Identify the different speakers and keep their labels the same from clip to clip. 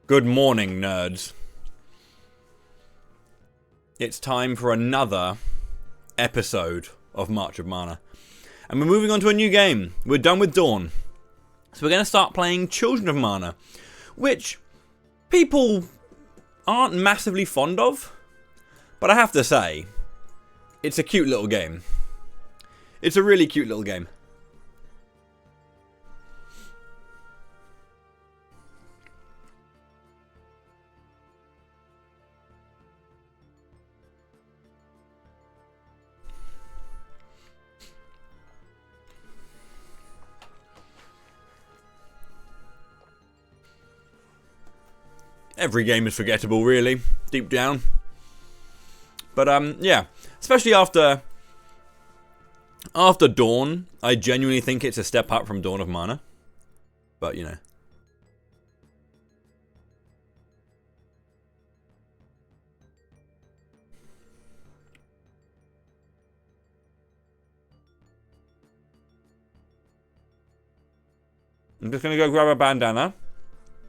Speaker 1: Good morning, nerds. It's time for another episode of March of Mana. And we're moving on to a new game. We're done with Dawn. So we're going to start playing Children of Mana, which people aren't massively fond of. But I have to say, it's a cute little game. It's a really cute little game. Every game is forgettable, really, deep down. But yeah, especially after Dawn, I genuinely think it's a step up from Dawn of Mana. But you know, I'm just gonna go grab a bandana,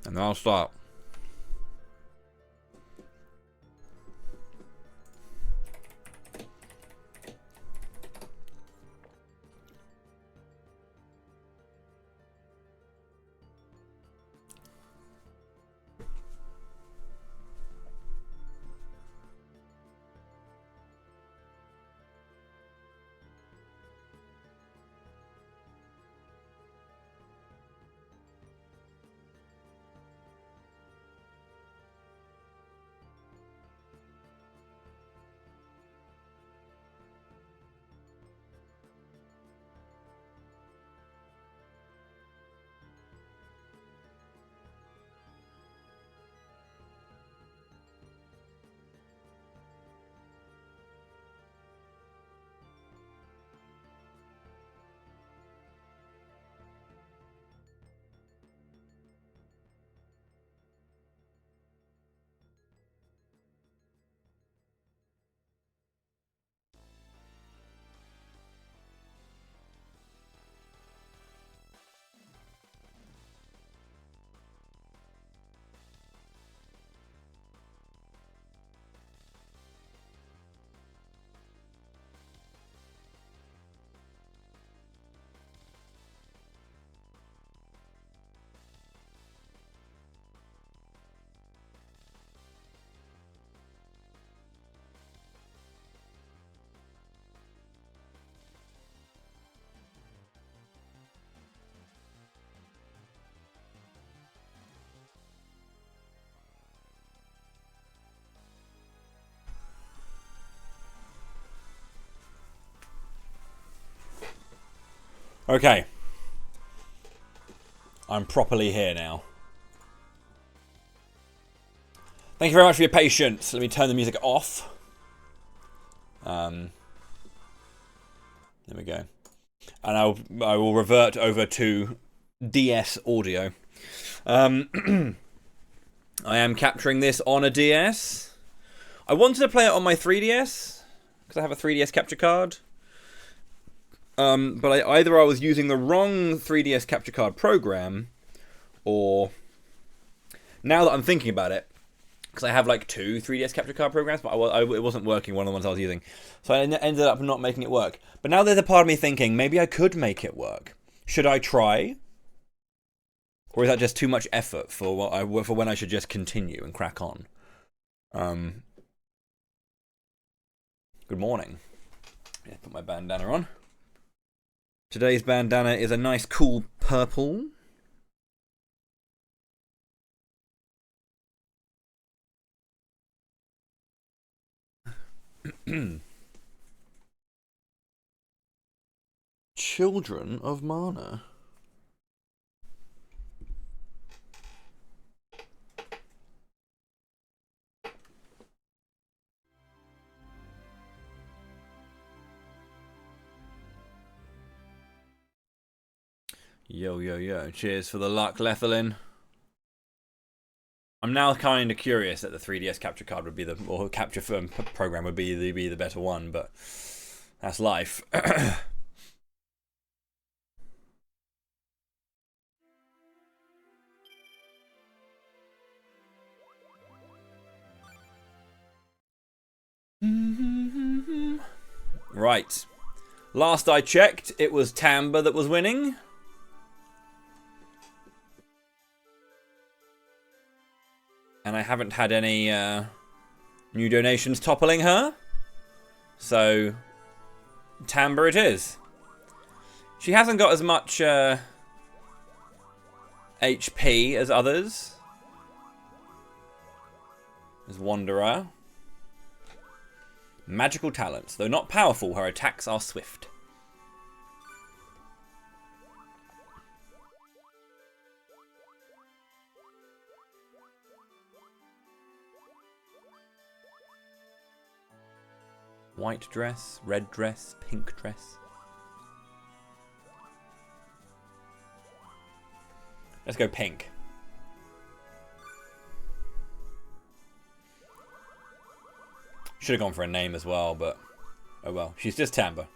Speaker 1: and then I'll start. Okay. I'm properly here now. Thank you very much for your patience. Let me turn the music off. There we go. And I will revert over to DS audio. I am capturing this on a DS. I wanted to play it on my 3DS, because I have a 3DS capture card. But either I was using the wrong 3DS capture card program, or now that I'm thinking about it, because I have like two 3DS capture card programs, but it wasn't working, one of the ones I was using. So I ended up not making it work. But now there's a part of me thinking, maybe I could make it work. Should I try? Or is that just too much effort for when I should just continue and crack on? Good morning. Yeah, put my bandana on. Today's bandana is a nice cool purple. Children of Mana. Yo, yo, yo. Cheers for the luck, Lethalin. I'm now kind of curious that the 3DS capture card would be or capture program would be the better one, but that's life. Right. Last I checked, it was Tamba that was winning. And I haven't had any new donations toppling her. So, Tamba it is. She hasn't got as much HP as others. As Wanderer. Magical talents. Though not powerful, her attacks are swift. White dress, red dress, pink dress. Let's go pink. Should have gone for a name as well, but oh well. She's just Tamba.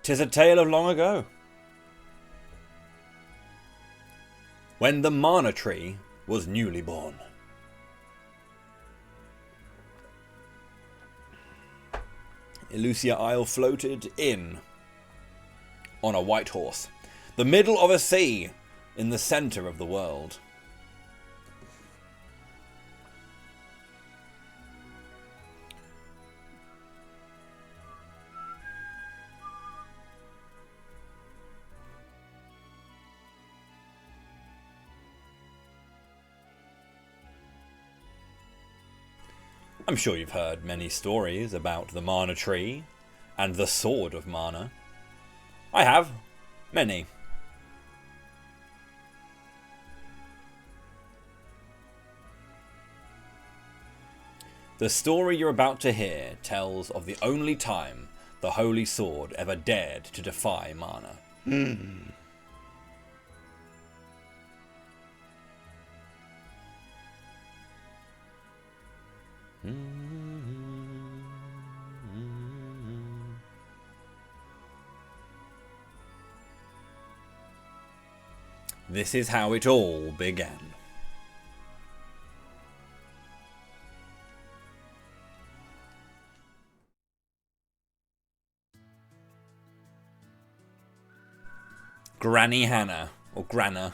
Speaker 1: Tis a tale of long ago, when the mana tree was newly born. Elusia Isle floated in on a white horse, the middle of a sea, in the centre of the world. I'm sure you've heard many stories about the Mana Tree and the Sword of Mana. I have. Many. The story you're about to hear tells of the only time the Holy Sword ever dared to defy Mana. This is how it all began. Granny Hannah, or Granna.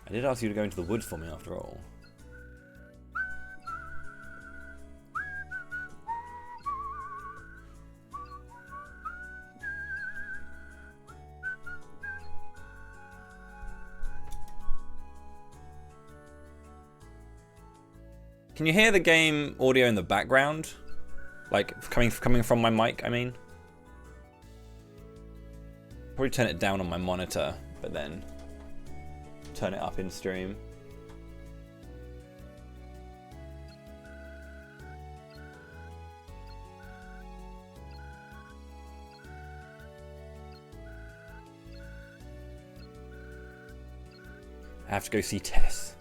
Speaker 1: I did ask you to go into the woods for me after all. Can you hear the game audio in the background? Like, coming from my mic, I mean? Probably turn it down on my monitor, but then turn it up in stream. I have to go see Tess.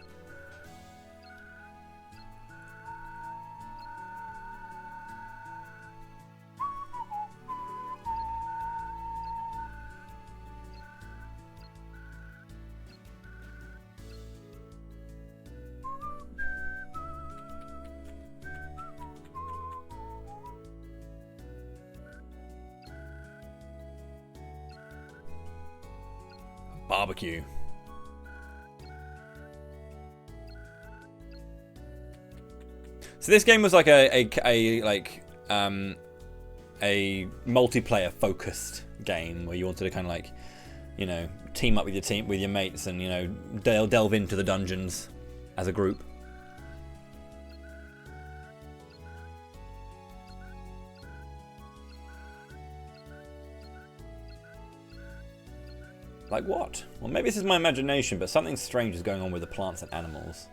Speaker 1: Barbecue. So this game was like a multiplayer focused game where you wanted to kind of like, you know, team up with your mates and, you know, delve into the dungeons as a group. Like what? Well, maybe this is my imagination, but something strange is going on with the plants and animals.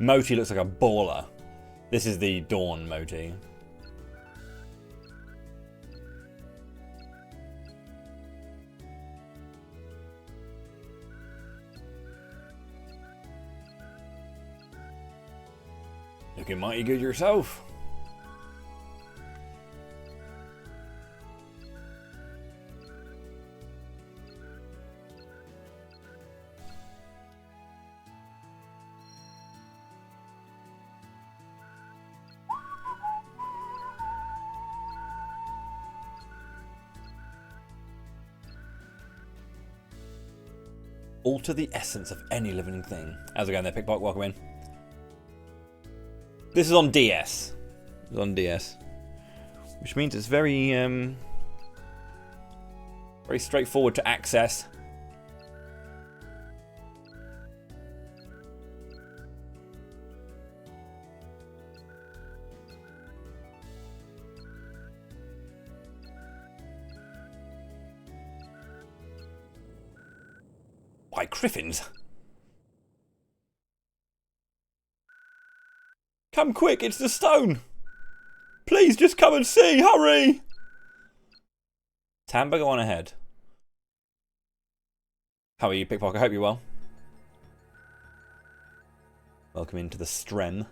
Speaker 1: Moti looks like a baller. This is the Dawn Moti. Looking mighty good yourself. Alter the essence of any living thing. How's it going there, Pickpocket? Welcome in. This is on DS. It's on DS. Which means it's very, very straightforward to access. By Griffins. Come quick, it's the stone. Please just come and see, hurry. Tamba, go on ahead. How are you, Pickpocket? I hope you're well. Welcome into the Strem.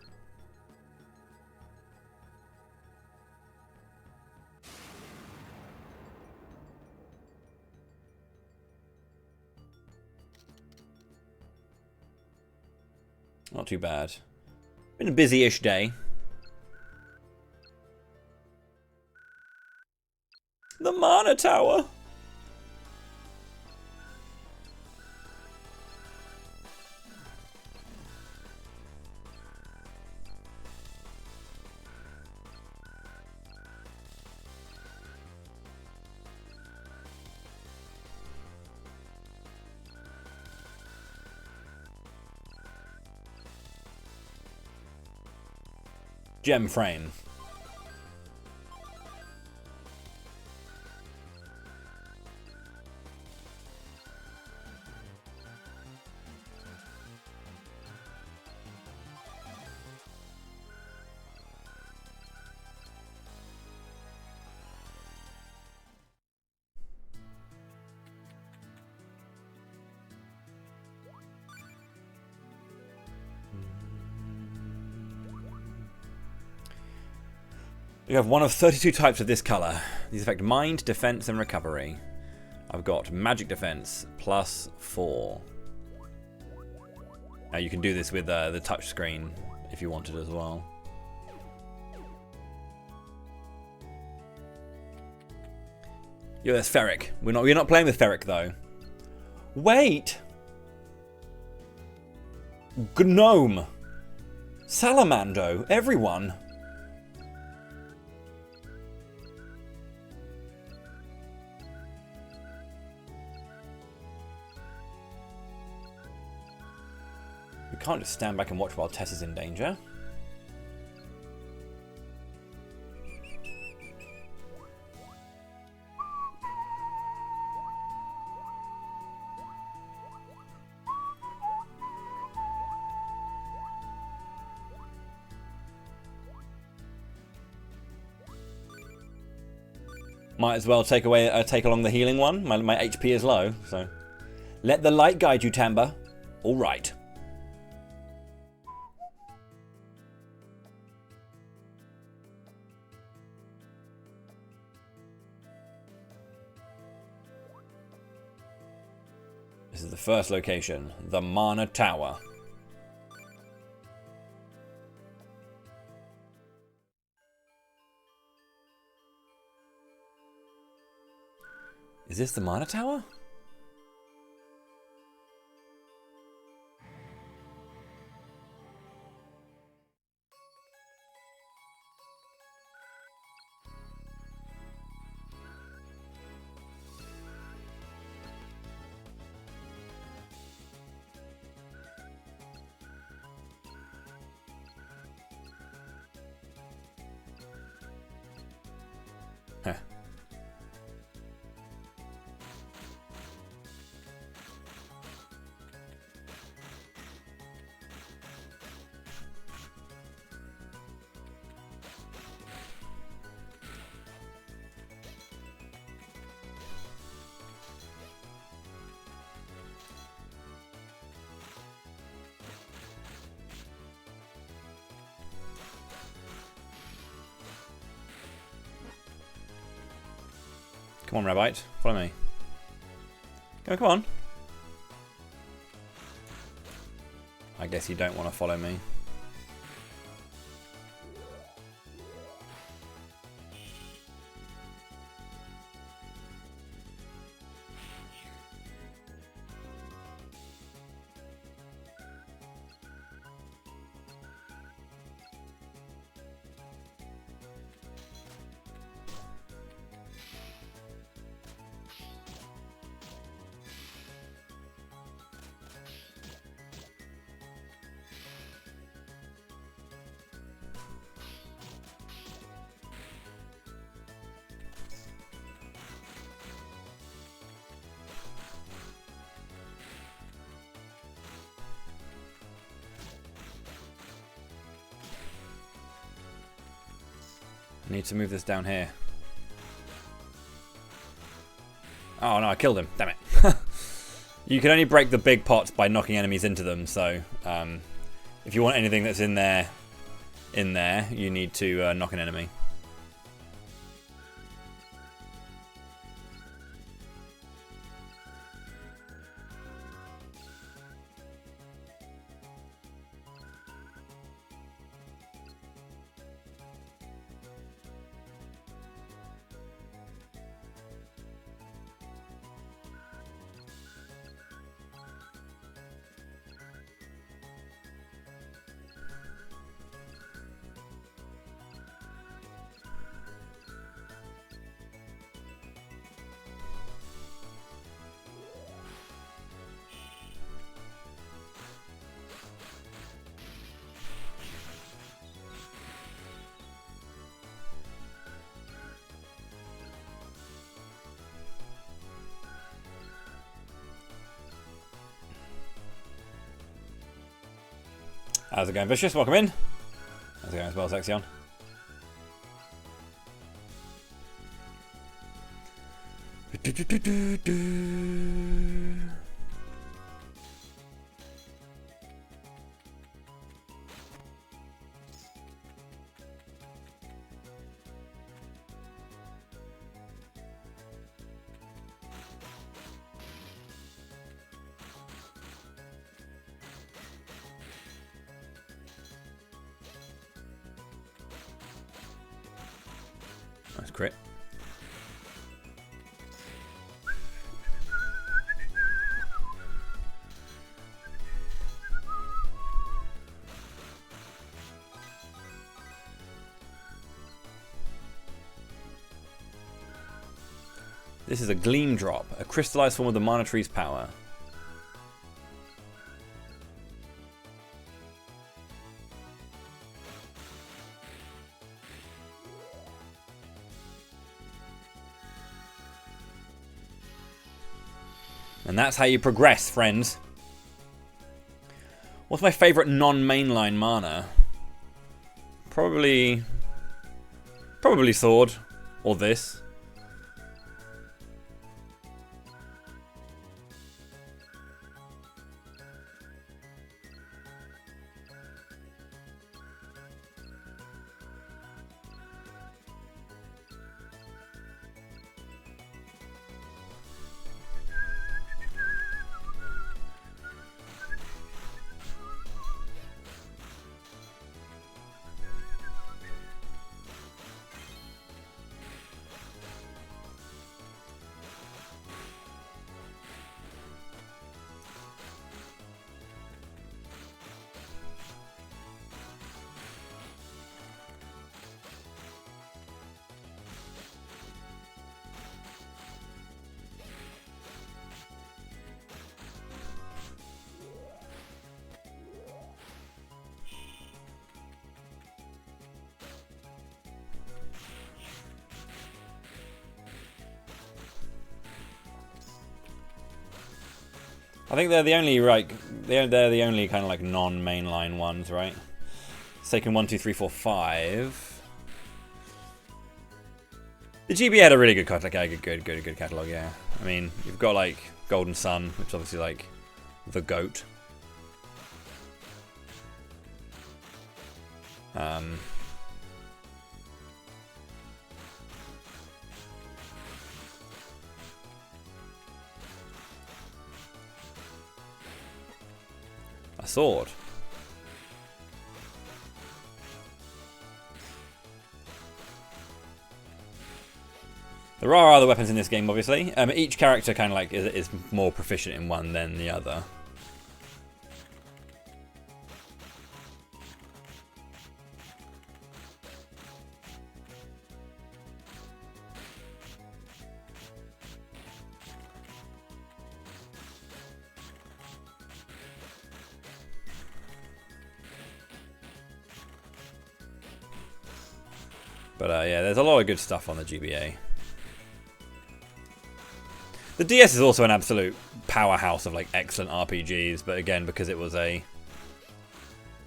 Speaker 1: Not too bad. Been a busy-ish day. The Mana Tower. Gem frame. You have one of 32 types of this colour. These affect mind, defense, and recovery. I've got magic defense +4. Now you can do this with the touch screen if you wanted as well. Yo, there's Ferric. We're not playing with Ferric though. Wait. Gnome. Salamando. Everyone. We can't just stand back and watch while Tess is in danger. Might as well take along the healing one. My HP is low, so let the light guide you, Tamba. All right. This is the first location, the Mana Tower. Is this the Mana Tower? Come on, Rabbite. Follow me. Come on. I guess you don't want to follow me. I need to move this down here. Oh no, I killed him. Damn it. You can only break the big pots by knocking enemies into them, so if you want anything that's in there, you need to knock an enemy. How's it going, Vicious? Welcome in. How's it going as well, Zexion? Nice crit. This is a Gleam Drop, a crystallized form of the Mana Tree's power. And that's how you progress, friends. What's my favourite non-mainline mana? Probably Sword, or this. I think they're the only they're the only kind of like non-mainline ones, right? Seiken 1, 2, 3, 4, 5. The GB had a really good catalog, good catalog, yeah. I mean, you've got like Golden Sun, which is obviously like the GOAT. A sword. There are other weapons in this game, obviously. Each character kind of like is more proficient in one than the other. But yeah, there's a lot of good stuff on the GBA. The DS is also an absolute powerhouse of like excellent RPGs, but again, because it was a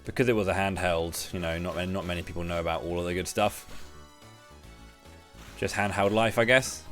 Speaker 1: handheld, you know, not many people know about all of the good stuff. Just handheld life, I guess.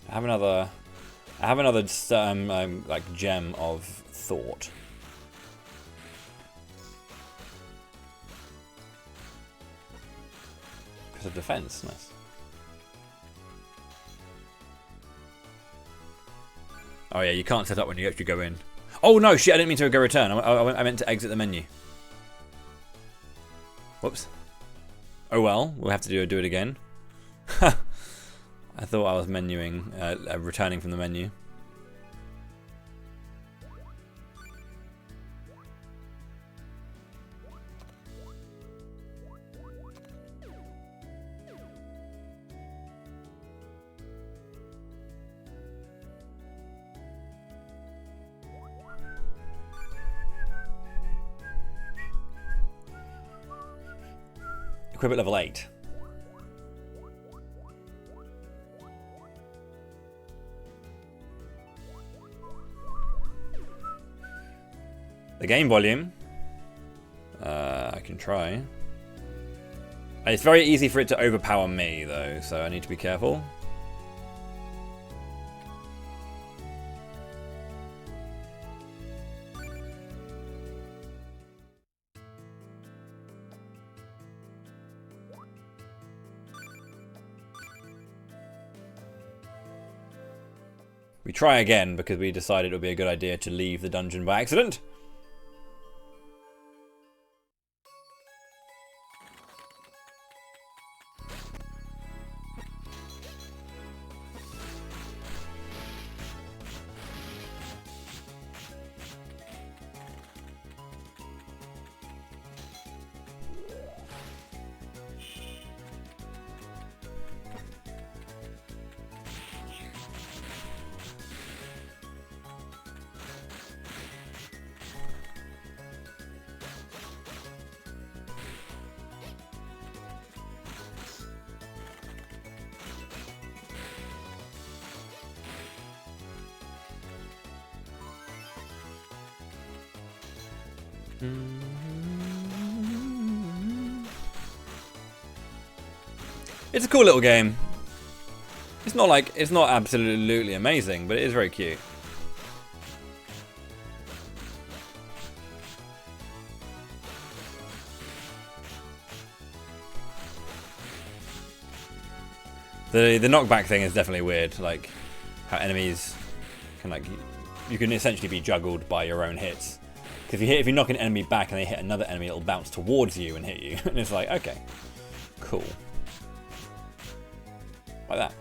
Speaker 1: I have another like gem of thought. Because of defense, nice. Oh yeah, you can't set up when you actually go in. Oh no, shit! I didn't mean to go return. I meant to exit the menu. Whoops. Oh well, we'll have to do it again. I thought I was menuing, returning from the menu. Equip at level 8. The game volume. I can try. It's very easy for it to overpower me, though, so I need to be careful. We try again because we decided it would be a good idea to leave the dungeon by accident. It's a cool little game. It's not absolutely amazing, but it is very cute. The knockback thing is definitely weird, like how enemies can you can essentially be juggled by your own hits. Because if you knock an enemy back and they hit another enemy, it'll bounce towards you and hit you. And it's like, okay, cool. Like that.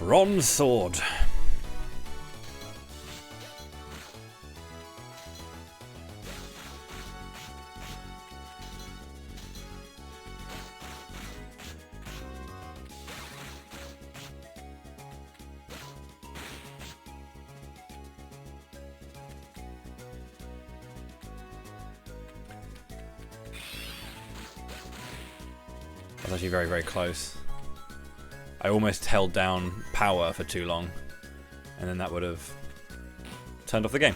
Speaker 1: Bronze sword. That's actually very, very close. I almost held down power for too long, and then that would have turned off the game.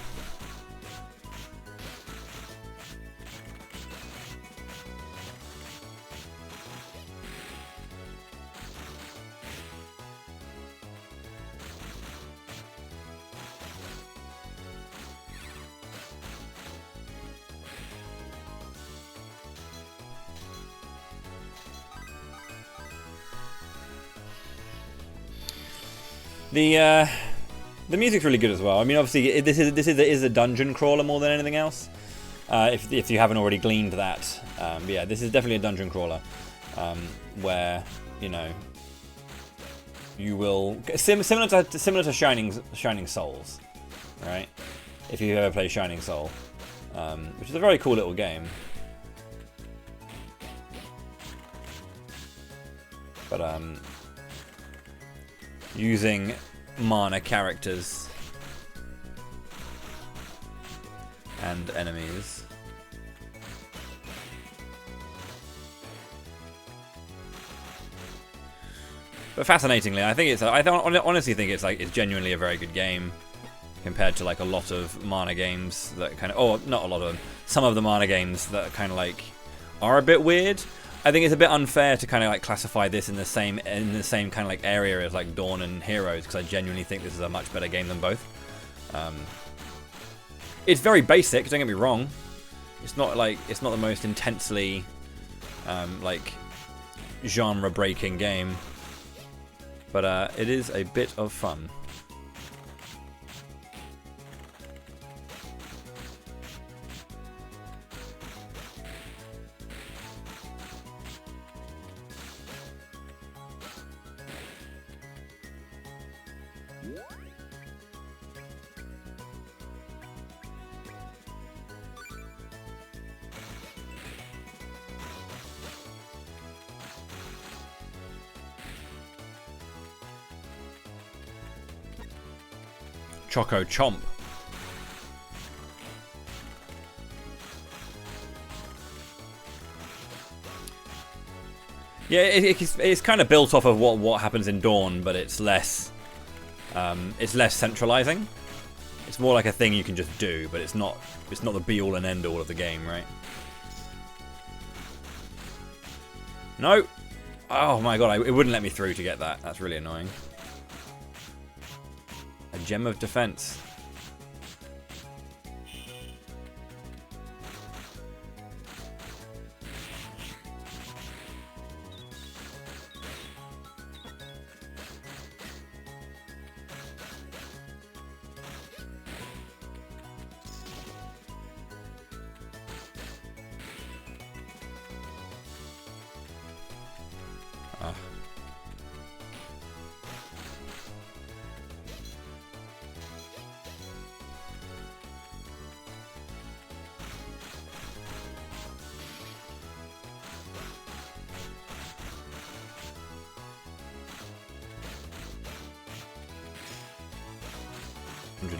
Speaker 1: The music's really good as well. I mean, obviously, this is a dungeon crawler more than anything else. If you haven't already gleaned that, but yeah, this is definitely a dungeon crawler, where you will similar to Shining Souls, right? If you ever play Shining Soul, which is a very cool little game. But using mana characters and enemies. But fascinatingly, I honestly think it's genuinely a very good game compared to like a lot of mana games that kind of, or not a lot of them, some of the mana games that kind of like are a bit weird. I think it's a bit unfair to kind of like classify this in the same kind of like area as like Dawn and Heroes, because I genuinely think this is a much better game than both. It's very basic, don't get me wrong. It's not the most intensely like genre breaking game, but it is a bit of fun. Choco Chomp. Yeah, it's kind of built off of what happens in Dawn, but it's less centralizing. It's more like a thing you can just do, but it's not the be all and end all of the game, right? No. Oh my god, it wouldn't let me through to get that. That's really annoying. A gem of defense. Ah.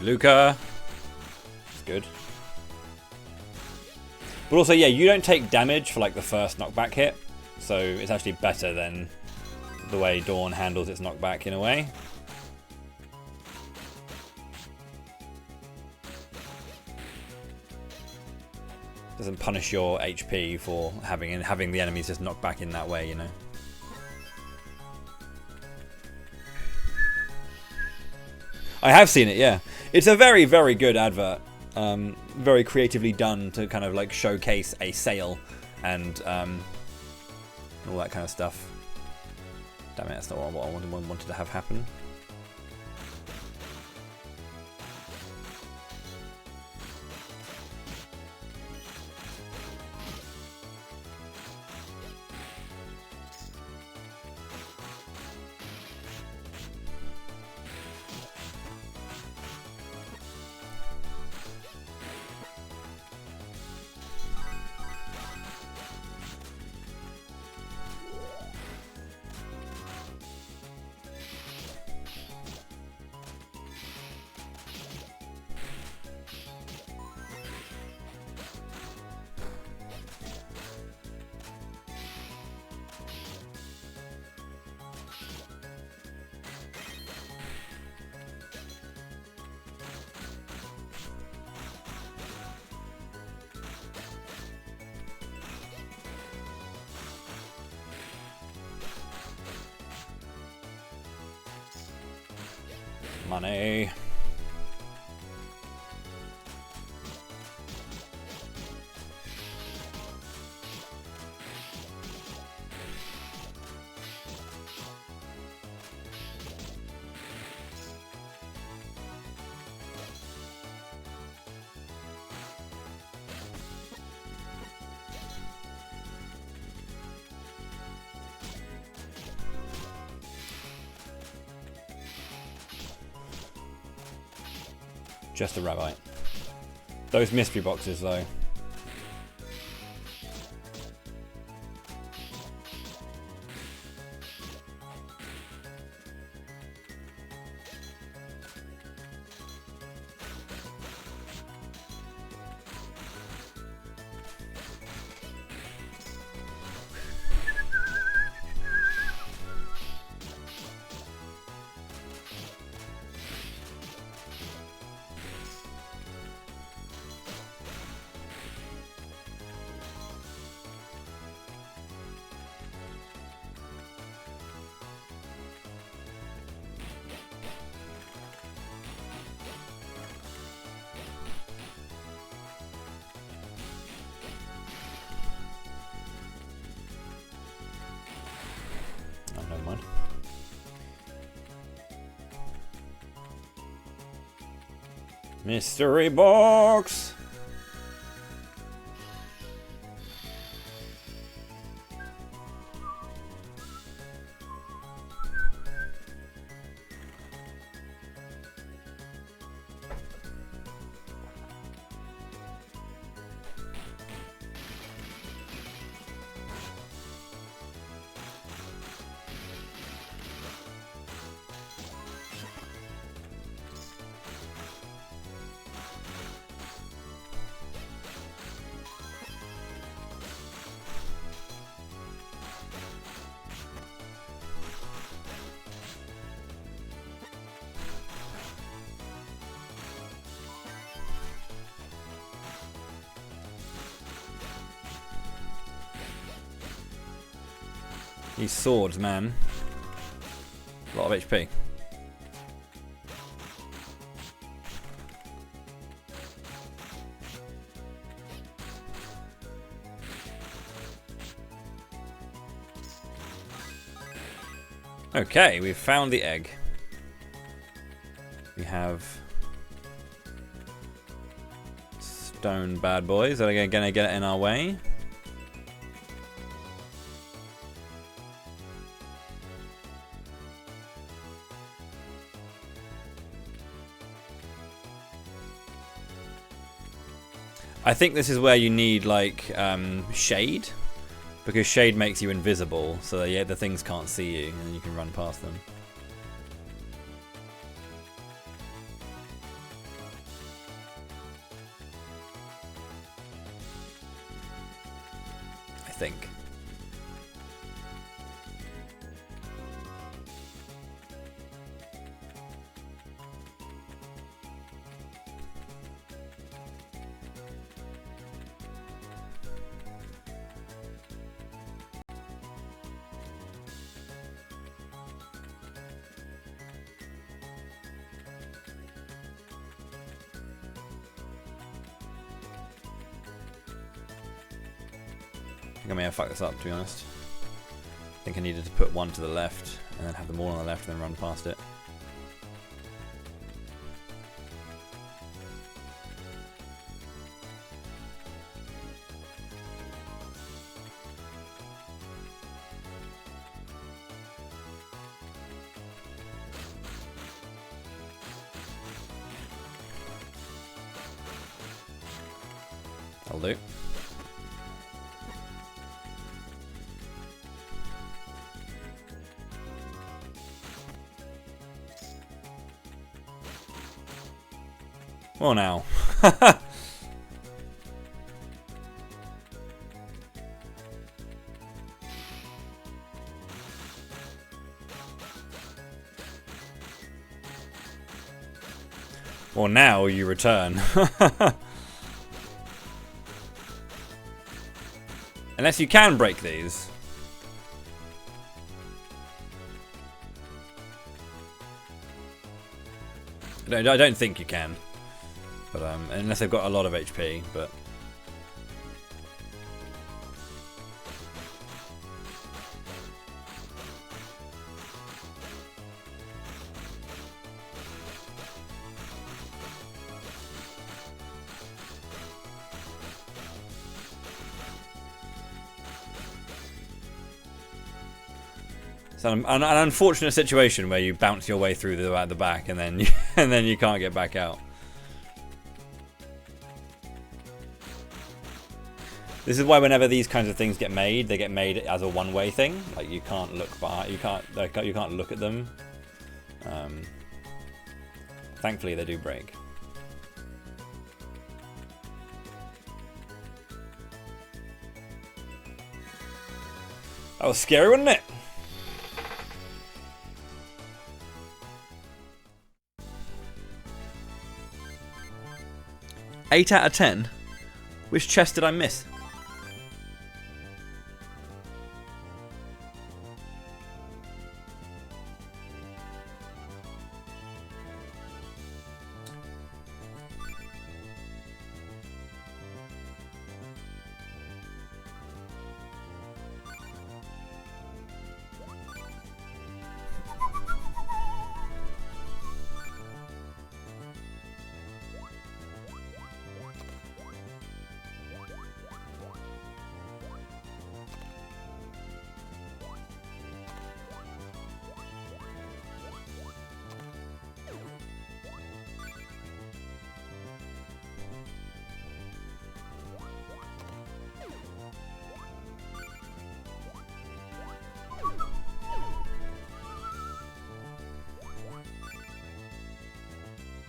Speaker 1: Luca. It's good. But also, yeah, you don't take damage for like the first knockback hit, so it's actually better than the way Dawn handles its knockback in a way. Doesn't punish your HP for having the enemies just knock back in that way, you know. I have seen it, yeah. It's a very, very good advert. Very creatively done to kind of like showcase a sale and all that kind of stuff. Damn it, that's not what I wanted to have happen. Money. Just a rabbit. Those mystery boxes, though. Oh, never mind. Mystery box! These swords, man. A lot of HP. Okay, we've found the egg. We have stone bad boys that are gonna get in our way. I think this is where you need like shade, because shade makes you invisible, so yeah, the things can't see you and you can run past them. I think. I think I may have fucked this up, to be honest. I think I needed to put one to the left and then have them all on the left and then run past it. That'll do. Well, now. Well, now you return. Unless you can break these. I don't think you can. But unless they've got a lot of HP, but... It's an unfortunate situation where you bounce your way through the back and then you can't get back out. This is why whenever these kinds of things get made, they get made as a one-way thing. Like you can't look behind, you can't look at them. Thankfully, they do break. That was scary, wasn't it? Eight out of 10? Which chest did I miss?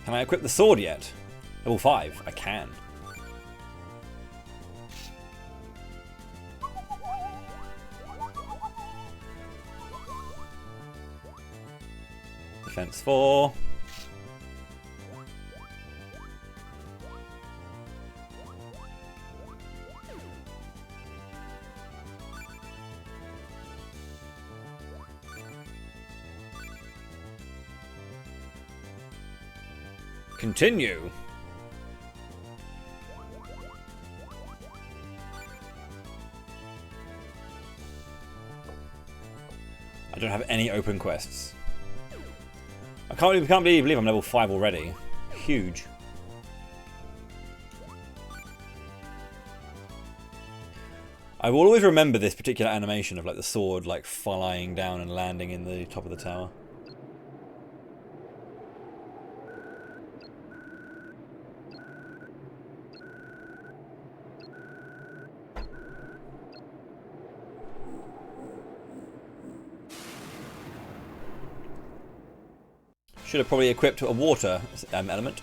Speaker 1: Can I equip the sword yet? Level 5. I can. Defense 4. Continue. I don't have any open quests. I can't believe I'm level 5 already. Huge. I will always remember this particular animation of like the sword like flying down and landing in the top of the tower. Should have probably equipped a water element.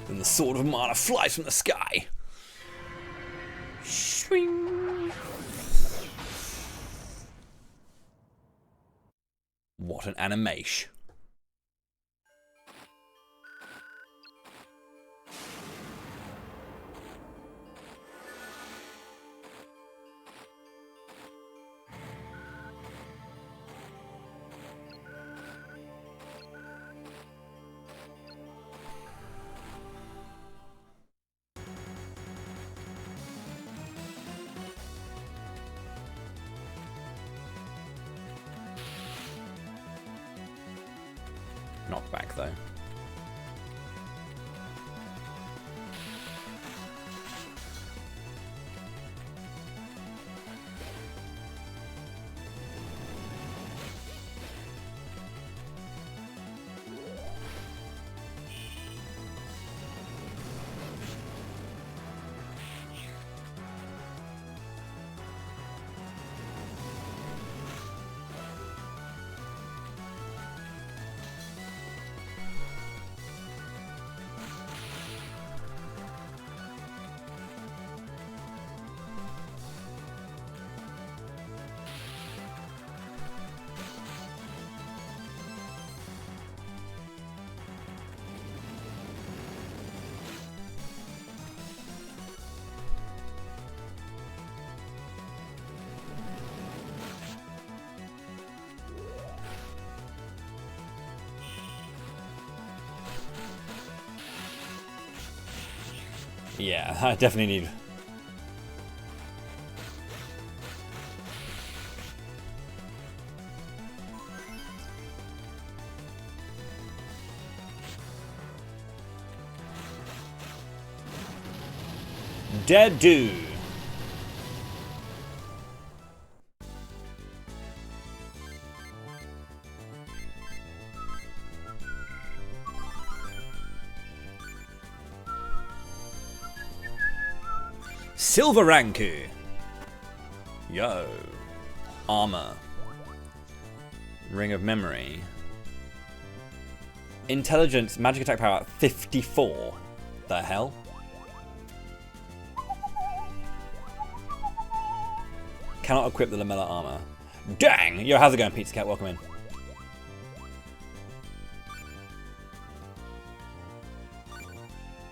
Speaker 1: Then the sword of mana flies from the sky. Swing. What an animation. Yeah, I definitely need... Dead dude. Silver Ranku. Yo. Armor. Ring of Memory. Intelligence, magic attack power 54. The hell? Cannot equip the Lamella armor. Dang! Yo, how's it going, Pizza Cat? Welcome in.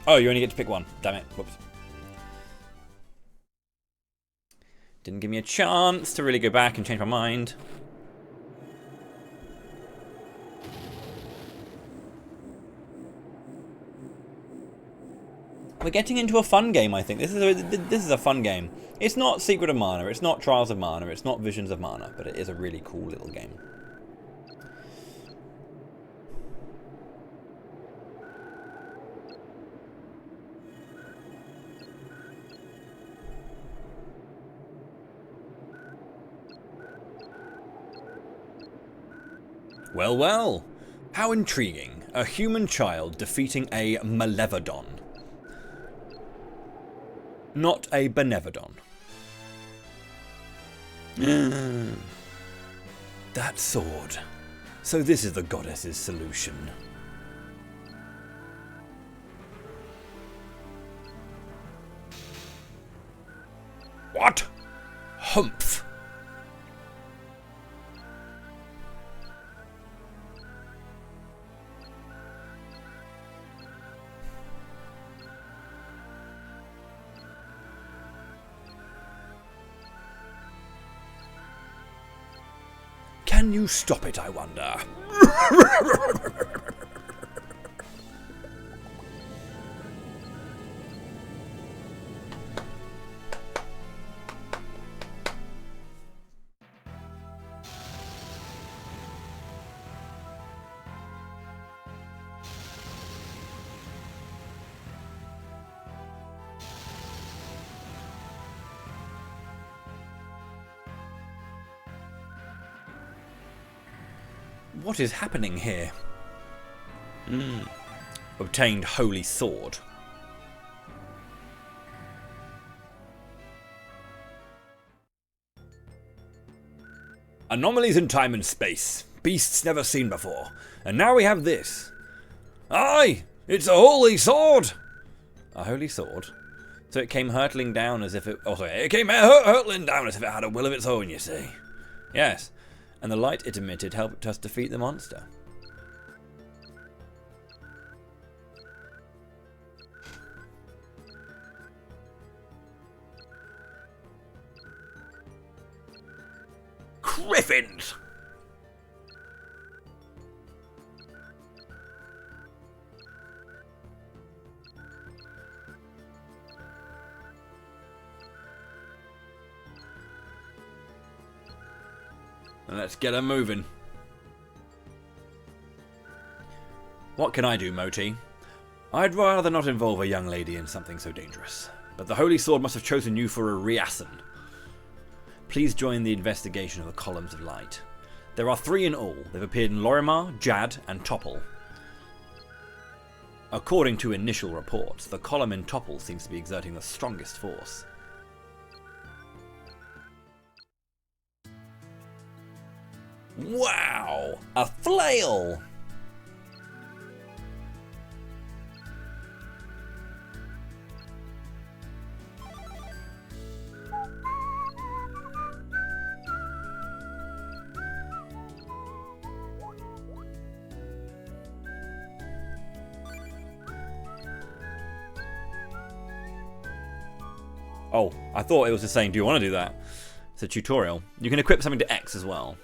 Speaker 1: Oh, you only get to pick one. Damn it. Whoops. Didn't give me a chance to really go back and change my mind. We're getting into a fun game, I think. This is a fun game. It's not Secret of Mana, it's not Trials of Mana, it's not Visions of Mana, but it is a really cool little game. Well, well. How intriguing. A human child defeating a Malevodon. Not a Benevodon. That sword. So this is the goddess's solution. What? Humph. Can you stop it, I wonder? What is happening here? Obtained Holy Sword. Anomalies in time and space. Beasts never seen before. And now we have this. Aye! It's a holy sword! A holy sword? So it came hurtling down as if it... Oh, sorry. It came hurtling down as if it had a will of its own, you see. Yes. And the light it emitted helped us defeat the monster. Griffins! Let's get her moving. What can I do, Moti? I'd rather not involve a young lady in something so dangerous. But the Holy Sword must have chosen you for a reason. Please join the investigation of the Columns of Light. There are 3 in all. They've appeared in Lorimar, Jad, and Topple. According to initial reports, the column in Topple seems to be exerting the strongest force. Wow! A flail! Oh, I thought it was just saying, do you want to do that? It's a tutorial. You can equip something to X as well.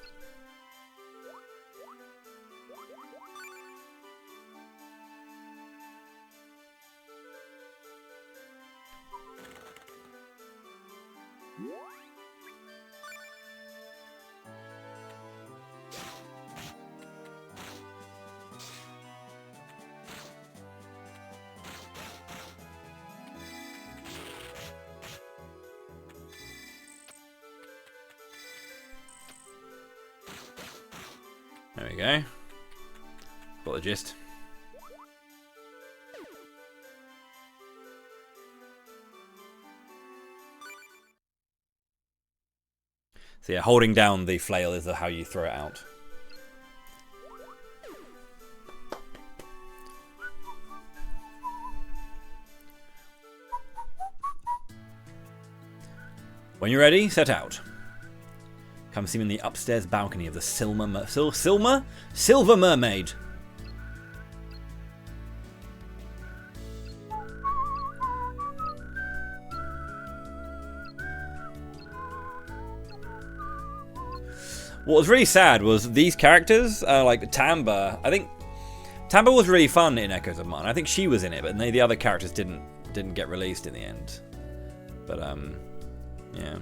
Speaker 1: There we go. Got the gist. So yeah, holding down the flail is how you throw it out. When you're ready, set out. Come see me in the upstairs balcony of the Silver Mermaid. What was really sad was these characters, like Tamba. I think Tamba was really fun in Echoes of Mana. I think she was in it, but the other characters didn't get released in the end. But yeah.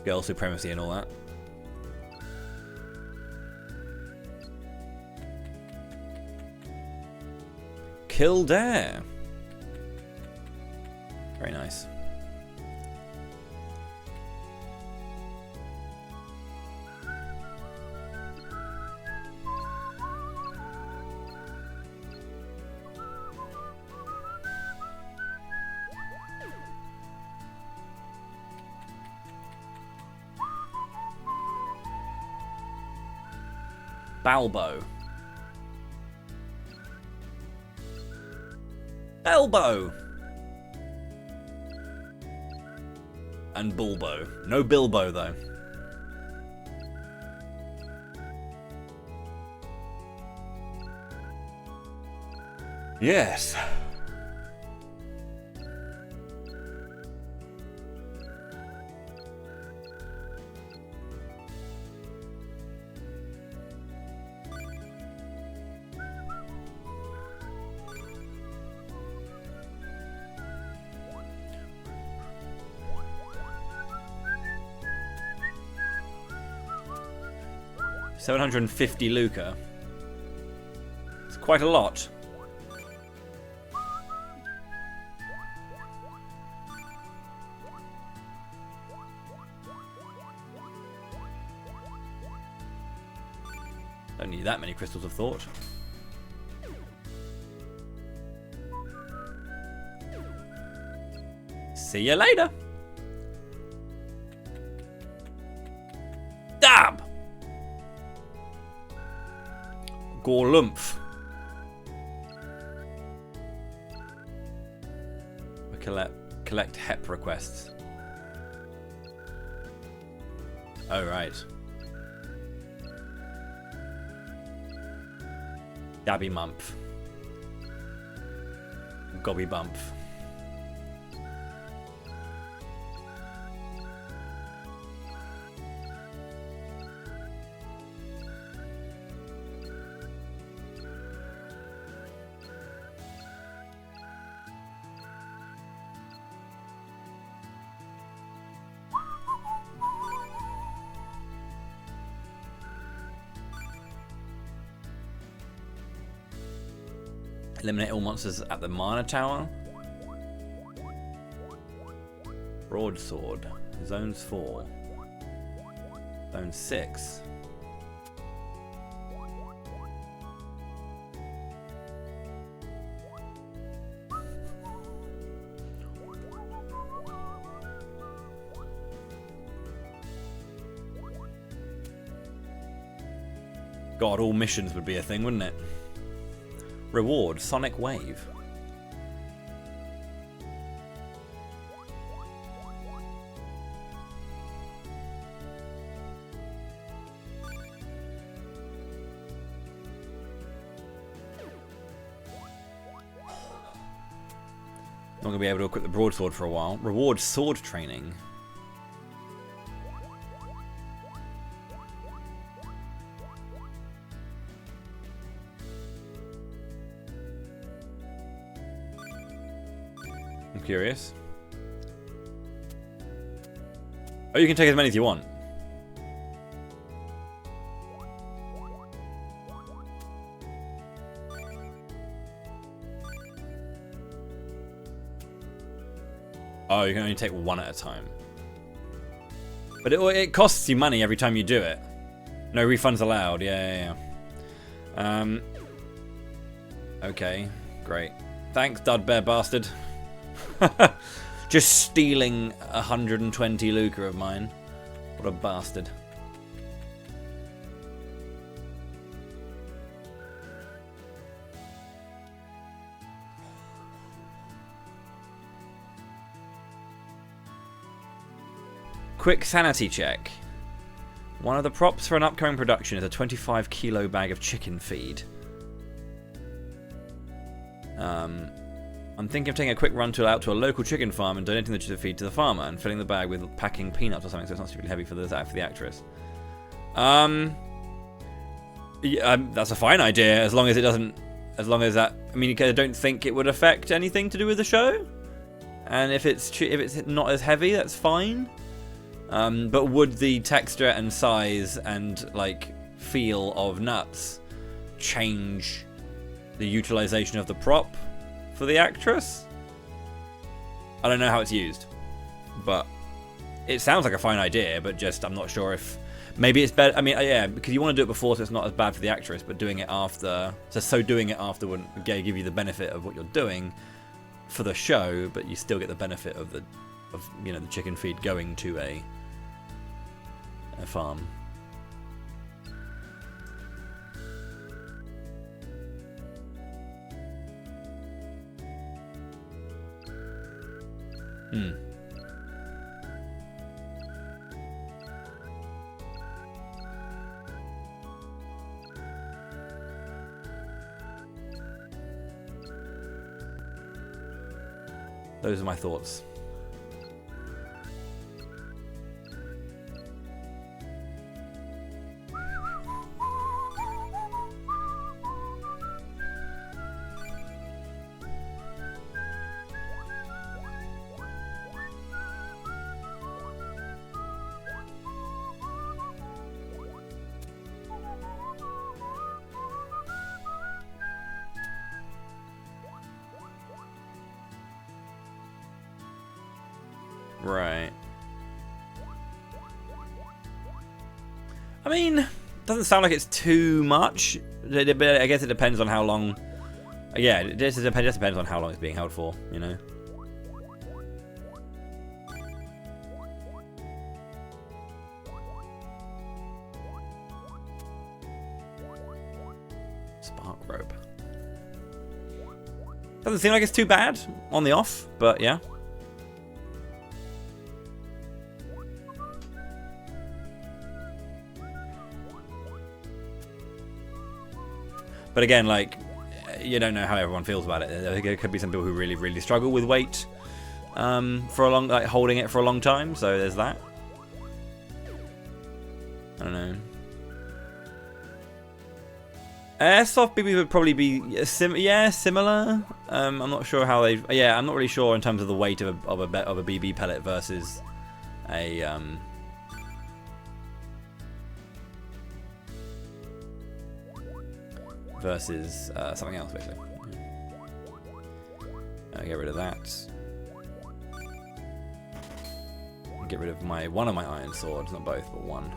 Speaker 1: Girl supremacy and all that. Kildare. Very nice. Balbo. Elbow. And Bulbo. No Bilbo, though. Yes. $750 Lucca. It's quite a lot. Don't need that many crystals of thought. See you later. Dab! Gorlumph. We collect HEP requests. Oh, right. Dabby Mump. Gobby Bump. Eliminate all monsters at the Mana Tower. Broadsword. Zones 4. Zone 6. God, all missions would be a thing, wouldn't it? Reward, Sonic Wave. Not going to be able to equip the broadsword for a while. Reward, Sword Training. Curious. Oh, you can take as many as you want. Oh, you can only take one at a time. But it costs you money every time you do it. No refunds allowed. Yeah. Okay, great. Thanks, Dudbear bastard. Just stealing 120 lucre of mine. What a bastard. Quick sanity check. One of the props for an upcoming production is a 25 kilo bag of chicken feed. I'm thinking of taking a quick run out to a local chicken farm and donating the chicken feed to the farmer and filling the bag with packing peanuts or something so it's not stupidly heavy for the actress. Yeah, that's a fine idea as long as it doesn't. As long as that. I mean, I don't think it would affect anything to do with the show. And if it's not as heavy, that's fine. But would the texture and size and like feel of nuts change the utilization of the prop for the actress? I don't know how it's used, but it sounds like a fine idea, but just I'm not sure if maybe it's better. I mean, yeah, because you want to do it before so it's not as bad for the actress, but doing it after, so doing it after wouldn't give you the benefit of what you're doing for the show, but you still get the benefit of the chicken feed going to a farm. Those are my thoughts. Right. I mean, doesn't sound like it's too much. I guess it depends on how long. Yeah, it just depends on how long it's being held for, you know. Spark rope. Doesn't seem like it's too bad on the off, but yeah. But again, like, you don't know how everyone feels about it. I think there could be some people who really, really struggle with weight for a long, like holding it for a long time. So there's that. I don't know. Airsoft BB would probably be similar. I'm not sure how they. Yeah, I'm not really sure in terms of the weight of a BB pellet versus a versus something else, basically. Get rid of that. Get rid of one of my iron swords, not both, but one.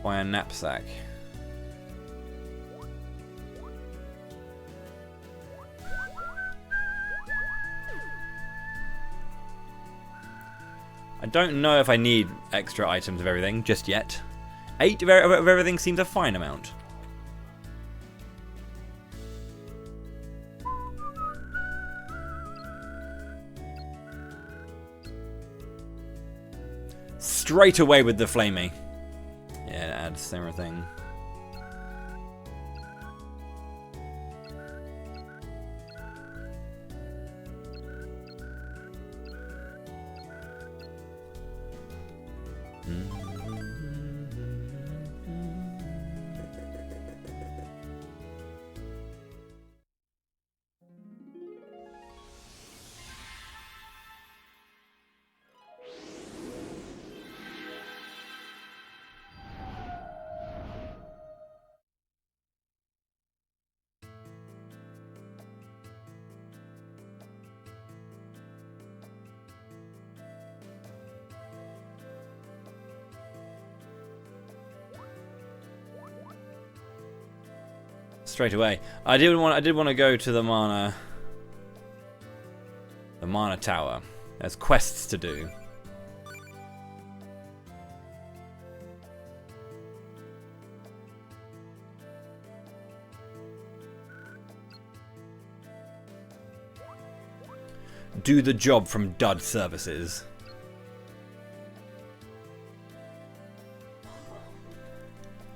Speaker 1: By a knapsack. I don't know if I need extra items of everything just yet. 8 of everything seems a fine amount. Straight away with the flamey. Yeah, it adds everything. Straight away. I did want to go to the mana tower. There's quests to do. Do the job from dud services.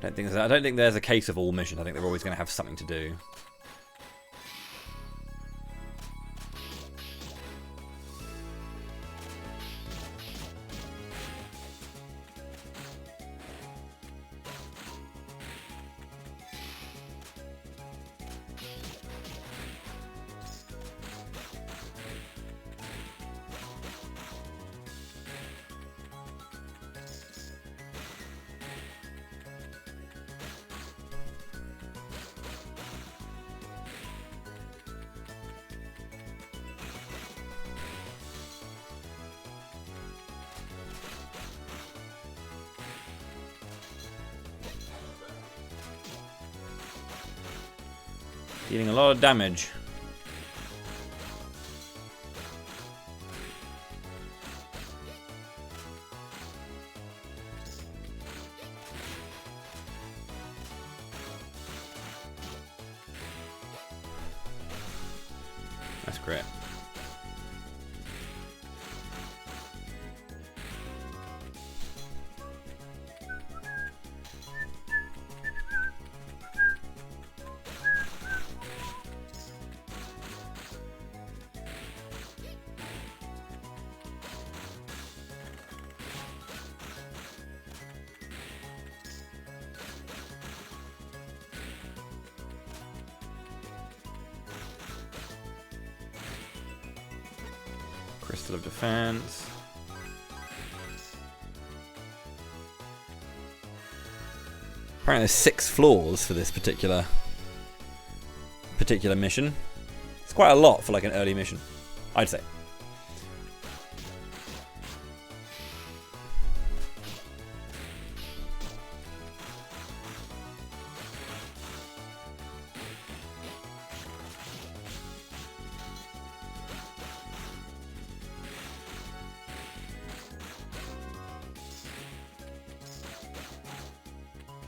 Speaker 1: I don't think there's a case of all missions. I think they're always going to have something to do. Dealing a lot of damage. That's great. Crystal of Defense. Apparently there's 6 floors for this particular mission. It's quite a lot for like an early mission, I'd say.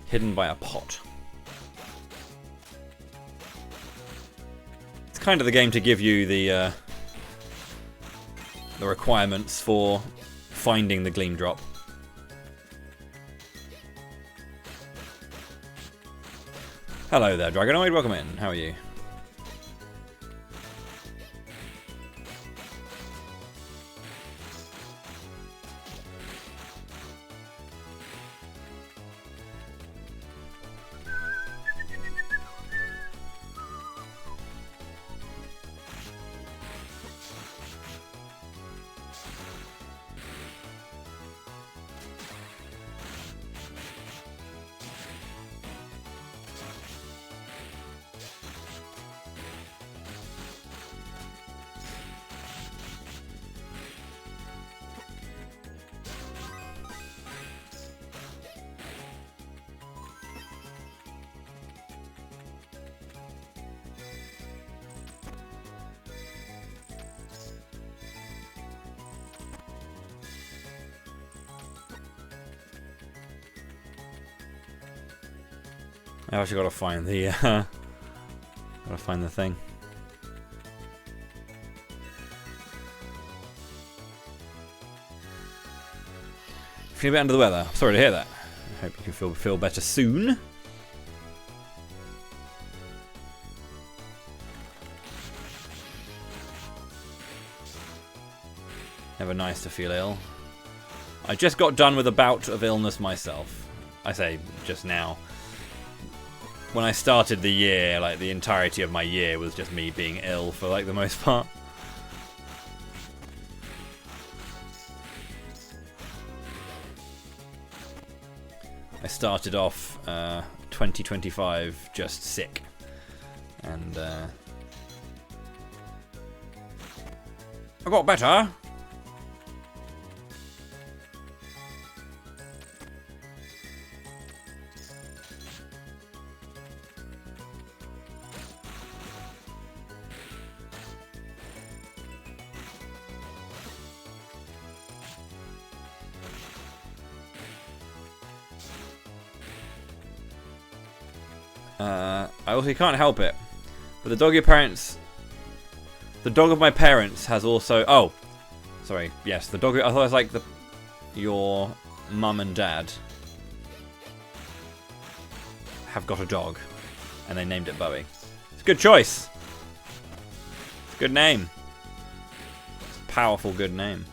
Speaker 1: Hidden by a pot. It's kind of the game to give you the requirements for finding the Gleam Drop. Hello there, Dragonoid. Welcome in. How are you? I actually gotta find the thing. Feeling a bit under the weather. Sorry to hear that. I hope you can feel better soon. Never nice to feel ill. I just got done with a bout of illness myself. I say just now. When I started the year, like the entirety of my year was just me being ill for like the most part. I started off 2025 just sick. And I got better. I also can't help it, but the dog of your parents, the dog of my parents has also. Oh, sorry. Yes, the dog. I thought it was like your mum and dad have got a dog, and they named it Bowie. It's a good choice. It's a good name. It's a powerful, good name.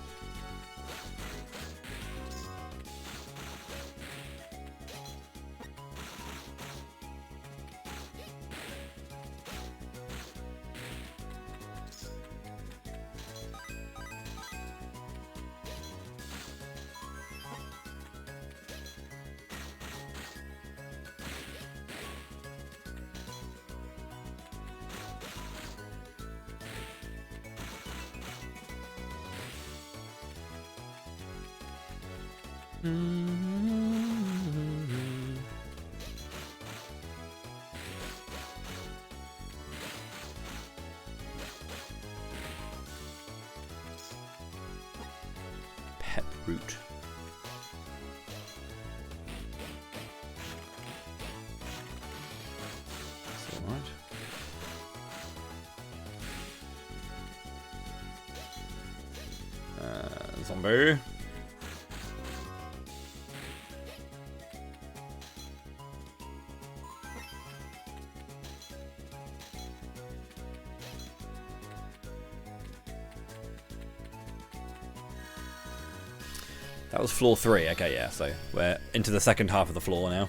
Speaker 1: Pet root. That's all right. Zombie. That was floor 3. Okay, yeah, so we're into the second half of the floor now.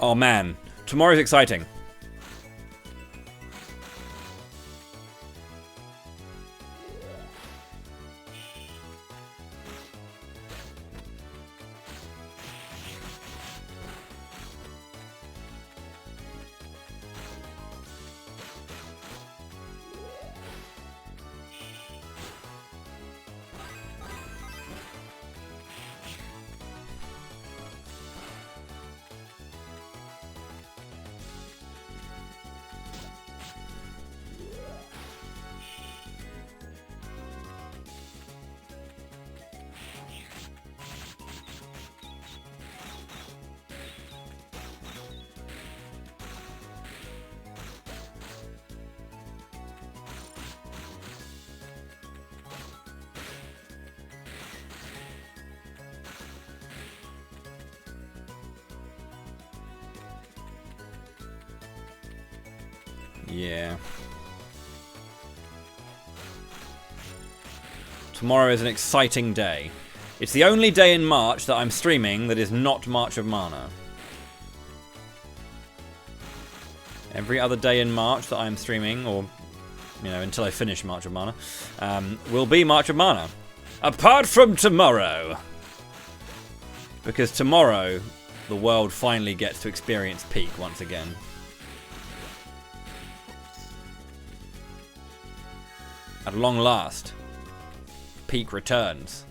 Speaker 1: Oh man, tomorrow's exciting. Yeah. Tomorrow is an exciting day. It's the only day in March that I'm streaming that is not March of Mana. Every other day in March that I'm streaming, or, you know, until I finish March of Mana, will be March of Mana. Apart from tomorrow. Because tomorrow, the world finally gets to experience Peak once again. At long last, Peak returns.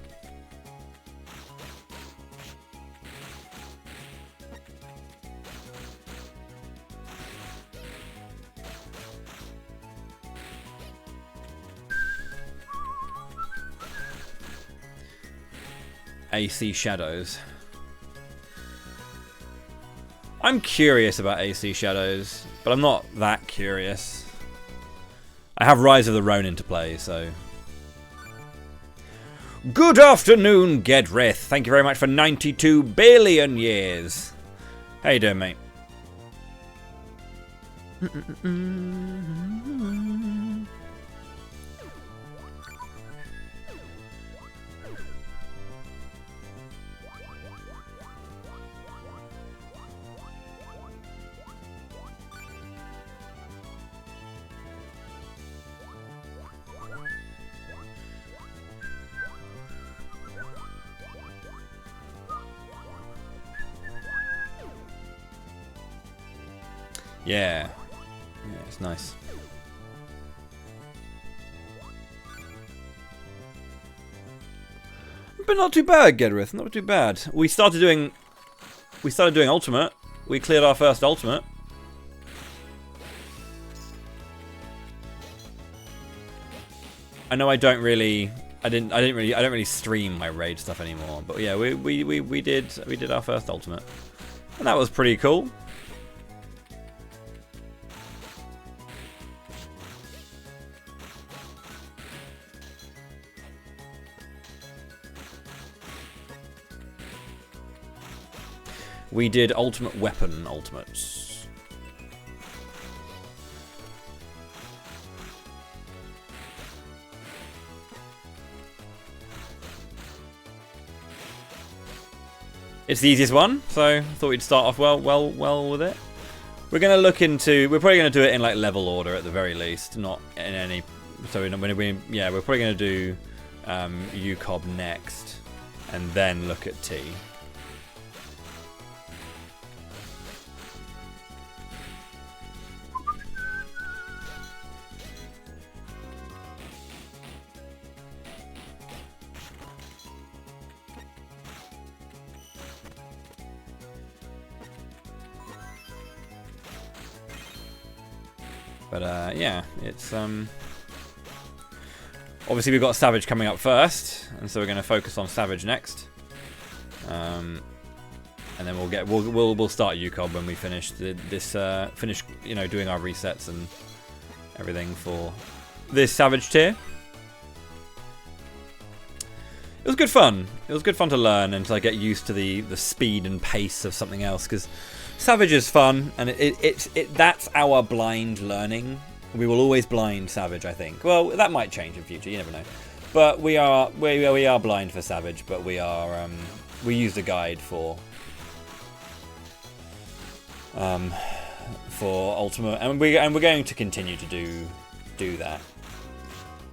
Speaker 1: AC Shadows. I'm curious about AC Shadows, but I'm not that curious. I have Rise of the Ronin to play, so... Good afternoon, Gedrith. Thank you very much for 92 billion years. How you doing, mate? Yeah. Yeah, it's nice. But not too bad, Gedrith. Not too bad. We started doing ultimate. We cleared our first ultimate. I know I don't really stream my raid stuff anymore, but yeah, we did our first ultimate, and that was pretty cool. We did ultimate weapon ultimates. It's the easiest one, so I thought we'd start off well with it. We're gonna look into. We're probably gonna do it in like level order at the very least, not in any. So we're probably gonna do UCOB next, and then look at T. But yeah, it's obviously we've got Savage coming up first, and so we're going to focus on Savage next, and then we'll start UCOB when we finish finish doing our resets and everything for this Savage tier. It was good fun. It was good fun to learn and to like, get used to the speed and pace of something else, because Savage is fun, and that's our blind learning. We will always blind Savage, I think. Well, that might change in future. You never know. But we are blind for Savage, but we used a guide for Ultimate, and we're going to continue to do that.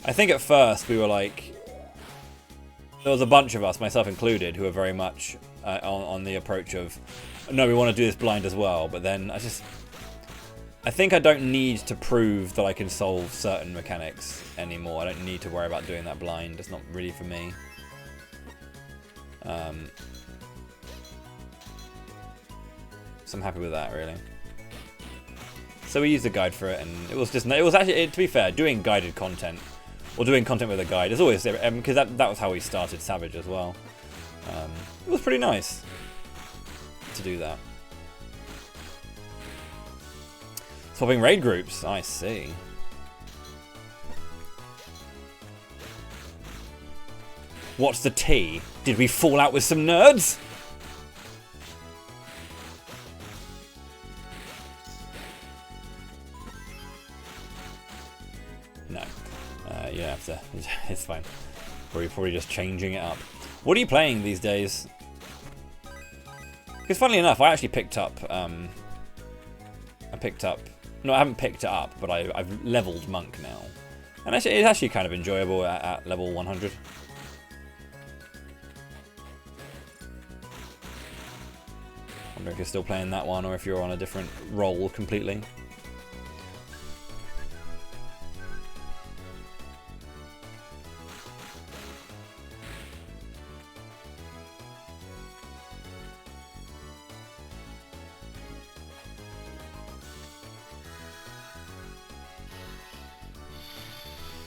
Speaker 1: I think at first we were like, there was a bunch of us, myself included, who were very much on the approach of, no, we want to do this blind as well. But then I think I don't need to prove that I can solve certain mechanics anymore. I don't need to worry about doing that blind. It's not really for me. So I'm happy with that, really. So we used a guide for it, and it was actually, to be fair, doing guided content, or doing content with a guide, is always, because that was how we started Savage as well. It was pretty nice to do that. Swapping raid groups, I see. What's the tea? Did we fall out with some nerds? No. You don't have to. It's fine. We're probably just changing it up. What are you playing these days? Because funnily enough, I actually picked up. No, I haven't picked it up, but I've leveled Monk now, and it's actually kind of enjoyable at level 100. I wonder if you're still playing that one, or if you're on a different role completely.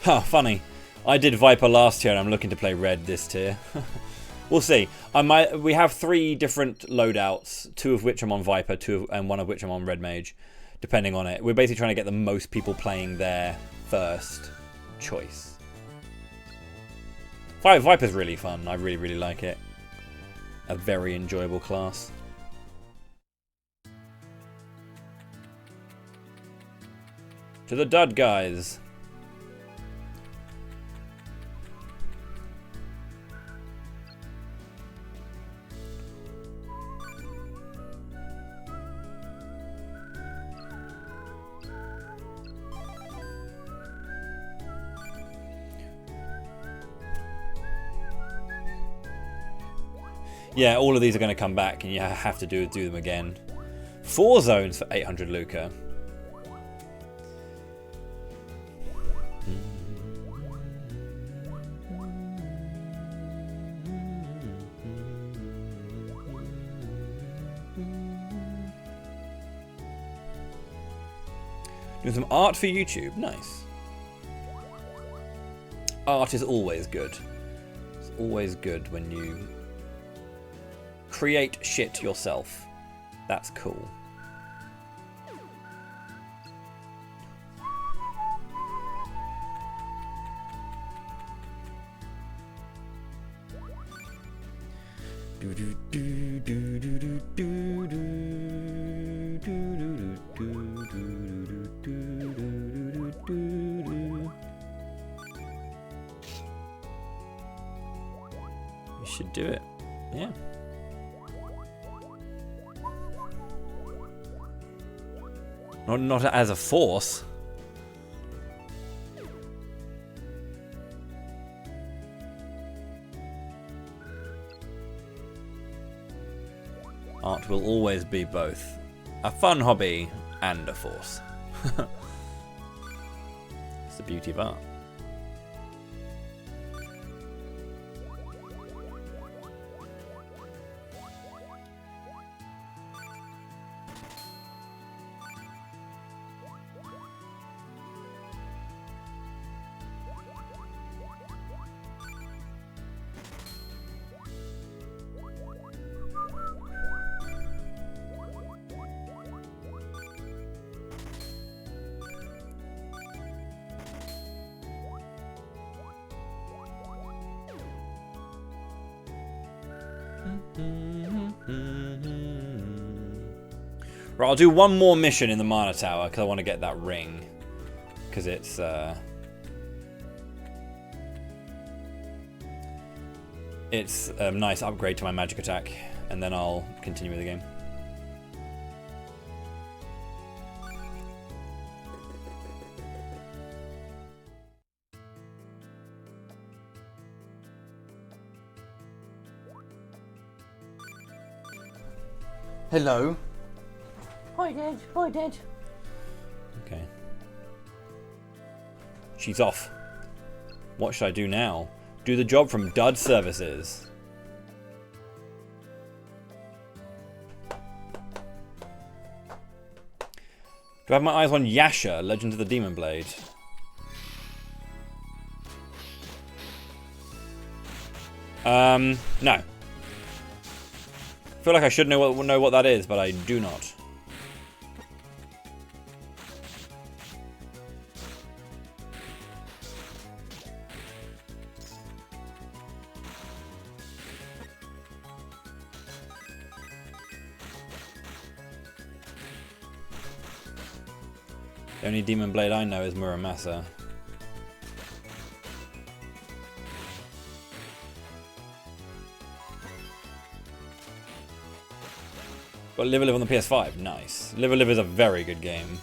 Speaker 1: Huh, funny. I did Viper last year, and I'm looking to play Red this tier. We'll see. We have 3 different loadouts, 2 of which I'm on Viper, and 1 of which I'm on Red Mage, depending on it. We're basically trying to get the most people playing their first choice. Viper's really fun. I really, really like it. A very enjoyable class. To the dud, guys. Yeah, all of these are going to come back, and you have to do them again. 4 zones for 800 Luca. Doing some art for YouTube. Nice. Art is always good. It's always good when you create shit yourself. That's cool. You should do it. Yeah. Not as a force. Art will always be both a fun hobby and a force. It's the beauty of art. Right, I'll do one more mission in the Mana Tower because I want to get that ring. Because it's a nice upgrade to my magic attack, and then I'll continue with the game. Hello. Hi, Dad. Hi, Dad. Okay. She's off. What should I do now? Do the job from Dud Services. Do I have my eyes on Yasha, Legend of the Demon Blade? No. I feel like I should know what that is, but I do not. The only Demon Blade I know is Muramasa. Got Live A Live on the PS5. Nice. Live A Live is a very good game.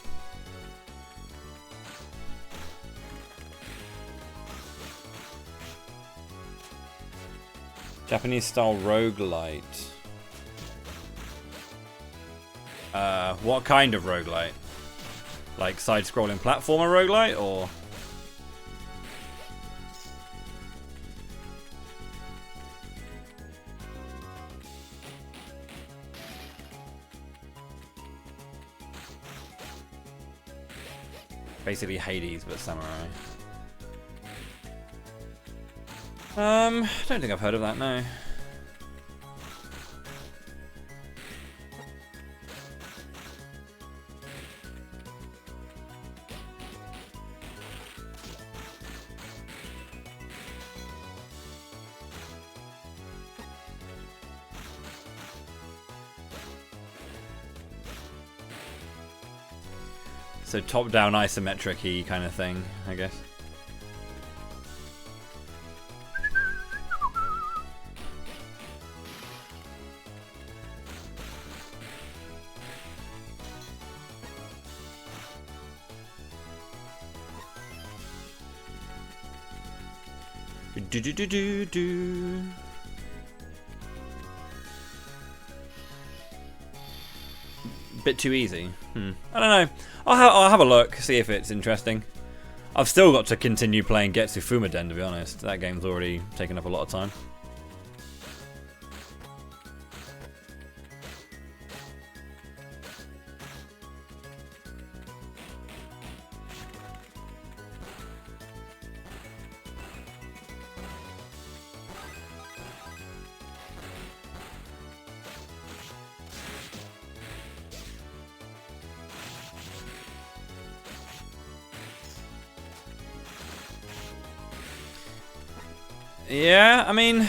Speaker 1: Japanese style roguelite. What kind of roguelite? Like side-scrolling platformer roguelite, or? Basically Hades, but samurai. I don't think I've heard of that, no. So top-down isometric-y kind of thing, I guess. Do. Bit too easy. I don't know. I'll have a look, see if it's interesting. I've still got to continue playing Getsu Fumaden, to be honest. That game's already taken up a lot of time. Yeah, I mean,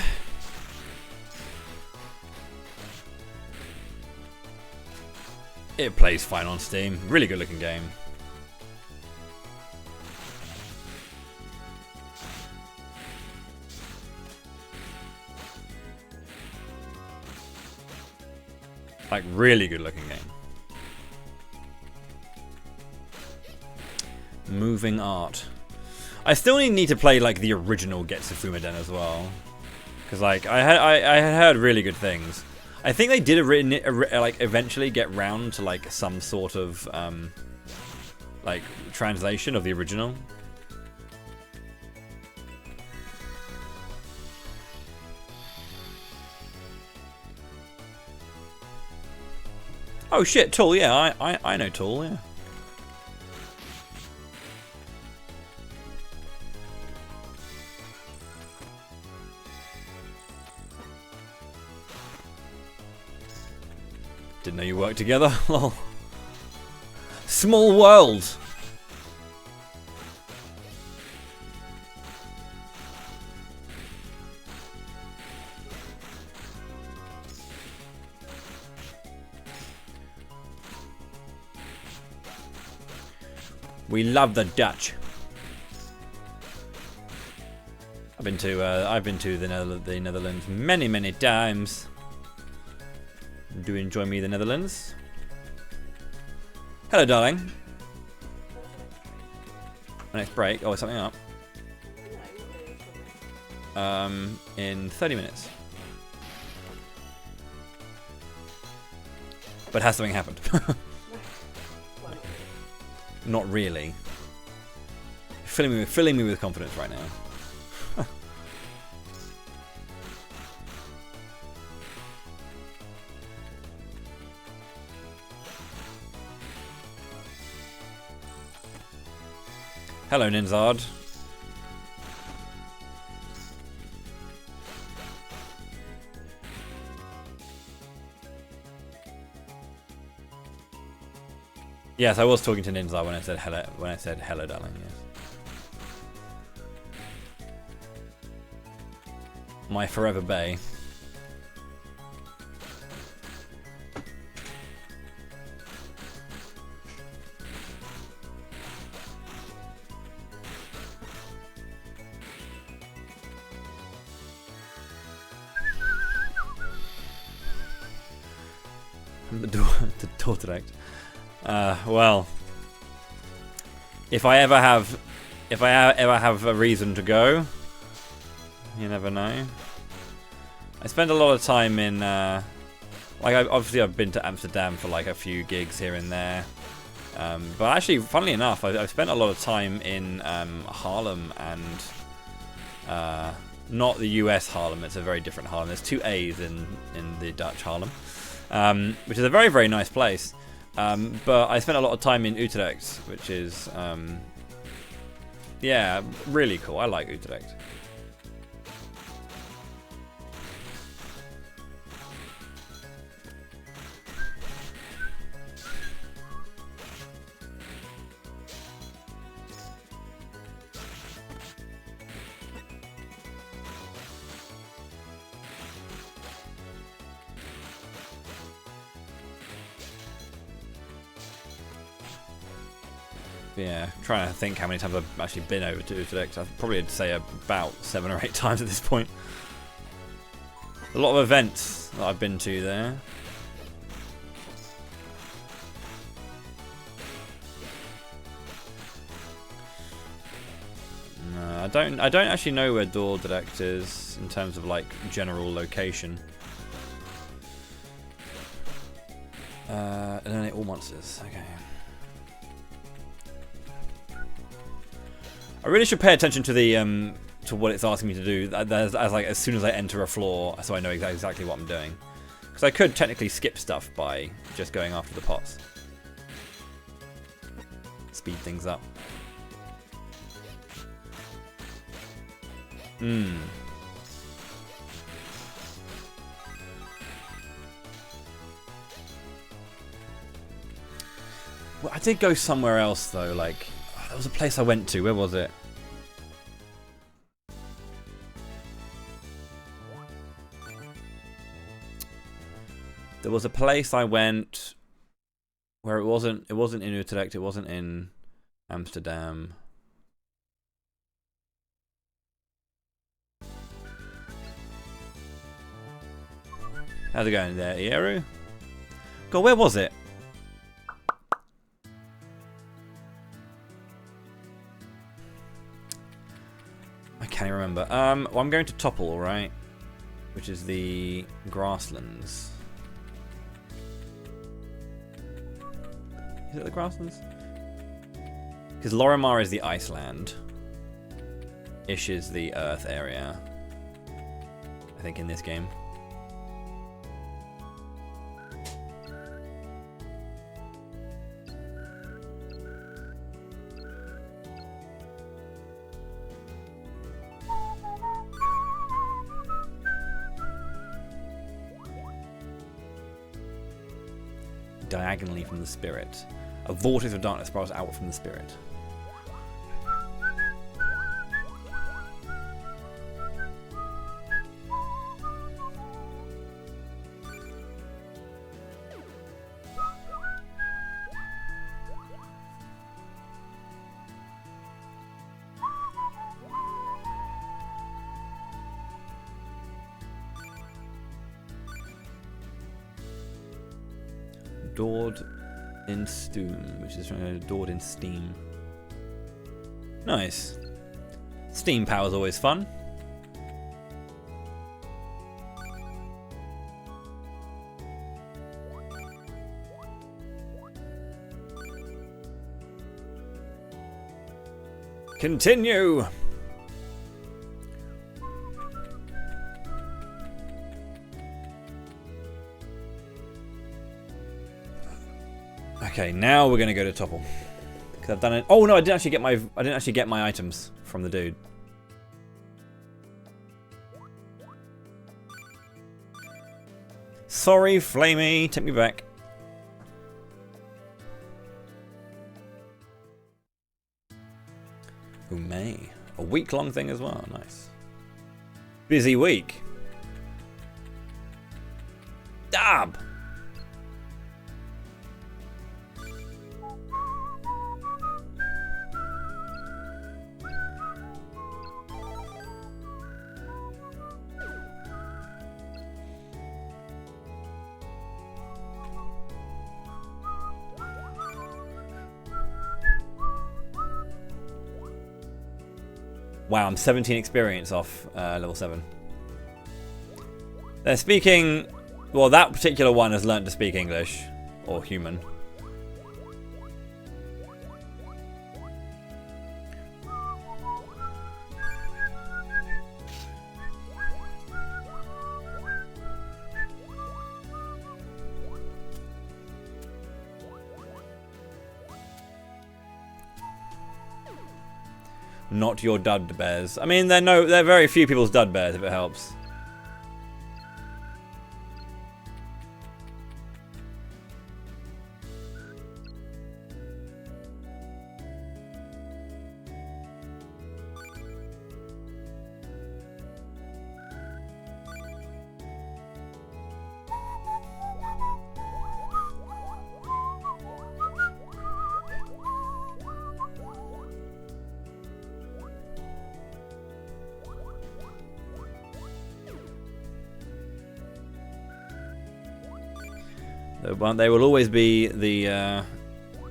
Speaker 1: it plays fine on Steam. Really good looking game. Like, really good looking game. Moving art. I still need to play like the original Getsu Fumaden as well, because like I had heard really good things. I think they did like eventually get round to like some sort of like translation of the original. Oh shit, Tool, yeah, I know Tool, yeah. Didn't know you worked together, lol. Small world! We love the Dutch. I've been to the Netherlands many times. Do enjoy me the Netherlands. Hello, darling. My next break. Oh, is something up? In 30 minutes. But has something happened? Not really. Filling me with confidence right now. Hello, Ninzard. Yes, I was talking to Ninzard when I said hello. When I said hello, darling. Yes. My forever bae. The door direct. Well, if I ever have a reason to go, you never know. I spend a lot of time in, like, obviously I've been to Amsterdam for like a few gigs here and there, but actually, funnily enough, I've spent a lot of time in Harlem and not the US Harlem. It's a very different Harlem. There's two A's in the Dutch Harlem, which is a very nice place. But I spent a lot of time in Utrecht, which is, yeah, really cool. I like Utrecht. Yeah, trying to think how many times I've actually been over to Utrecht. I'd probably say about 7 or 8 times at this point. A lot of events that I've been to there. No, I don't actually know where Dordrecht is in terms of like general location. Eliminate all monsters. Okay. I really should pay attention to the to what it's asking me to do as soon as I enter a floor, so I know exactly what I'm doing. Because I could technically skip stuff by just going after the pots. Speed things up. Well, I did go somewhere else though, like there was a place I went to. Where was it? There was a place I went where it wasn't in Utrecht, it wasn't in Amsterdam. How's it going there, Ieru? God, where was it? I can't even remember. Well, I'm going to Topple, right? Which is the grasslands. Is it the grasslands? Because Lorimar is the Iceland. Ish is the Earth area. I think in this game. Diagonally from the spirit. A vortex of darkness spirals out from the spirit. Dord in Stoom, which is Dord in Steam. Nice. Steam power's always fun. Continue! Okay, now we're gonna go to Topple. Cause I've done it. Oh no, I didn't actually get my items from the dude. Sorry, Flamey, take me back. Who may? A week-long thing as well. Nice. Busy week. Dab. Wow, I'm 17 experience off level 7. They're speaking... Well, that particular one has learnt to speak English. Or human. Not your dud bears. I mean, they're very few people's dud bears, if it helps. They will always be the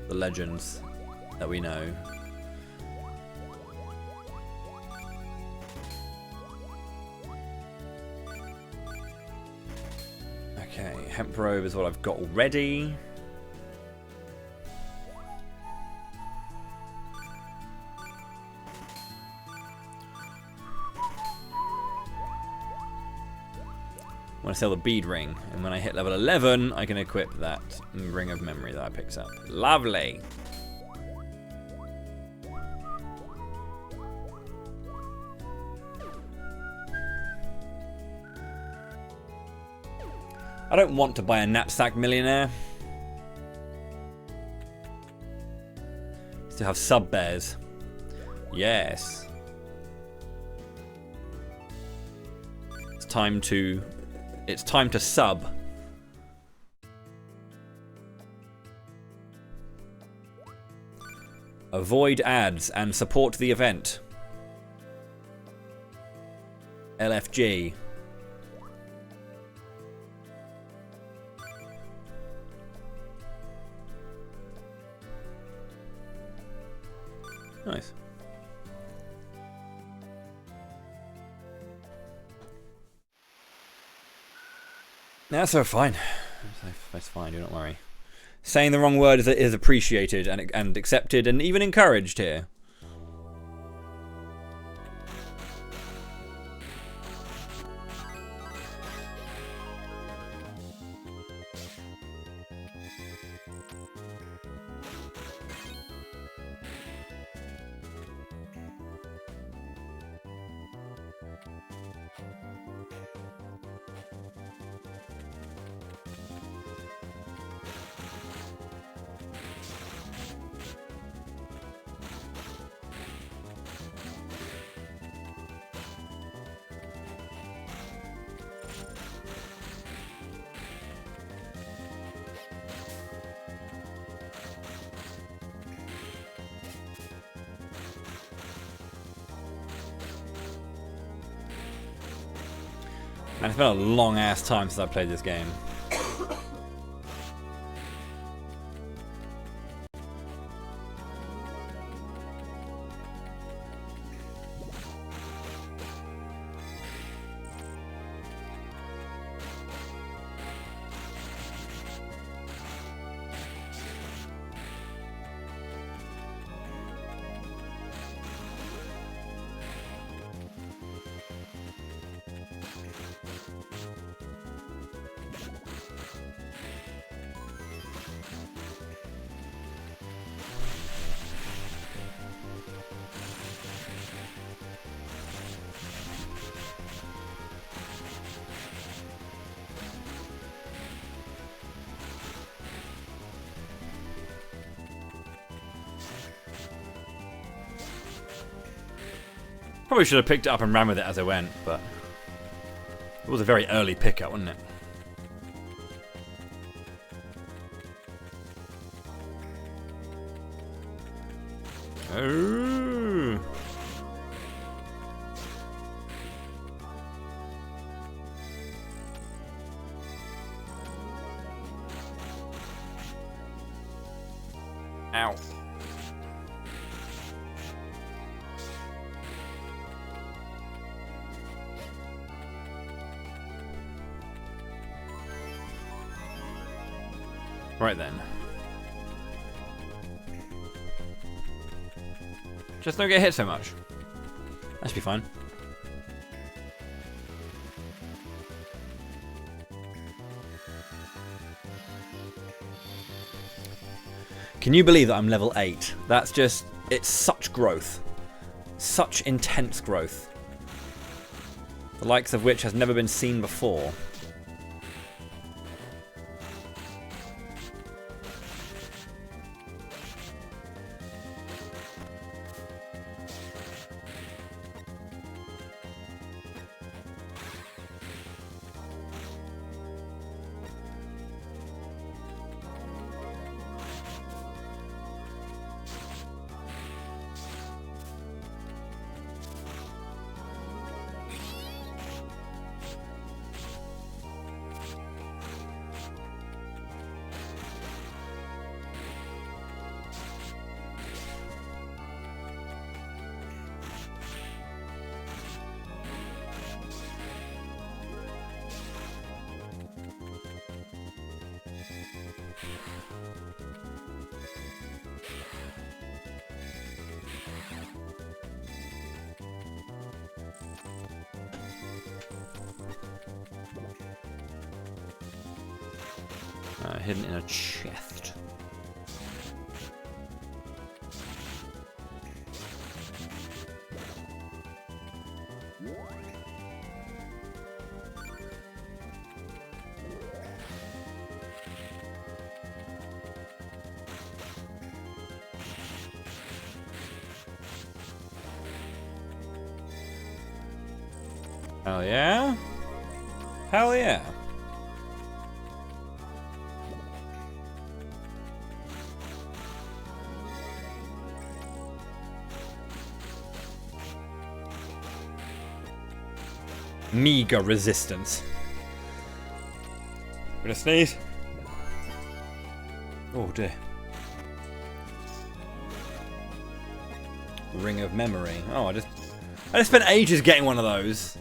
Speaker 1: legends that we know. Okay, hemp robe is what I've got already. I'm going to sell the bead ring, and when I hit level 11, I can equip that ring of memory that I picked up. Lovely! I don't want to buy a knapsack millionaire. Still have sub bears. Yes. It's time to sub. Avoid ads and support the event. LFG. Nice. That's so fine. That's fine, do not worry. Saying the wrong word is appreciated and accepted and even encouraged here. Man, it's been a long ass time since I played this game. Probably should have picked it up and ran with it as I went, but it was a very early pickup, wasn't it? Oh. Ow. Right then. Just don't get hit so much. That should be fine. Can you believe that I'm level 8? That's just... it's such growth. Such intense growth. The likes of which has never been seen before. Hidden in a chest. Hell yeah. Hell yeah. meager resistance. Gonna sneeze. Oh dear. Ring of memory. Oh, I just spent ages getting one of those,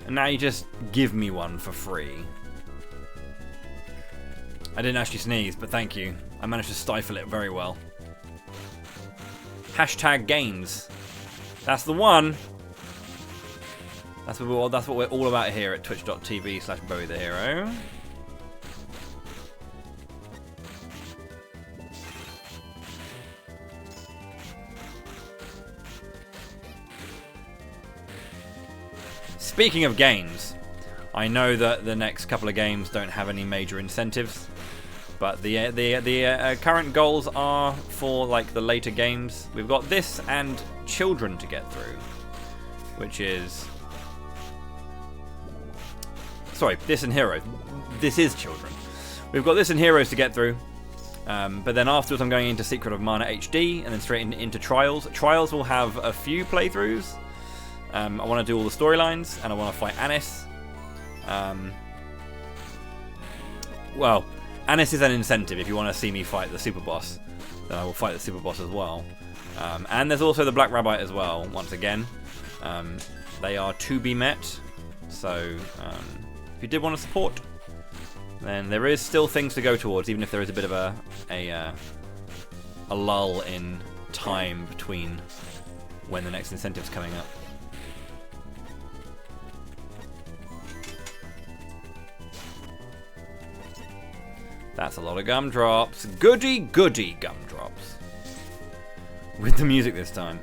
Speaker 1: and now you just give me one for free. I didn't actually sneeze, but thank you. I managed to stifle it very well. Hashtag gains. That's the one. That's what we're all about here at twitch.tv/BowieTheHero. Speaking of games, I know that the next couple of games don't have any major incentives, but the current goals are for like the later games. We've got this and Children to get through, which is... Sorry, this and Heroes. This is Children. We've got this and Heroes to get through, but then afterwards I'm going into Secret of Mana HD and then straight into Trials. Trials will have a few playthroughs. I want to do all the storylines, and I want to fight Anis. Well, Anis is an incentive. If you want to see me fight the super boss, then I will fight the super boss as well. And there's also the Black Rabbite as well, once again. They are to be met. So, if you did want to support, then there is still things to go towards, even if there is a bit of a lull in time between when the next incentive's coming up. That's a lot of gumdrops. Goody, goody gumdrops. With the music this time.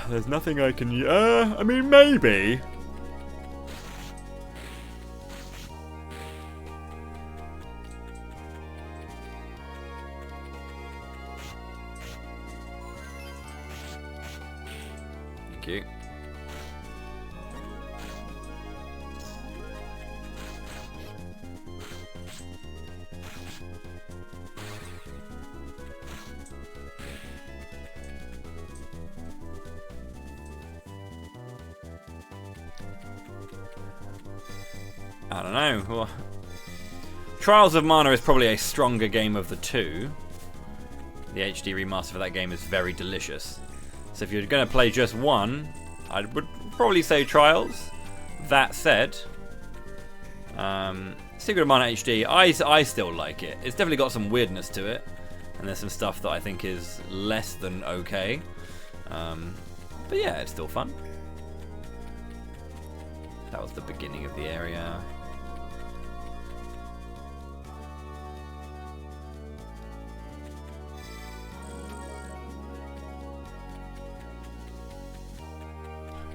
Speaker 1: There's nothing I can... I mean, maybe. Thank you. I don't know. Well, Trials of Mana is probably a stronger game of the two. The HD remaster for that game is very delicious. So if you're going to play just one, I would probably say Trials. That said, Secret of Mana HD, I still like it. It's definitely got some weirdness to it, and there's some stuff that I think is less than okay. But yeah, it's still fun. That was the beginning of the area.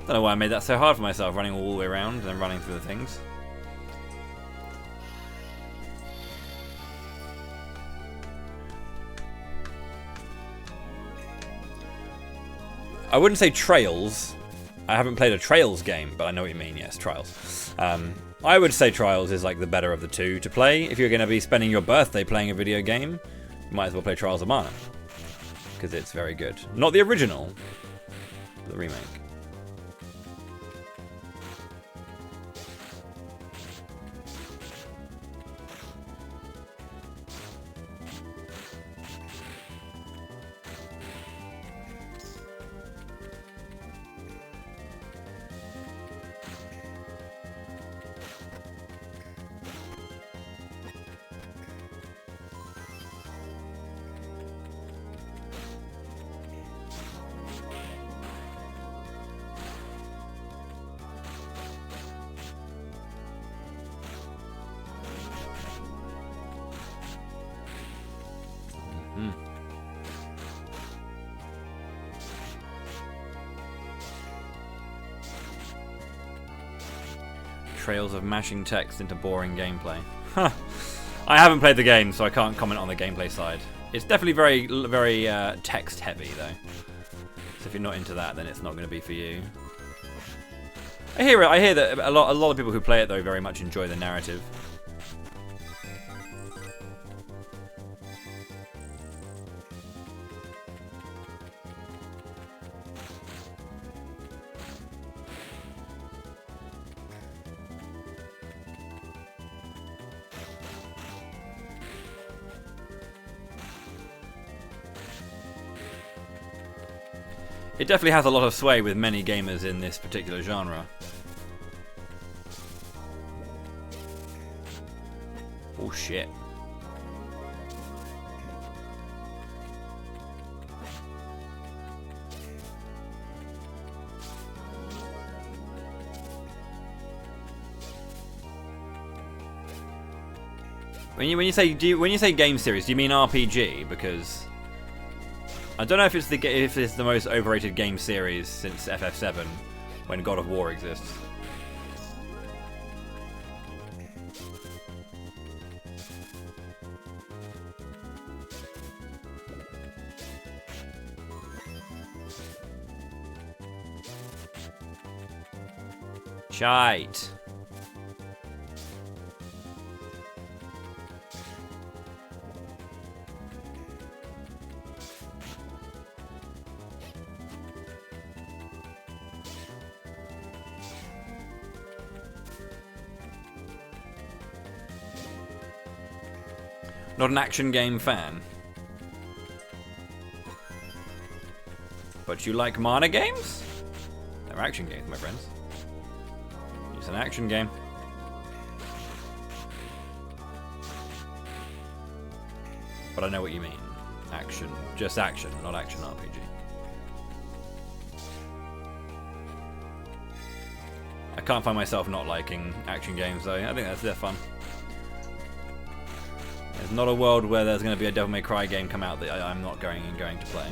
Speaker 1: Don't know why I made that so hard for myself, running all the way around and then running through the things. I wouldn't say Trails. I haven't played a Trails game, but I know what you mean. Yes, Trials. I would say Trials is like the better of the two to play. If you're going to be spending your birthday playing a video game, you might as well play Trials of Mana, because it's very good. Not the original, but the remake. Trails of mashing text into boring gameplay. Huh. I haven't played the game, so I can't comment on the gameplay side. It's definitely very text heavy, though. So if you're not into that, then it's not going to be for you. I hear it. I hear that a lot of people who play it though very much enjoy the narrative. It definitely has a lot of sway with many gamers in this particular genre. Oh shit. When you say game series, do you mean RPG? Because I don't know if it's the most overrated game series since FF7, when God of War exists. Shite. Not an action game fan. But you like mana games? They're action games, my friends. It's an action game. But I know what you mean. Action. Just action, not action RPG. I can't find myself not liking action games though. I think they're fun. There's not a world where there's going to be a Devil May Cry game come out that I'm not going to play.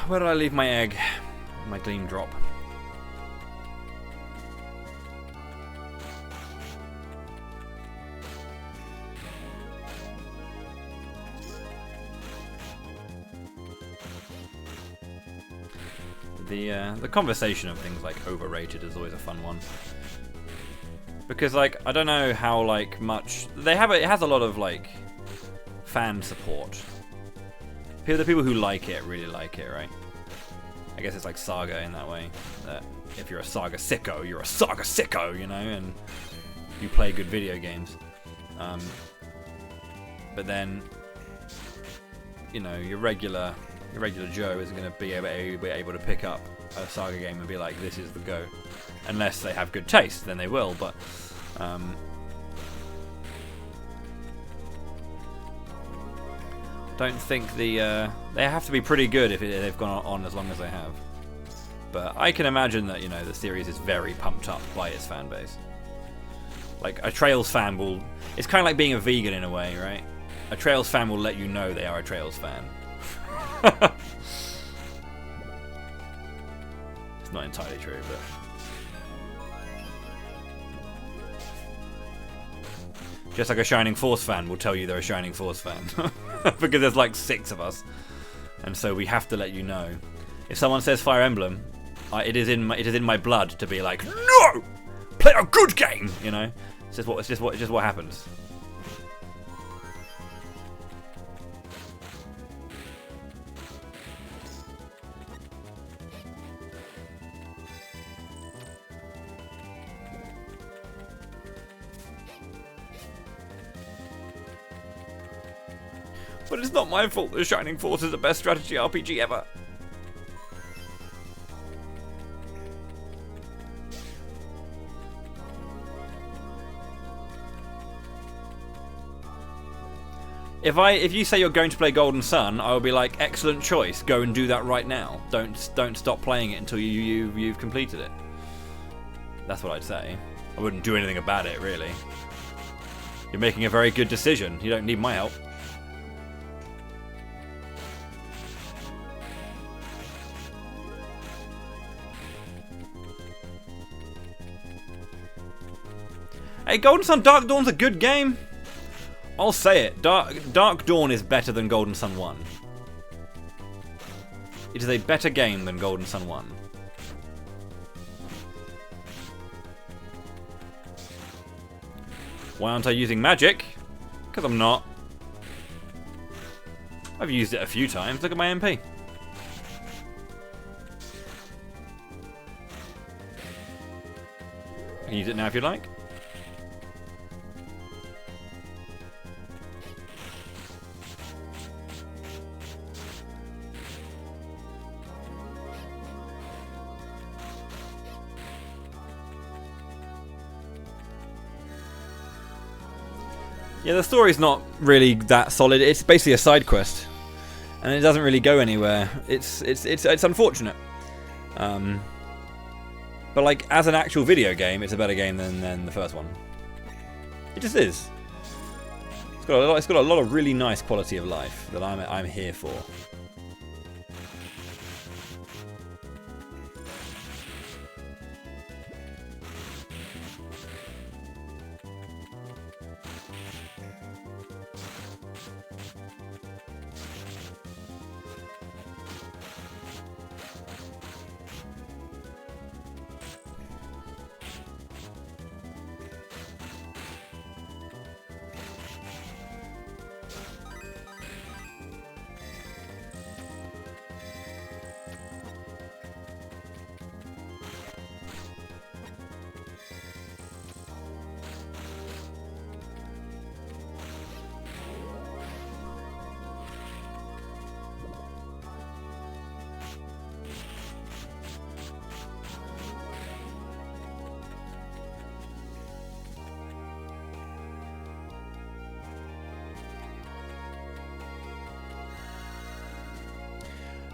Speaker 1: Where did I leave my egg? My gleam drop. The conversation of things like overrated is always a fun one. Because like I don't know how like much they have it has a lot of like fan support. The people who like it really like it, right? I guess it's like Saga in that way. That if you're a Saga sicko, you're a Saga sicko, you know, and you play good video games. But then, you know, your regular Joe isn't going to be able to pick up a Saga game and be like, this is the go. Unless they have good taste, then they will, but don't think they have to be pretty good if they've gone on as long as they have. But I can imagine that, you know, the series is very pumped up by its fan base. Like a Trails fan will, it's kind of like being a vegan in a way, right? A Trails fan will let you know they are a Trails fan. It's not entirely true, but just like a Shining Force fan will tell you they're a Shining Force fan. Because there's like 6 of us. And so we have to let you know. If someone says Fire Emblem, it is in my blood to be like, no! Play a good game! You know? It's just what happens. But it's not my fault that Shining Force is the best strategy RPG ever. If you say you're going to play Golden Sun, I will be like, excellent choice. Go and do that right now. Don't stop playing it until you've completed it. That's what I'd say. I wouldn't do anything about it, really. You're making a very good decision. You don't need my help. Hey, Golden Sun Dark Dawn's a good game. I'll say it. Dark Dawn is better than Golden Sun 1. It is a better game than Golden Sun 1. Why aren't I using magic? Because I'm not. I've used it a few times. Look at my MP. You can use it now if you like. Yeah, the story's not really that solid. It's basically a side quest, and it doesn't really go anywhere. It's unfortunate. But like as an actual video game, it's a better game than the first one. It just is. It's got a lot of really nice quality of life that I'm here for.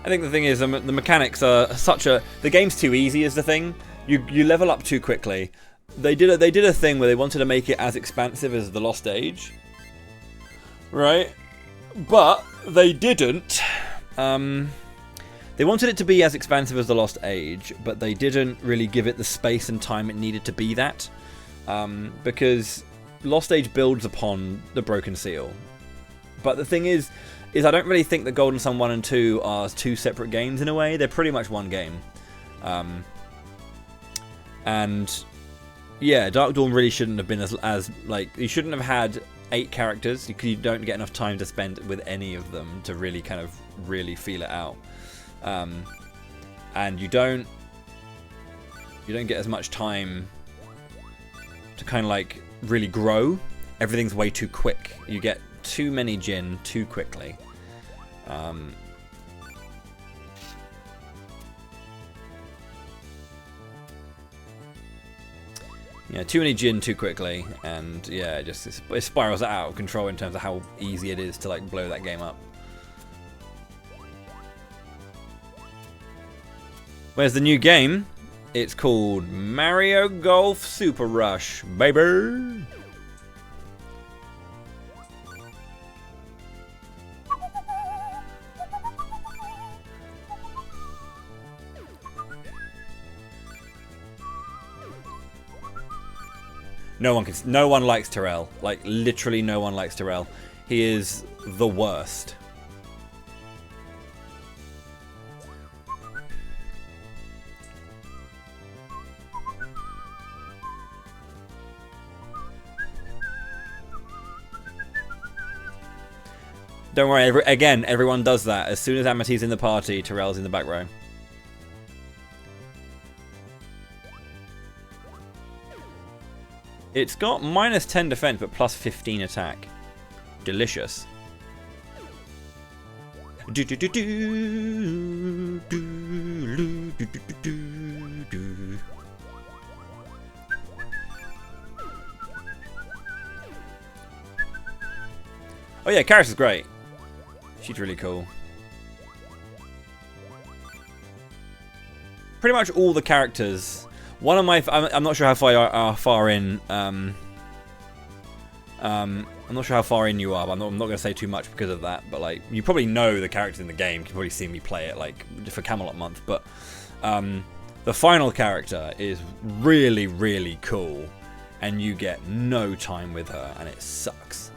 Speaker 1: I think the thing is, the mechanics are such a... The game's too easy is the thing. You level up too quickly. They did a thing where they wanted to make it as expansive as The Lost Age. Right? But they didn't. They wanted it to be as expansive as The Lost Age, but they didn't really give it the space and time it needed to be that. Because Lost Age builds upon the Broken Seal. But the thing is I don't really think that Golden Sun 1 and 2 are two separate games in a way. They're pretty much one game. And yeah, Dark Dawn really shouldn't have been as like, you shouldn't have had 8 characters. You don't get enough time to spend with any of them to really kind of really feel it out. And you don't get as much time to kind of like really grow. Everything's way too quick. You get too many Jinn too quickly. Yeah, too many Jinn too quickly, and yeah, it spirals out of control in terms of how easy it is to like blow that game up. Where's the new game? It's called Mario Golf Super Rush, baby. No one likes Terrell. Like, literally no one likes Terrell. He is the worst. Don't worry, everyone does that. As soon as Amity's in the party, Terrell's in the back row. It's got -10 defense, but +15 attack. Delicious. Do do do do do do do do do. Oh yeah, Karis is great. She's really cool. Pretty much all the characters. One of my, I'm not sure how far in. I'm not sure how far in you are. But I'm not going to say too much because of that. But like, you probably know the characters in the game. You can probably see me play it like for Camelot Month. But the final character is really, really cool, and you get no time with her, and it sucks.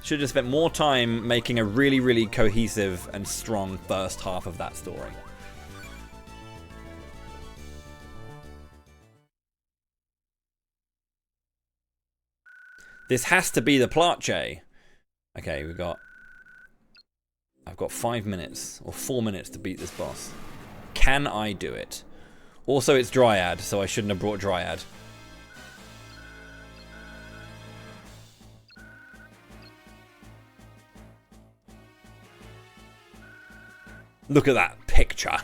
Speaker 1: Should have spent more time making a really, really cohesive and strong first half of that story. This has to be the Plache. Okay, I've got 5 minutes or 4 minutes to beat this boss. Can I do it? Also, it's Dryad, so I shouldn't have brought Dryad. Look at that picture.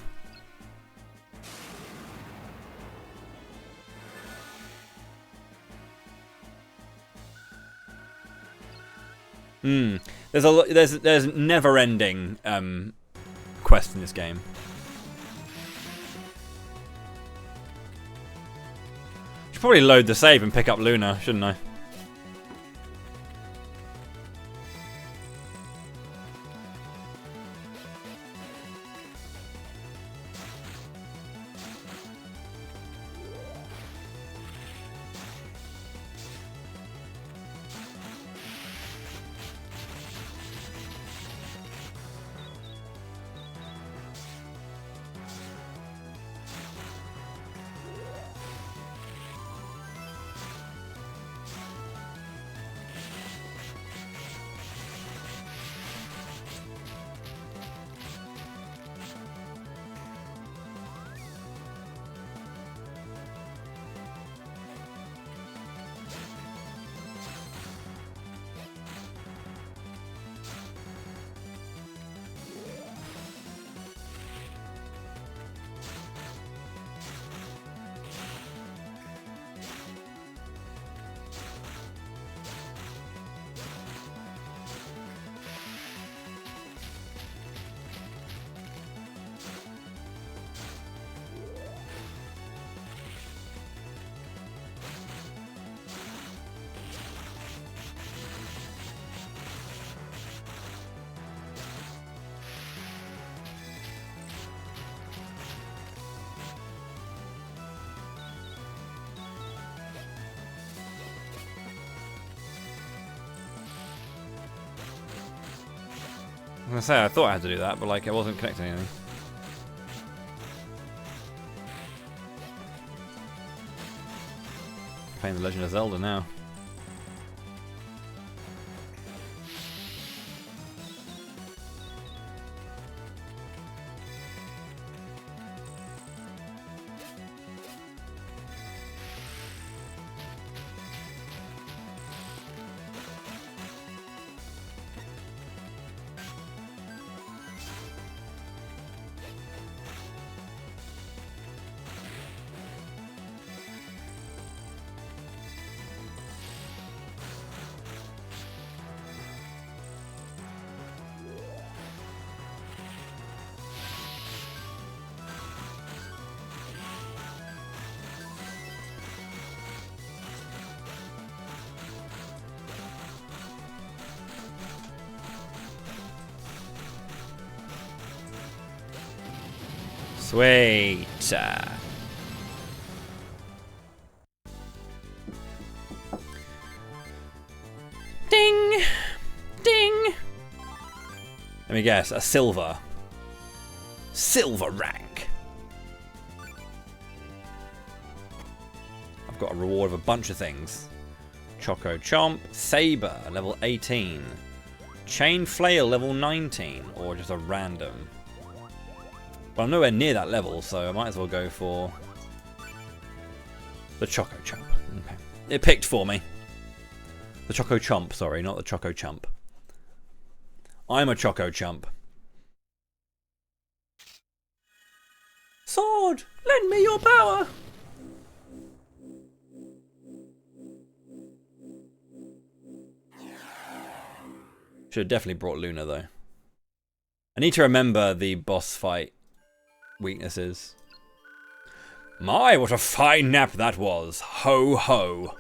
Speaker 1: There's never-ending quest in this game. Should probably load the save and pick up Luna, shouldn't I? I was gonna say, I thought I had to do that, but like, it wasn't connecting anything. Playing The Legend of Zelda now. Sweet. Ding! Ding! Let me guess, a silver. Silver rank! I've got a reward of a bunch of things. Choco Chomp, Saber, level 18. Chain Flail, level 19. Or just a random. But I'm nowhere near that level, so I might as well go for the Choco Chomp. Okay. It picked for me. The Choco Chomp, sorry, not the Choco Chump. I'm a Choco Chump. Sword, lend me your power. Should have definitely brought Luna, though. I need to remember the boss fight weaknesses. My, what a fine nap that was. Ho, ho.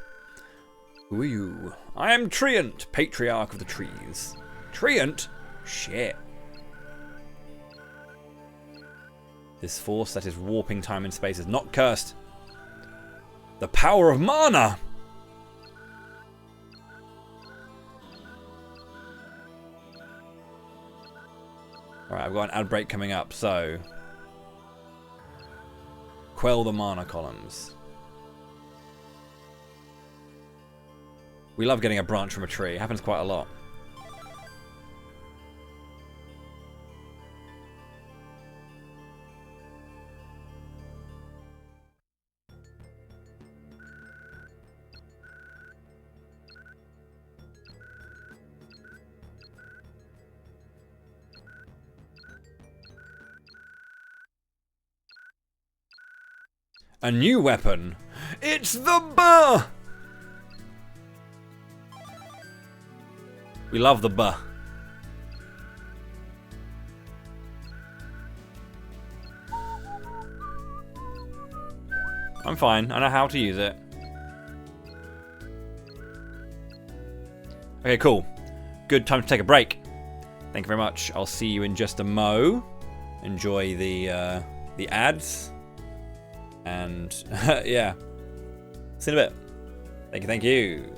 Speaker 1: Who are you? I am Treant, Patriarch of the Trees. Treant? Shit. This force that is warping time and space is not cursed. The power of mana! Alright, I've got an ad break coming up, so... Quell the mana columns. We love getting a branch from a tree. It happens quite a lot. A new weapon. It's the burr! We love the burr. I'm fine. I know how to use it. Okay, cool. Good time to take a break. Thank you very much. I'll see you in just a mo. Enjoy the ads. And yeah. See you in a bit. Thank you, thank you.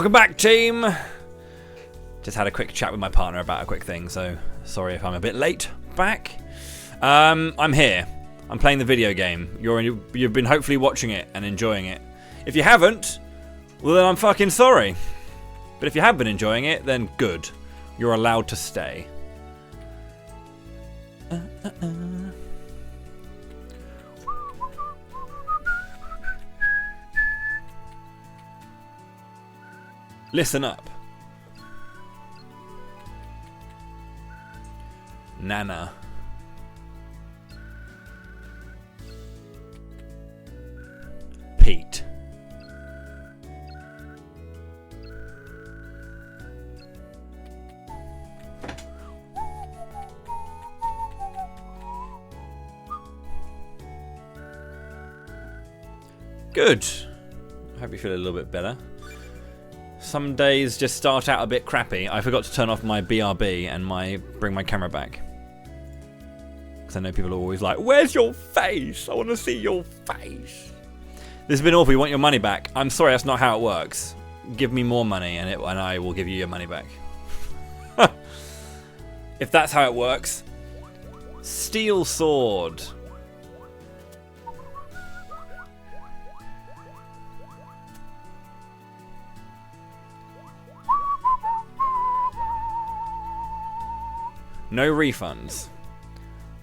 Speaker 1: Welcome back, team. Just had a quick chat with my partner about a quick thing, so sorry if I'm a bit late back. I'm here. I'm playing the video game. You've been hopefully watching it and enjoying it. If you haven't, well then I'm fucking sorry. But if you have been enjoying it, then good. You're allowed to stay. Listen up. Nana. Pete. Good. I hope you feel a little bit better. Some days just start out a bit crappy. I forgot to turn off my BRB and bring my camera back. Because I know people are always like, where's your face? I want to see your face. This has been awful. You want your money back? I'm sorry, that's not how it works. Give me more money and I will give you your money back. If that's how it works. Steel sword. No refunds.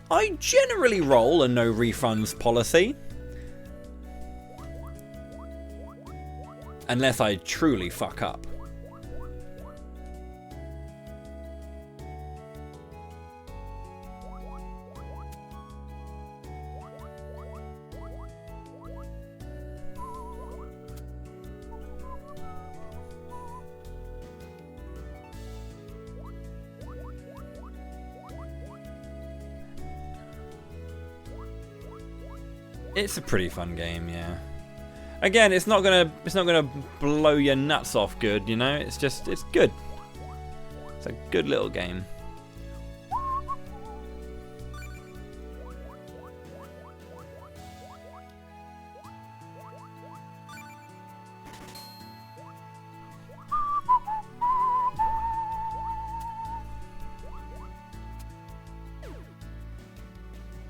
Speaker 1: I generally roll a no refunds policy. Unless I truly fuck up. It's a pretty fun game, yeah. Again, it's not gonna blow your nuts off good, you know? It's good. It's a good little game.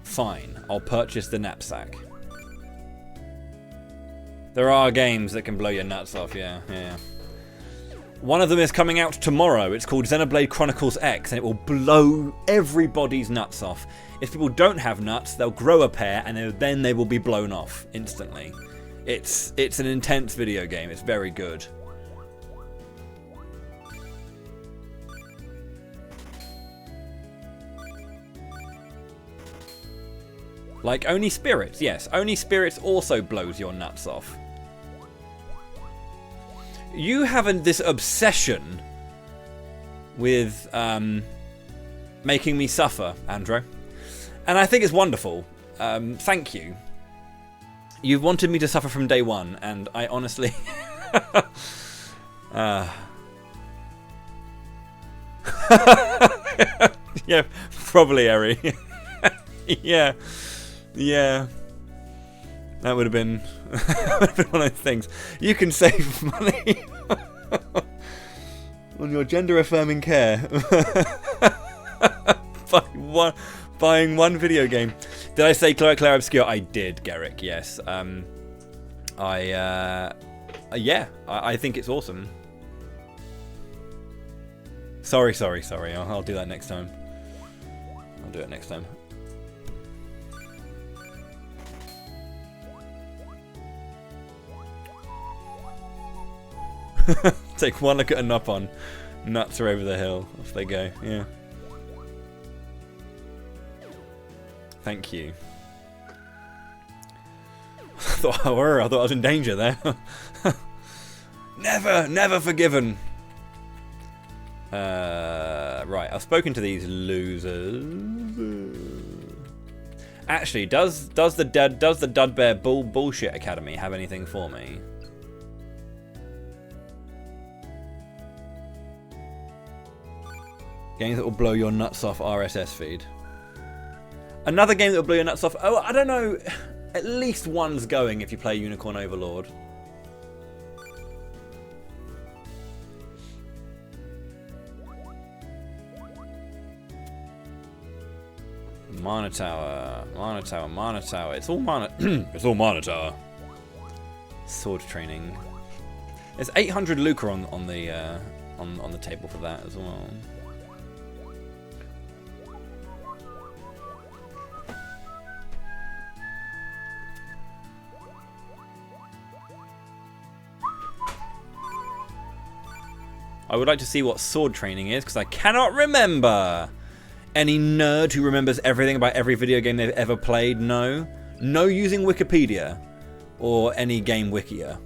Speaker 1: Fine, I'll purchase the knapsack. There are games that can blow your nuts off, yeah. One of them is coming out tomorrow. It's called Xenoblade Chronicles X, and it will blow everybody's nuts off. If people don't have nuts, they'll grow a pair, and then they will be blown off instantly. It's an intense video game. It's very good. Like Only Spirits, yes. Only Spirits also blows your nuts off. You have this obsession with making me suffer, Andrew. And I think it's wonderful. Thank you. You've wanted me to suffer from day one, and I honestly... Yeah, probably, Eri. Yeah. That would have been one of those things. You can save money on your gender-affirming care buying one video game. Did I say Claire Obscure? I did, Garrick. Yes. I think it's awesome. Sorry. I'll do that next time. I'll do it next time. Take one look at a Nopon. Nuts are over the hill. Off they go. Yeah. Thank you. I thought I was in danger there. Never forgiven. Right, I've spoken to these losers. Actually, does the Dudbear Bullshit Academy have anything for me? Games that will blow your nuts off RSS feed. Another game that will blow your nuts off. Oh, I don't know. At least one's going if you play Unicorn Overlord. Mana Tower, Mana Tower, Mana Tower. It's all Mana. It's all Mana Tower. Sword training. There's 800 lucre on the table for that as well. I would like to see what sword training is, because I cannot remember. Any nerd who remembers everything about every video game they've ever played? No. No using Wikipedia. Or any game wikia.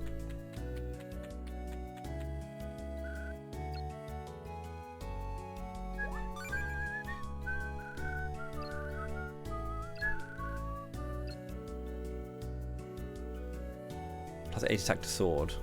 Speaker 1: Plus 8 attack to sword.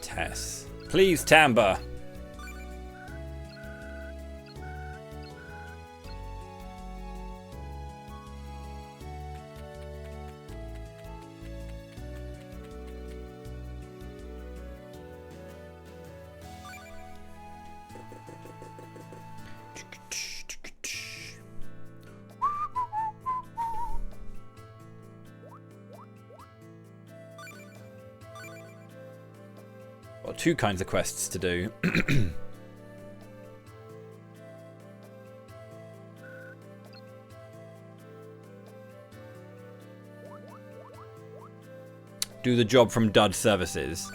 Speaker 1: Tess. Please, Tamba. Got two kinds of quests to do. Do the job from Dud Services.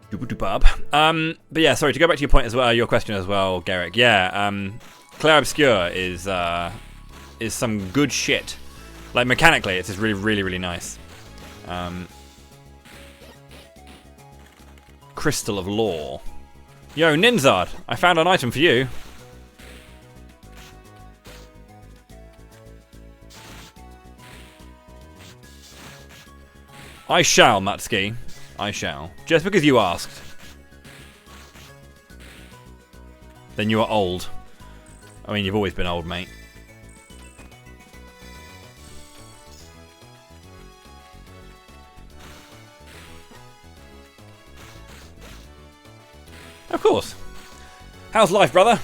Speaker 1: But yeah, sorry, to go back to your point as well, your question as well, Garrick. Yeah, Clair Obscure is some good shit. Like, mechanically, it's just really nice. Crystal of Lore. Yo, Ninzard, I found an item for you. I shall, Matsuki. I shall. Just because you asked. Then you are old. I mean, you've always been old, mate. Of course. How's life, brother?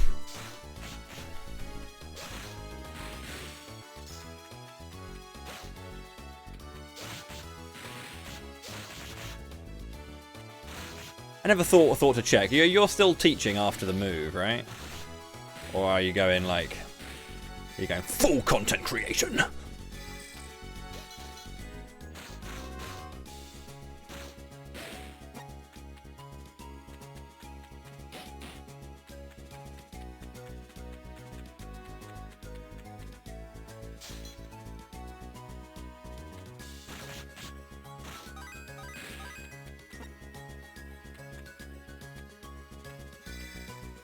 Speaker 1: I never thought to check. You're still teaching after the move, right? Or are you going like... Are you going full content creation?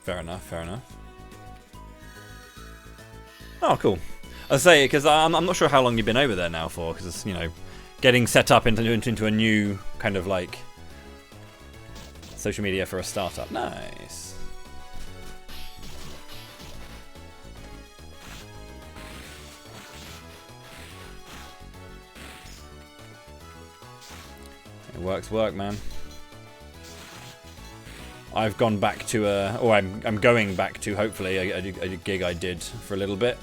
Speaker 1: Fair enough, fair enough. Oh, cool. I say, because I'm not sure how long you've been over there now for, because it's, you know, getting set up into a new kind of like social media for a startup. Nice. It work, man. I've gone back to or I'm going back to hopefully a gig I did for a little bit.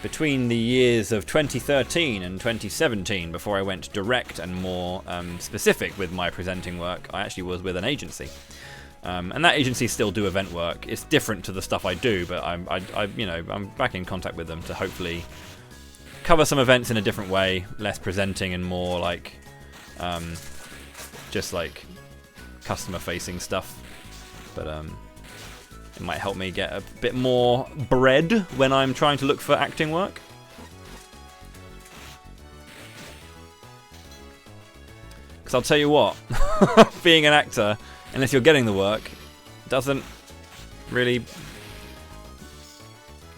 Speaker 1: between the years of 2013 and 2017, before I went direct and more specific with my presenting work, I actually was with an agency. And that agency still do event work. It's different to the stuff I do, but I'm back in contact with them to hopefully cover some events in a different way, less presenting and more like just like customer-facing stuff. But it might help me get a bit more bread when I'm trying to look for acting work. Because I'll tell you what, being an actor, unless you're getting the work, doesn't really...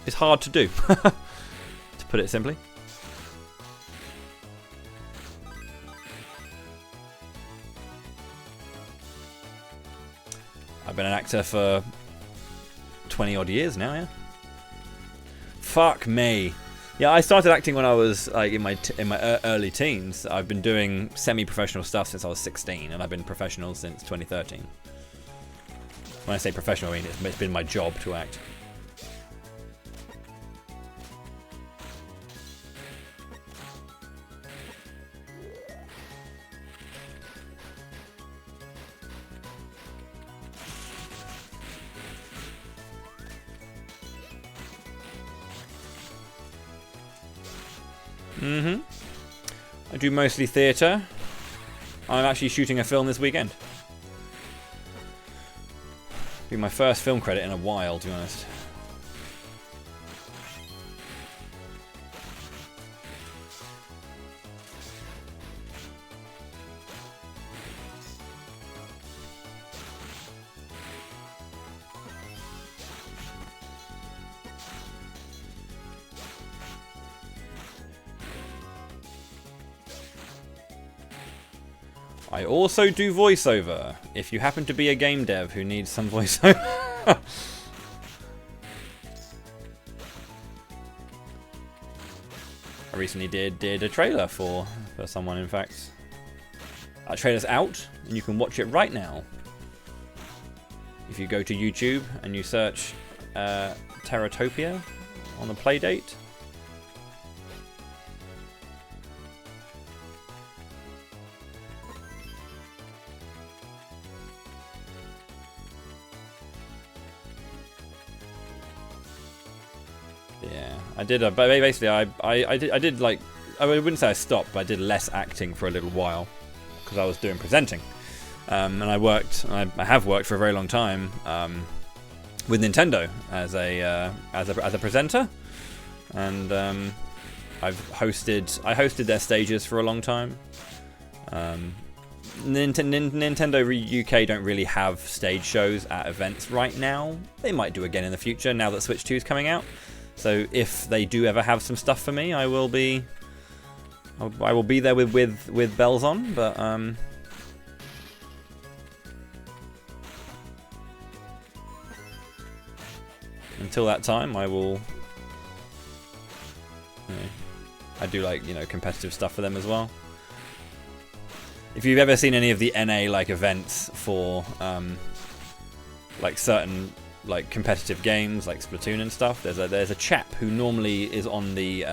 Speaker 1: It's hard to do, to put it simply. I've been an actor for 20 odd years now, yeah. Fuck me. Yeah, I started acting when I was like in my early teens. I've been doing semi-professional stuff since I was 16, and I've been professional since 2013. When I say professional, I mean it's been my job to act. I do mostly theatre. I'm actually shooting a film this weekend. Be my first film credit in a while, to be honest. I also do voiceover, if you happen to be a game dev who needs some voiceover. I recently did a trailer for someone, in fact. That trailer's out, and you can watch it right now. If you go to YouTube and you search Terratopia on the Playdate. Yeah, I did. But basically, I did like, I wouldn't say I stopped, but I did less acting for a little while because I was doing presenting, and I have worked for a very long time with Nintendo as a presenter, and I hosted their stages for a long time. Nintendo UK don't really have stage shows at events right now. They might do again in the future now that Switch 2 is coming out. So if they do ever have some stuff for me, I will be there with bells on. But until that time, I will. I do like competitive stuff for them as well. If you've ever seen any of the NA like events for like certain like competitive games like Splatoon and stuff, there's a chap who normally is on the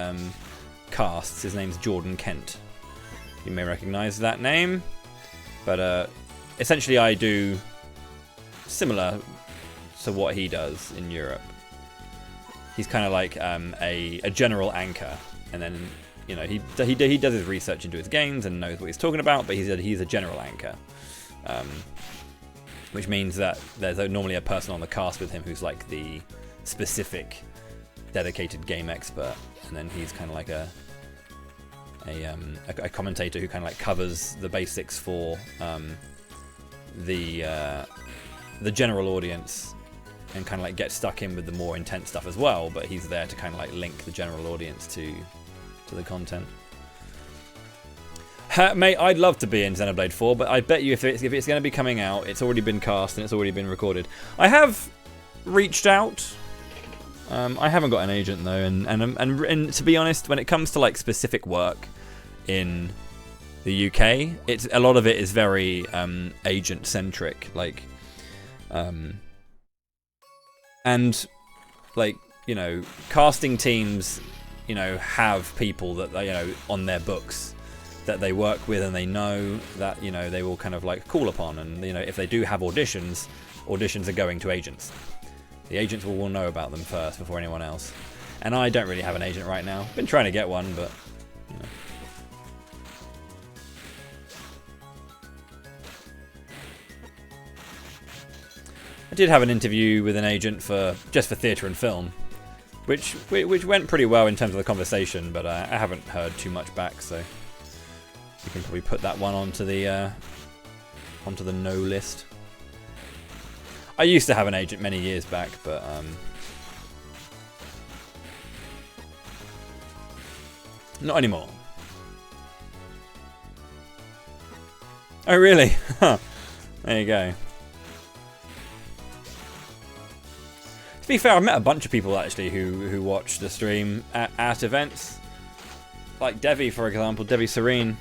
Speaker 1: casts. His name's Jordan Kent. You may recognize that name, but essentially I do similar to what he does in Europe. He's kind of like a general anchor, and then he does his research into his games and knows what he's talking about, but he's a general anchor. Which means that there's normally a person on the cast with him who's like the specific, dedicated game expert, and then he's kind of like a commentator who kind of like covers the basics for the general audience, and kind of like gets stuck in with the more intense stuff as well. But he's there to kind of like link the general audience to the content. Mate, I'd love to be in Xenoblade 4, but I bet you if it's going to be coming out, it's already been cast and it's already been recorded. I have reached out. I haven't got an agent though, and to be honest, when it comes to like specific work in the UK, a lot of it is very agent centric, like, and like casting teams. you know, have people that they, you know, on their books that they work with, and they know that, you know, they will kind of like call upon, and, you know, if they do have auditions are going to agents. The agents will know about them first before anyone else. And I don't really have an agent right now. Been trying to get one, but, you know. I did have an interview with an agent just for theatre and film, which went pretty well in terms of the conversation, but I haven't heard too much back, so we can probably put that one onto the no list. I used to have an agent many years back, but not anymore. Oh really? There you go. To be fair, I've met a bunch of people actually who watch the stream at events. Like Devi, for example, Devi Serene.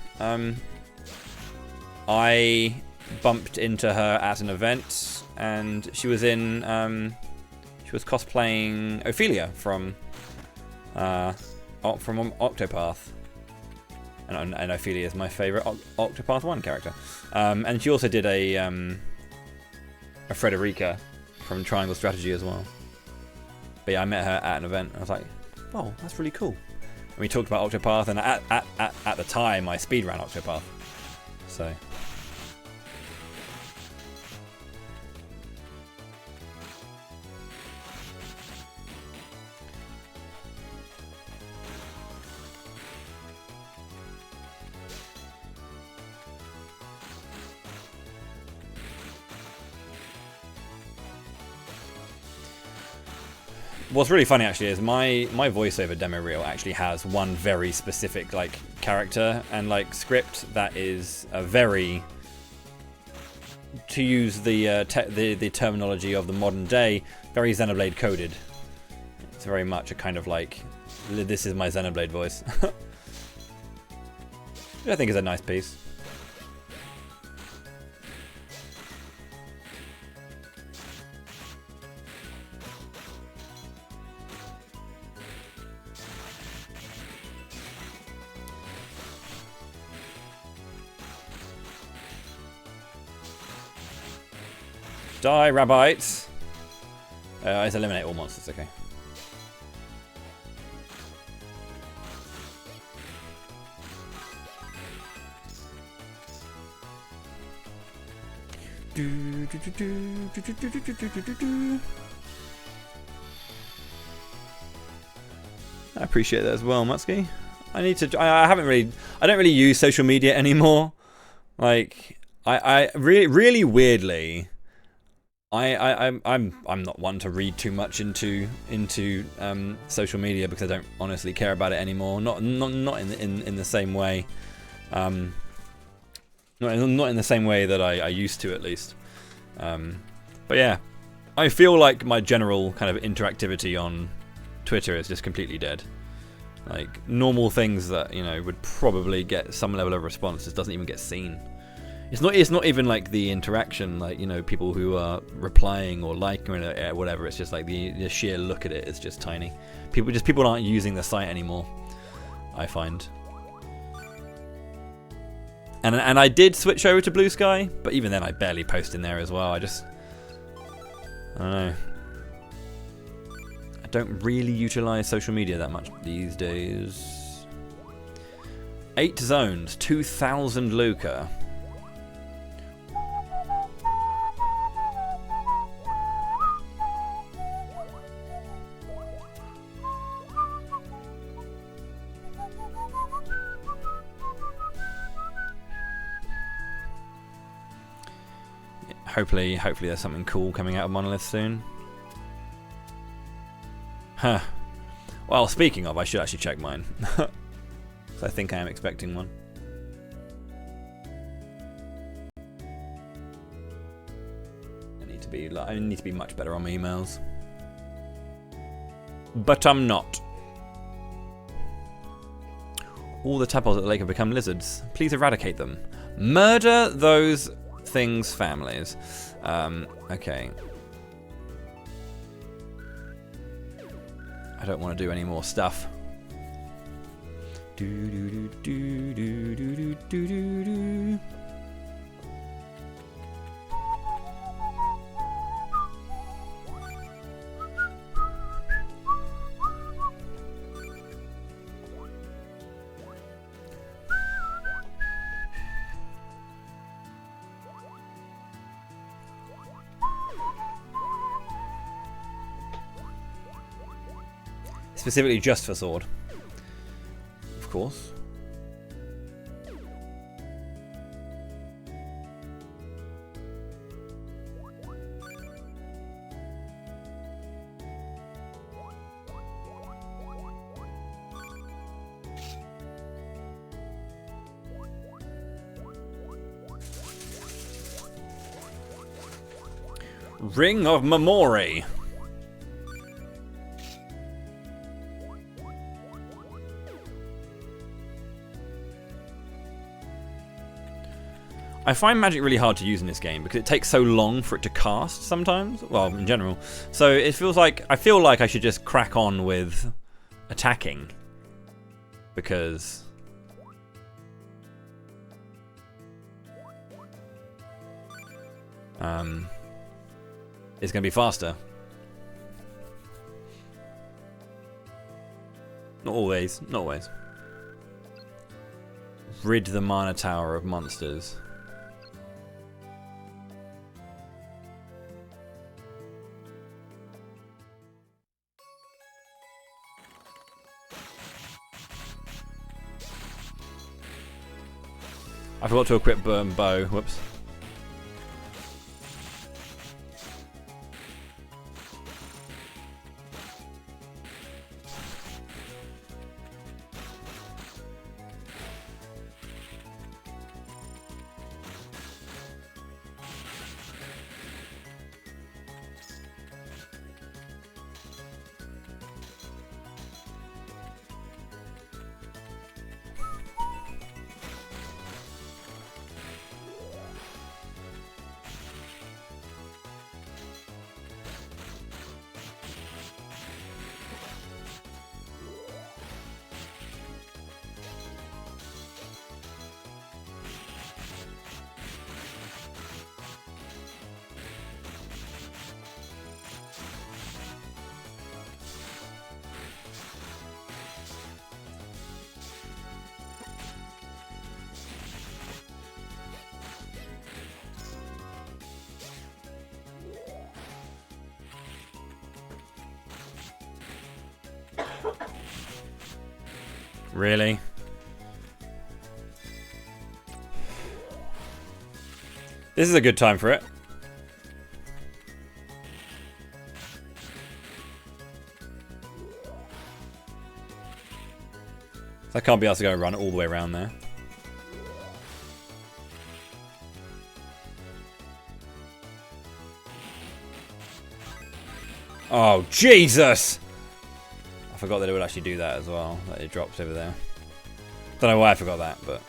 Speaker 1: I bumped into her at an event, and she was she was cosplaying Ophelia from Octopath. And Ophelia is my favourite Octopath 1 character. And she also did a Frederica from Triangle Strategy as well. But yeah, I met her at an event. I was like, oh, that's really cool. And we talked about Octopath, and at the time, I speedran Octopath. So. What's really funny actually is my voiceover demo reel actually has one very specific like character and like script that is a very, to use the terminology of the modern day, very Xenoblade coded. It's very much a kind of like, this is my Xenoblade voice. Which I think is a nice piece. Die, Rabbites! Let's eliminate all monsters, okay. I appreciate that as well, Mutsky. I don't really use social media anymore. Like, I really weirdly, I'm not one to read too much into social media because I don't honestly care about it anymore. Not in the same way. Not in the same way that I used to, at least. But yeah, I feel like my general kind of interactivity on Twitter is just completely dead. Like normal things that, you know, would probably get some level of response just doesn't even get seen. It's not even like the interaction, like, you know, people who are replying or liking or whatever. It's just like the sheer look at it is just tiny. People aren't using the site anymore, I find. And I did switch over to Blue Sky, but even then I barely post in there as well. I don't know. I don't really utilize social media that much these days. 8 zones, 2,000 Luca. Hopefully there's something cool coming out of Monolith soon. Huh. Well, speaking of, I should actually check mine. I think I am expecting one. I need to be much better on my emails. But I'm not. All the tadpoles at the lake have become lizards. Please eradicate them. Murder those things' families. Okay. I don't want to do any more stuff. Specifically just for sword. Of course. Ring of Memory. I find magic really hard to use in this game because it takes so long for it to cast sometimes. Well, in general. So it feels like I feel like I should just crack on with attacking because it's going to be faster. Not always. Not always. Rid the Mana Tower of monsters. I forgot to equip bow. Whoops. Really? This is a good time for it. I can't be asked to go and run all the way around there. Oh, Jesus! I forgot that it would actually do that as well. That it drops over there. Don't know why I forgot that, but...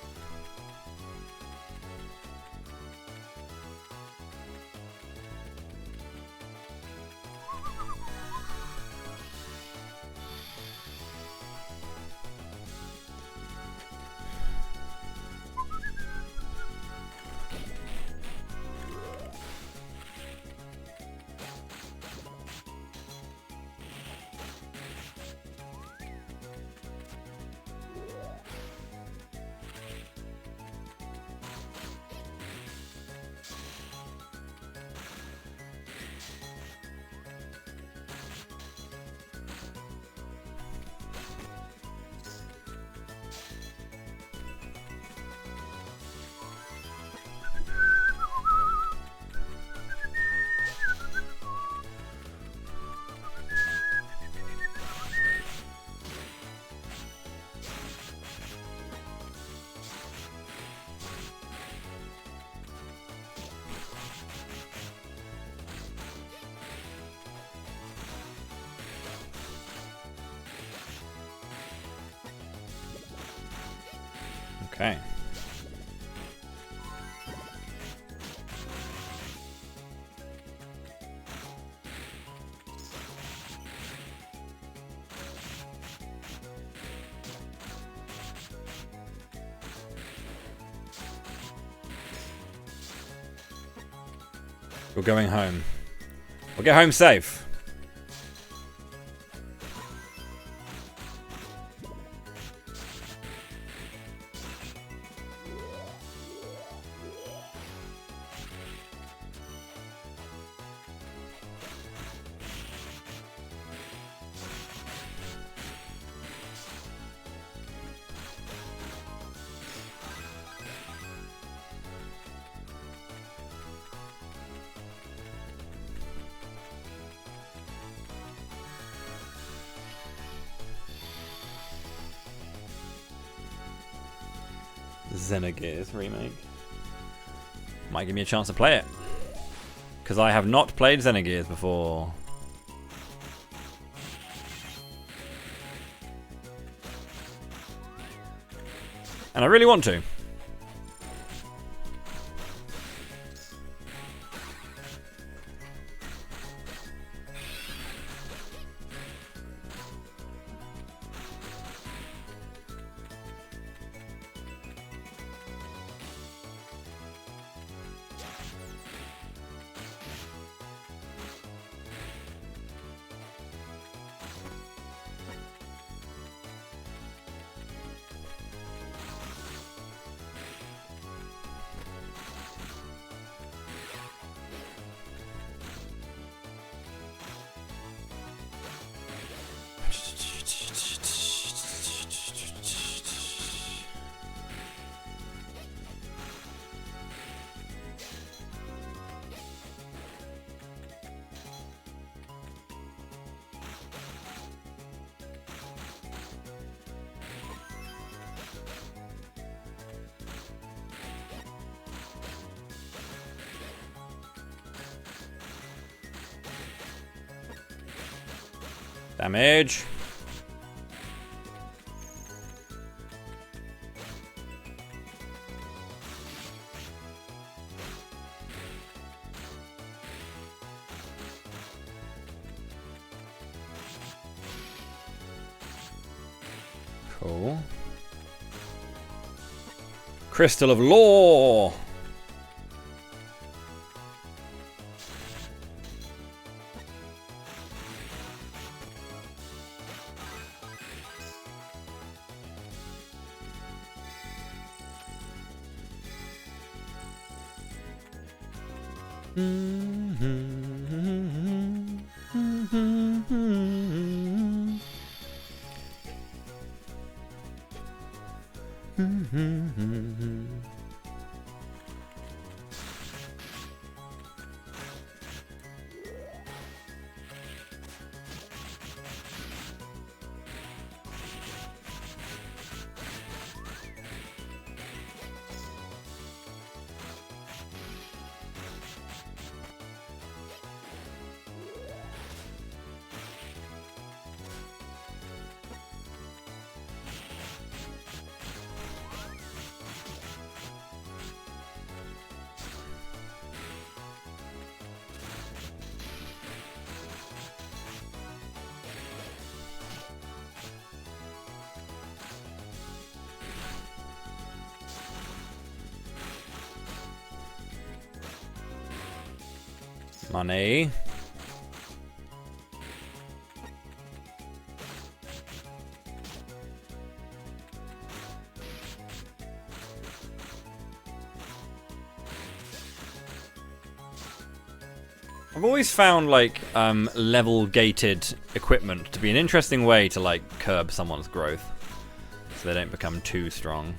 Speaker 1: Okay. We're going home. We'll get home safe. Xenogears remake. Might give me a chance to play it. Because I have not played Xenogears before. And I really want to. Damage. Cool. Crystal of Law. Money. I've always found like level gated equipment to be an interesting way to like curb someone's growth so they don't become too strong.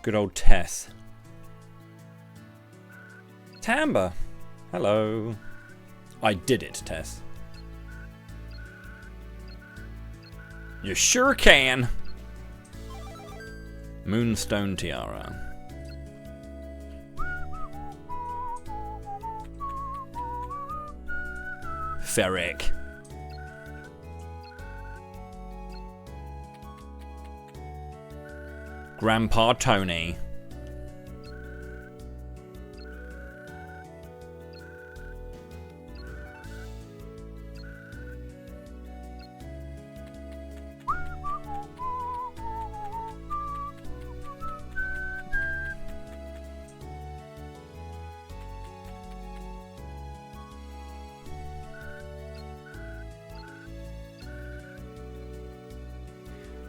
Speaker 1: Good old Tess. Tamba. Hello. I did it, Tess. You sure can. Moonstone Tiara. Ferric. Grandpa Tony.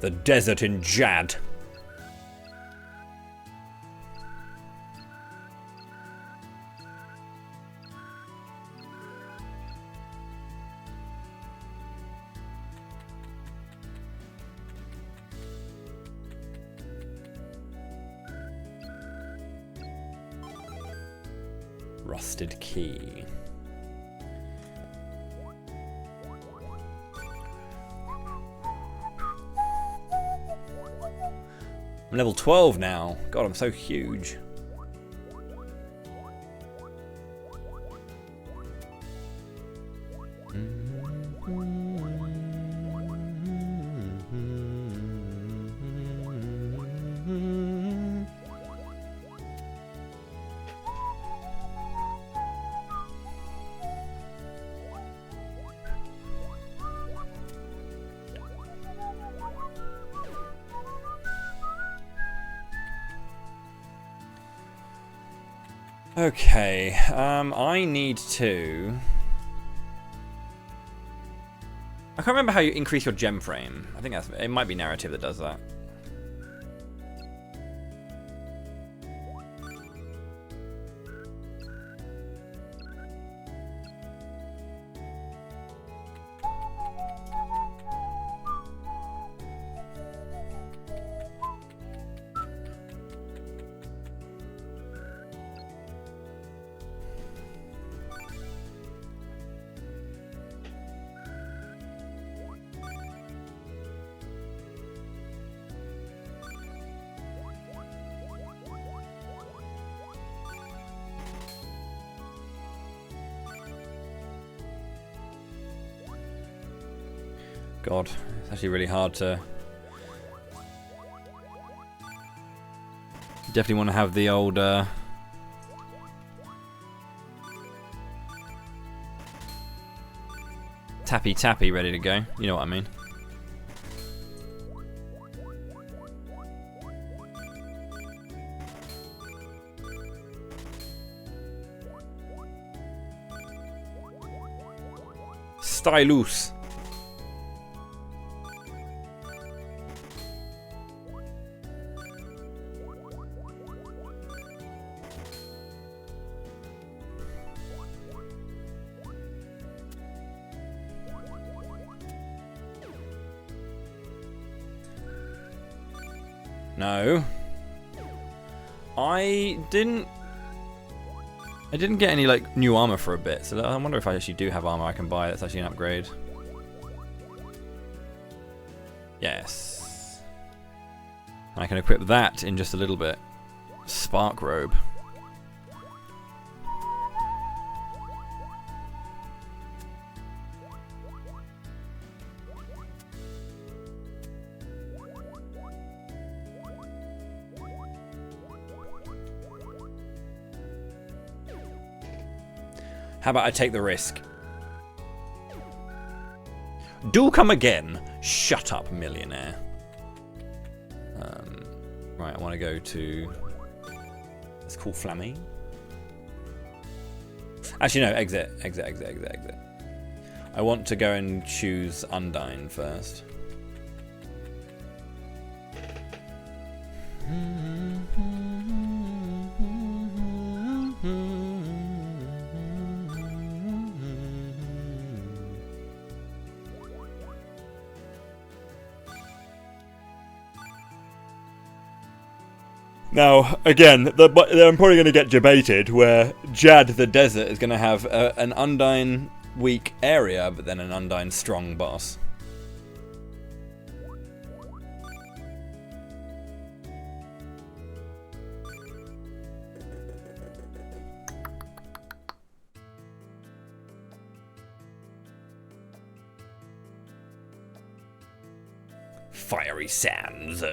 Speaker 1: The desert in Jad. Rusted key. I'm level 12 now. God, I'm so huge. Okay, I need to... I can't remember how you increase your gem frame. I think that's... It might be narrative that does that. God, it's actually really hard to... Definitely want to have the old... Tappy tappy ready to go. You know what I mean. Stylus. No. I didn't get any like new armor for a bit, so I wonder if I actually do have armor I can buy that's actually an upgrade. Yes. I can equip that in just a little bit. Spark robe. How about I take the risk? Do come again. Shut up, millionaire. Right, I want to go to... It's called Flammy. Actually, no, exit. I want to go and choose Undyne first. Now, again, I'm probably going to get debated where Jad the Desert is going to have an Undyne weak area, but then an Undyne strong boss. Fiery Sands.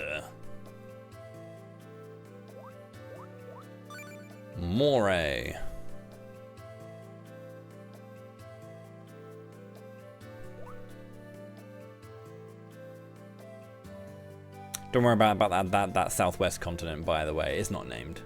Speaker 1: Moray. Don't worry about that southwest continent, by the way. It's not named.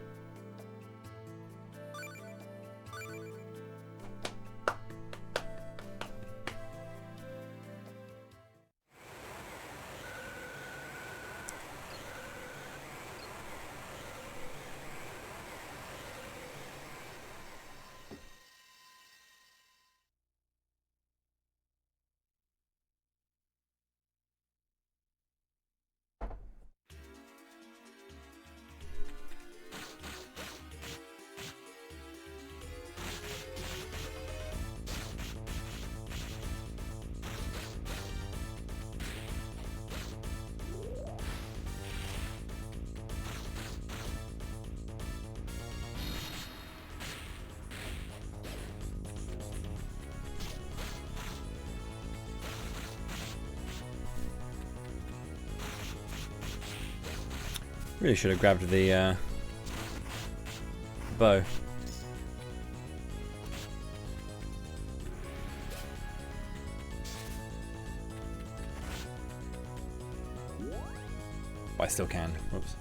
Speaker 1: Really should have grabbed the bow. I still can. Whoops.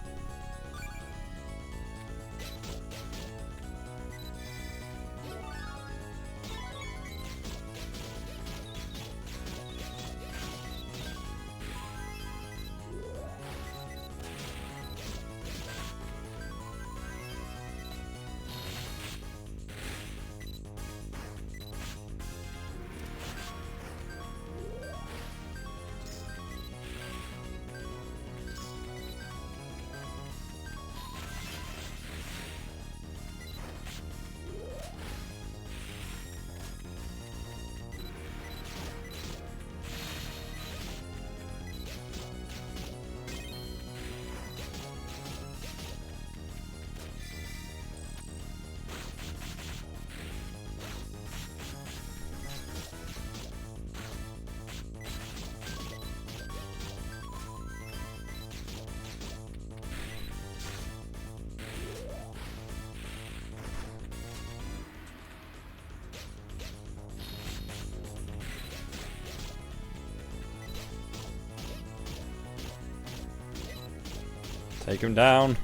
Speaker 1: Take him down.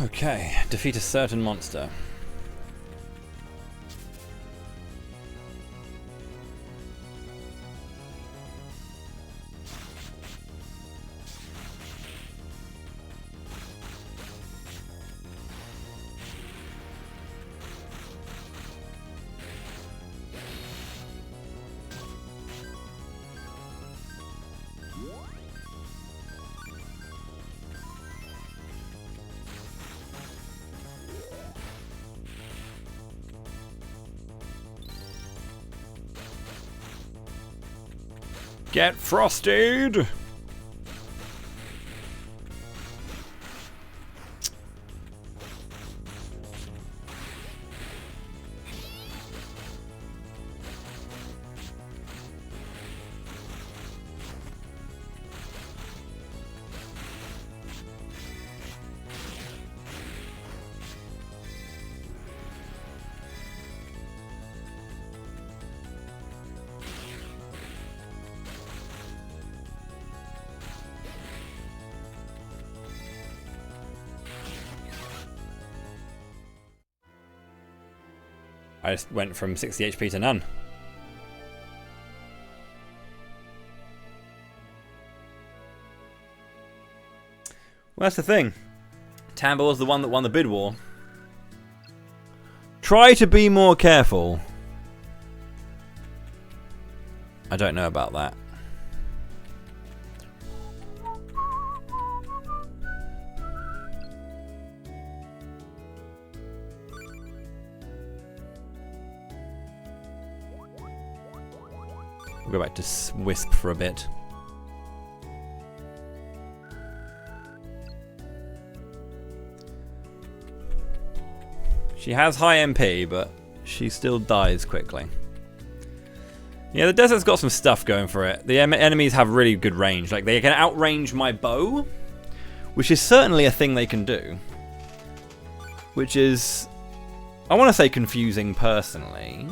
Speaker 1: Okay, defeat a certain monster. Get frosted! I just went from 60 HP to none. Well, that's the thing. Tamba was the one that won the bid war. Try to be more careful. I don't know about that. We'll go back to Wisp for a bit. She has high MP, but she still dies quickly. Yeah, the desert's got some stuff going for it. The enemies have really good range. Like, they can outrange my bow, which is certainly a thing they can do. Which is, I want to say, confusing personally.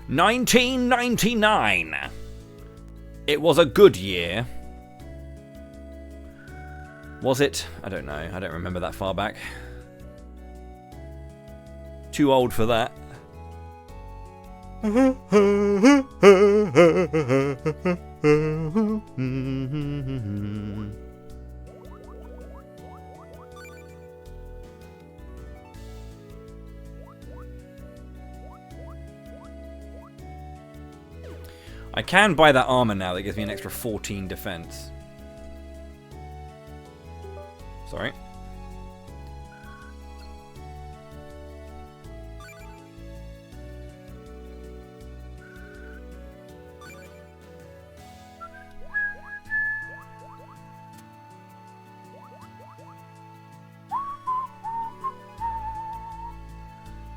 Speaker 1: $19.99. It was a good year. Was it? I don't know. I don't remember that far back. Too old for that. I can buy that armor now that gives me an extra 14 defense. Sorry.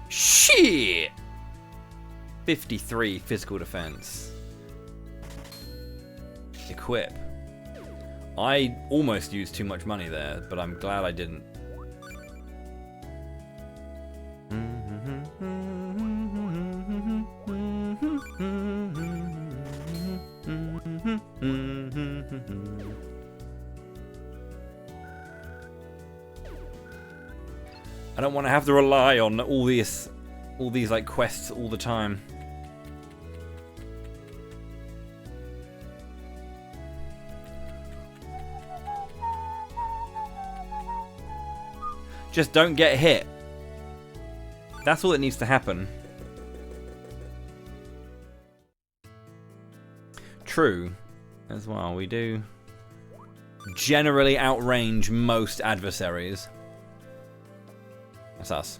Speaker 1: Shit! 53 physical defense. Equip. I almost used too much money there, but I'm glad I didn't. I don't want to have to rely on all these like quests all the time. Just don't get hit. That's all that needs to happen. True, as well. We do generally outrange most adversaries. That's us.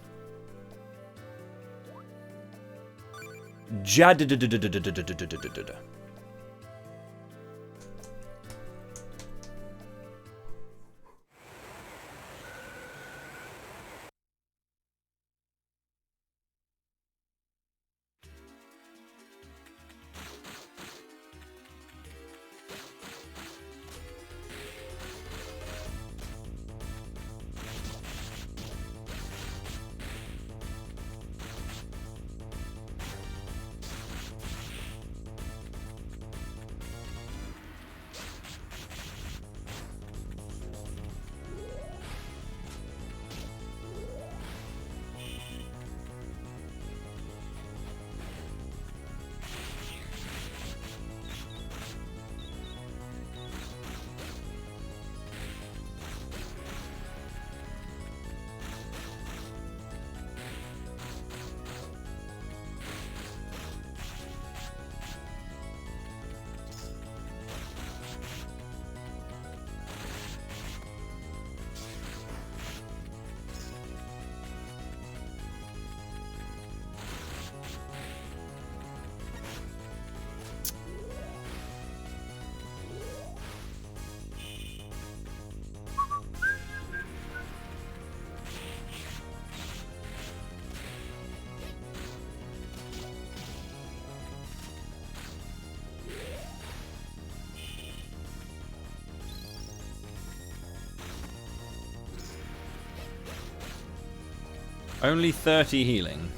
Speaker 1: Only 30 healing.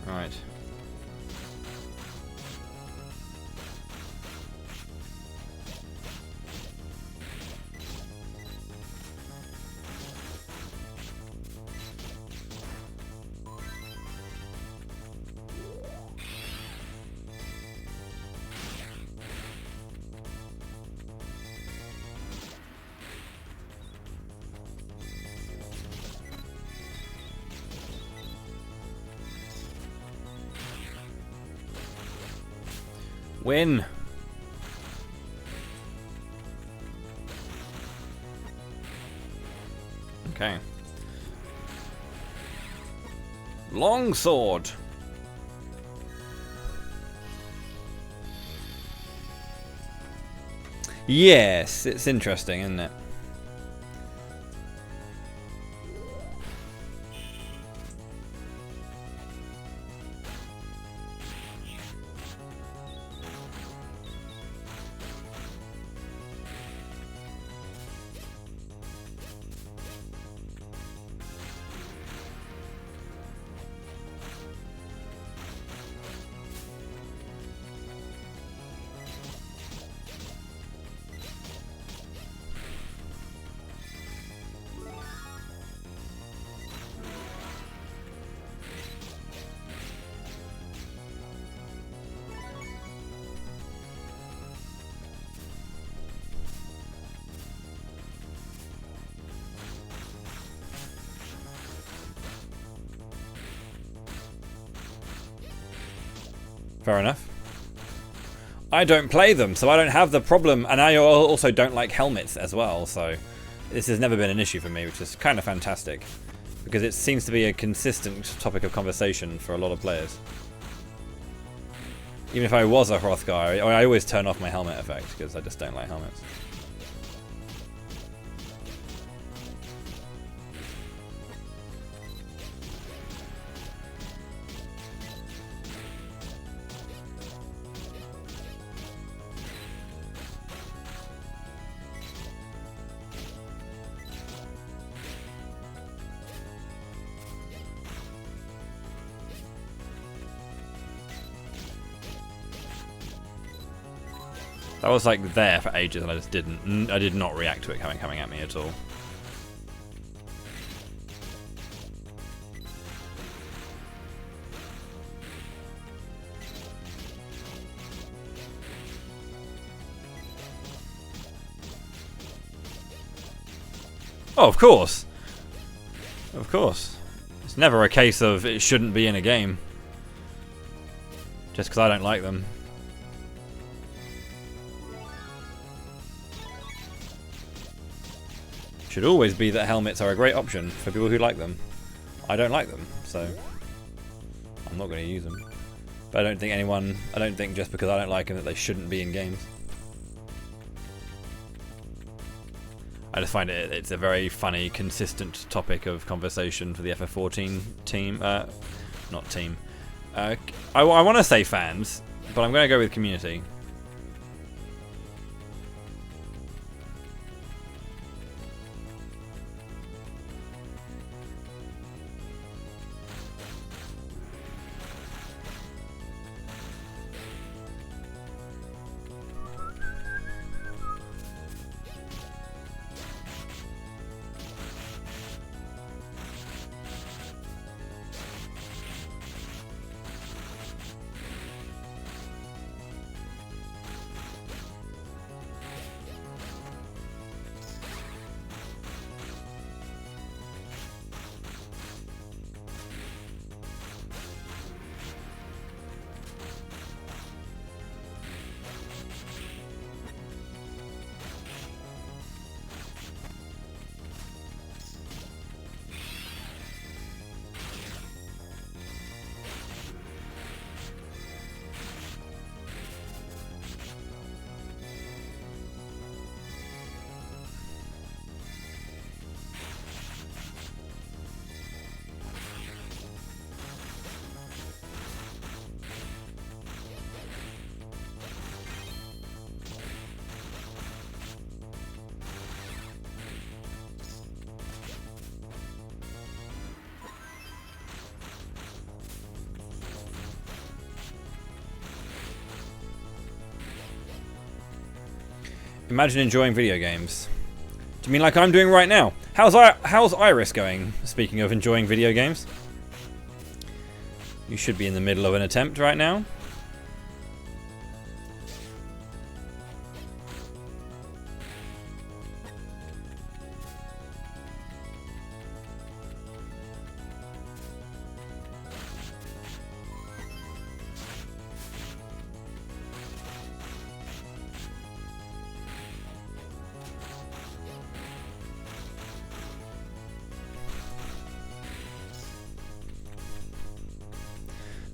Speaker 1: Right. Win. Okay. Longsword. Yes, it's interesting, isn't it? Fair enough. I don't play them, so I don't have the problem, and I also don't like helmets as well, so this has never been an issue for me, which is kind of fantastic, because it seems to be a consistent topic of conversation for a lot of players. Even if I was a Hrothgar, I always turn off my helmet effect, because I just don't like helmets. That was like there for ages and I just didn't. I did not react to it coming at me at all. Oh, of course. Of course. It's never a case of it shouldn't be in a game. Just because I don't like them. Should always be that helmets are a great option for people who like them. I don't like them, so I'm not going to use them. But I don't think just because I don't like them that they shouldn't be in games. I just find it's a very funny, consistent topic of conversation for the FF14 team. Not team. I want to say fans, but I'm going to go with community. Imagine enjoying video games. Do you mean like I'm doing right now? How's Iris going? Speaking of enjoying video games. You should be in the middle of an attempt right now.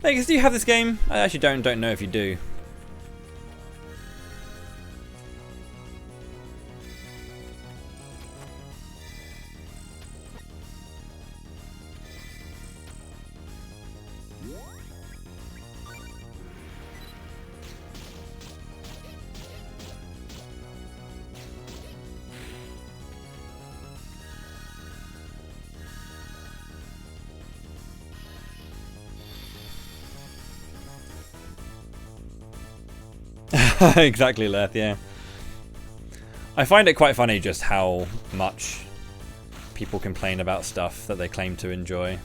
Speaker 1: Vegas, do you have this game? I actually don't know if you do. Exactly, Leth, yeah. I find it quite funny just how much people complain about stuff that they claim to enjoy.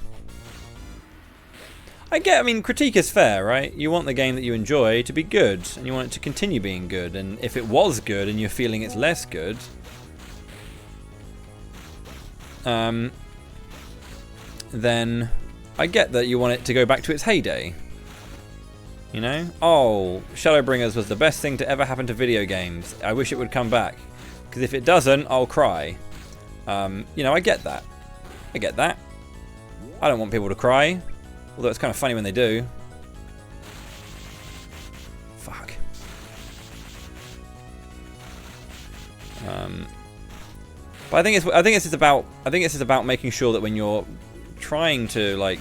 Speaker 1: I mean, critique is fair, right? You want the game that you enjoy to be good, and you want it to continue being good, and if it was good and you're feeling it's less good, then I get that you want it to go back to its heyday. You know? Oh, Shadowbringers was the best thing to ever happen to video games. I wish it would come back. Because if it doesn't, I'll cry. You know, I get that. I get that. I don't want people to cry. Although it's kind of funny when they do. Fuck. But I think it's just about making sure that when you're trying to like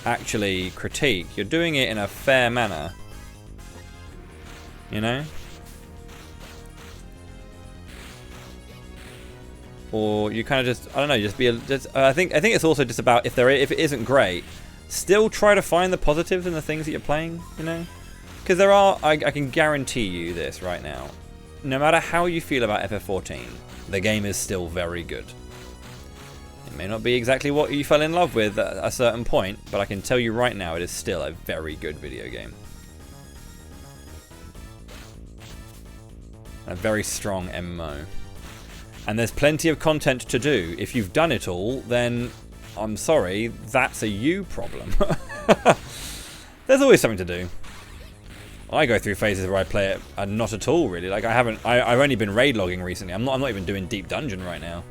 Speaker 1: actually critique, you're doing it in a fair manner. You know? Or you kind of just, I don't know, just be I think it's also just about if it isn't great, still try to find the positives in the things that you're playing, you know? Because there are, I can guarantee you this right now, no matter how you feel about FF14, the game is still very good. It may not be exactly what you fell in love with at a certain point, but I can tell you right now it is still a very good video game. A very strong MMO. And there's plenty of content to do. If you've done it all, then I'm sorry, that's a you problem. There's always something to do. I go through phases where I play it and not at all really. Like I've only been raid logging recently. I'm not even doing deep dungeon right now.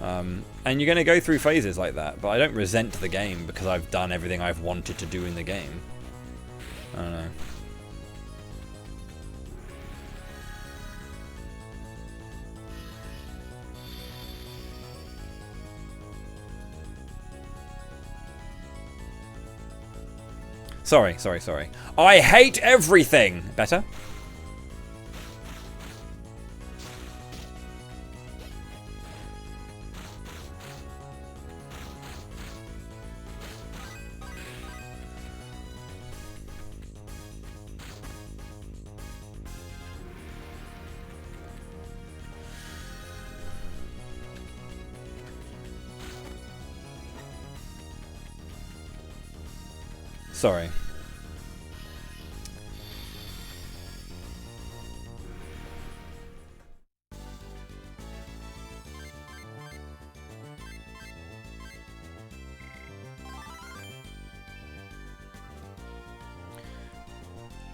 Speaker 1: And you're going to go through phases like that, but I don't resent the game because I've done everything I've wanted to do in the game. I don't know. Sorry. I hate everything. Better? Sorry.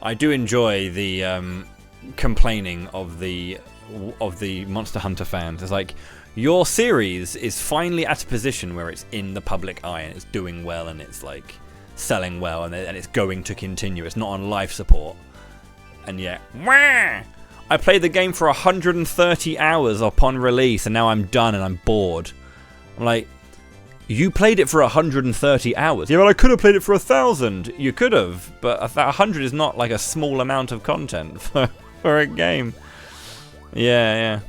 Speaker 1: I do enjoy the complaining of the Monster Hunter fans. It's like, your series is finally at a position where it's in the public eye and it's doing well and it's like selling well and it's going to continue. It's not on life support. And yet, wah! I played the game for 130 hours upon release and now I'm done and I'm bored. I'm like, you played it for 130 hours. Yeah, well, I could have played it for 1,000. You could have, but 100 is not like a small amount of content for a game. Yeah.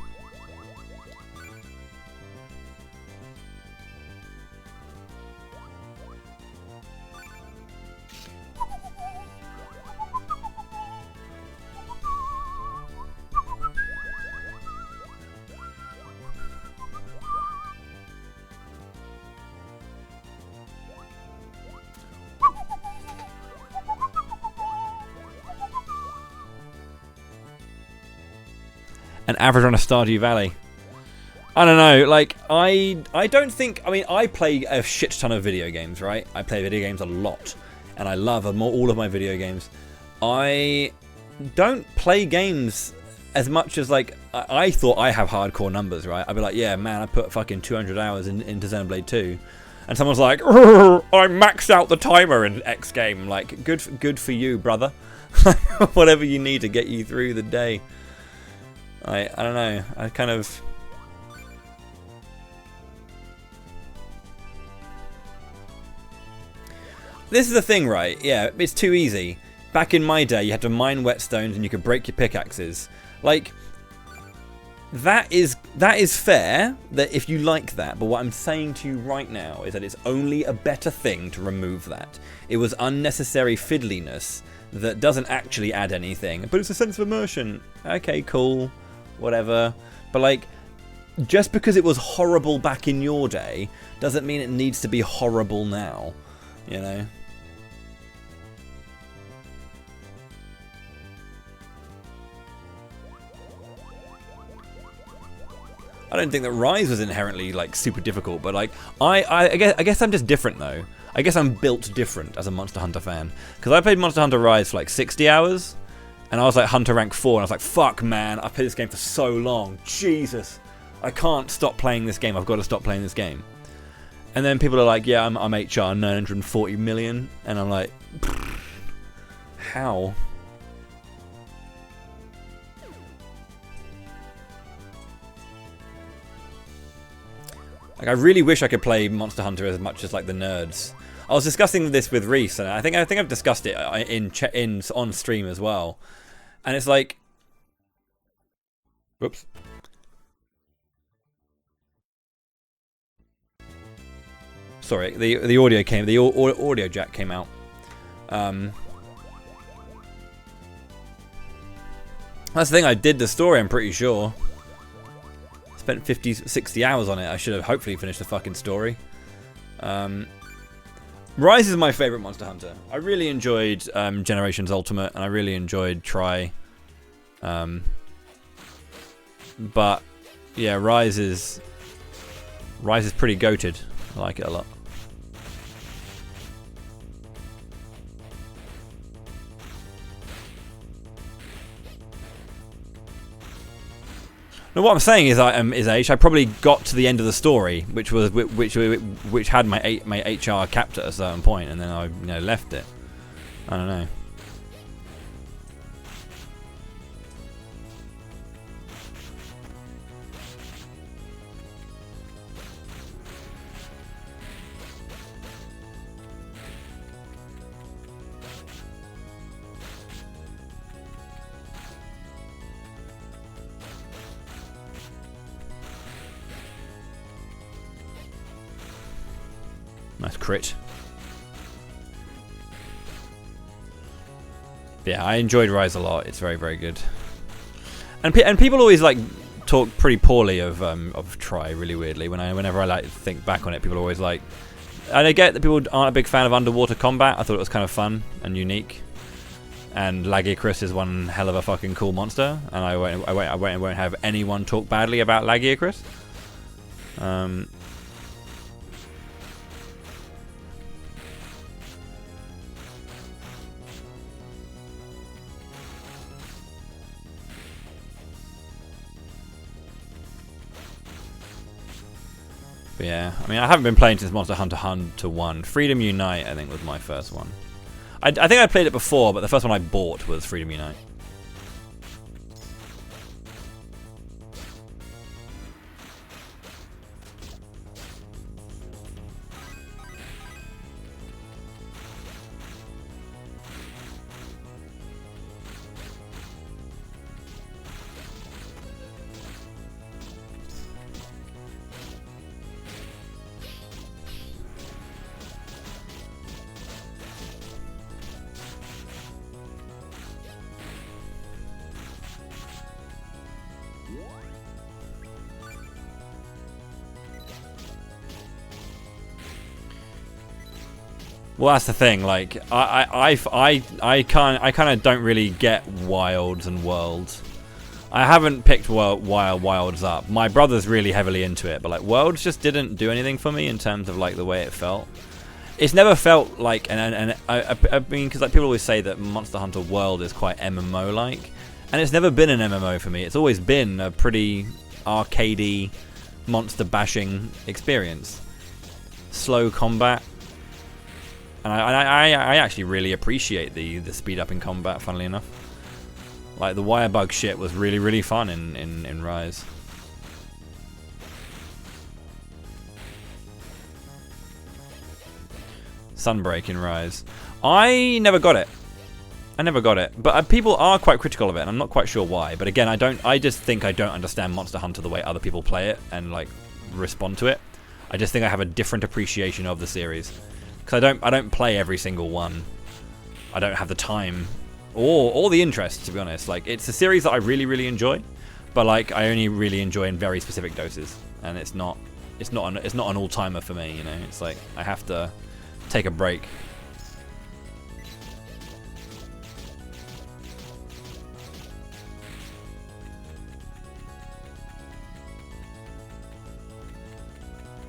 Speaker 1: An average on a Stardew Valley. I don't know, like, I don't think, I mean, I play a shit ton of video games, right? I play video games a lot, and I love all of my video games. I don't play games as much as, like, I thought I have hardcore numbers, right? I'd be like, yeah, man, I put fucking 200 hours into Xenoblade 2. And someone's like, I maxed out the timer in X game. Like, good for you, brother. Whatever you need to get you through the day. I don't know. I kind of... This is the thing, right? Yeah, it's too easy. Back in my day, you had to mine whetstones and you could break your pickaxes. Like, that is fair, that if you like that, but what I'm saying to you right now is that it's only a better thing to remove that. It was unnecessary fiddliness that doesn't actually add anything, but it's a sense of immersion. Okay, cool. Whatever. But like, just because it was horrible back in your day doesn't mean it needs to be horrible now, you know? I don't think that Rise was inherently like super difficult, but like I guess I'm just different though. I guess I'm built different as a Monster Hunter fan, because I played Monster Hunter Rise for like 60 hours. And I was like Hunter rank 4, and I was like, fuck, man, I've played this game for so long. Jesus, I can't stop playing this game. I've got to stop playing this game. And then people are like, yeah, I'm HR 940 million. And I'm like, how? Like, I really wish I could play Monster Hunter as much as like the nerds. I was discussing this with Reese, and I think I've discussed it on stream as well. And it's like, whoops. Sorry, the audio came. The audio jack came out. That's the thing. I did the story. I'm pretty sure. Spent 50, 60 hours on it. I should have hopefully finished the fucking story. Rise is my favourite Monster Hunter. I really enjoyed Generations Ultimate, and I really enjoyed Tri. But yeah, Rise is pretty goated. I like it a lot. No, what I'm saying is, I probably got to the end of the story, which had my HR capped at a certain point, and then I left it. I don't know. Nice crit. Yeah, I enjoyed Rise a lot. It's very, very good. And people always like talk pretty poorly of Tri, really weirdly. Whenever I like think back on it, people are always like, and I get that people aren't a big fan of underwater combat. I thought it was kind of fun and unique. And Lagiacrus is one hell of a fucking cool monster, and I won't have anyone talk badly about Lagiacrus. But yeah, I mean, I haven't been playing since Monster Hunter 1. Freedom Unite, I think, was my first one. I think I played it before, but the first one I bought was Freedom Unite. Well, that's the thing. Like, I kind of don't really get wilds and worlds. I haven't picked wilds up. My brother's really heavily into it, but like worlds just didn't do anything for me in terms of like the way it felt. It's never felt like I mean, because like people always say that Monster Hunter World is quite MMO like, and it's never been an MMO for me. It's always been a pretty arcadey, monster bashing experience. Slow combat. And I actually really appreciate the speed up in combat, funnily enough. Like, the wire bug shit was really, really fun in Rise. Sunbreak in Rise. I never got it. But people are quite critical of it, and I'm not quite sure why. But again, I just think I don't understand Monster Hunter the way other people play it and, like, respond to it. I just think I have a different appreciation of the series. Because I don't play every single one. I don't have the time or the interest, to be honest. Like, it's a series that I really, really enjoy, but like I only really enjoy in very specific doses, and it's not an all-timer for me. You know, it's like I have to take a break.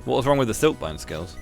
Speaker 1: What was wrong with the Silkbone skills?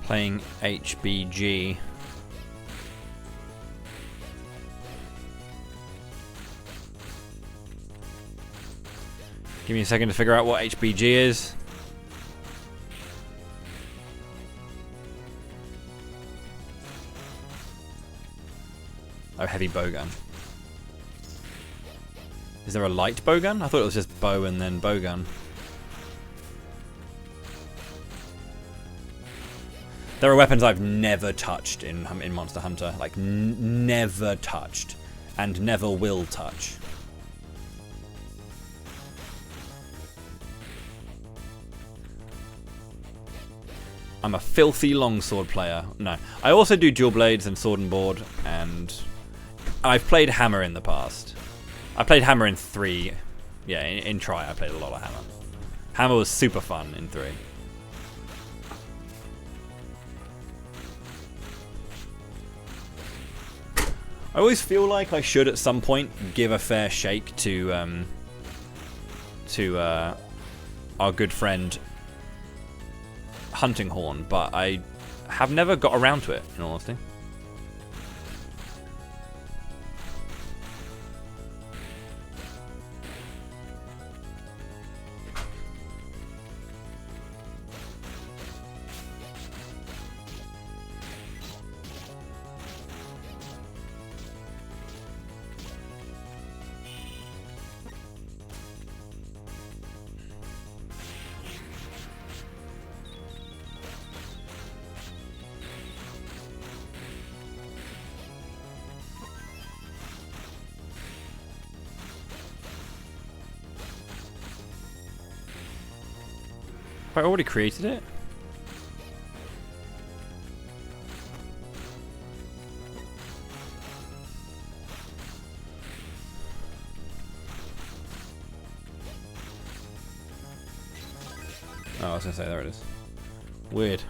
Speaker 1: Playing HBG. Give me a second to figure out what HBG is. Oh, heavy bowgun. Is there a light bowgun? I thought it was just bow and then bowgun. There are weapons I've never touched in Monster Hunter. Like, never touched. And never will touch. I'm a filthy longsword player. No. I also do dual blades and sword and board, and I've played hammer in the past. I played hammer in 3. Yeah, in Tri I played a lot of hammer. Hammer was super fun in 3. I always feel like I should at some point give a fair shake to our good friend Hunting Horn, but I have never got around to it, in all honesty. I already created it? Oh, I was gonna say, there it is. Weird.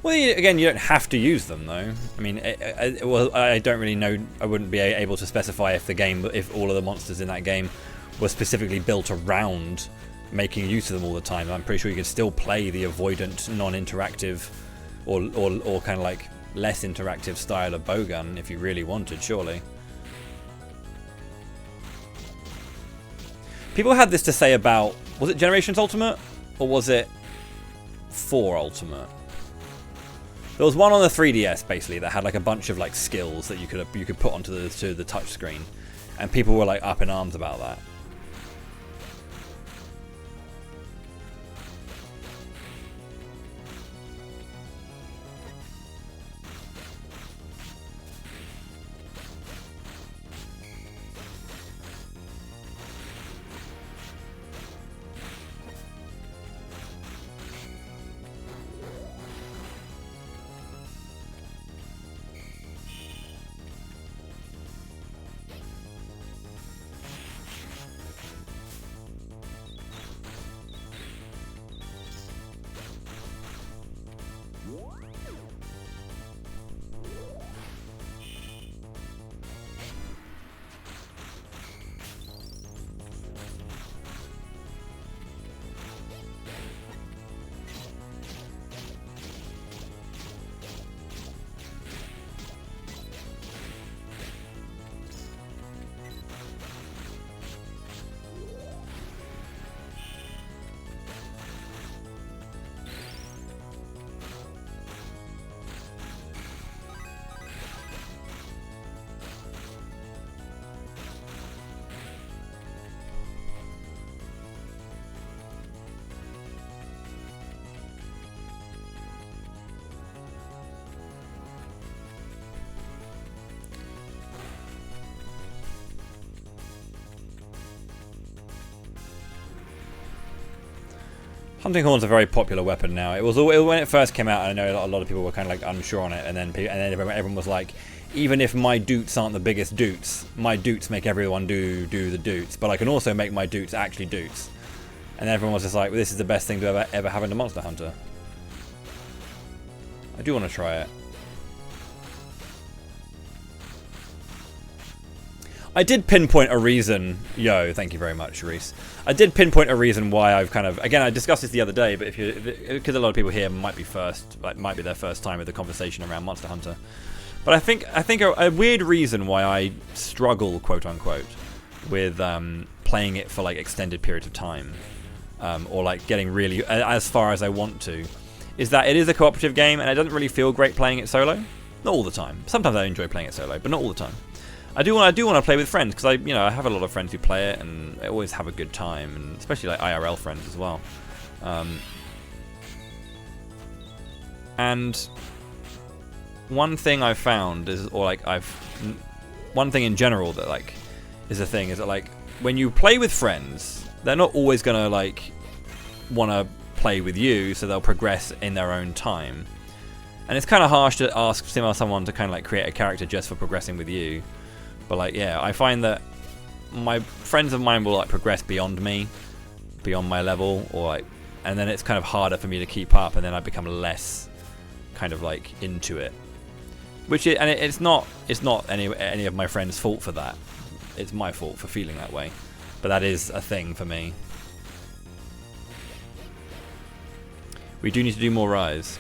Speaker 1: Well, again, you don't have to use them, though. I mean, I don't really know. I wouldn't be able to specify if all of the monsters in that game were specifically built around making use of them all the time. I'm pretty sure you could still play the avoidant, non-interactive, or kind of like less interactive style of bowgun if you really wanted, surely. People had this to say about, was it Generations Ultimate or was it 4 Ultimate? There was one on the 3DS basically that had like a bunch of like skills that you could put onto the touch screen, and people were like up in arms about that. Hunting Horn's a very popular weapon now. It was when it first came out. I know a lot of people were kind of like unsure on it, and then everyone was like, even if my doots aren't the biggest doots, my doots make everyone do the doots. But I can also make my doots actually doots. And then everyone was just like, well, this is the best thing to ever happen to Monster Hunter. I do want to try it. I did pinpoint a reason. Yo, thank you very much, Reese. I did pinpoint a reason why I've kind of, again, I discussed this the other day, but because a lot of people here might be their first time with the conversation around Monster Hunter. But I think a weird reason why I struggle, quote unquote, with playing it for like extended periods of time, or like getting really as far as I want to, is that it is a cooperative game and it doesn't really feel great playing it solo. Not all the time. Sometimes I enjoy playing it solo, but not all the time. I do want to play with friends because I have a lot of friends who play it and I always have a good time, and especially like IRL friends as well. And one thing I've found is, one thing in general that like is a thing is that like when you play with friends, they're not always gonna like want to play with you, so they'll progress in their own time. And it's kind of harsh to ask someone to kind of like create a character just for progressing with you. But like, yeah, I find that my friends of mine will like progress beyond me, beyond my level, or like, and then it's kind of harder for me to keep up, and then I become less kind of like into it. It's not any of my friends' fault for that. It's my fault for feeling that way. But that is a thing for me. We do need to do more Rise.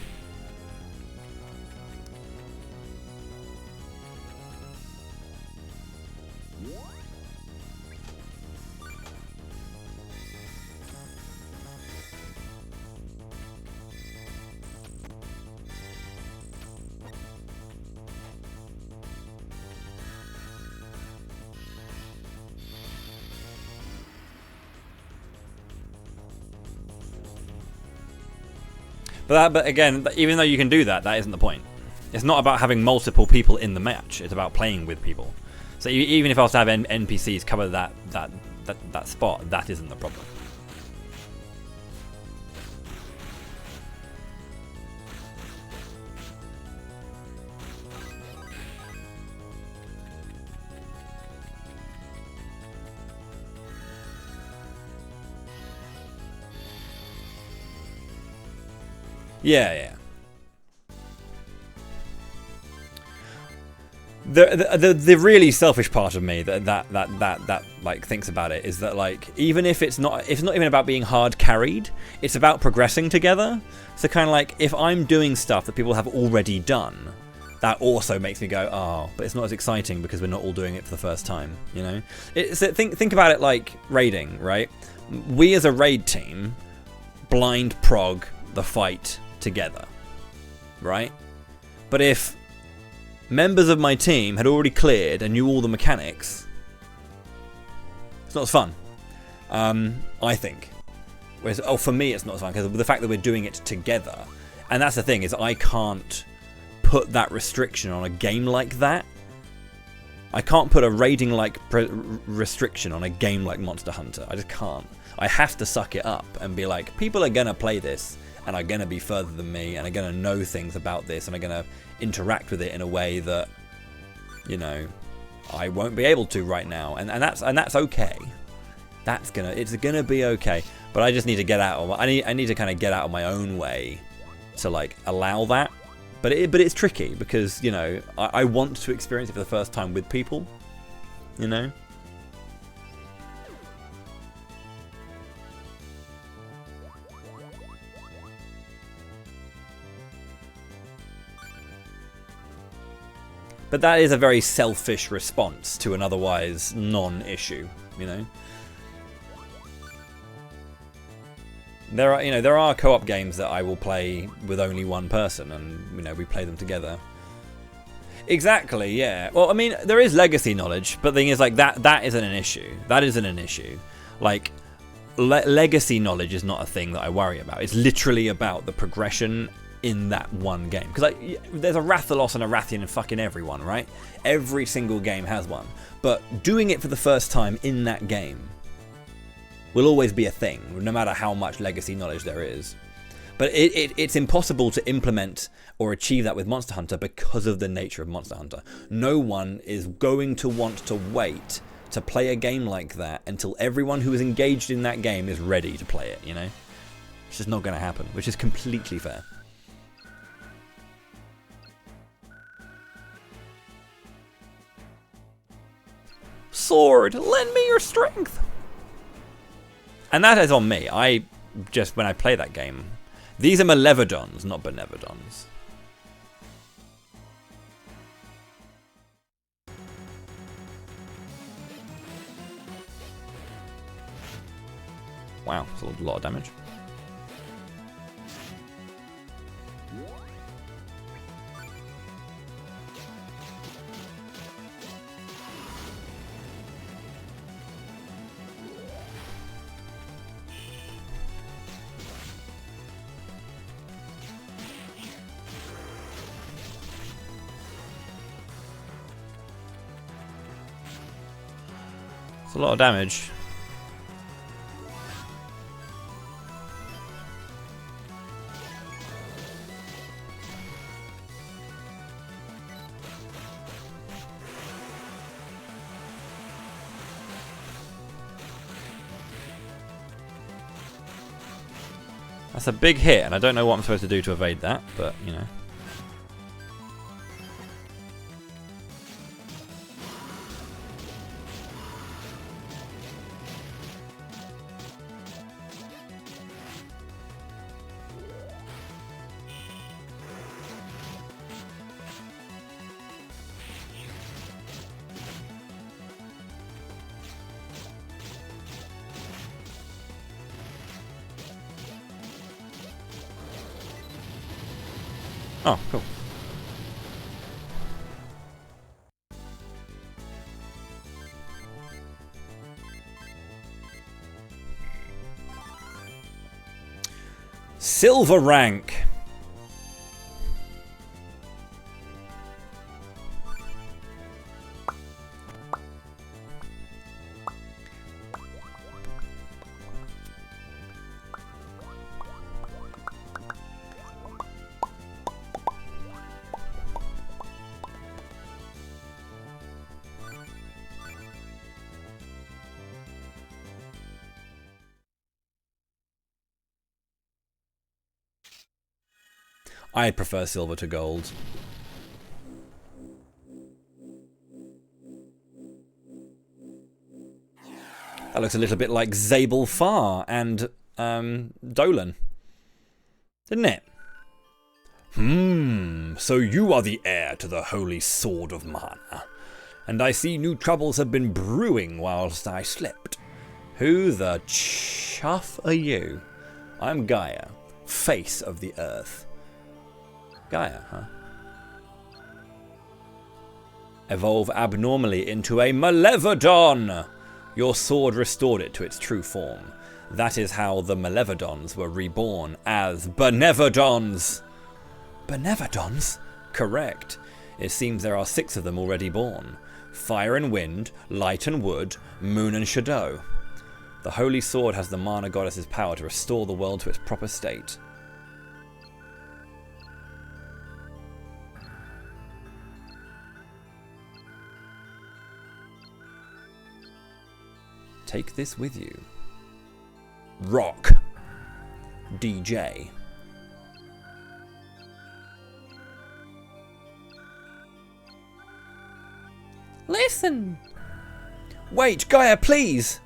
Speaker 1: But again, even though you can do that, that isn't the point. It's not about having multiple people in the match. It's about playing with people. So even if I was to have NPCs cover that spot, that isn't the problem. Yeah. The really selfish part of me that like thinks about it is that like even if it's not even about being hard carried, it's about progressing together. So kind of like if I'm doing stuff that people have already done, that also makes me go, oh, but it's not as exciting because we're not all doing it for the first time, you know? Think about it like raiding, right? We as a raid team blind prog the fight together, right? But if members of my team had already cleared and knew all the mechanics, it's not as fun, I think. Whereas, for me it's not as fun because of the fact that we're doing it together. And that's the thing, is I can't put that restriction on a game like that. I can't put a raiding like restriction on a game like Monster Hunter. I just can't. I have to suck it up and be like, people are gonna play this and are going to be further than me and are going to know things about this and are going to interact with it in a way that, you know, I won't be able to right now. And that's okay. It's gonna be okay. But I just need to get out of I need to kind of get out of my own way to like allow that. But it's tricky because, you know, I want to experience it for the first time with people, you know. But that is a very selfish response to an otherwise non-issue, you know. There are co-op games that I will play with only one person, and you know we play them together. Exactly, yeah. Well, I mean, there is legacy knowledge, but the thing is, like that isn't an issue. That isn't an issue. Like legacy knowledge is not a thing that I worry about. It's literally about the progression in that one game, because like there's a Rathalos and a Rathian in fucking everyone, right? Every single game has one, but doing it for the first time in that game will always be a thing, no matter how much legacy knowledge there is. But it's impossible to implement or achieve that with Monster Hunter because of the nature of Monster Hunter. No one is going to want to wait to play a game like that until everyone who is engaged in that game is ready to play it, you know? It's just not going to happen, which is completely fair. Sword, lend me your strength. And that is on me. When I play that game, these are Malevodons, not Benevodons. Wow, that's a lot of damage. It's a lot of damage. That's a big hit, and I don't know what I'm supposed to do to evade that, but, you know. Oh, cool. Silver rank. I prefer silver to gold. That looks a little bit like Zabel Far and Dolan. Didn't it? So you are the heir to the holy sword of mana. And I see new troubles have been brewing whilst I slept. Who the chuff are you? I'm Gaia, face of the earth. Gaia, huh? Evolve abnormally into a Malevodon! Your sword restored it to its true form. That is how the Malevodons were reborn as Benevodons. Benevodons? Correct. It seems there are 6 of them already born. Fire and wind, light and wood, moon and shadow. The holy sword has the mana goddess's power to restore the world to its proper state. Take this with you. Rock. DJ. Listen. Wait, Gaia, please.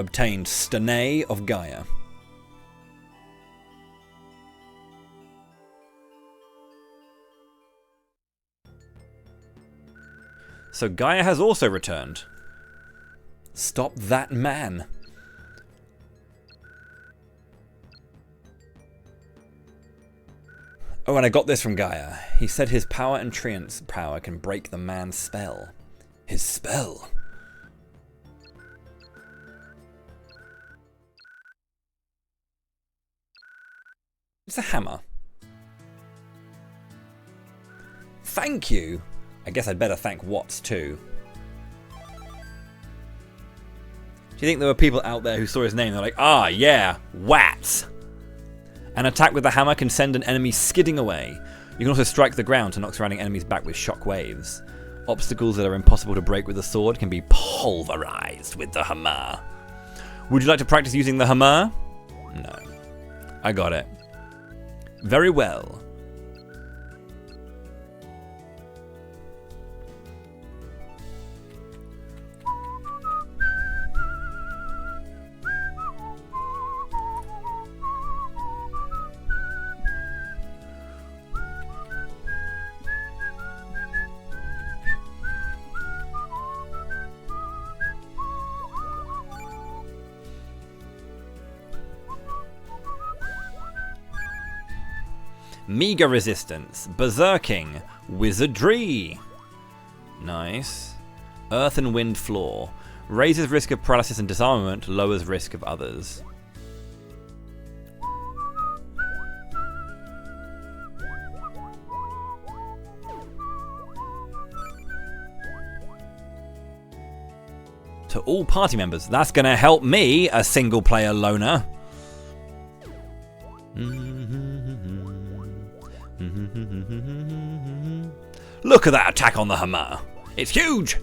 Speaker 1: Obtained Stenay of Gaia. So Gaia has also returned. Stop that man. Oh, and I got this from Gaia. He said his power and treant's power can break the man's spell. His spell? It's a hammer. Thank you. I guess I'd better thank Watts too. Do you think there were people out there who saw his name and they're like, ah, yeah, Watts? An attack with the hammer can send an enemy skidding away. You can also strike the ground to knock surrounding enemies back with shock waves. Obstacles that are impossible to break with the sword can be pulverized with the hammer. Would you like to practice using the hammer? No. I got it. Very well. Meager resistance. Berserking. Wizardry. Nice. Earth and wind floor. Raises risk of paralysis and disarmament. Lowers risk of others. To all party members. That's going to help me, a single player loner. Look at that attack on the hammer. It's huge.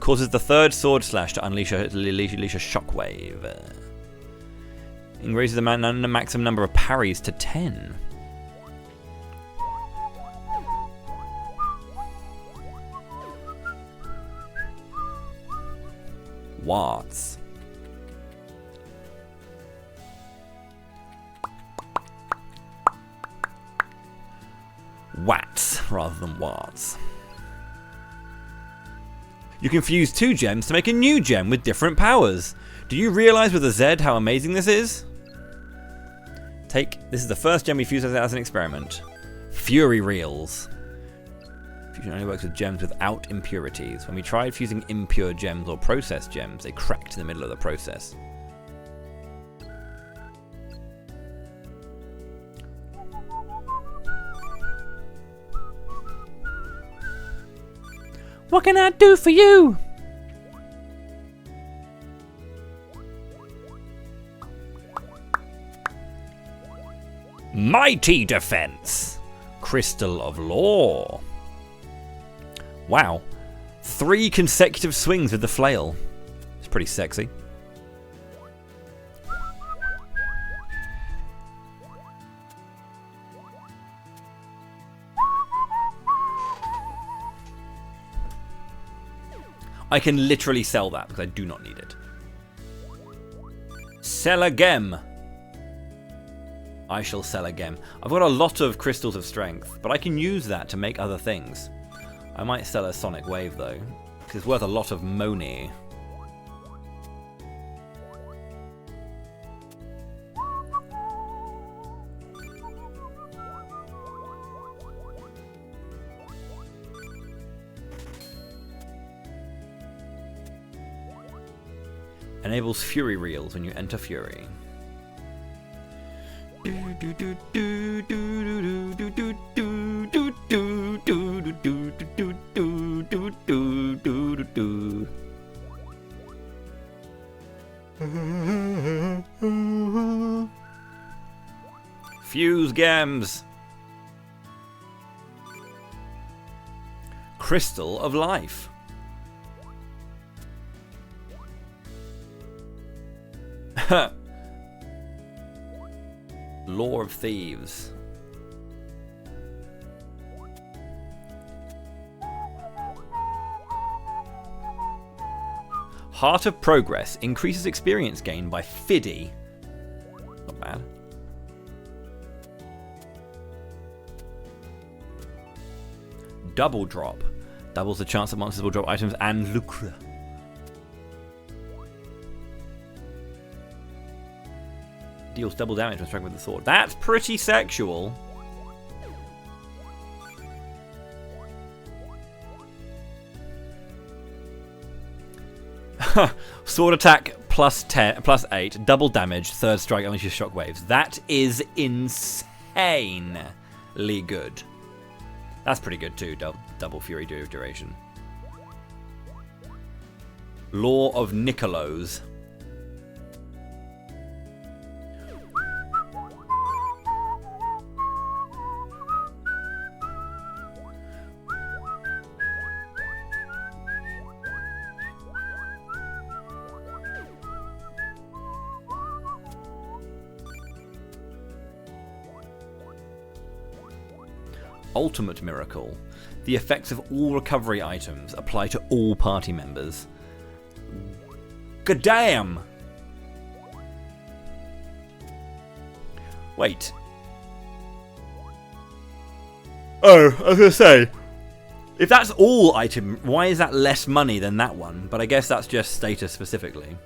Speaker 1: Causes the third sword slash to unleash a shockwave. Increases the maximum number of parries to 10. Watts. Watts rather than watts. You can fuse 2 gems to make a new gem with different powers. Do you realise with a Z how amazing this is? This is the first gem we fused as an experiment. Fury Reels. Fusion only works with gems without impurities. When we tried fusing impure gems or processed gems, they cracked in the middle of the process. What can I do for you? Mighty Defense. Crystal of Law. Wow. 3 consecutive swings with the flail. It's pretty sexy. I can literally sell that because I do not need it. Sell a gem. I shall sell a gem. I've got a lot of crystals of strength, but I can use that to make other things. I might sell a sonic wave though, because it's worth a lot of money. Enables Fury Reels when you enter Fury. Fuse gems. Crystal of Life. Law of Thieves. Heart of Progress increases experience gain by 50. Not bad. Double Drop. Doubles the chance that monsters will drop items and lucre. Deals double damage when striking with the sword. That's pretty sexual. Sword attack plus 10, plus 8, double damage, third strike unleashes shockwaves. That is insanely good. That's pretty good too. Double fury duration. Law of Nicolos. Ultimate Miracle. The effects of all recovery items apply to all party members. God damn! Wait. Oh, I was going to say, if that's all item, why is that less money than that one? But I guess that's just status specifically.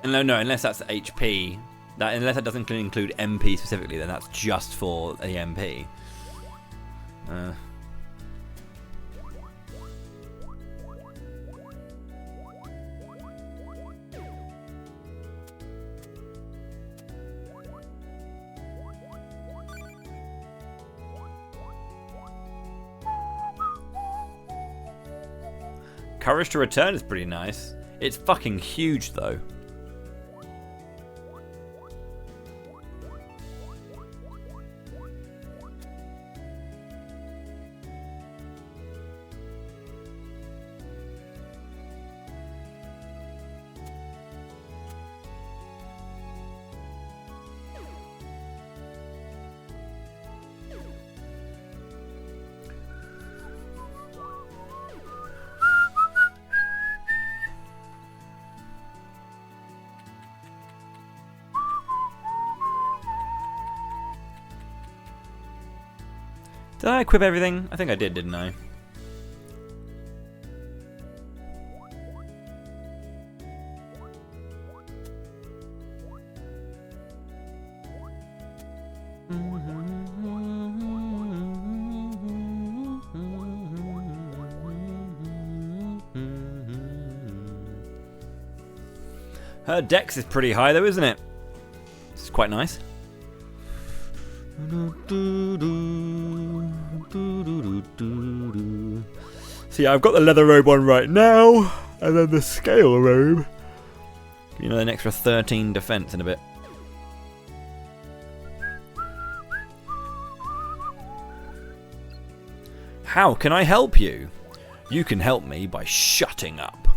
Speaker 1: No, unless that's HP. That unless that doesn't include MP specifically, then that's just for the MP. Courage to Return is pretty nice. It's fucking huge though. Did I equip everything? I think I did, didn't I? Her dex is pretty high though, isn't it? It's quite nice. See, I've got the leather robe on right now, and then the scale robe. You know, an extra 13 defense in a bit. How can I help you? You can help me by shutting up.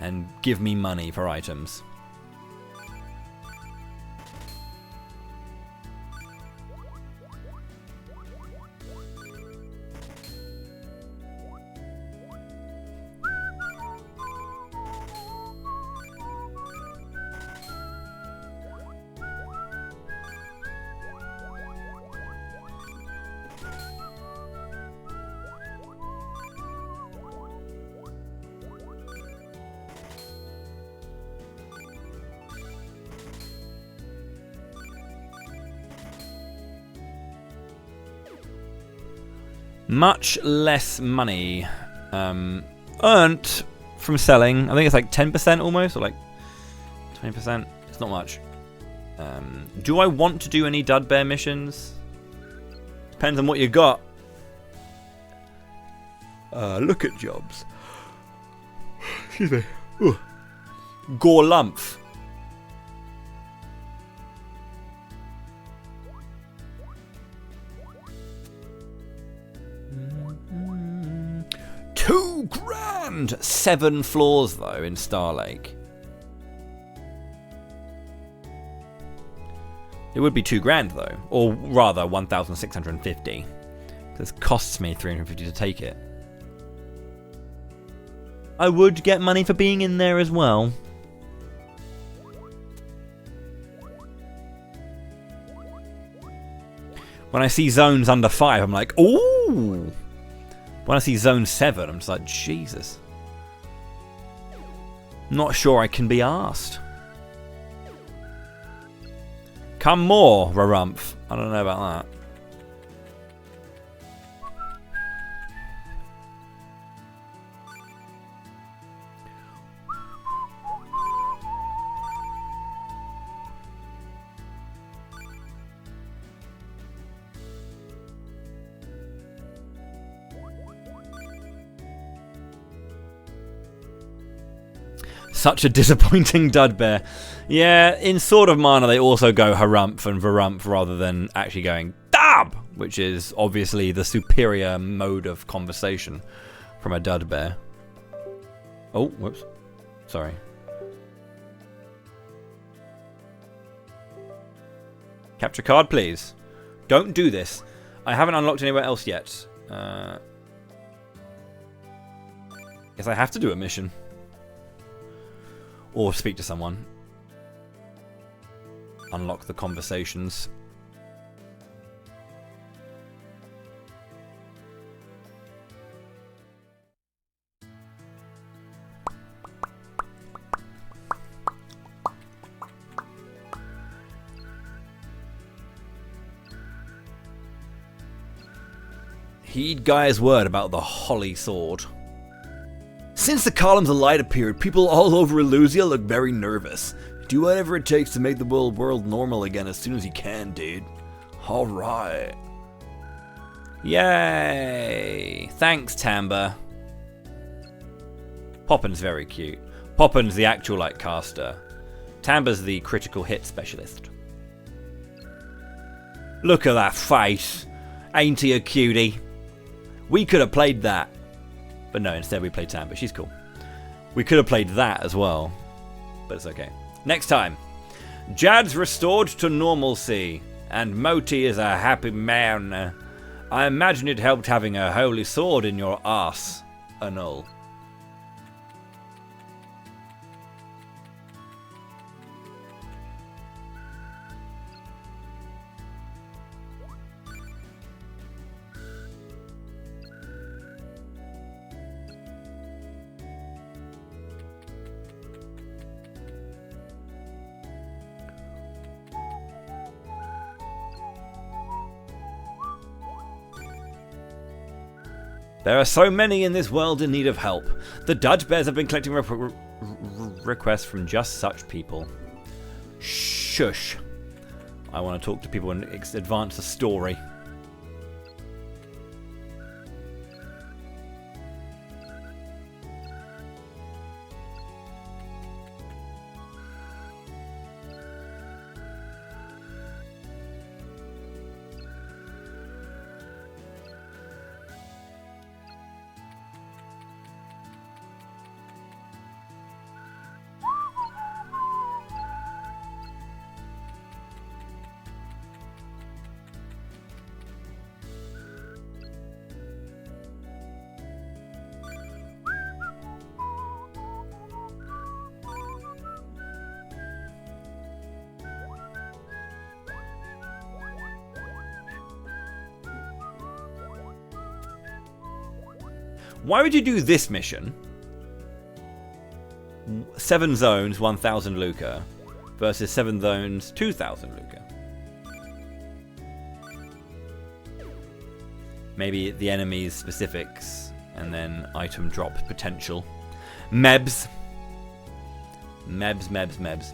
Speaker 1: And give me money for items. Much less money earned from selling. I think it's like 10% almost, or like 20%. It's not much. Do I want to do any dud bear missions? Depends on what you got. Look at jobs. Excuse me. Ooh. Gorlumph. £2,000! 7 floors though in Star Lake. It would be £2,000 though, or rather 1,650. This costs me 350 to take it. I would get money for being in there as well. When I see zones under 5, I'm like, ooh. When I see zone 7, I'm just like, Jesus. Not sure I can be asked. Come more, Rarumph. I don't know about that. Such a disappointing dud bear. Yeah, in Sword of Mana they also go Harumph and Varumph rather than actually going Dab, which is obviously the superior mode of conversation from a dud bear. Oh, whoops. Sorry. Capture card, please. Don't do this. I haven't unlocked anywhere else yet. Guess I have to do a mission. Or speak to someone. Unlock the conversations. Heed Gaia's word about the Holy Sword. Since the Columns of Light appeared, people all over Illusia look very nervous. Do whatever it takes to make the world normal again as soon as you can, dude. Alright. Yay! Thanks, Tamba. Poppin's very cute. Poppin's the actual light caster. Tamba's the critical hit specialist. Look at that face. Ain't he a cutie? We could have played that. But no, instead we played Tamba. She's cool. We could have played that as well. But it's okay. Next time. Jad's restored to normalcy. And Moti is a happy man. I imagine it helped having a holy sword in your arse. Annul. There are so many in this world in need of help. The Dudge Bears have been collecting requests from just such people. Shush. I want to talk to people and advance the story. Why would you do this mission? 7 zones, 1,000 Luca, versus 7 zones, 2,000 Luca. Maybe the enemy's specifics, and then item drop potential. Mebs. Mebs.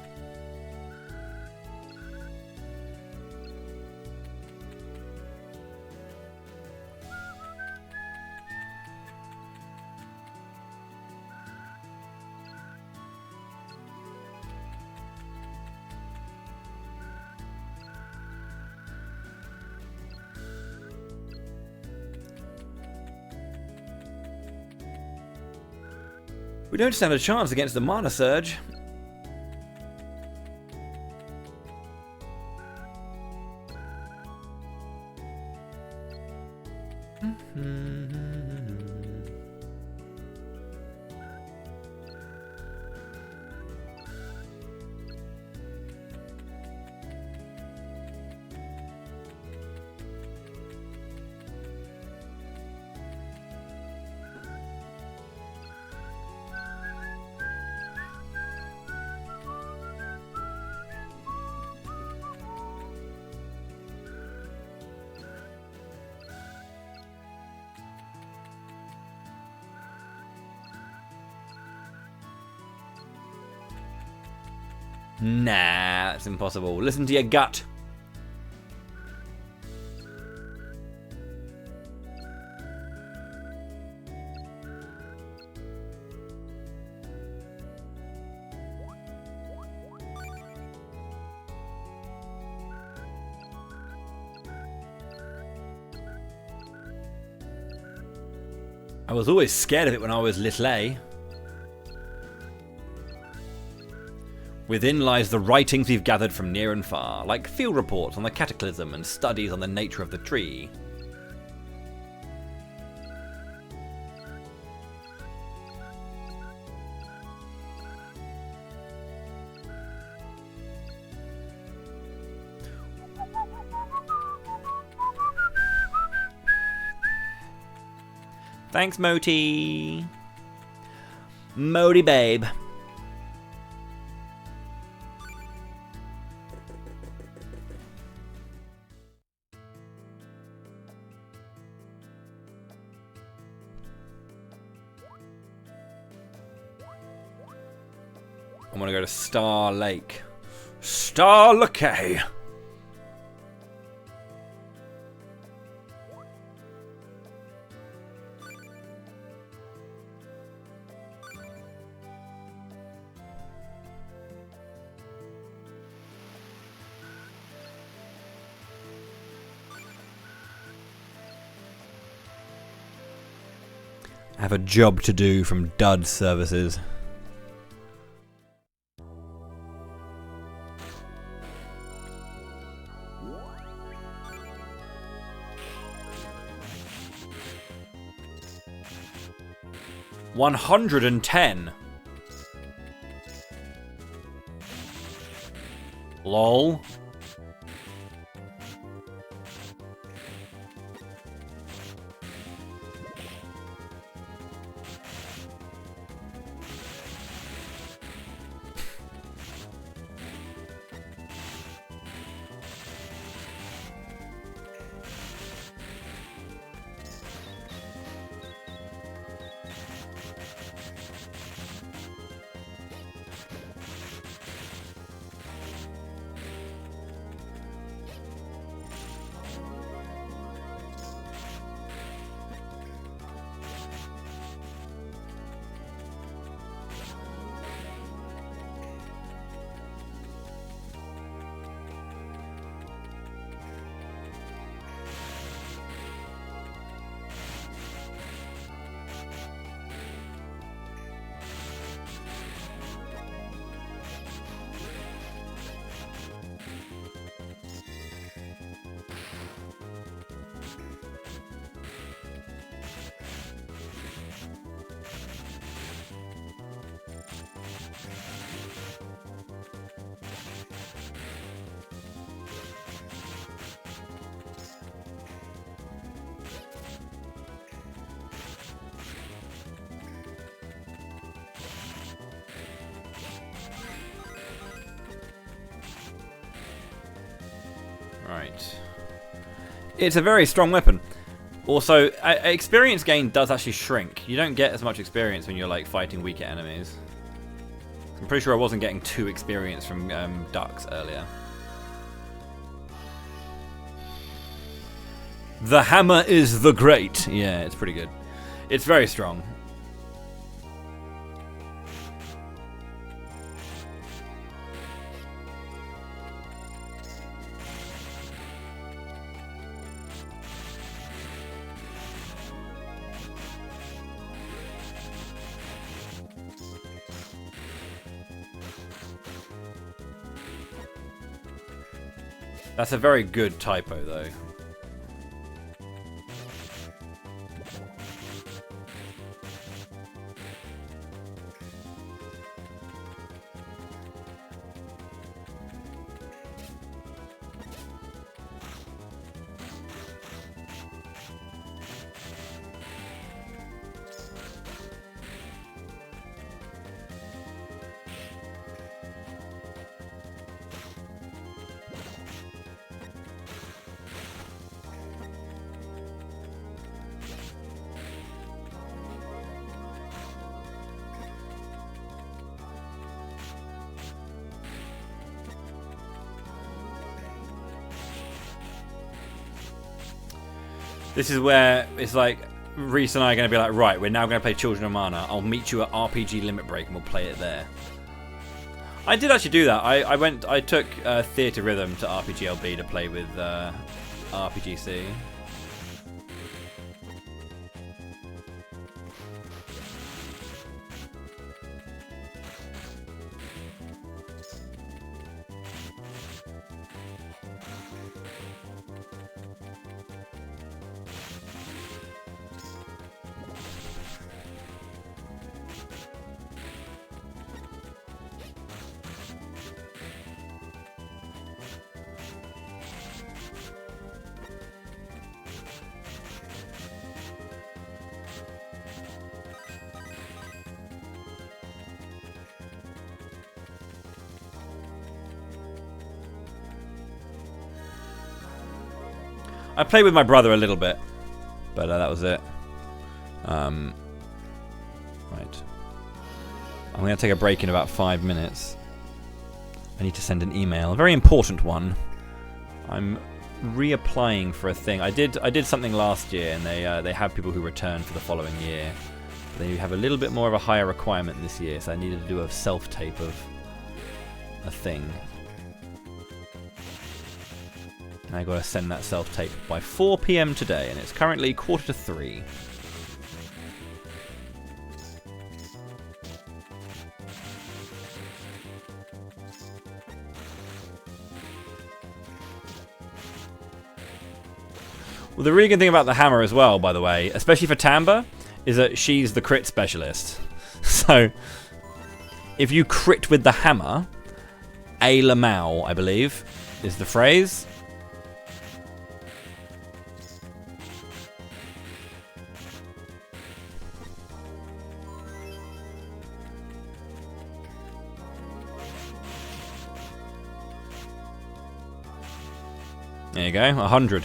Speaker 1: We don't stand a chance against the Mana Surge. Nah, that's impossible. Listen to your gut. I was always scared of it when I was little, eh? Within lies the writings we've gathered from near and far, like field reports on the cataclysm and studies on the nature of the tree. Thanks, Moti. Moti babe. I want to go to Star Lake. Star Lake. I have a job to do from Dud Services. $110. Lol. Right. It's a very strong weapon. Also, experience gain does actually shrink. You don't get as much experience when you're like fighting weaker enemies. I'm pretty sure I wasn't getting 2 experience from ducks earlier. The hammer is the great. Yeah, it's pretty good. It's very strong. That's a very good typo, though. This is where it's like Reese and I are going to be like, right, we're now going to play Children of Mana. I'll meet you at RPG Limit Break and we'll play it there. I did actually do that. I took Theatre Rhythm to RPG LB to play with RPGC. I played with my brother a little bit, but that was it. Right. I'm going to take a break in about 5 minutes. I need to send an email, a very important one. I'm reapplying for a thing. I did something last year, and they have people who return for the following year. They have a little bit more of a higher requirement this year, so I needed to do a self-tape of a thing. And I got to send that self-tape by 4 PM today, and it's currently 2:45. Well, the really good thing about the hammer as well, by the way, especially for Tamba, is that she's the crit specialist. So, if you crit with the hammer, a lamau, I believe, is the phrase. There you go, 100.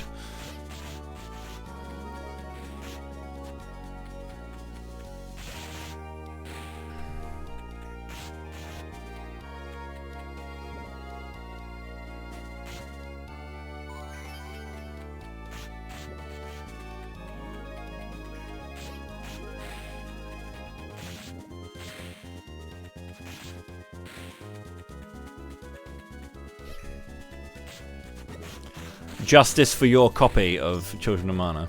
Speaker 1: Justice for your copy of Children of Mana.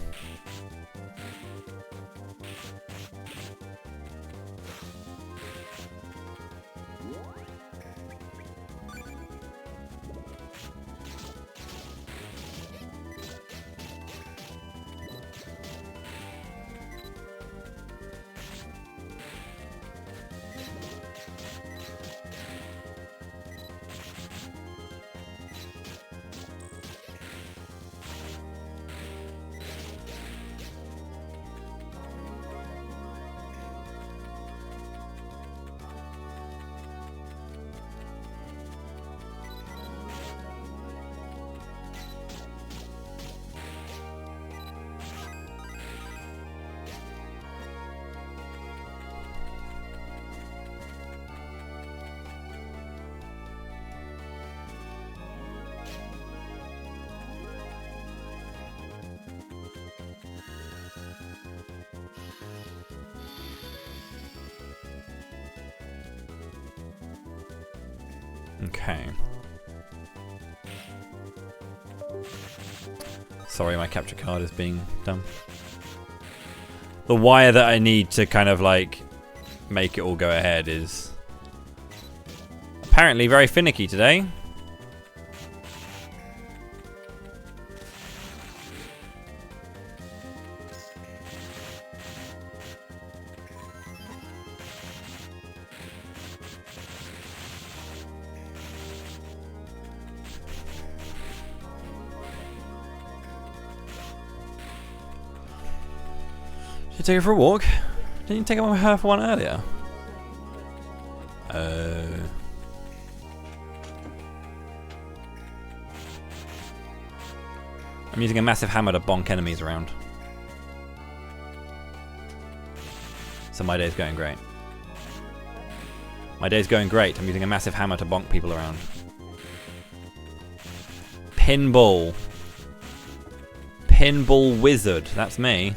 Speaker 1: Okay. Sorry, my capture card is being done. The wire that I need to kind of like make it all go ahead is apparently very finicky today. Should I take her for a walk? Didn't you take her for one earlier? I'm using a massive hammer to bonk enemies around. So my day's going great. My day's going great. I'm using a massive hammer to bonk people around. Pinball. Pinball wizard. That's me.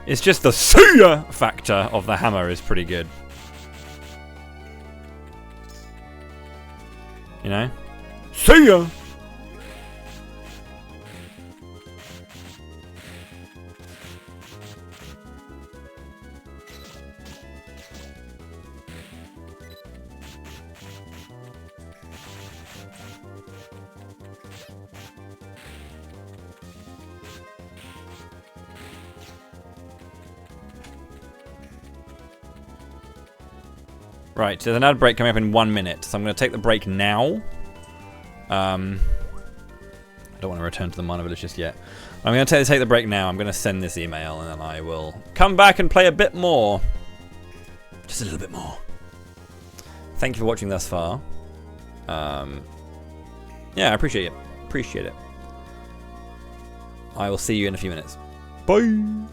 Speaker 1: It's just the see-ya factor of the hammer is pretty good. You know? See ya! Right, so there's an ad break coming up in 1 minute, so I'm going to take the break now. I don't want to return to the Mana Village just yet. I'm going to take the break now. I'm going to send this email, and then I will come back and play a bit more. Just a little bit more. Thank you for watching thus far. Yeah, I appreciate it. Appreciate it. I will see you in a few minutes. Bye!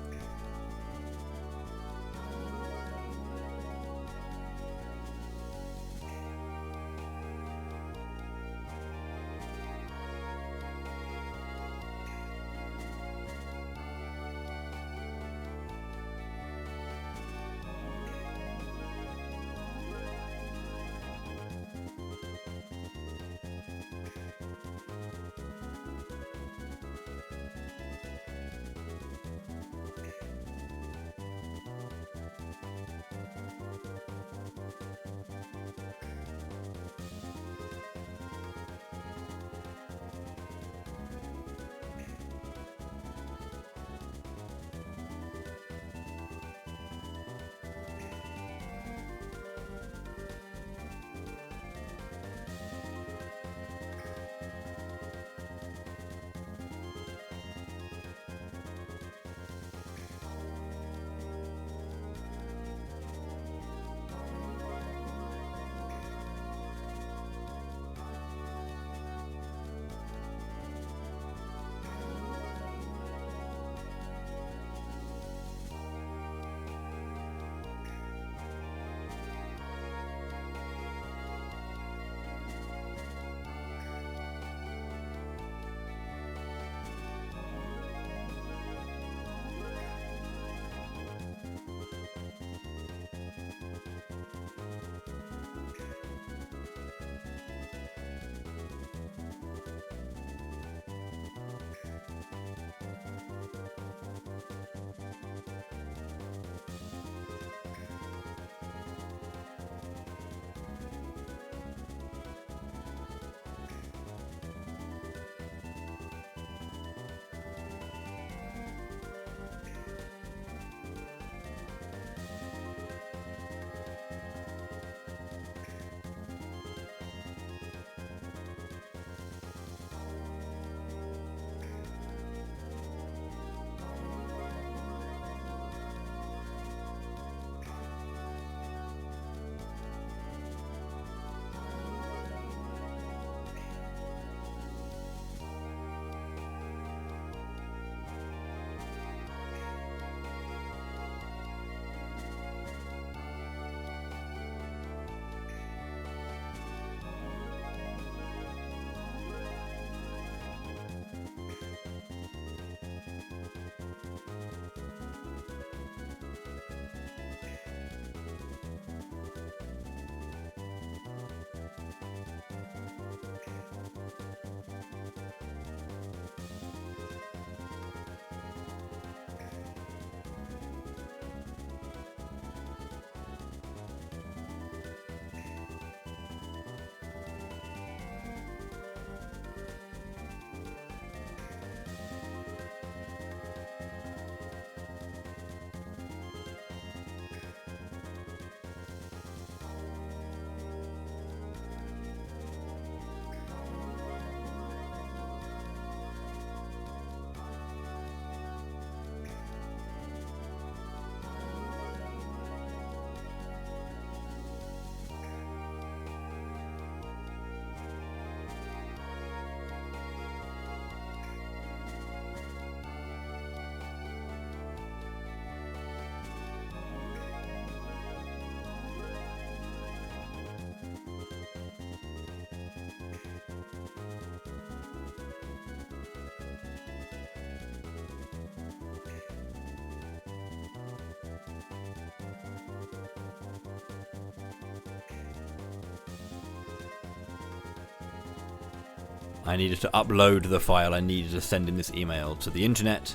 Speaker 1: I needed to upload the file I needed to send in this email to the internet,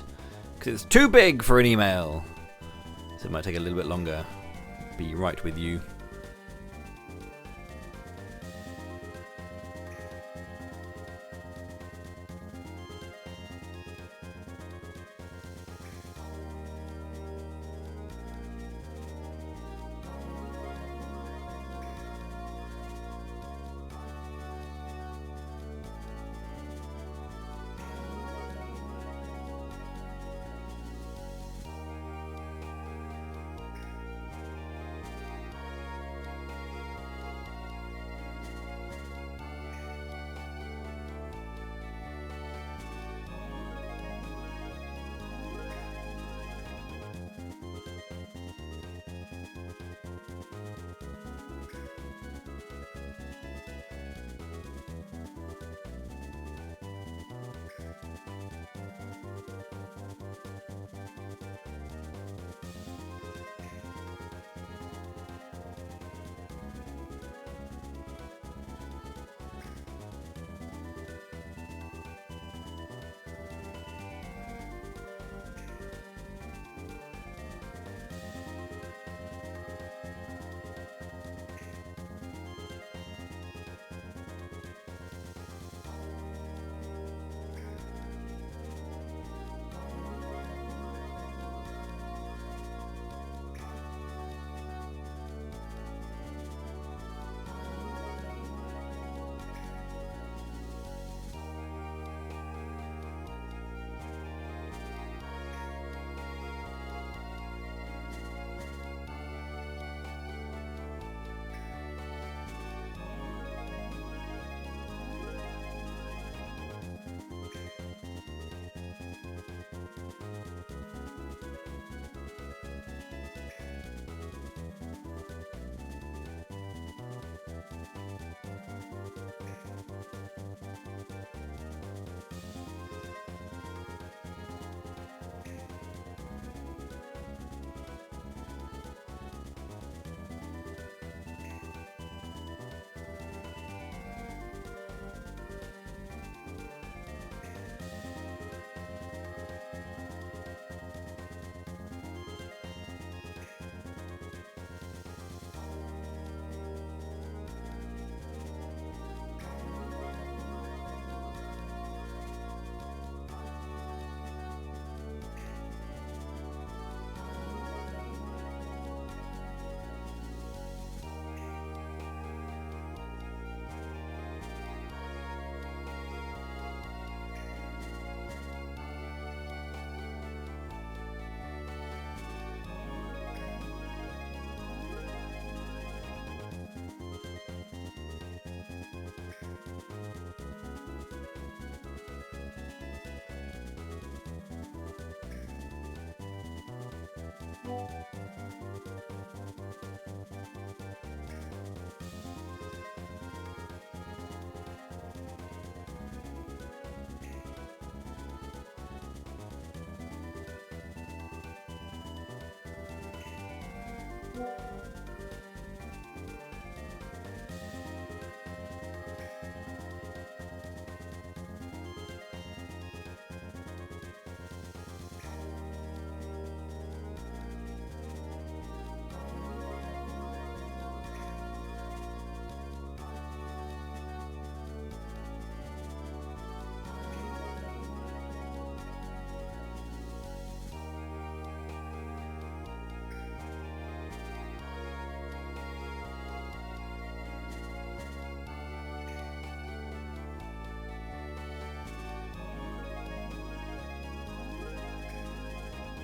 Speaker 1: because it's too big for an email. So it might take a little bit longer. Be right with you.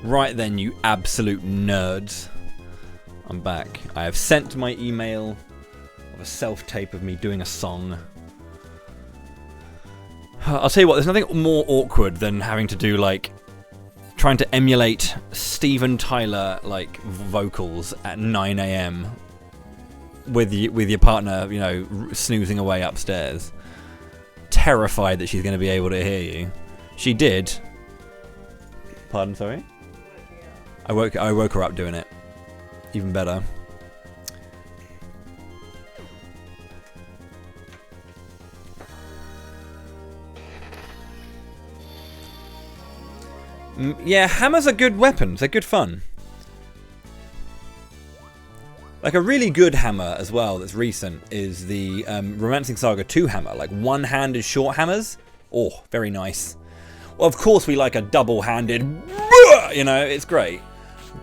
Speaker 1: Right then, you absolute nerds. I'm back. I have sent my email of a self-tape of me doing a song. I'll tell you what, there's nothing more awkward than having to do, like, trying to emulate Steven Tyler, like, vocals at 9 AM with your partner, you know, snoozing away upstairs. Terrified that she's going to be able to hear you. She did. Pardon, sorry? I woke her up doing it. Even better. Yeah, hammers are good weapons. They're good fun. Like a really good hammer as well that's recent is the Romancing Saga 2 hammer. Like one-handed short hammers. Oh, very nice. Well, of course we like a double-handed, you know, it's great.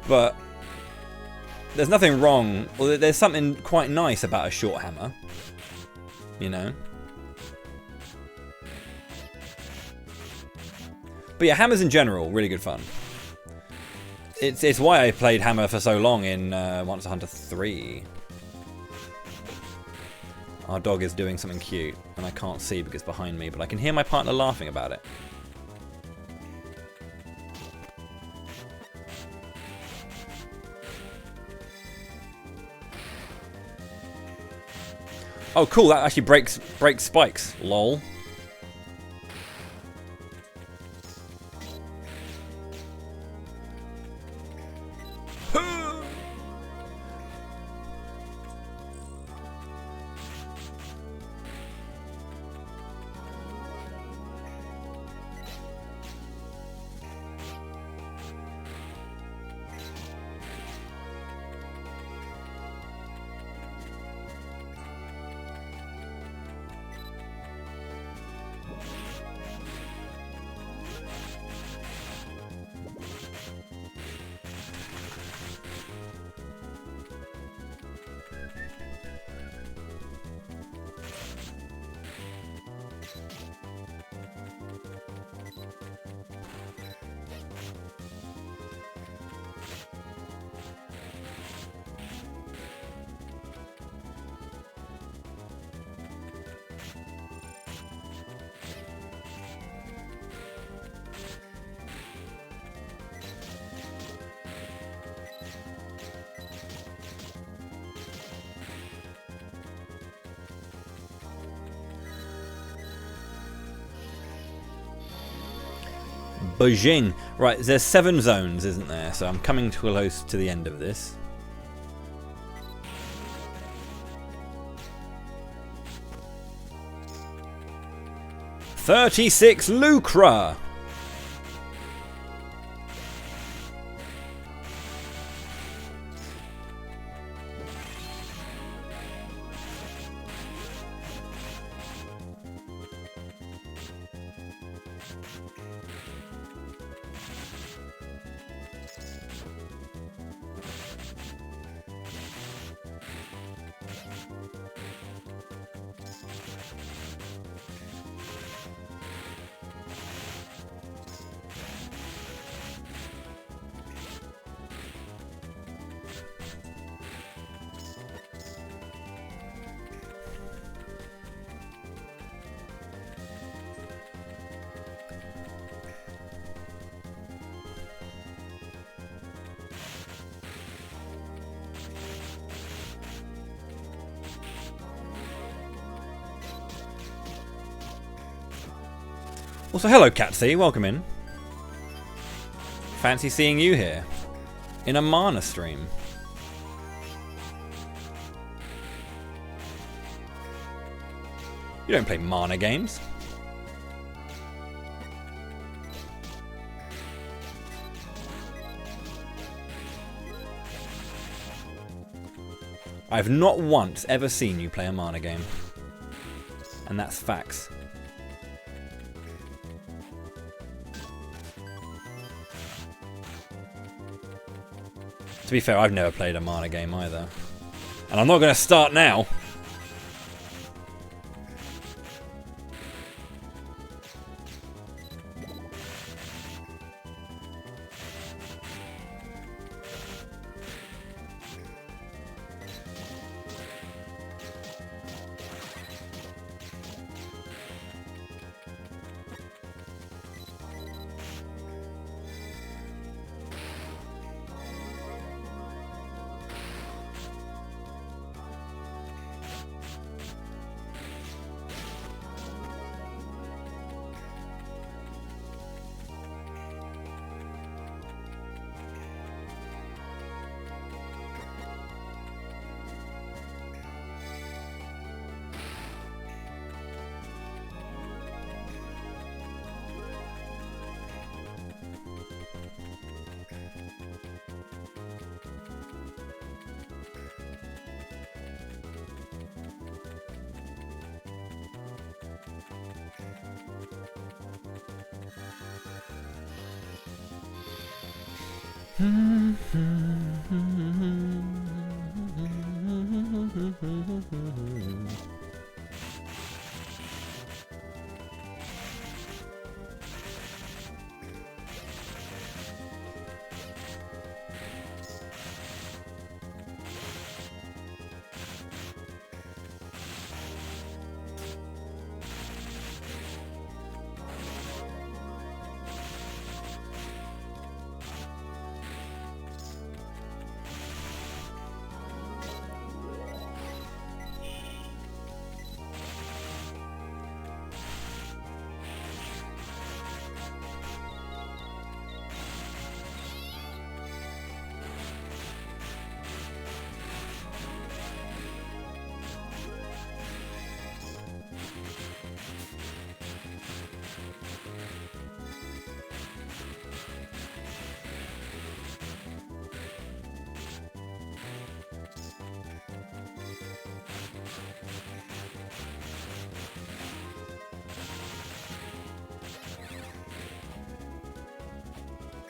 Speaker 1: But there's nothing wrong, well, there's something quite nice about a short hammer, you know. But yeah, hammers in general, really good fun. It's why I played hammer for so long in Monster Hunter 3. Our dog is doing something cute, and I can't see because it's behind me, but I can hear my partner laughing about it. Oh, cool! That actually breaks spikes. Lol. Beijing. Right, there's 7 zones, isn't there? So I'm coming close to the end of this. $36 Lucra. Also, hello, Catsy. Welcome in. Fancy seeing you here in a Mana stream. You don't play Mana games. I've not once ever seen you play a Mana game. And that's facts. To be fair, I've never played a Mana game either. And I'm not going to start now.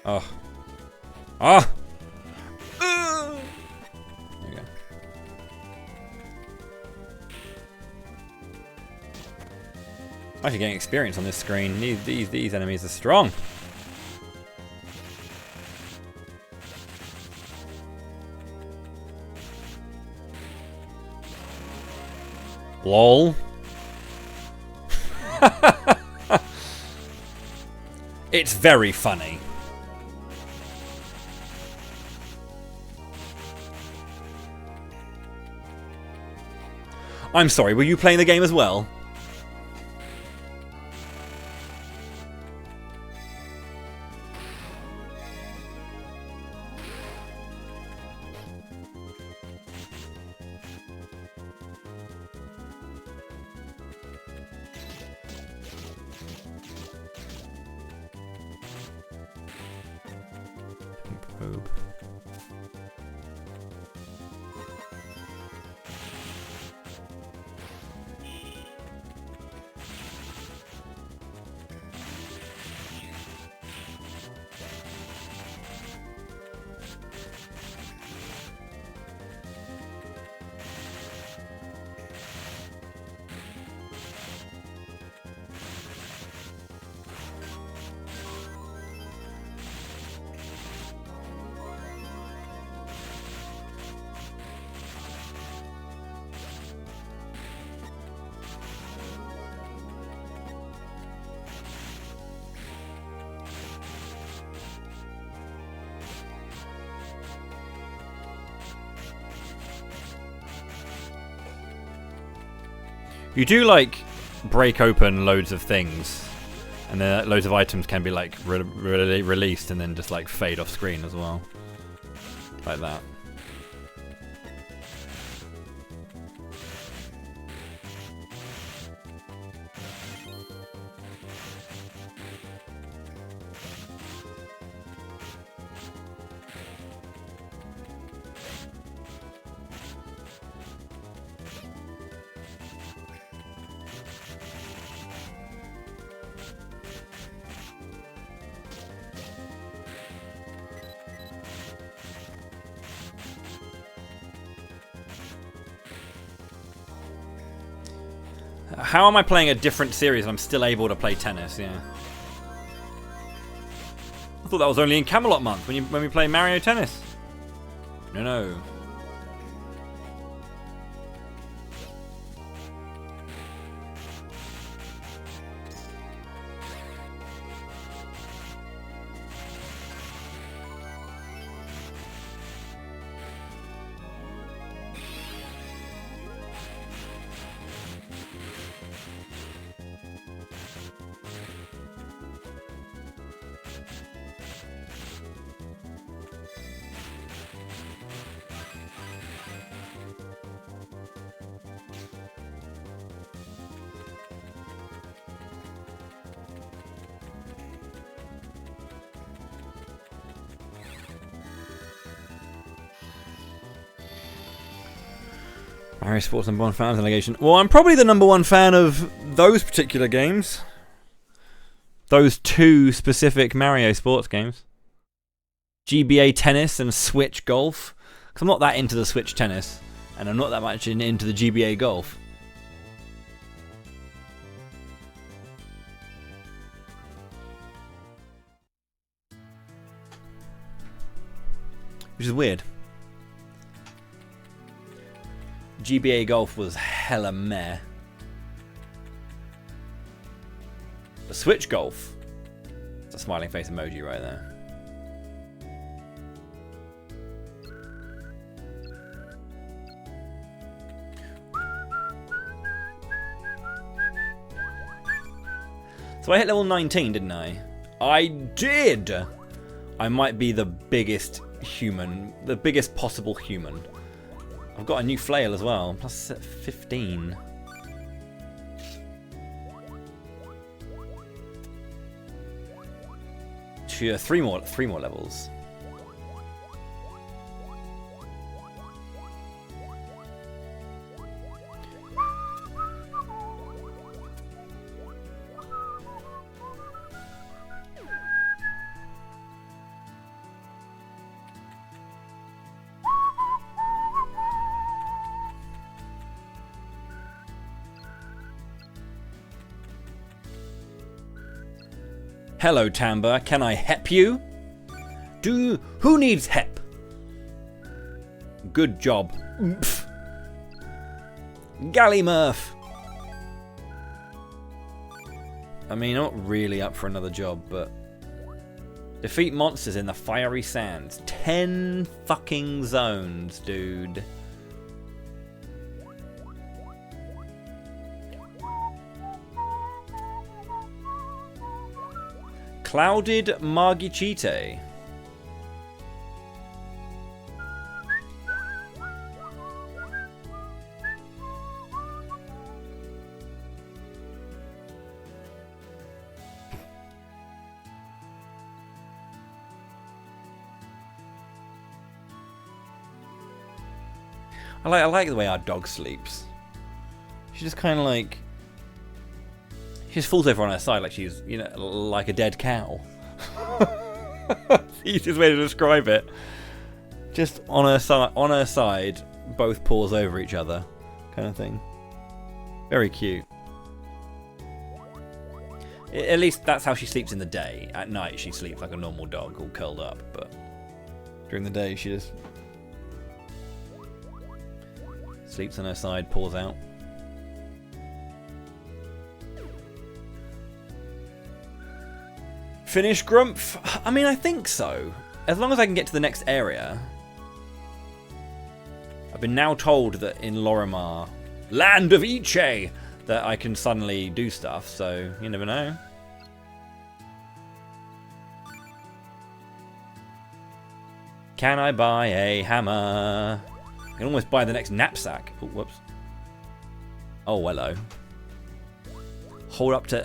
Speaker 1: Oh. Ah! There you go. I'm actually getting experience on this screen. These enemies are strong. LOL. It's very funny. I'm sorry, were you playing the game as well? Probe. You do like break open loads of things, and then loads of items can be like released and then just like fade off screen as well, like that. How am I playing a different series and I'm still able to play tennis? Yeah. I thought that was only in Camelot month when we play Mario Tennis. No. Mario Sports number one fan delegation. Well, I'm probably the number one fan of those particular games. Those two specific Mario Sports games. GBA tennis and Switch golf. Because I'm not that into the Switch tennis. And I'm not that much into the GBA golf. Which is weird. GBA golf was hella meh. The Switch golf. It's a smiling face emoji right there. So I hit level 19, didn't I? I did! I might be the biggest human. The biggest possible human. I've got a new flail as well. Plus 15. Three more levels. Hello, Tamba. Can I help you? Who needs help? Good job. Oomph. Gallymurph. I mean, not really up for another job, but defeat monsters in the fiery sands. 10 fucking zones, dude. Clouded Margicite. I like the way our dog sleeps. She just kind of like... She just falls over on her side like she's, you know, like a dead cow. That's the easiest way to describe it. Just on her side, both paws over each other, kind of thing. Very cute. At least that's how she sleeps in the day. At night, she sleeps like a normal dog, all curled up. But during the day, she just sleeps on her side, paws out. Finish Grumpf? I mean, I think so. As long as I can get to the next area. I've been now told that in Lorimar, land of Iche, that I can suddenly do stuff, so you never know. Can I buy a hammer? I can almost buy the next knapsack. Oh, whoops. Oh, hello. Hold up to...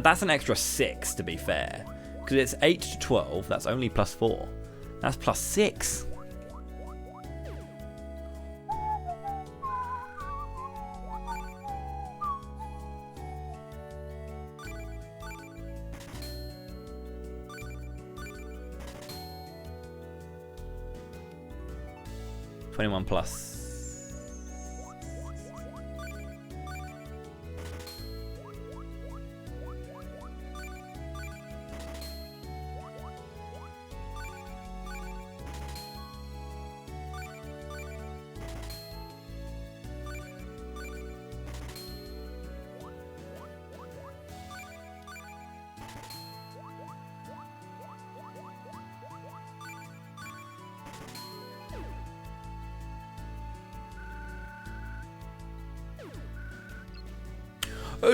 Speaker 1: that's an extra 6, to be fair. Because it's 8 to 12, that's only plus 4. That's plus 6. $21 plus.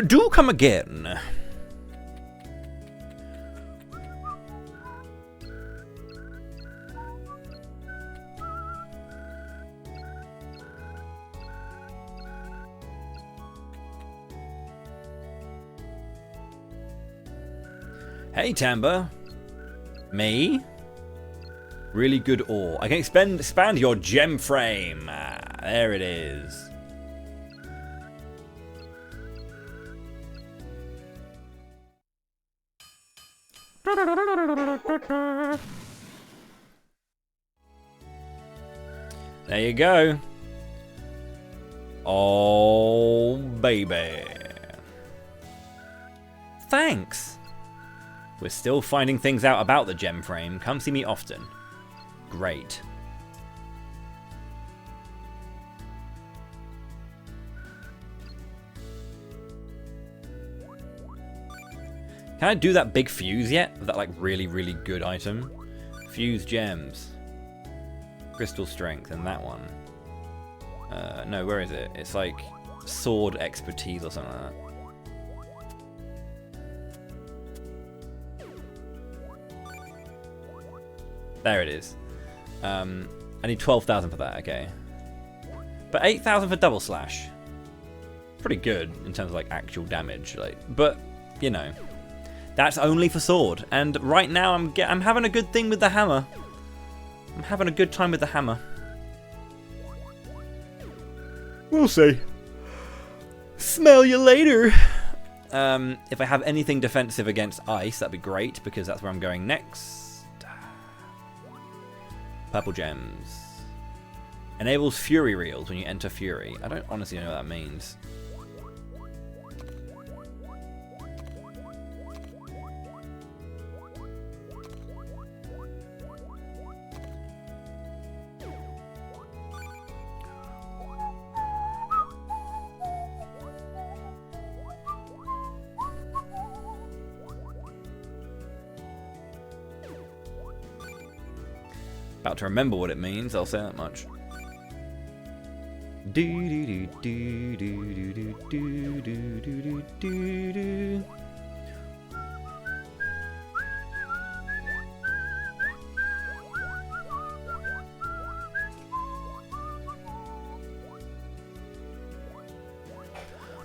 Speaker 1: Do come again. Hey, Tamba. Me? Really good ore. I can expand your gem frame. Ah, there it is. There you go. Oh, baby. Thanks. We're still finding things out about the gem frame. Come see me often. Great. Can I do that big fuse yet? That like really, really good item. Fuse gems. Crystal strength and that one. No, where is it? It's like sword expertise or something like that. There it is. I need 12,000 for that, okay. But 8,000 for double slash. Pretty good in terms of like actual damage, like. But you know, that's only for sword. And right now I'm having a good thing with the hammer. I'm having a good time with the hammer. We'll see. Smell you later. If I have anything defensive against ice, that'd be great because that's where I'm going next. Purple gems. Enables fury reels when you enter fury. I don't honestly know what that means. About to remember what it means, I'll say that much.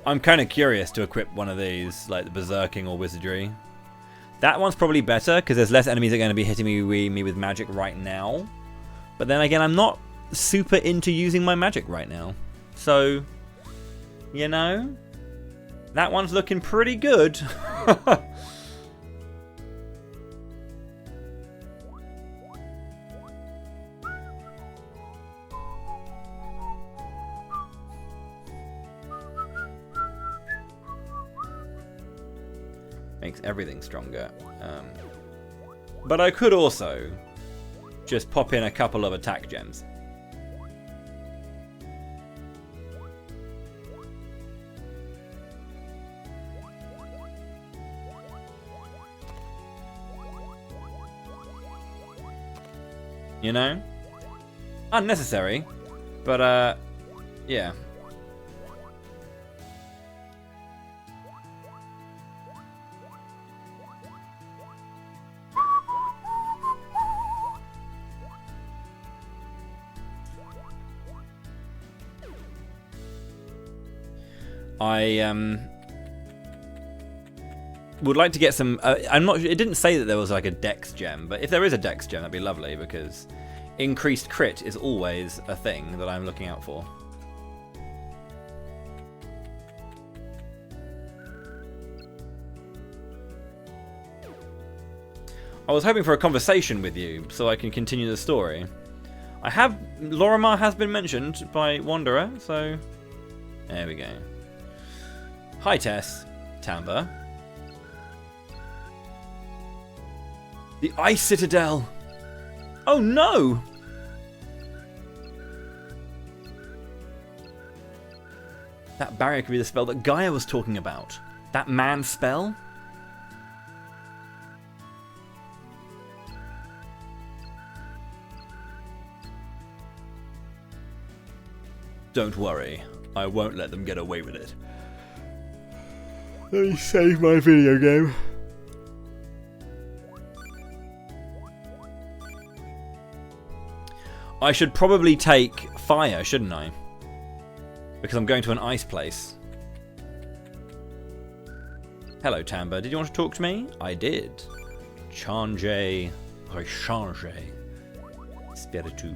Speaker 1: I'm kind of curious to equip one of these, like the Berserking or Wizardry. That one's probably better, because there's less enemies that are going to be hitting me with magic right now. But then again, I'm not super into using my magic right now. So, you know, that one's looking pretty good. Makes everything stronger. But I could also just pop in a couple of attack gems. You know? Unnecessary, but yeah. I would like to get some. I'm not. It didn't say that there was like a Dex gem, but if there is a Dex gem, that'd be lovely because increased crit is always a thing that I'm looking out for. I was hoping for a conversation with you so I can continue the story. I have. Lorimar has been mentioned by Wanderer, so there we go. Hi Tess, Tamba. The Ice Citadel. Oh no! That barrier could be the spell that Gaia was talking about. That man spell? Don't worry, I won't let them get away with it. Let me save my video game. I should probably take fire, shouldn't I? Because I'm going to an ice place. Hello, Tamba. Did you want to talk to me? I did. Change, rechange, spiritu.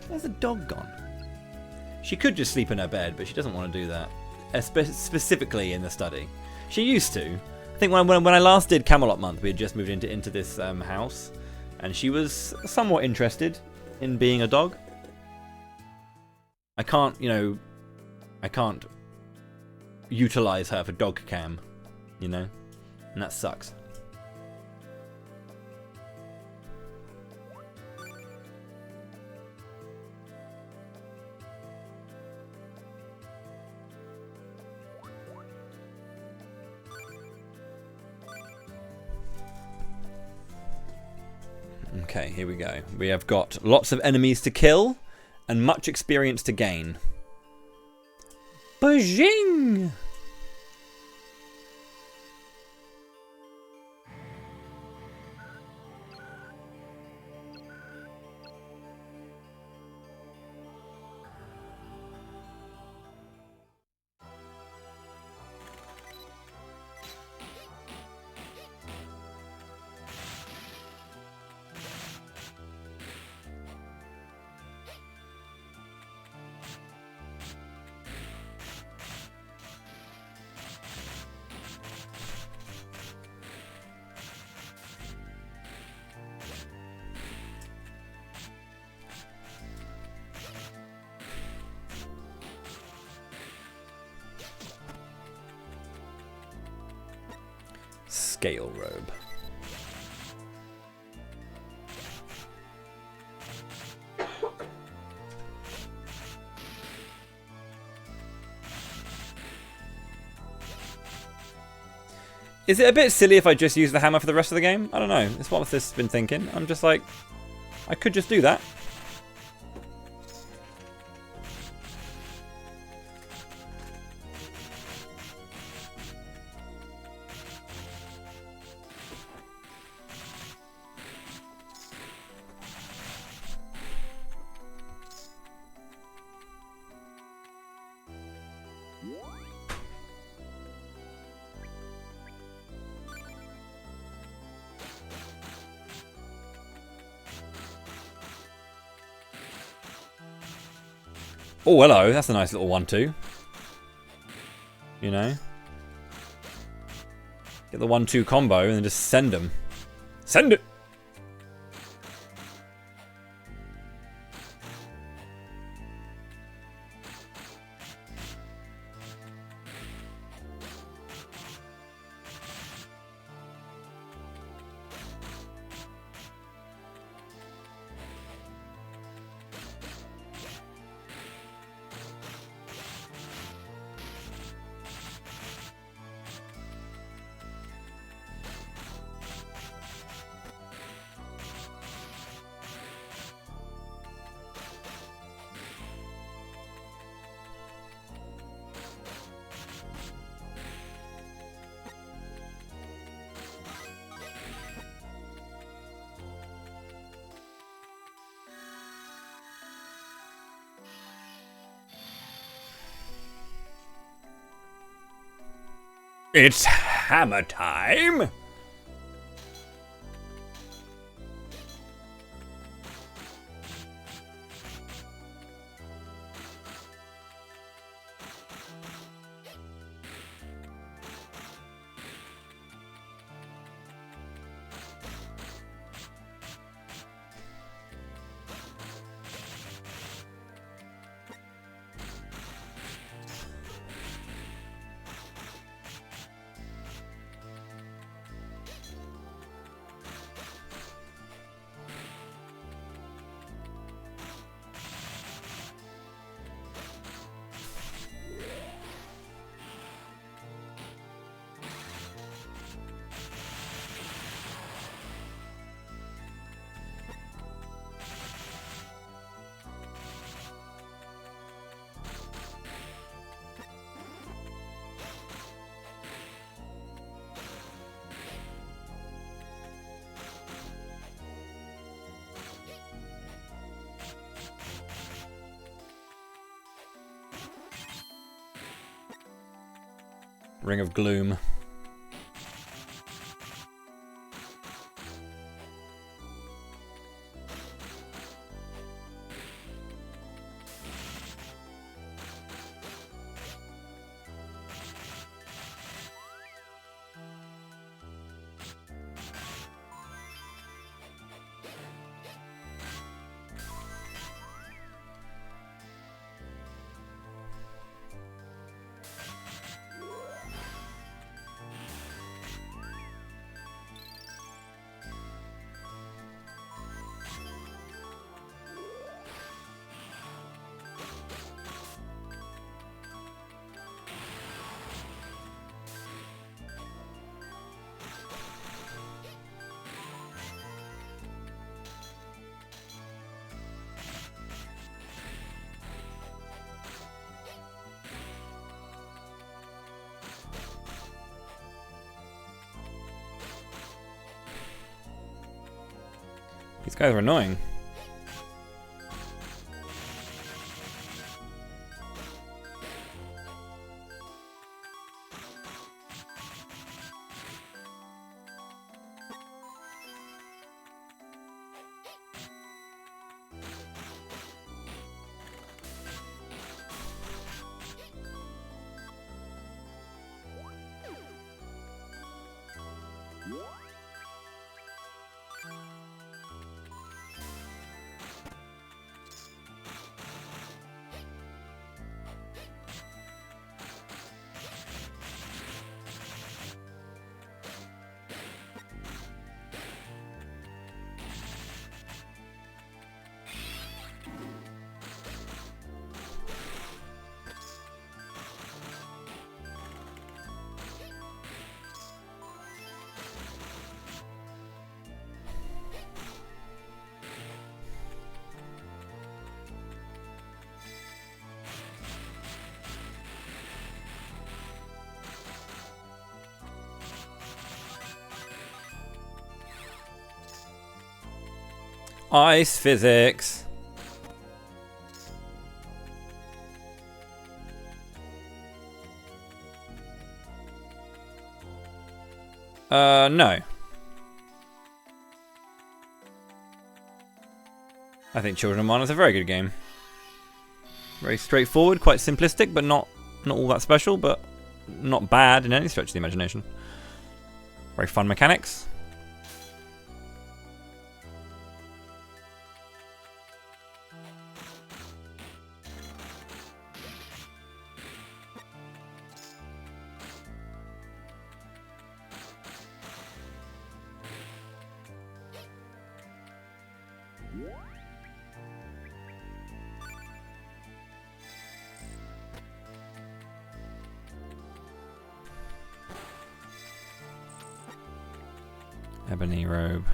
Speaker 1: Where's the dog gone? She could just sleep in her bed, but she doesn't want to do that. Specifically in the study. She used to. I think when I last did Camelot Month, we had just moved into this house. and she was somewhat interested in being a dog. I can't, I can't utilize her for dog cam, and that sucks. Okay, here we go. We have got lots of enemies to kill and much experience to gain. Bajing! Scale robe. Is it a bit silly if I just use the hammer for the rest of the game? I don't know. It's what I've been thinking. I'm just like, I could just do that. Oh, hello. That's a nice little 1-2. Get the 1-2 combo and then just send them. Send it! It's hammer time! Ring of Gloom. These guys are annoying. Ice physics. No. I think Children of Mana is a very good game. Very straightforward, quite simplistic, but not all that special, but not bad in any stretch of the imagination. Very fun mechanics. Ebony robe.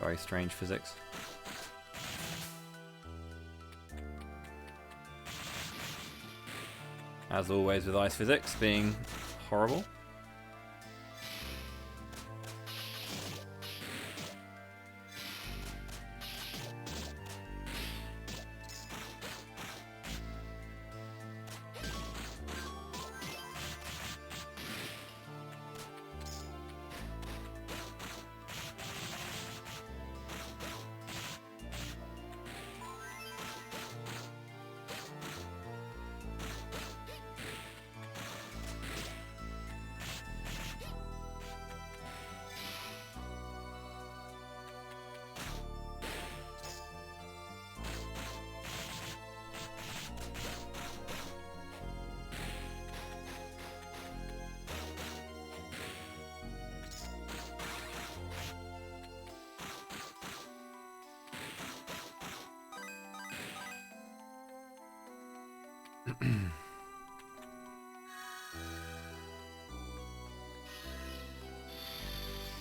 Speaker 1: Very strange physics. As always with ice physics being horrible.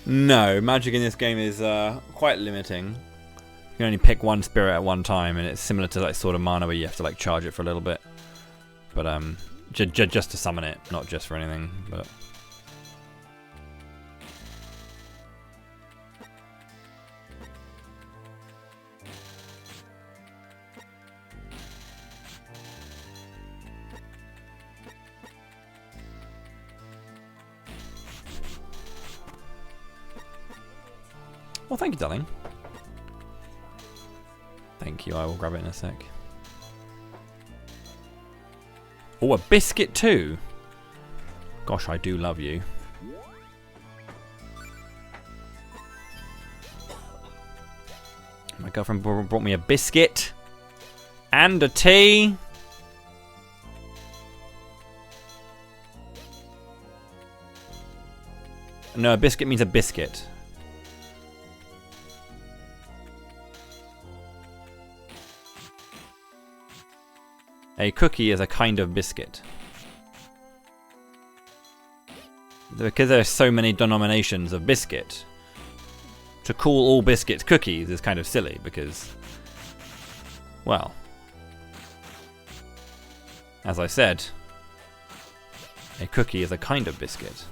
Speaker 1: No, magic in this game is quite limiting. You can only pick one spirit at one time, and it's similar to like Sword of Mana, where you have to like charge it for a little bit. But just to summon it, not just for anything. But well, thank you, darling. Thank you, I will grab it in a sec. Oh, a biscuit too! Gosh, I do love you. My girlfriend brought me a biscuit. And a tea. No, a biscuit means a biscuit. A cookie is a kind of biscuit. Because there are so many denominations of biscuit, to call all biscuits cookies is kind of silly because, well, as I said, a cookie is a kind of biscuit.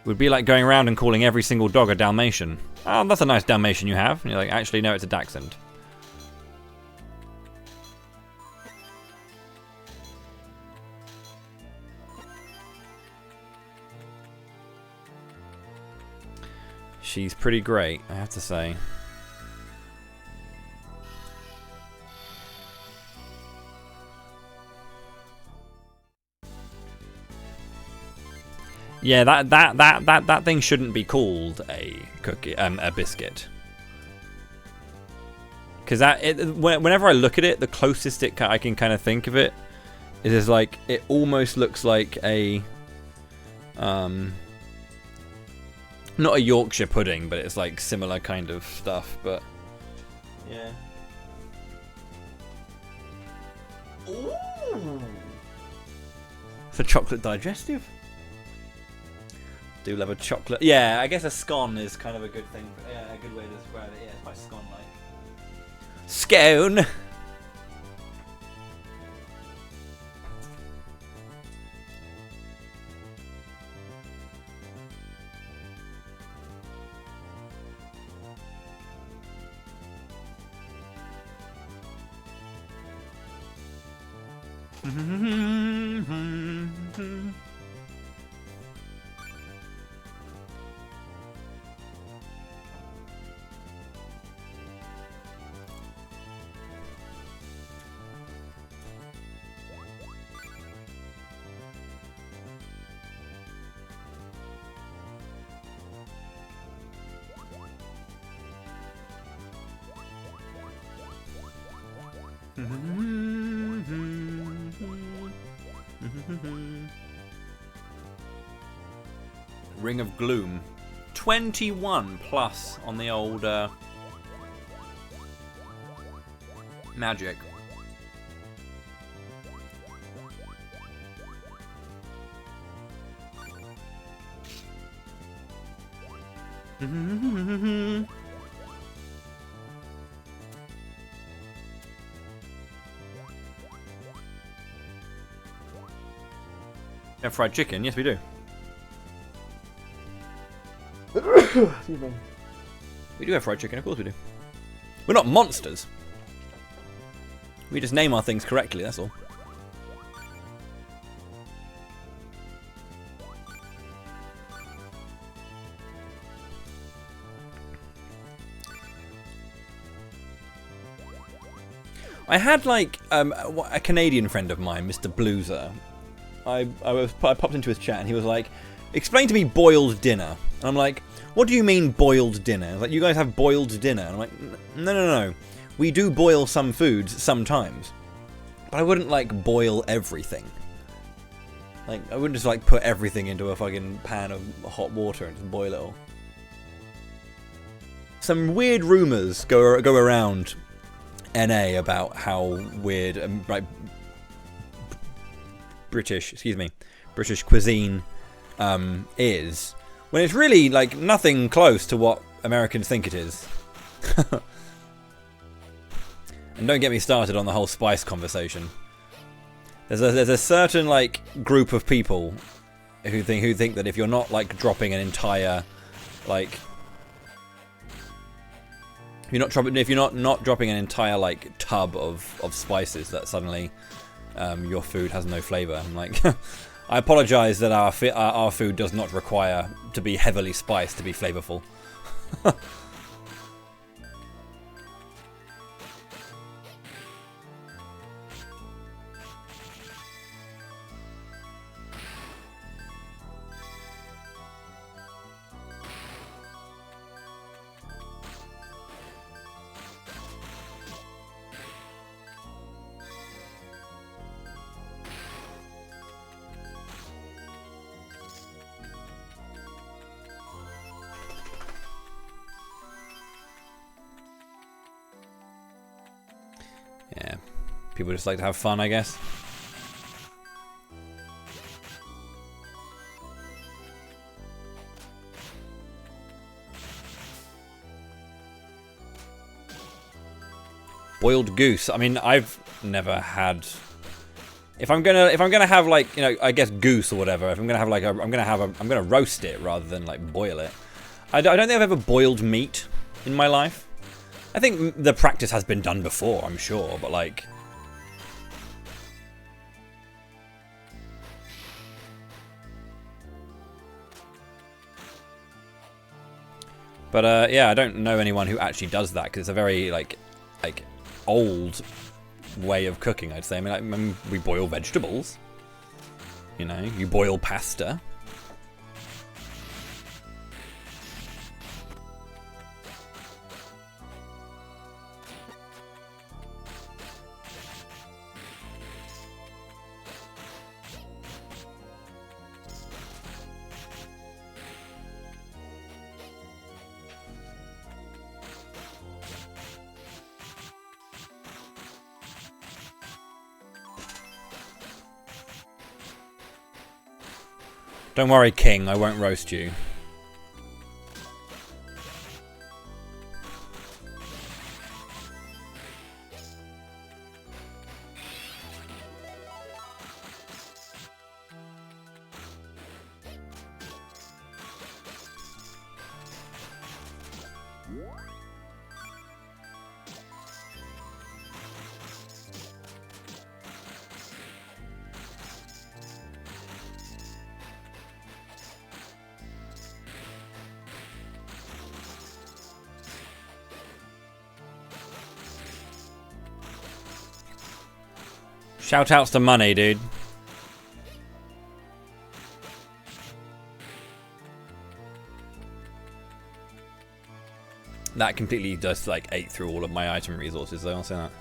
Speaker 1: Would be like going around and calling every single dog a Dalmatian. Oh, that's a nice Dalmatian you have. And you're like, actually, no, it's a Dachshund. She's pretty great, I have to say. Yeah, that thing shouldn't be called a cookie, a biscuit. Because whenever I look at it, the closest I can kind of think of it is like it almost looks like a, not a Yorkshire pudding, but it's like similar kind of stuff. But yeah. Ooh. It's a chocolate digestive. Do love a chocolate. Yeah, I guess a scone is kind of a good thing. Yeah, a good way to describe it. Yeah, it's quite scone-like. Scone! Ring of Gloom. 21 plus on the old magic. Have fried chicken? Yes, we do. Excuse me. We do have fried chicken, of course we do. We're not monsters. We just name our things correctly, that's all. I had like a Canadian friend of mine, Mr. Blueser. I popped into his chat and he was like, explain to me boiled dinner. And I'm like, what do you mean boiled dinner? Like, you guys have boiled dinner? And I'm like, no. We do boil some foods sometimes. But I wouldn't, like, boil everything. Like, I wouldn't just, like, put everything into a fucking pan of hot water and just boil it all. Some weird rumours go around NA about how weird, like, British cuisine is, when it's really, like, nothing close to what Americans think it is. And don't get me started on the whole spice conversation. There's a certain, like, group of people who think that if you're not, like, dropping an entire, like, if you're not dropping an entire, like, tub of spices, that suddenly your food has no flavour. I'm like, I apologise that our food does not require to be heavily spiced to be flavourful. Yeah, people just like to have fun, I guess. Boiled goose. I mean, I've never had. If I'm gonna have, like, you know, I guess goose or whatever. If I'm gonna have, like, I'm gonna roast it rather than, like, boil it. I don't think I've ever boiled meat in my life. I think the practice has been done before, I'm sure, but, like... But, yeah, I don't know anyone who actually does that, because it's a very, like, old way of cooking, I'd say. I mean, we boil vegetables. You know, you boil pasta. Don't worry, King, I won't roast you. Shoutouts to money, dude. That completely just, like, ate through all of my item resources, though, I'll say that.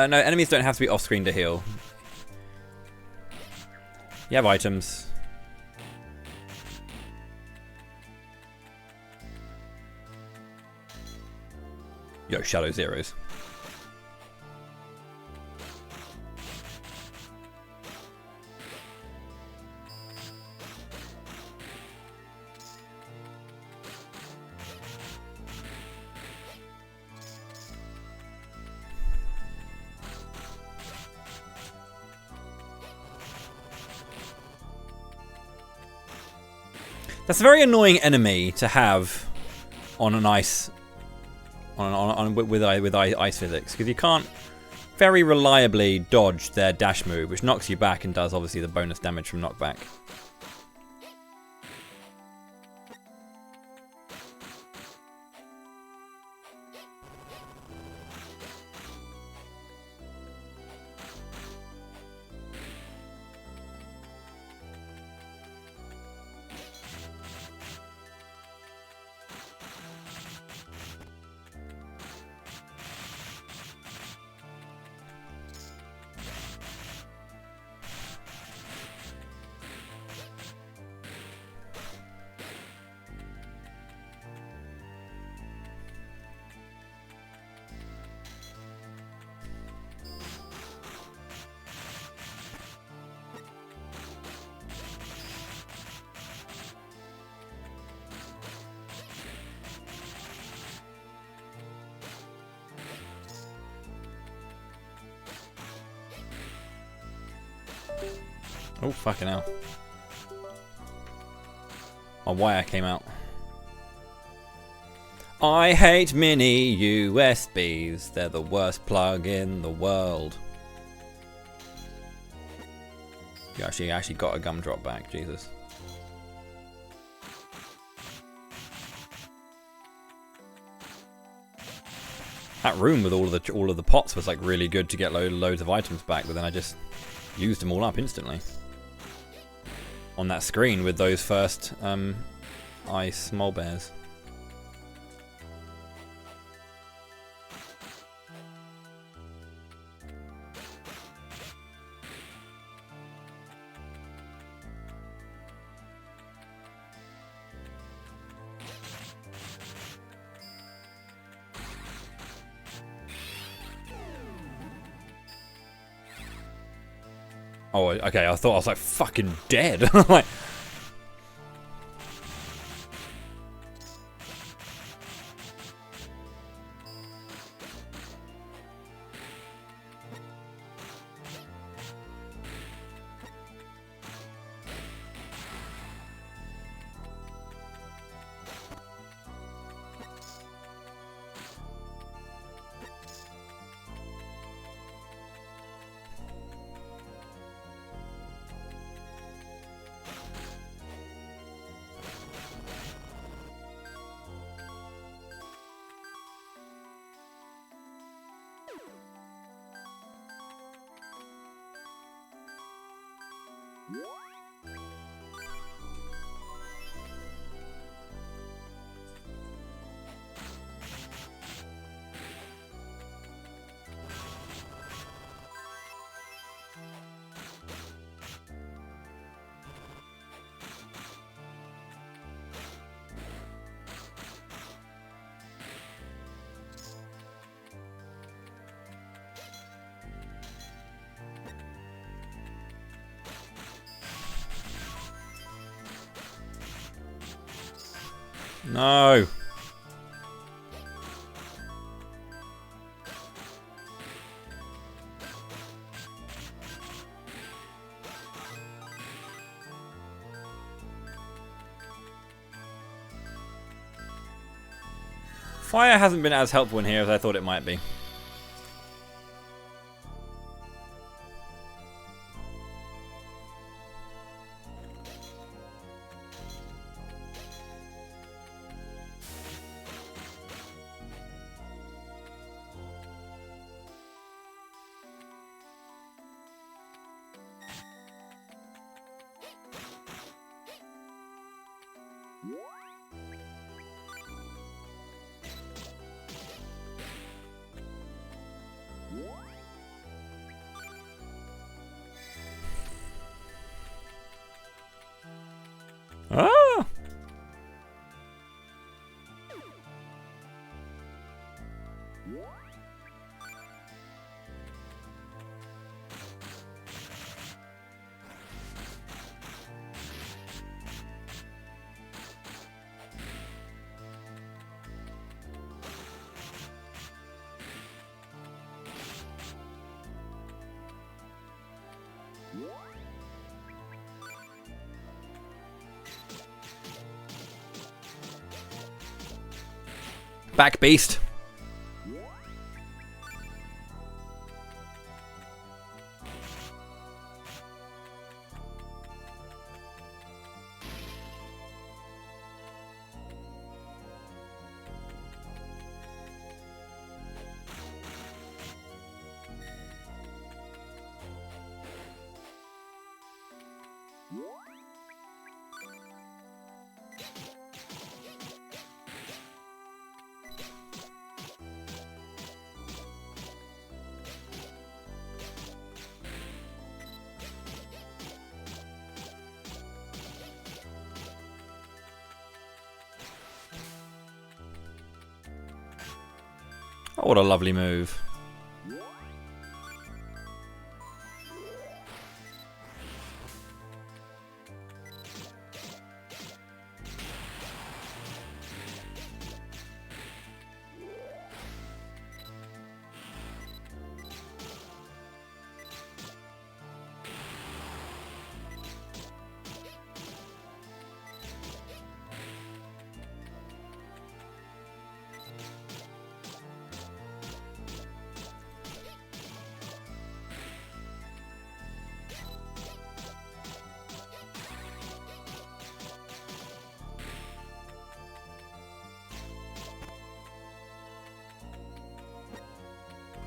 Speaker 1: No, enemies don't have to be off-screen to heal. You have items. Yo, Shadow Zeros. That's a very annoying enemy to have on an ice, with ice physics, because you can't very reliably dodge their dash move, which knocks you back and does obviously the bonus damage from knockback. Oh, fucking hell. My wire came out. I hate mini USBs. They're the worst plug in the world. You actually got a gumdrop back, Jesus. That room with all of the pots was like really good to get loads of items back, but then I just used them all up instantly. On that screen with those first ice mole bears. Oh, okay, I thought I was like fucking dead. Like, no. Fire hasn't been as helpful in here as I thought it might be. Ah! Back beast. Oh, what a lovely move.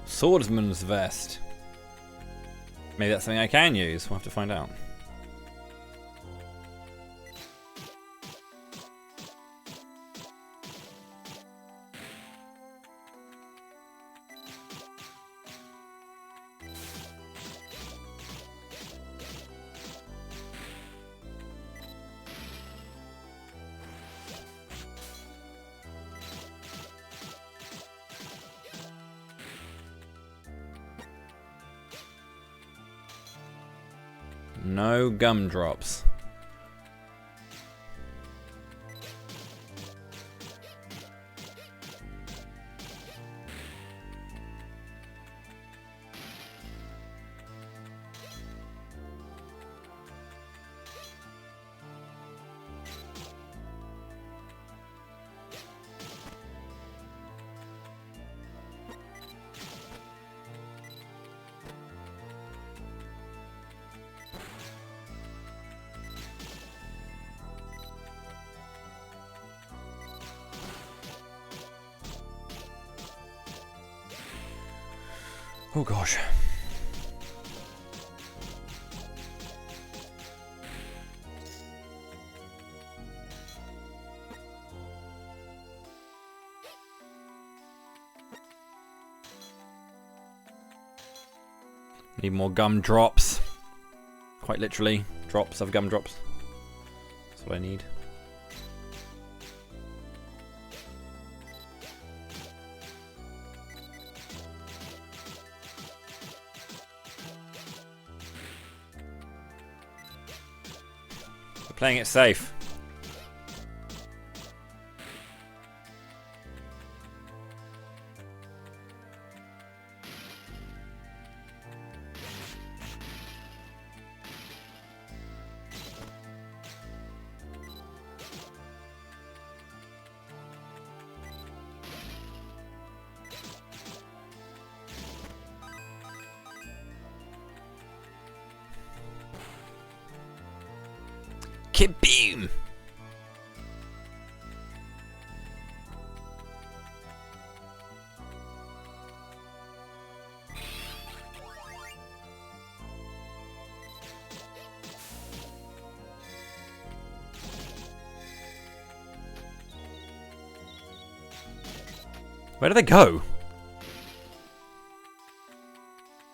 Speaker 1: Swordsman's Vest. Maybe that's something I can use. We'll have to find out. No gumdrops. Oh gosh. Need more gumdrops. Quite literally, drops of gumdrops. That's what I need. Playing it safe. Kaboom! Where do they go?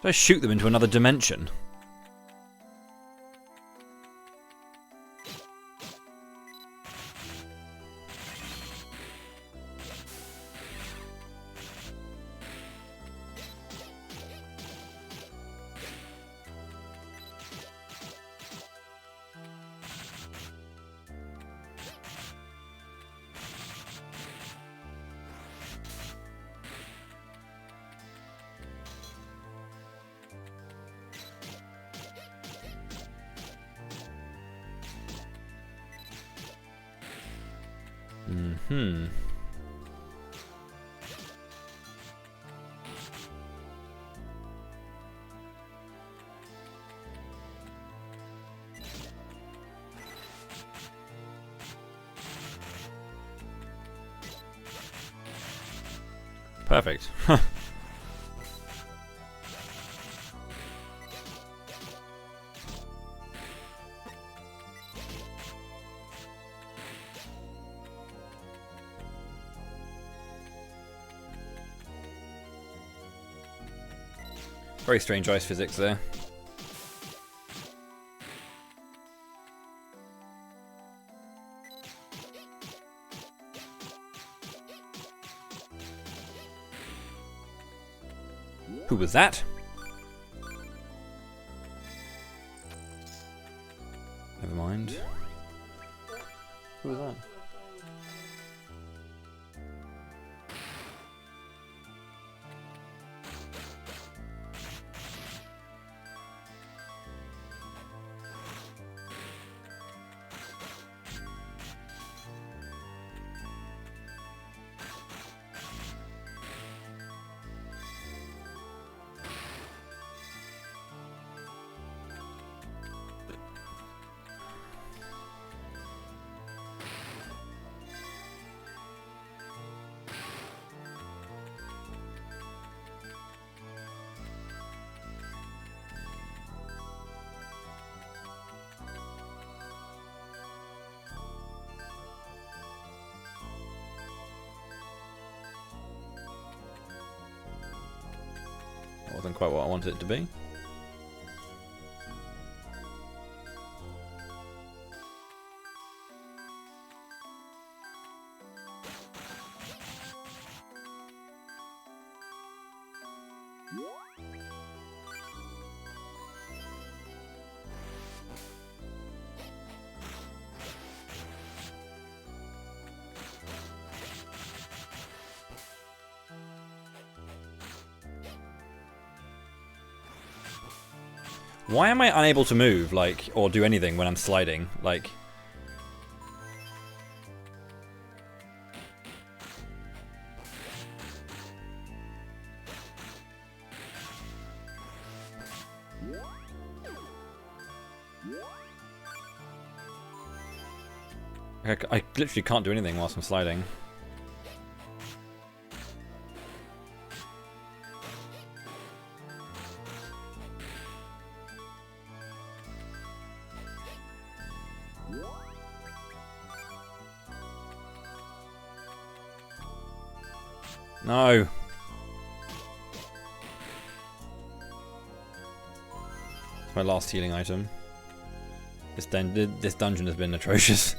Speaker 1: Did I shoot them into another dimension? Perfect. Very strange ice physics there. Who was that? Never mind. Who was that? Wasn't quite what I wanted it to be. Why am I unable to move, like, or do anything when I'm sliding? Like... I literally can't do anything whilst I'm sliding. No. It's my last healing item. This dungeon has been atrocious.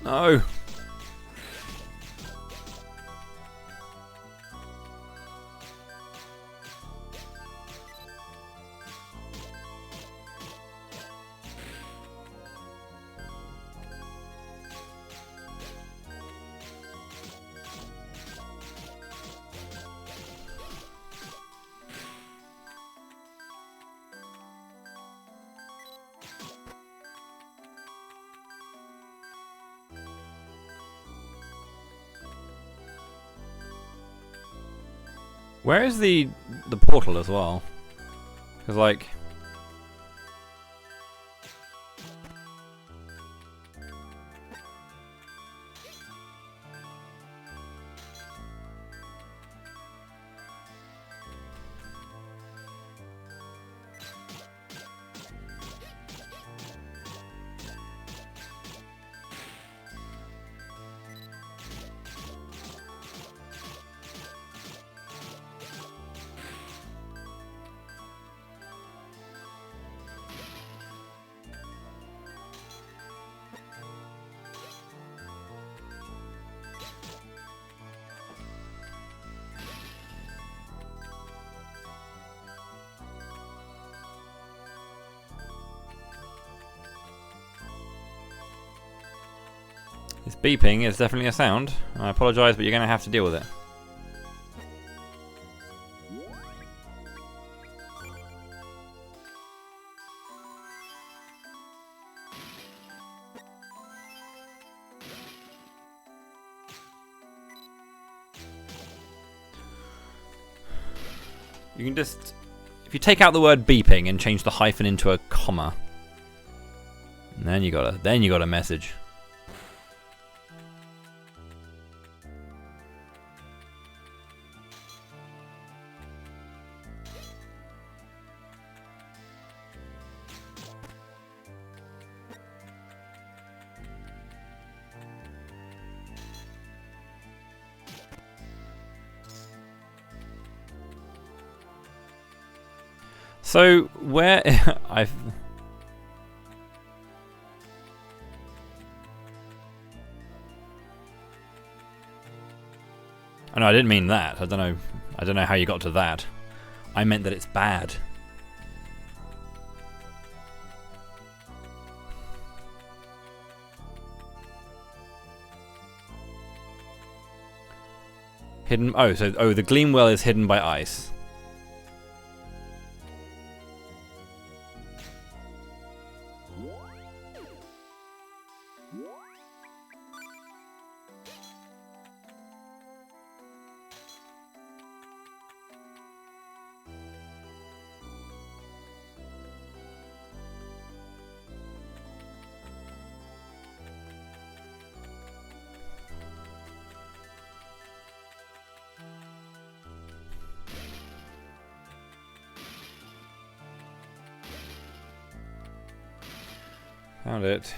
Speaker 1: No. Where is the portal as well? Because like... This beeping is definitely a sound. I apologise, but you're going to have to deal with it. You can just... If you take out the word beeping and change the hyphen into a comma, and then you got a message. So where I've oh no, I didn't mean that. I don't know how you got to that. I meant that it's bad. Hidden the Gleam Well is hidden by ice. Found it.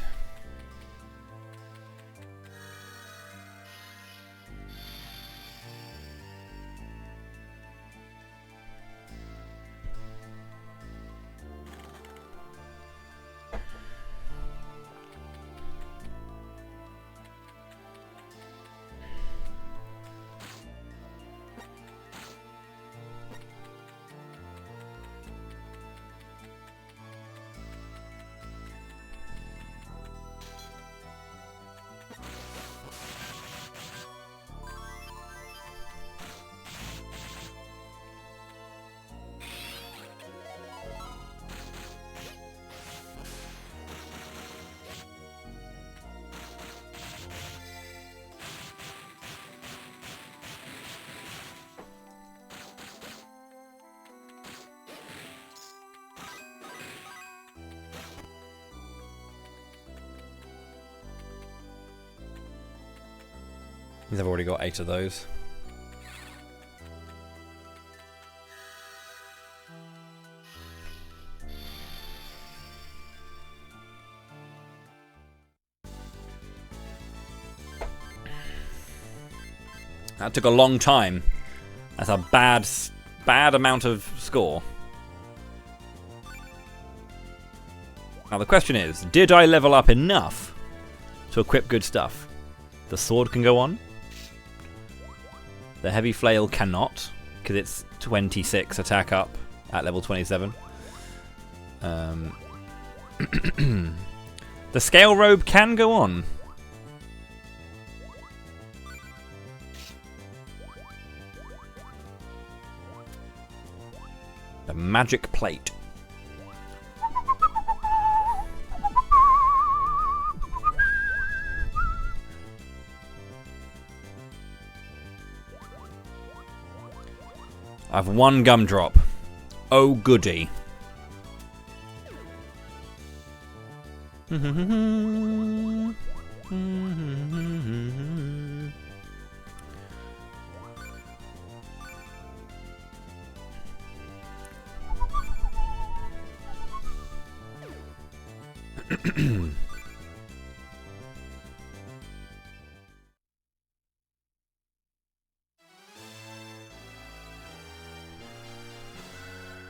Speaker 1: I've already got 8 of those. That took a long time. That's a bad amount of score. Now the question is, did I level up enough to equip good stuff? The sword can go on. The heavy flail cannot, because it's 26 attack up at level 27. The scale robe can go on. The magic plate. I've one gumdrop. Oh goody.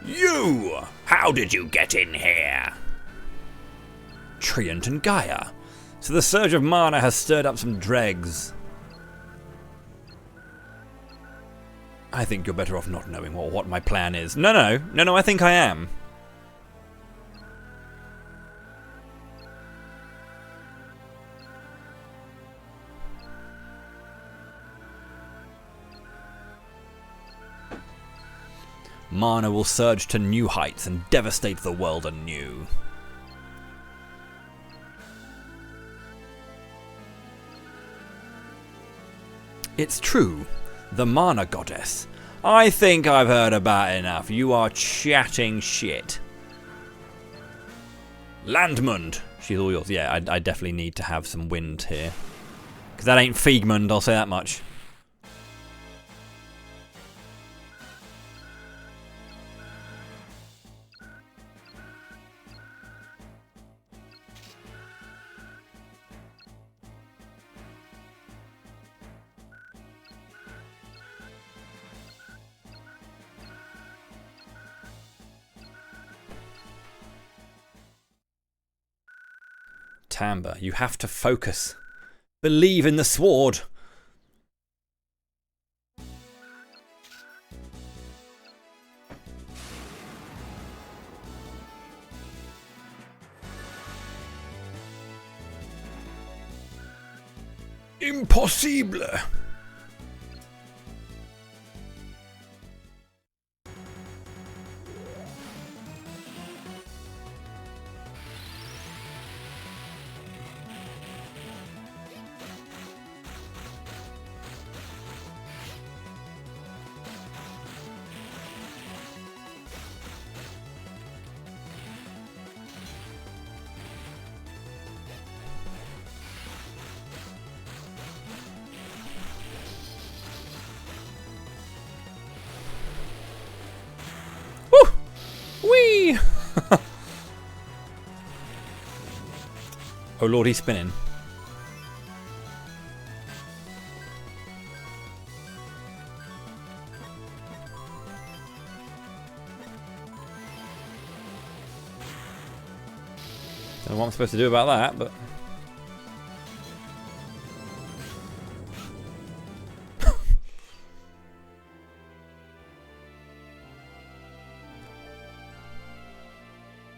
Speaker 1: You! How did you get in here? Treant and Gaia. So the surge of mana has stirred up some dregs. I think you're better off not knowing what my plan is. No, I think I am. Mana will surge to new heights and devastate the world anew. It's true, the Mana Goddess. I think I've heard about enough. You are chatting shit. Landmund. She's all yours. Yeah, I definitely need to have some wind here. Because that ain't Fiegmund, I'll say that much. Timbre, you have to focus. Believe in the sword. Impossible. Whee! Oh lord, he's spinning. Don't know what I'm supposed to do about that, but...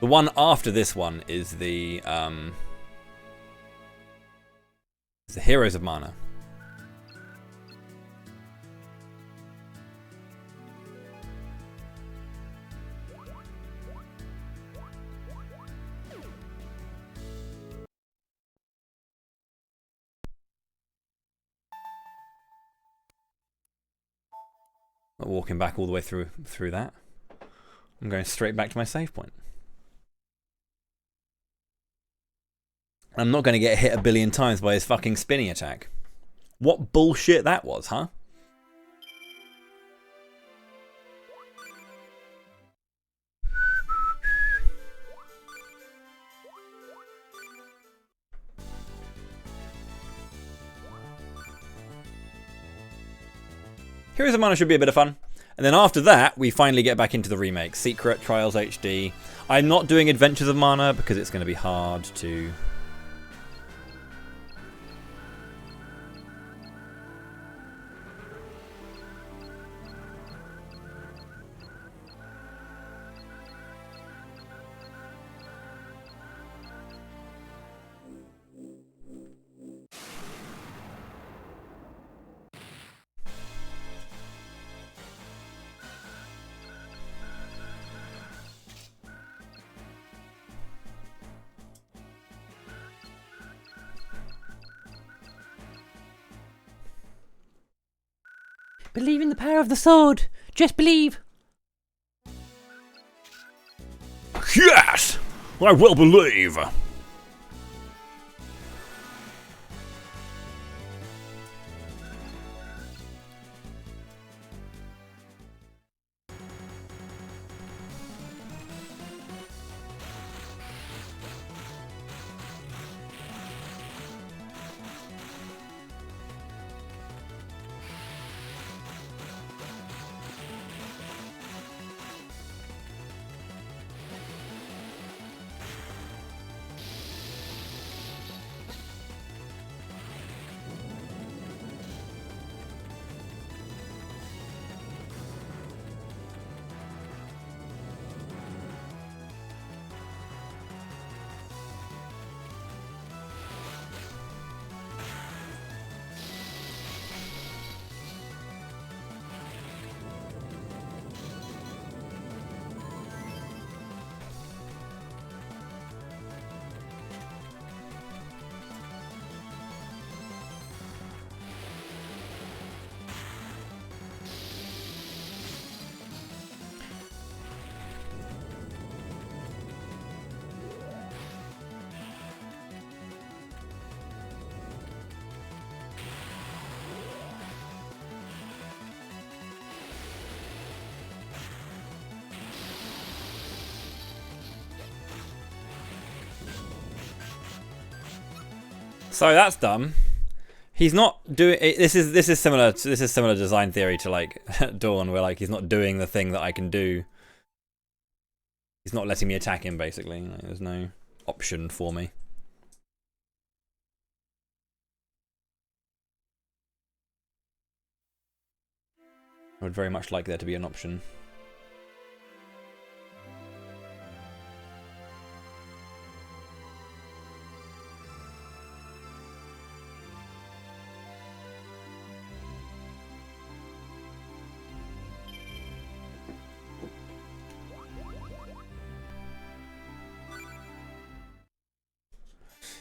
Speaker 1: The one after this one is the Heroes of Mana. Not walking back all the way through that. I'm going straight back to my save point. I'm not going to get hit a billion times by his fucking spinning attack. What bullshit that was, huh? Heroes of Mana should be a bit of fun. And then after that, we finally get back into the remake. Secret, Trials HD. I'm not doing Adventures of Mana because it's going to be hard to... Believe in the power of the sword. Just believe. Yes! I will believe. So that's dumb. He's not doing. This is similar design theory to like Dawn, where like he's not doing the thing that I can do. He's not letting me attack him. Basically, like, there's no option for me. I would very much like there to be an option.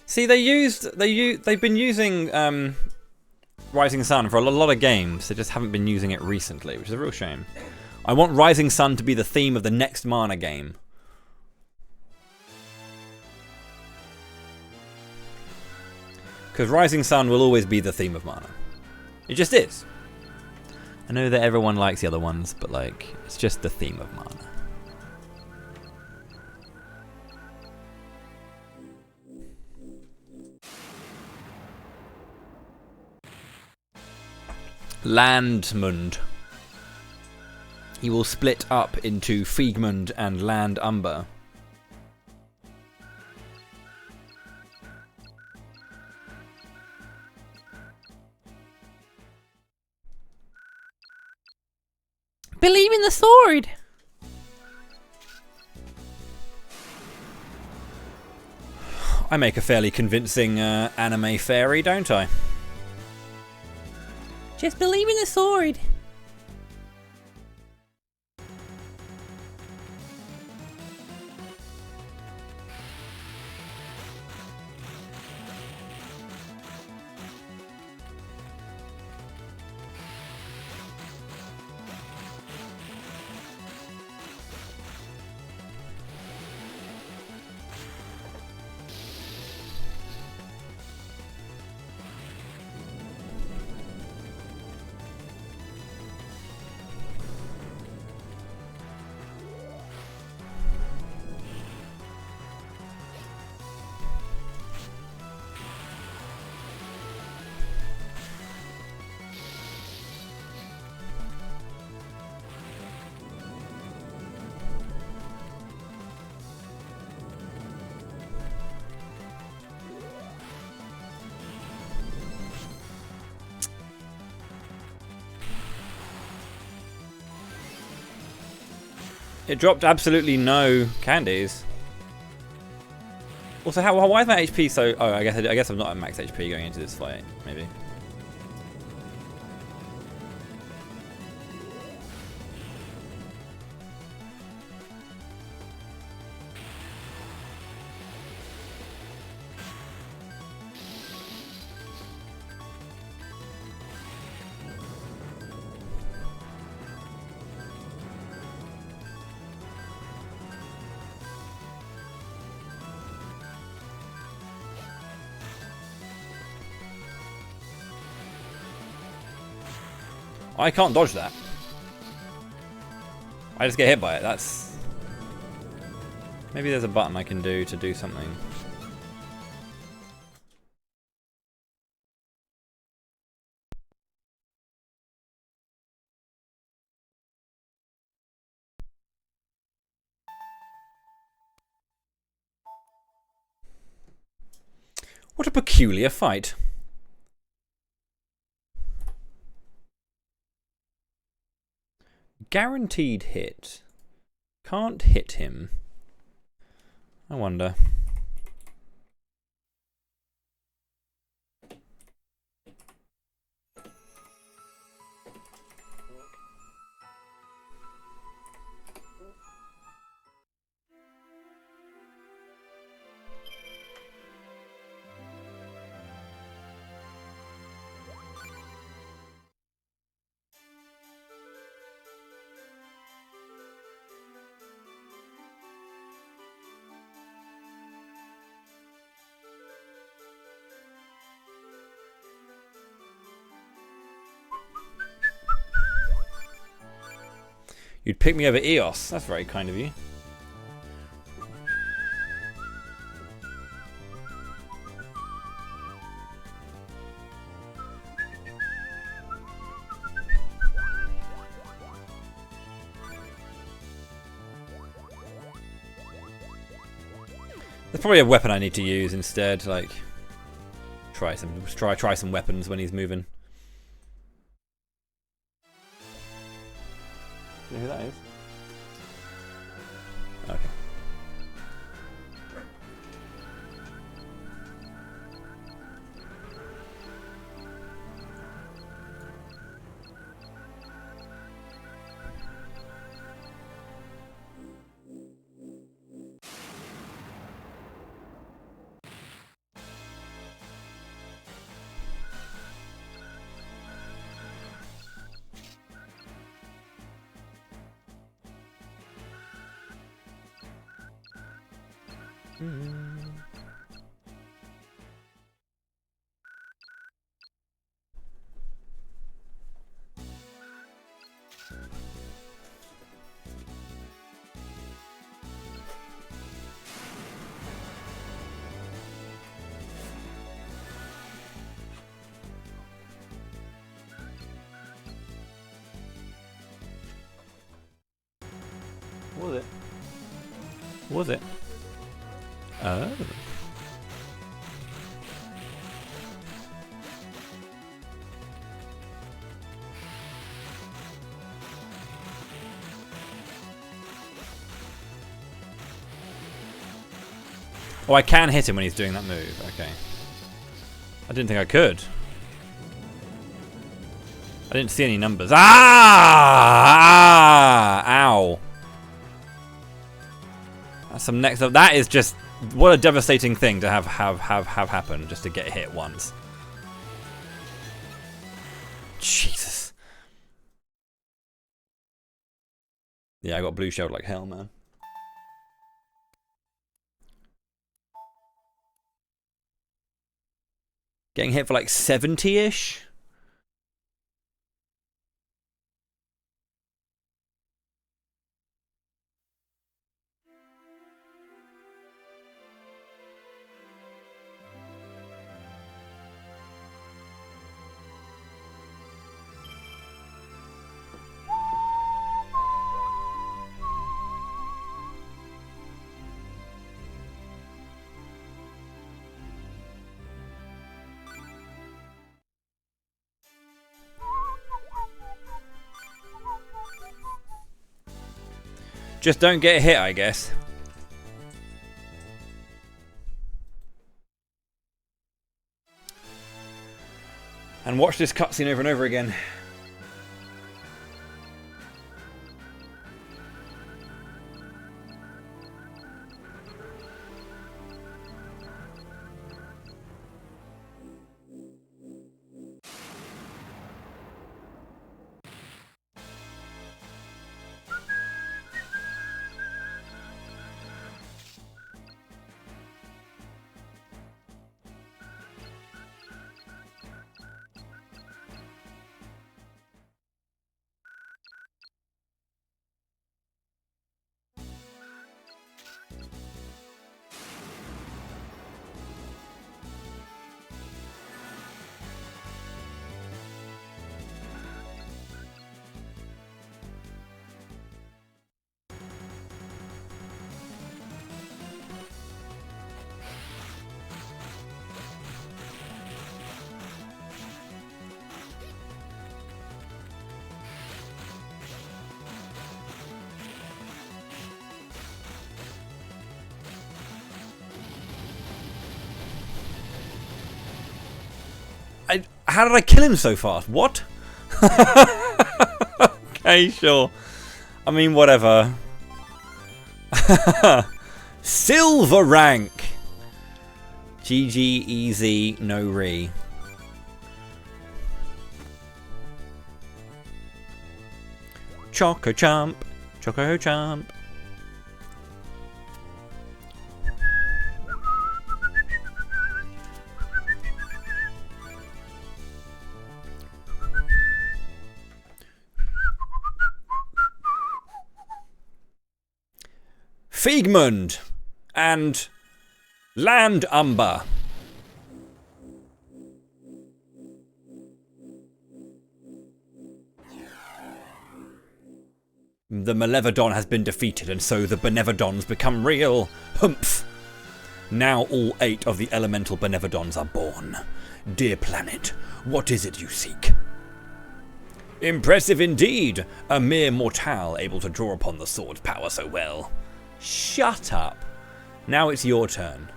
Speaker 1: See, they've been using Rising Sun for a lot of games. They just haven't been using it recently, which is a real shame. I want Rising Sun to be the theme of the next Mana game. Because Rising Sun will always be the theme of Mana. It just is. I know that everyone likes the other ones, but like, it's just the theme of Mana. Landmund. He will split up into Fiegmund and Land Umber. Believe in the sword! I make a fairly convincing anime fairy, don't I? Just believe in the sword. It dropped absolutely no candies. Also, why is my HP so? Oh, I guess I'm not at max HP going into this fight. Maybe. I can't dodge that. I just get hit by it. That's... Maybe there's a button I can do to do something. What a peculiar fight. Guaranteed hit. Can't hit him. I wonder. You'd pick me over Eos. That's very kind of you. There's probably a weapon I need to use instead. Like, try some weapons when he's moving. Do you know who that is? Okay. Was it? Was it? Oh. Oh, I can hit him when he's doing that move. Okay. I didn't think I could. I didn't see any numbers. Ah! Ow. That's some next up. That is just what a devastating thing to have happen, just to get hit once. Jesus. Yeah, I got blue shelled like hell, man. Getting hit for like 70-ish? Just don't get hit, I guess. And watch this cutscene over and over again. How did I kill him so fast? What? Okay, sure. I mean, whatever. Silver rank. GG, easy, no re. Choco Chomp. Choco Chomp. Fiegmund and Land Umber. The Malevodon has been defeated, and so the Benevodons become real. Humph. Now all 8 of the elemental benevodons are born. Dear planet, what is it you seek? Impressive indeed! A mere mortal able to draw upon the sword's power so well. Shut up! Now it's your turn.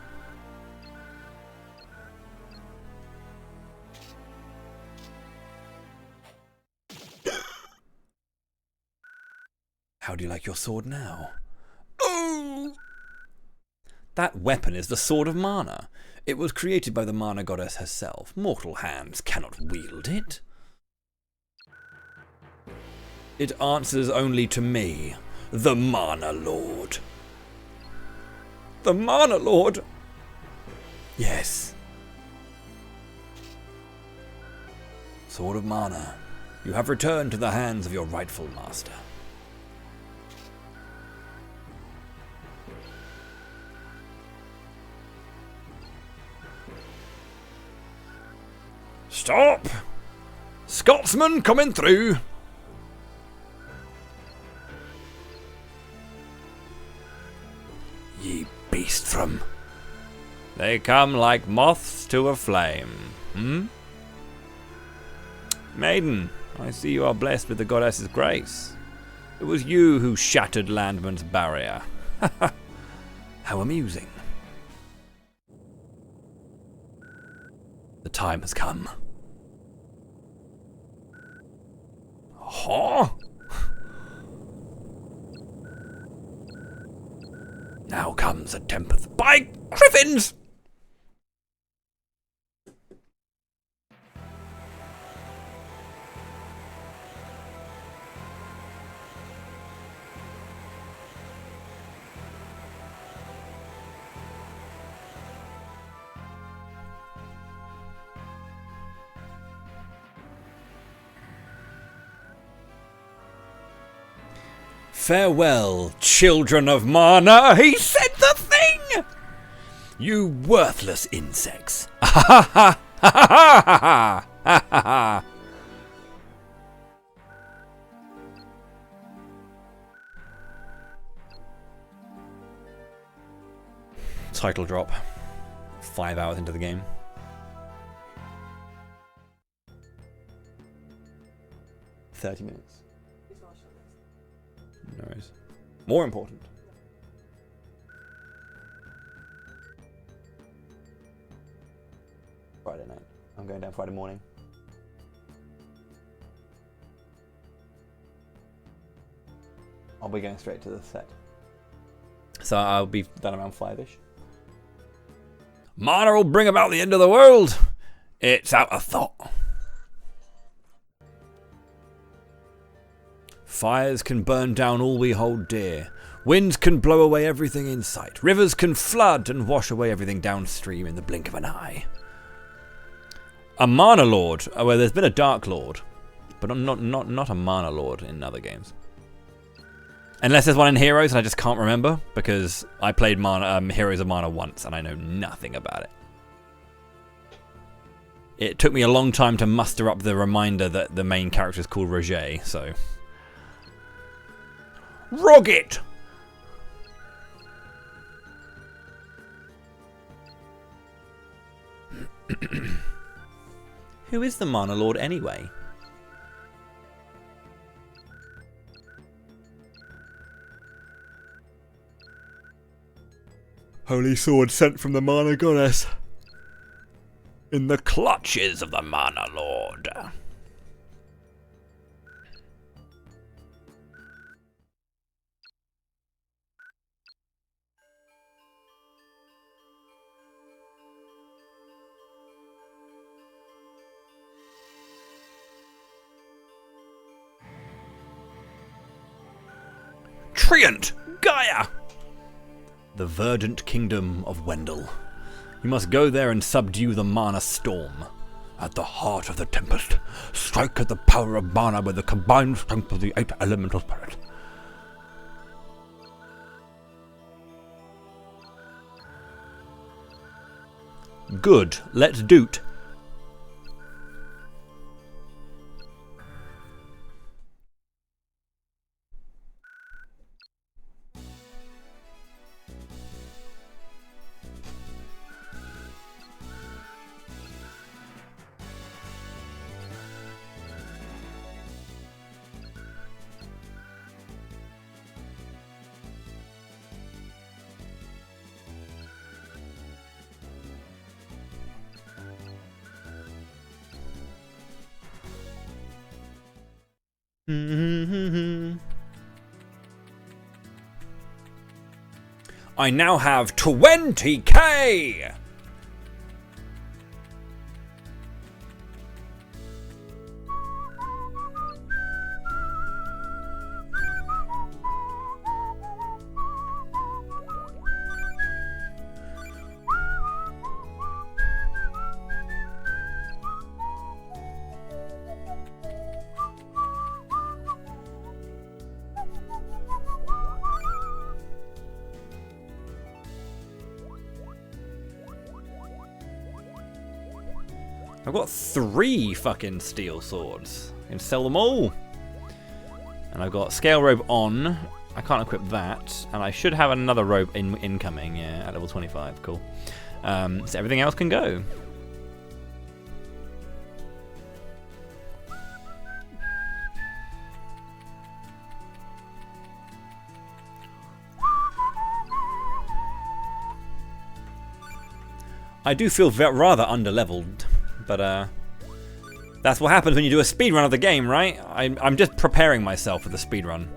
Speaker 1: How do you like your sword now? Oh! That weapon is the Sword of Mana. It was created by the Mana Goddess herself. Mortal hands cannot wield it. It answers only to me, the Mana Lord. The Mana Lord? Yes. Sword of Mana, you have returned to the hands of your rightful master. Stop! Scotsman coming through! Ye beast from... They come like moths to a flame, Maiden, I see you are blessed with the goddess's grace. It was you who shattered Landman's barrier. How amusing. The time has come. Huh? Now comes a tempest. By Griffins! Farewell, children of Mana, he said the thing! You worthless insects. Ha ha ha ha ha ha ha ha. Title drop. 5 hours into the game. $30 minutes. No worries. More important. Friday night. I'm going down Friday morning. I'll be going straight to the set. So I'll be done around 5-ish. Mana will bring about the end of the world. It's out of thought. Fires can burn down all we hold dear. Winds can blow away everything in sight. Rivers can flood and wash away everything downstream in the blink of an eye. A Mana Lord. Oh, well, there's been a Dark Lord, but not a Mana Lord in other games. Unless there's one in Heroes, and I just can't remember because I played Heroes of Mana once and I know nothing about it. It took me a long time to muster up the reminder that the main character is called Roger, so... Roggit! Who is the Mana Lord anyway? Holy sword sent from the Mana Goddess. In the clutches of the Mana Lord. Treant! Gaia! The verdant kingdom of Wendel. You must go there and subdue the Mana Storm. At the heart of the tempest, strike at the power of Mana with the combined strength of the 8 elemental spirit. Good, let's do't. I now have 20k! I've got 3 fucking steel swords. I can sell them all. And I've got scale robe on. I can't equip that. And I should have another robe incoming, yeah, at level 25. Cool. So everything else can go. I do feel rather under-leveled. But that's what happens when you do a speedrun of the game, right? I'm just preparing myself for the speedrun.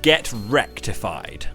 Speaker 1: Get rectified.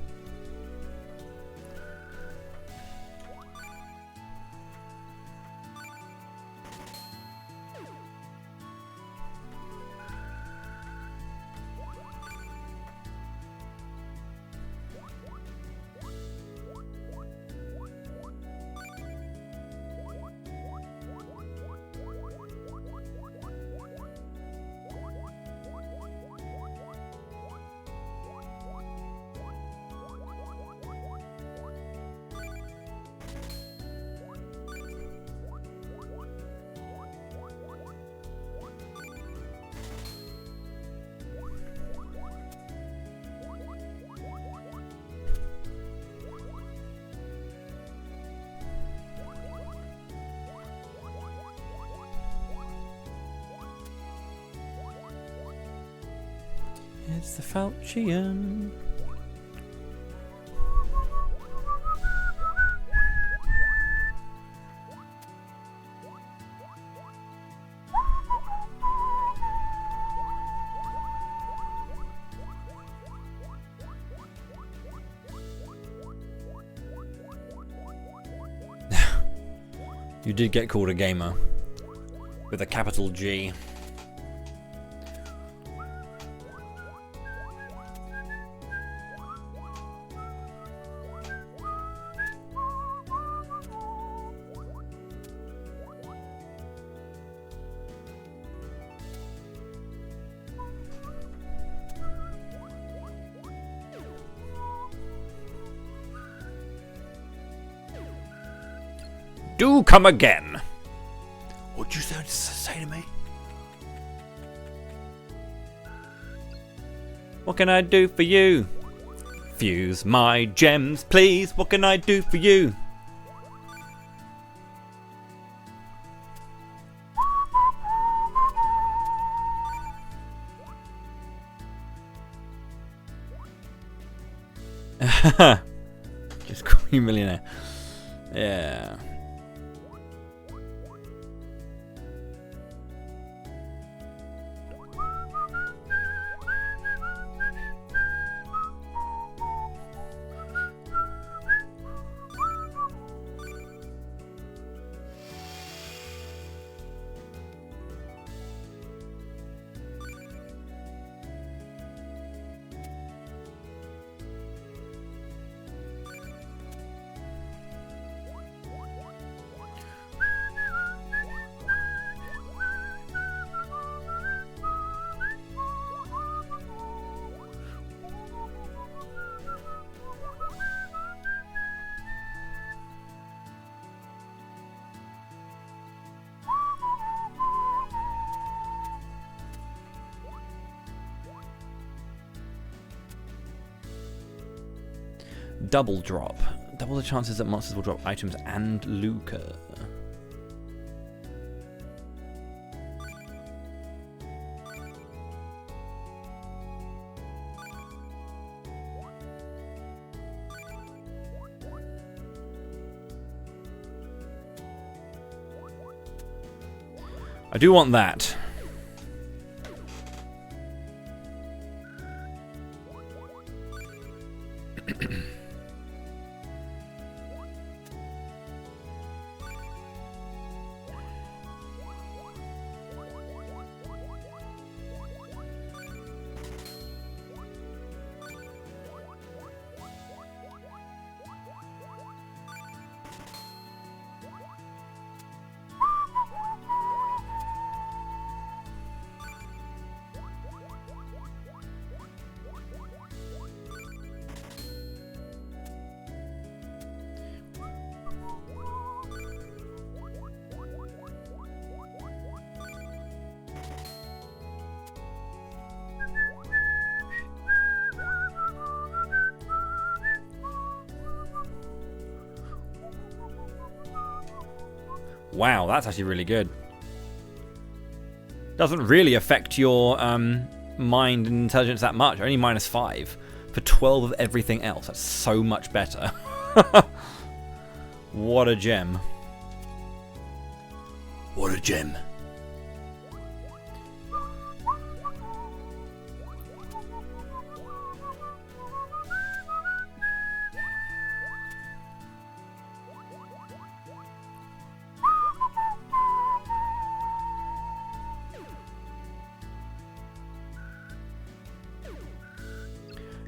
Speaker 1: It's the Falchion. You did get called a gamer. With a capital G. Do come again. What'd you say to me? What can I do for you? Fuse my gems, please. What can I do for you? Just call you millionaire. Yeah. double drop. Double the chances that monsters will drop items and lucre. I do want that. Wow, that's actually really good. Doesn't really affect your mind and intelligence that much. Only -5 for 12 of everything else. That's so much better. What a gem. What a gem.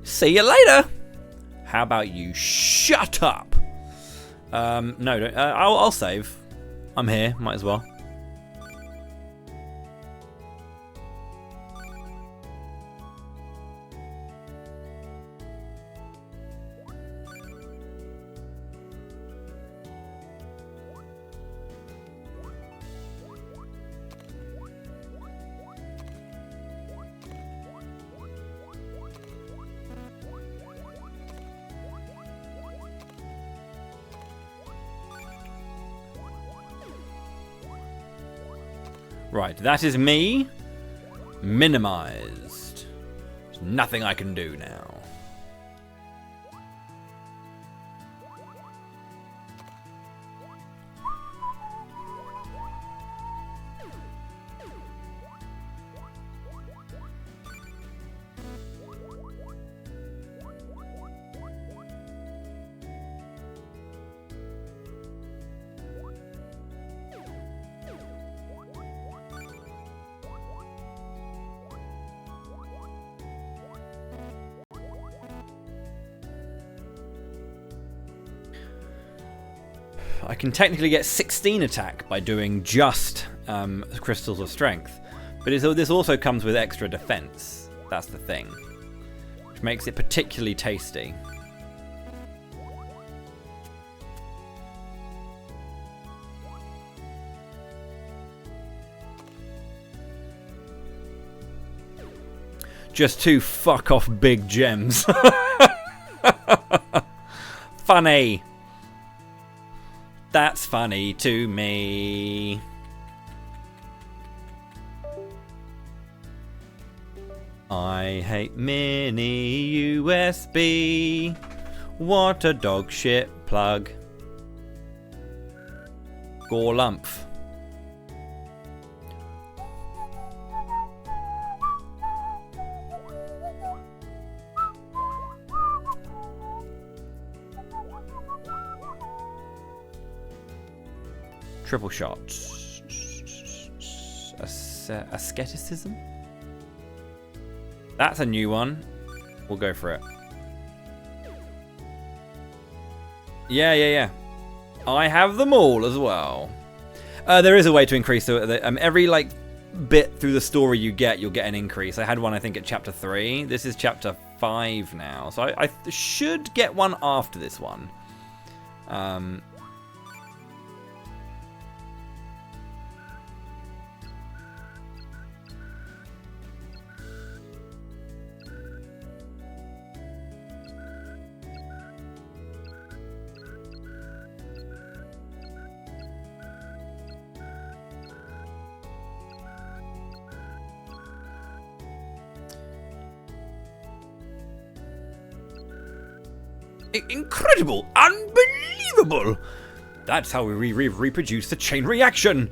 Speaker 1: See you later. How about you shut up? No, don't, I'll save. I'm here, might as well. Right, that is me minimized. There's nothing I can do now. I can technically get 16 attack by doing just Crystals of Strength, but this also comes with extra defense. That's the thing, which makes it particularly tasty. Just two fuck off big gems. Funny. That's funny to me. I hate mini USB. What a dog shit plug. Gorlumph. Triple shot. Asceticism? That's a new one. We'll go for it. Yeah. I have them all as well. There is a way to increase every like bit through the story you'll get an increase. I had one I think at chapter 3. This is chapter 5 now. So I should get one after this one. Incredible! Unbelievable! That's how we reproduce the chain reaction!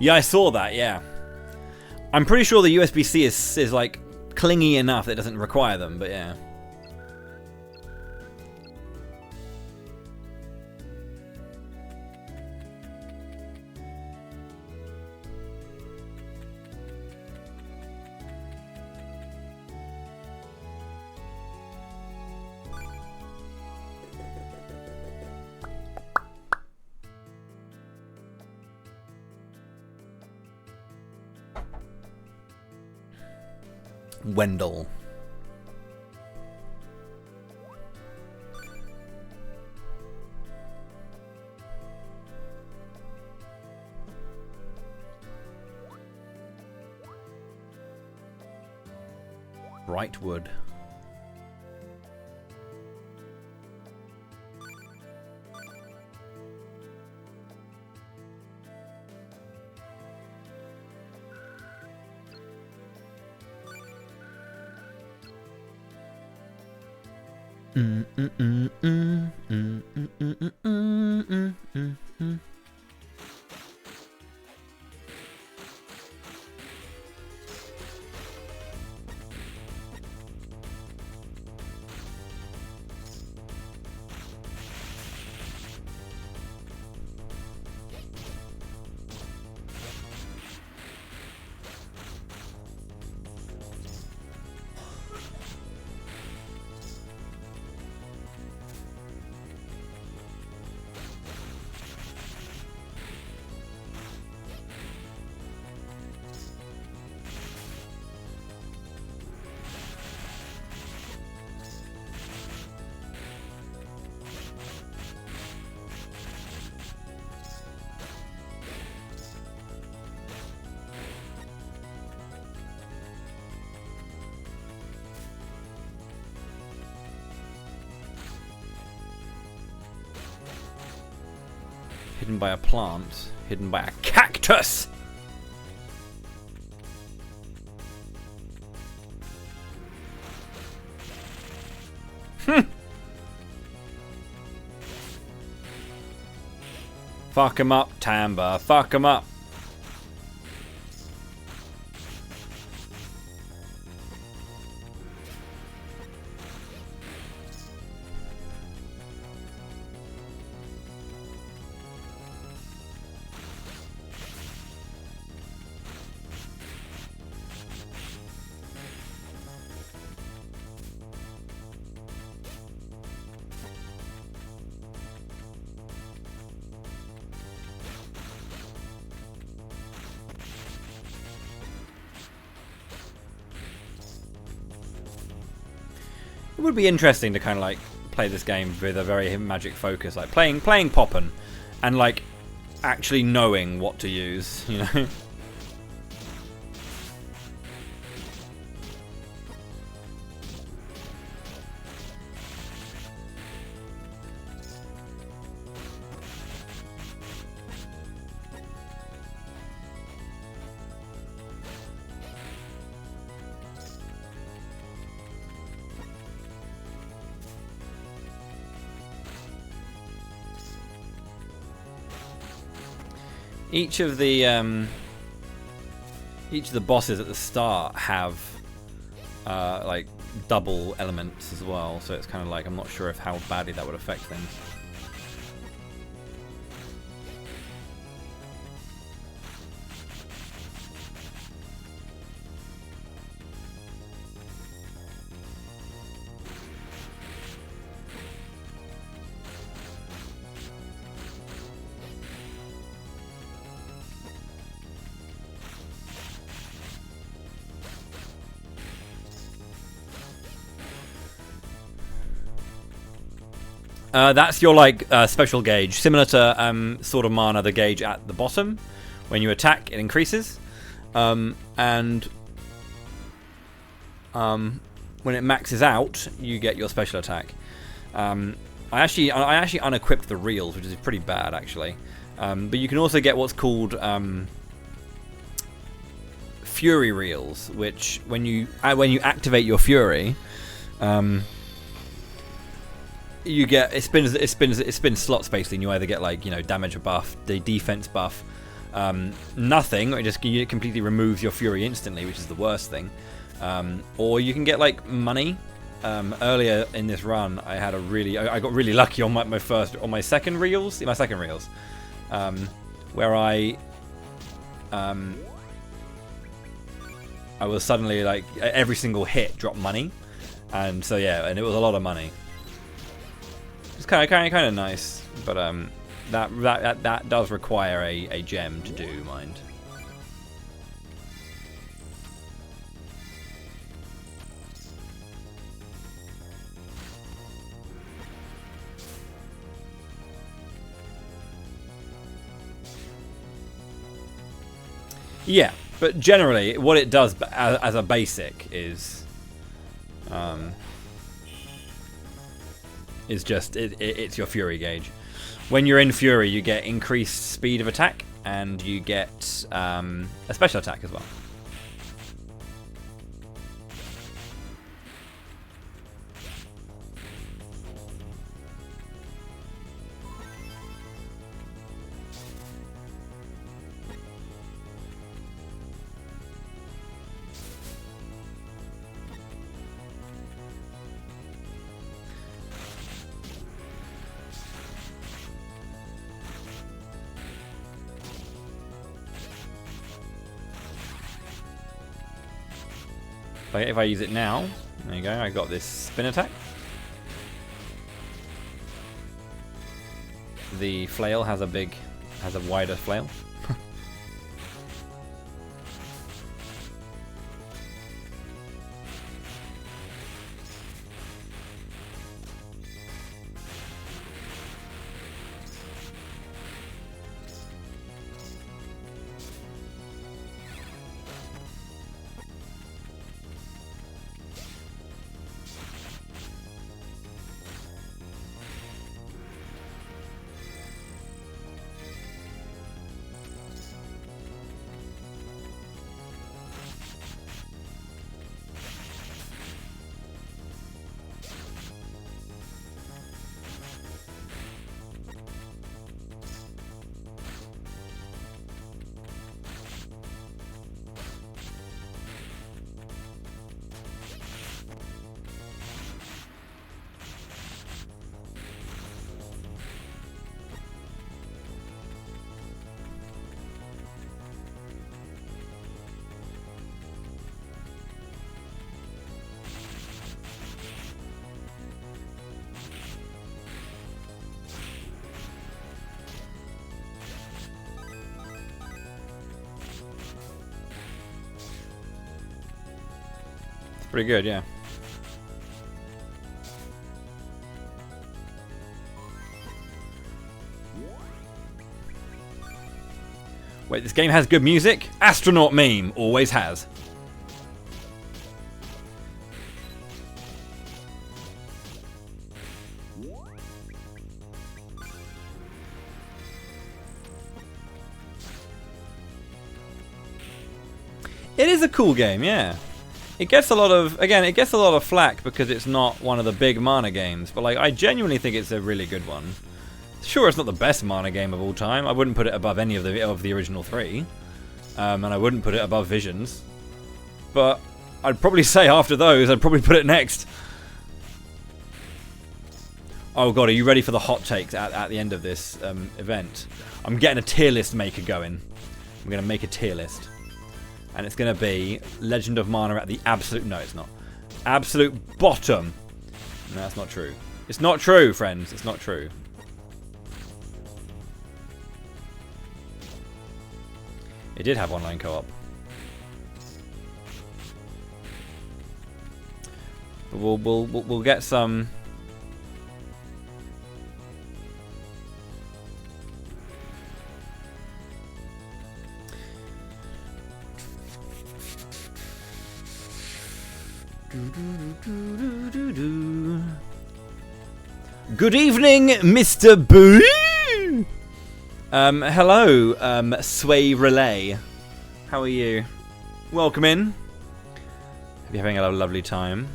Speaker 1: Yeah, I saw that, yeah. I'm pretty sure the USB-C is like clingy enough that it doesn't require them, but yeah. Wendell. Brightwood. Hidden by a plant. Hidden by a cactus! Fuck him up, Tamba. Fuck him up. It would be interesting to kind of like play this game with a very magic focus, like playing Poppin' and like actually knowing what to use, you know? Each of the bosses at the start have like double elements as well, so it's kind of like I'm not sure if how badly that would affect things. That's your like special gauge, similar to Sword of Mana, the gauge at the bottom. When you attack, it increases, and when it maxes out, you get your special attack. I actually unequipped the reels, which is pretty bad actually. But you can also get what's called Fury reels, which when you activate your Fury, you get it spins slots basically, and you either get like damage buff, the defense buff, nothing, or it completely removes your Fury instantly, which is the worst thing. Or you can get like money. Earlier in this run, I got really lucky on my second reels, where I was suddenly like every single hit dropped money, and so yeah, and it was a lot of money. It's kind of nice, but that does require a gem to do, mind. Yeah, but generally, what it does as a basic is just it's your Fury gauge. When you're in Fury, you get increased speed of attack, and you get a special attack as well. If I use it now, there you go, I got this spin attack. The flail has a wider flail. Pretty good, yeah. Wait, this game has good music? Astronaut meme, always has. It is a cool game, yeah. It gets a lot of flack because it's not one of the big Mana games, but like I genuinely think it's a really good one. Sure, it's not the best Mana game of all time. I wouldn't put it above any of the original three, and I wouldn't put it above Visions. But I'd probably say after those, I'd probably put it next. Oh god, are you ready for the hot takes at the end of this event? I'm getting a tier list maker going. I'm gonna make a tier list. And it's going to be Legend of Mana at the absolute... No, it's not. Absolute bottom. No, that's not true. It's not true, friends. It's not true. It did have online co-op. But we'll get some... Good evening, Mr. Boo! Hello, Sway Relay. How are you? Welcome in. Hope you're having a lovely time.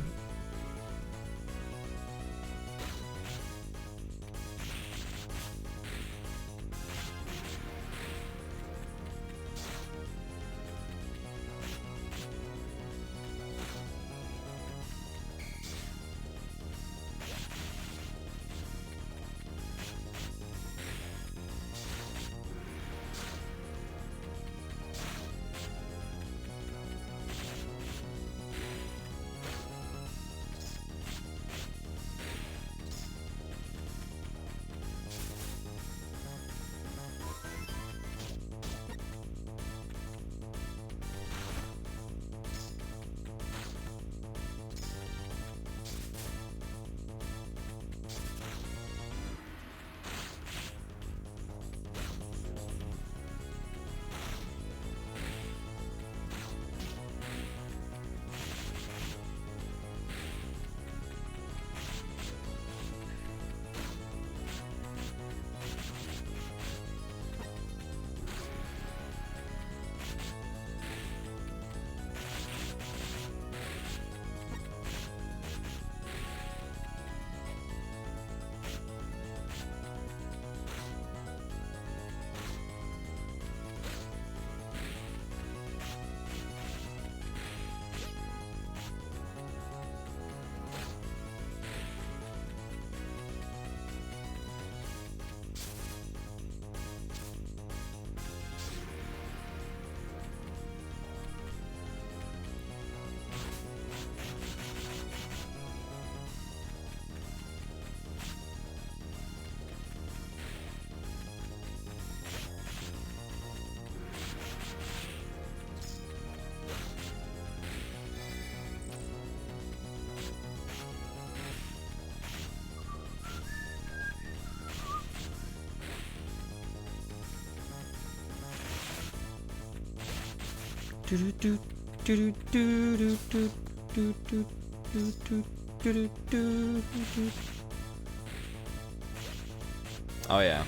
Speaker 1: Oh yeah.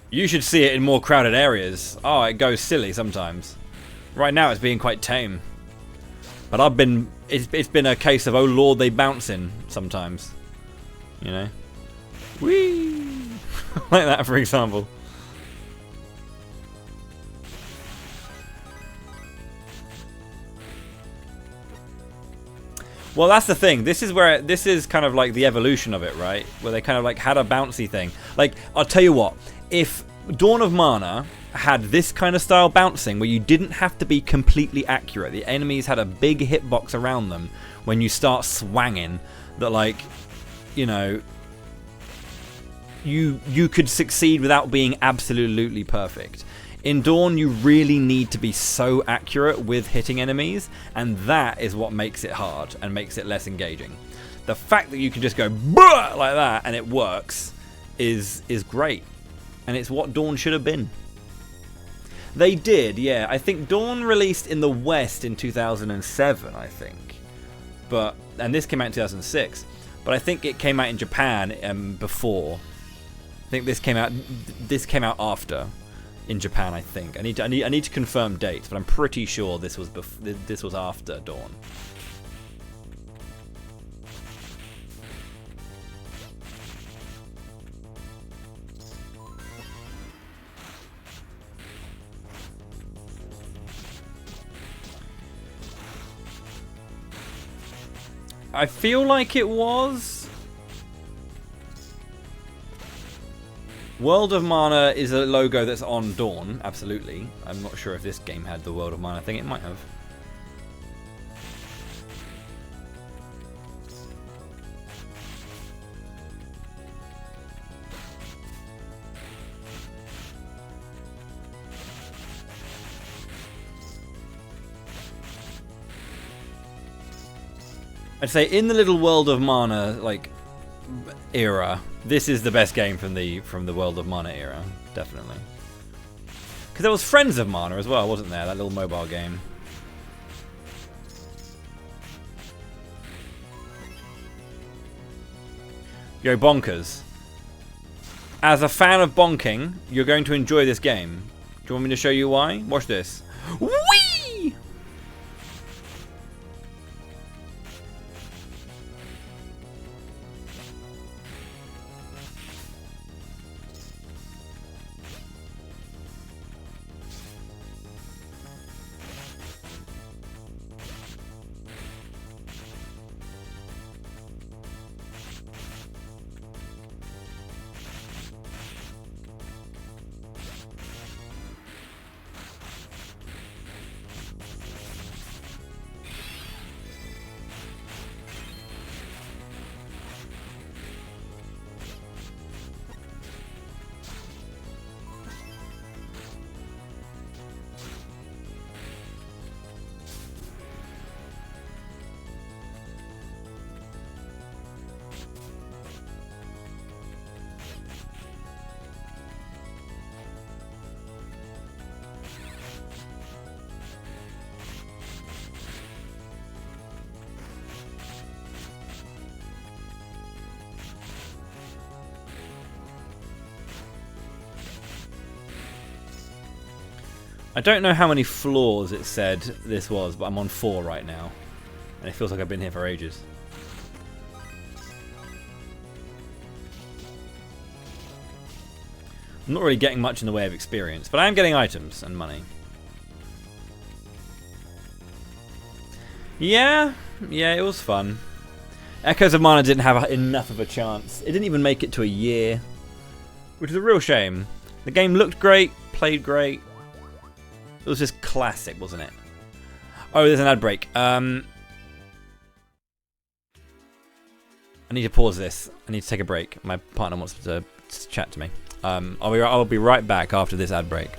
Speaker 1: You should see it in more crowded areas. Oh, it goes silly sometimes. Right now it's being quite tame. But it's been a case of, oh lord, they bouncing sometimes. You know? Whee! Like that, for example. Well, that's the thing. This is kind of like the evolution of it, right? Where they kind of like had a bouncy thing. Like, I'll tell you what. If Dawn of Mana had this kind of style bouncing, where you didn't have to be completely accurate, the enemies had a big hitbox around them when you start swanging, that like, you know, you could succeed without being absolutely perfect. In Dawn, you really need to be so accurate with hitting enemies, and that is what makes it hard and makes it less engaging. The fact that you can just go "Bruh!" like that and it works is great, and it's what Dawn should have been. They did, yeah. I think Dawn released in the West in 2007, I think, and this came out in 2006. But I think it came out in Japan before. I think this came out after. In Japan, I think. I need to confirm dates, but I'm pretty sure this was after Dawn. I feel like it was. World of Mana is a logo that's on Dawn, absolutely. I'm not sure if this game had the World of Mana thing. It might have. I'd say in the little World of Mana like era, this is the best game from the World of Mana era, definitely. Because there was Friends of Mana as well, wasn't there? That little mobile game. go bonkers. As a fan of bonking, you're going to enjoy this game. Do you want me to show you why? Watch this. Whee! I don't know how many floors it said this was, but I'm on 4 right now. And it feels like I've been here for ages. I'm not really getting much in the way of experience, but I am getting items and money. Yeah, it was fun. Echoes of Mana didn't have enough of a chance. It didn't even make it to a year, which is a real shame. The game looked great, played great. It was just classic, wasn't it? Oh, there's an ad break. I need to pause this. I need to take a break. My partner wants to chat to me. I'll be right back after this ad break.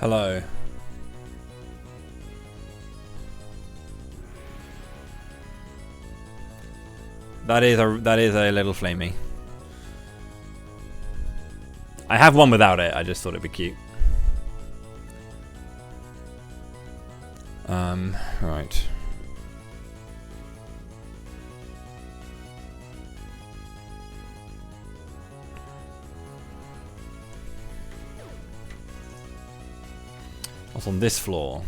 Speaker 1: Hello. That is a little flamey. I have one without it. I just thought it'd be cute. Right. What's on this floor?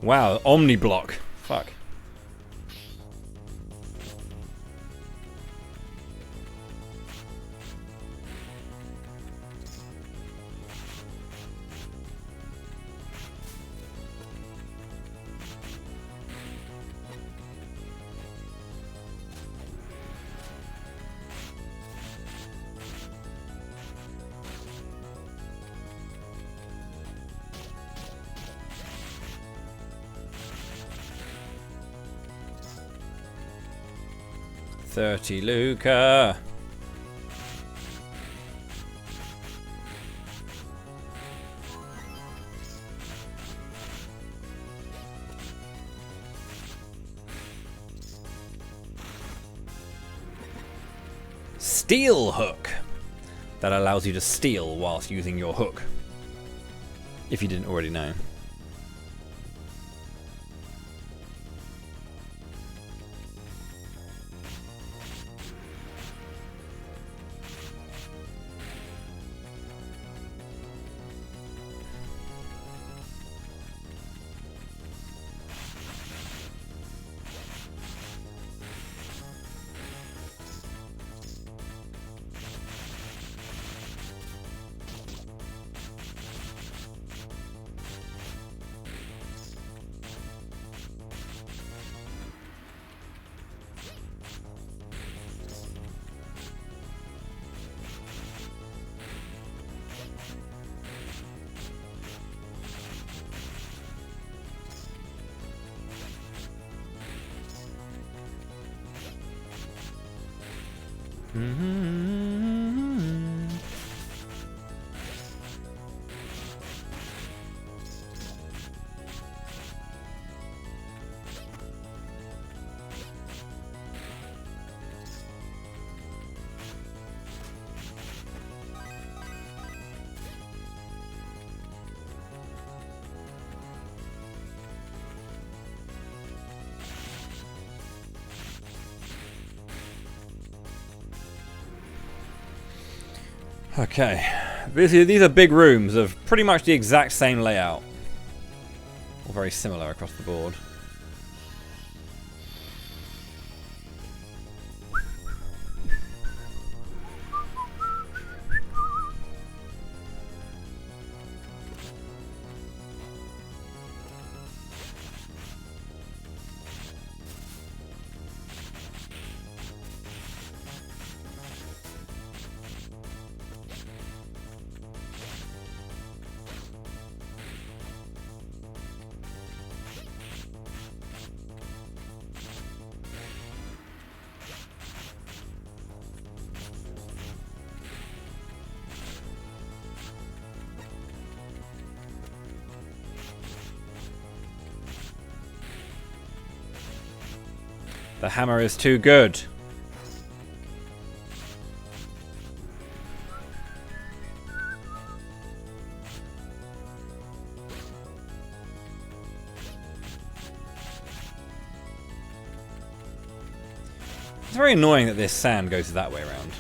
Speaker 1: Wow, Omni block. Fuck. $30 Luca. Steel hook. That allows you to steal whilst using your hook. If you didn't already know. Okay, these are big rooms of pretty much the exact same layout. Or very similar across the board. The hammer is too good. It's very annoying that this sand goes that way around.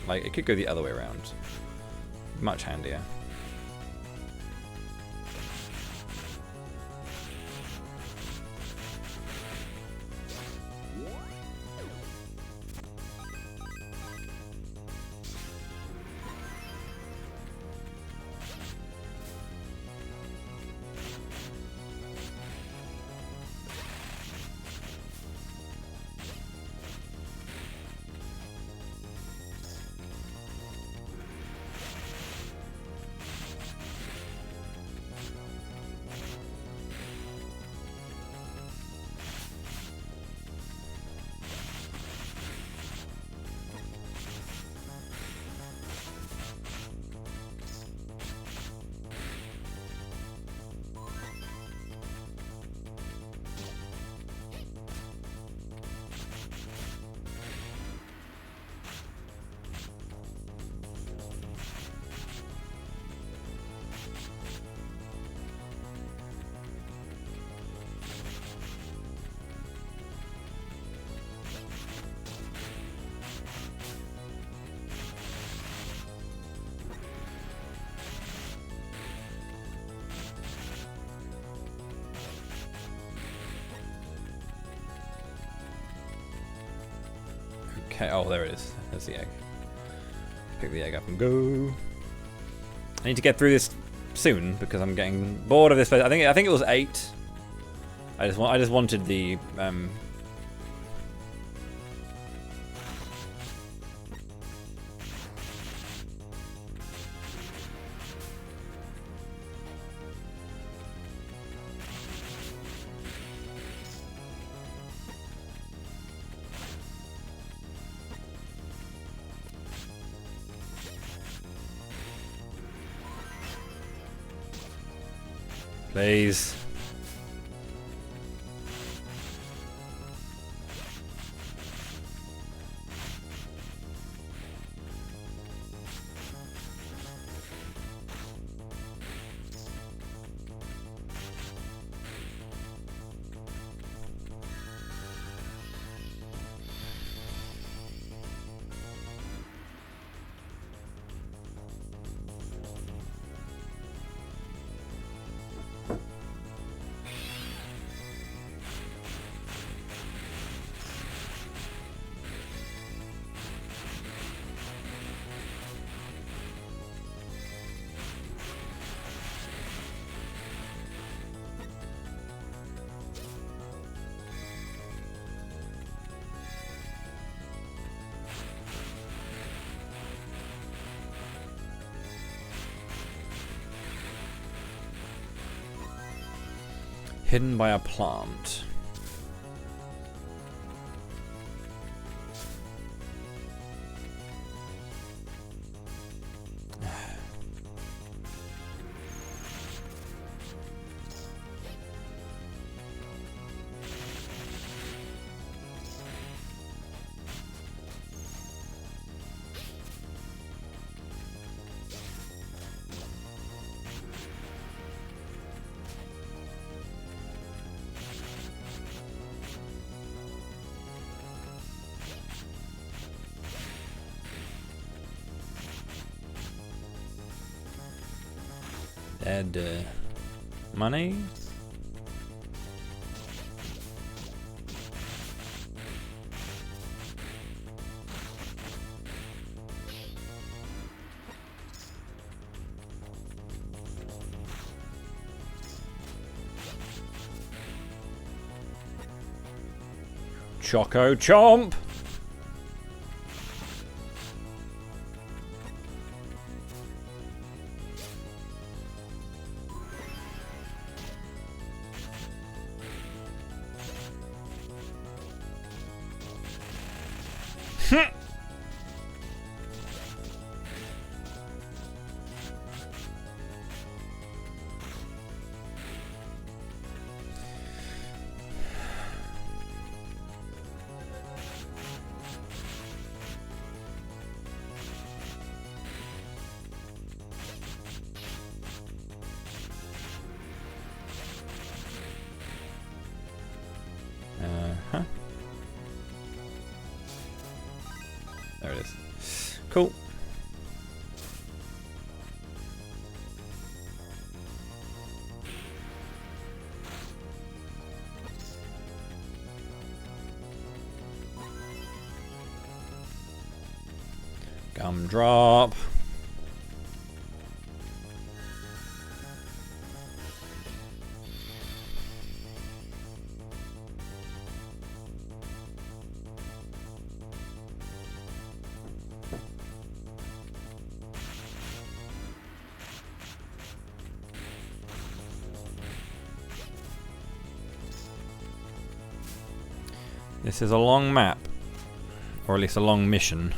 Speaker 1: Like, it could go the other way around. Much handier. Okay, oh, there it is. There's the egg. Pick the egg up and go. I need to get through this soon because I'm getting bored of this place. I think it was 8. I just wanted the please. Hidden by a plant. Dead money. Choco Chomp. There it is. Cool. Gumdrop. This is a long map, or at least a long mission.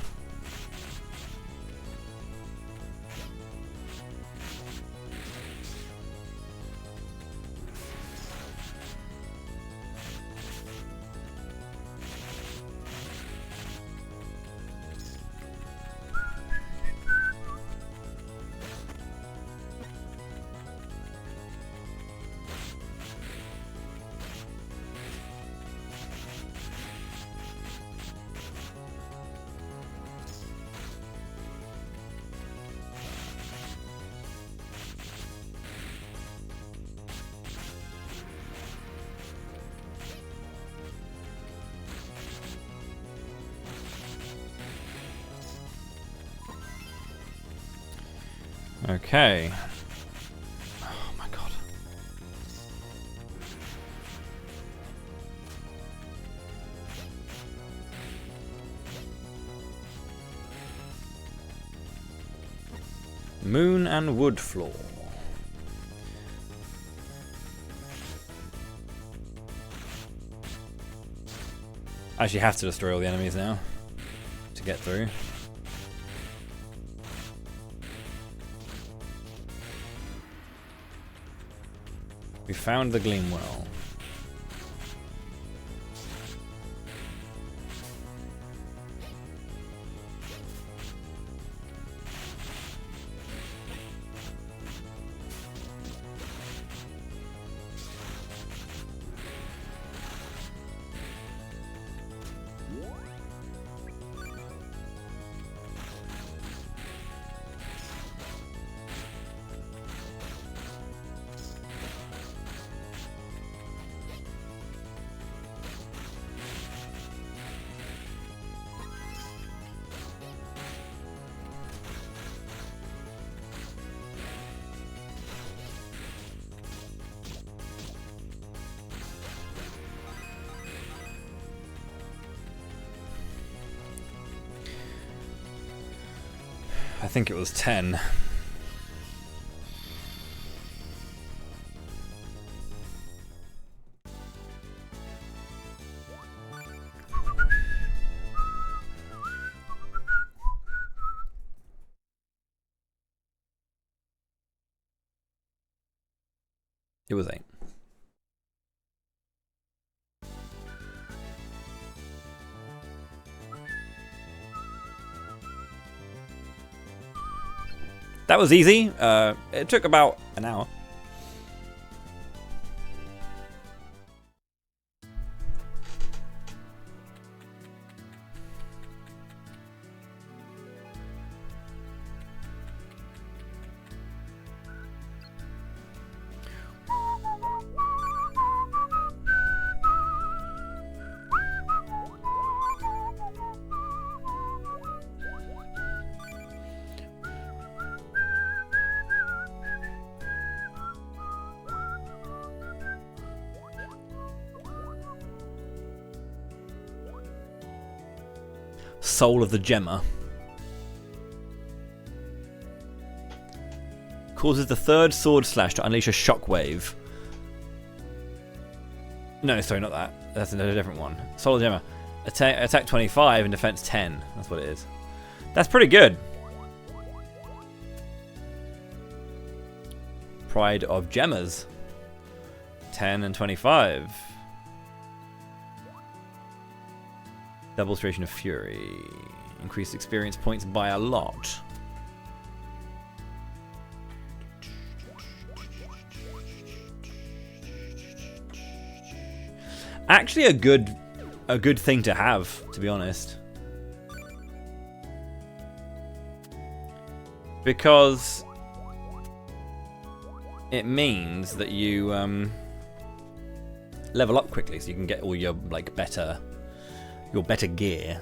Speaker 1: Okay. Oh my god. Moon and wood floor. I actually have to destroy all the enemies now to get through. We found the gleam well. I think it was 10. It was 8. That was easy. It took about an hour. Soul of the Gemma. Causes the third sword slash to unleash a shockwave. No, sorry, not that. That's a different one. Soul of the Gemma. Attack 25 and defense 10. That's what it is. That's pretty good. Pride of Gemmas. 10 and 25. Double Duration of Fury. Increased experience points by a lot. Actually a good thing to have, to be honest. Because it means that you level up quickly, so you can get all your better gear.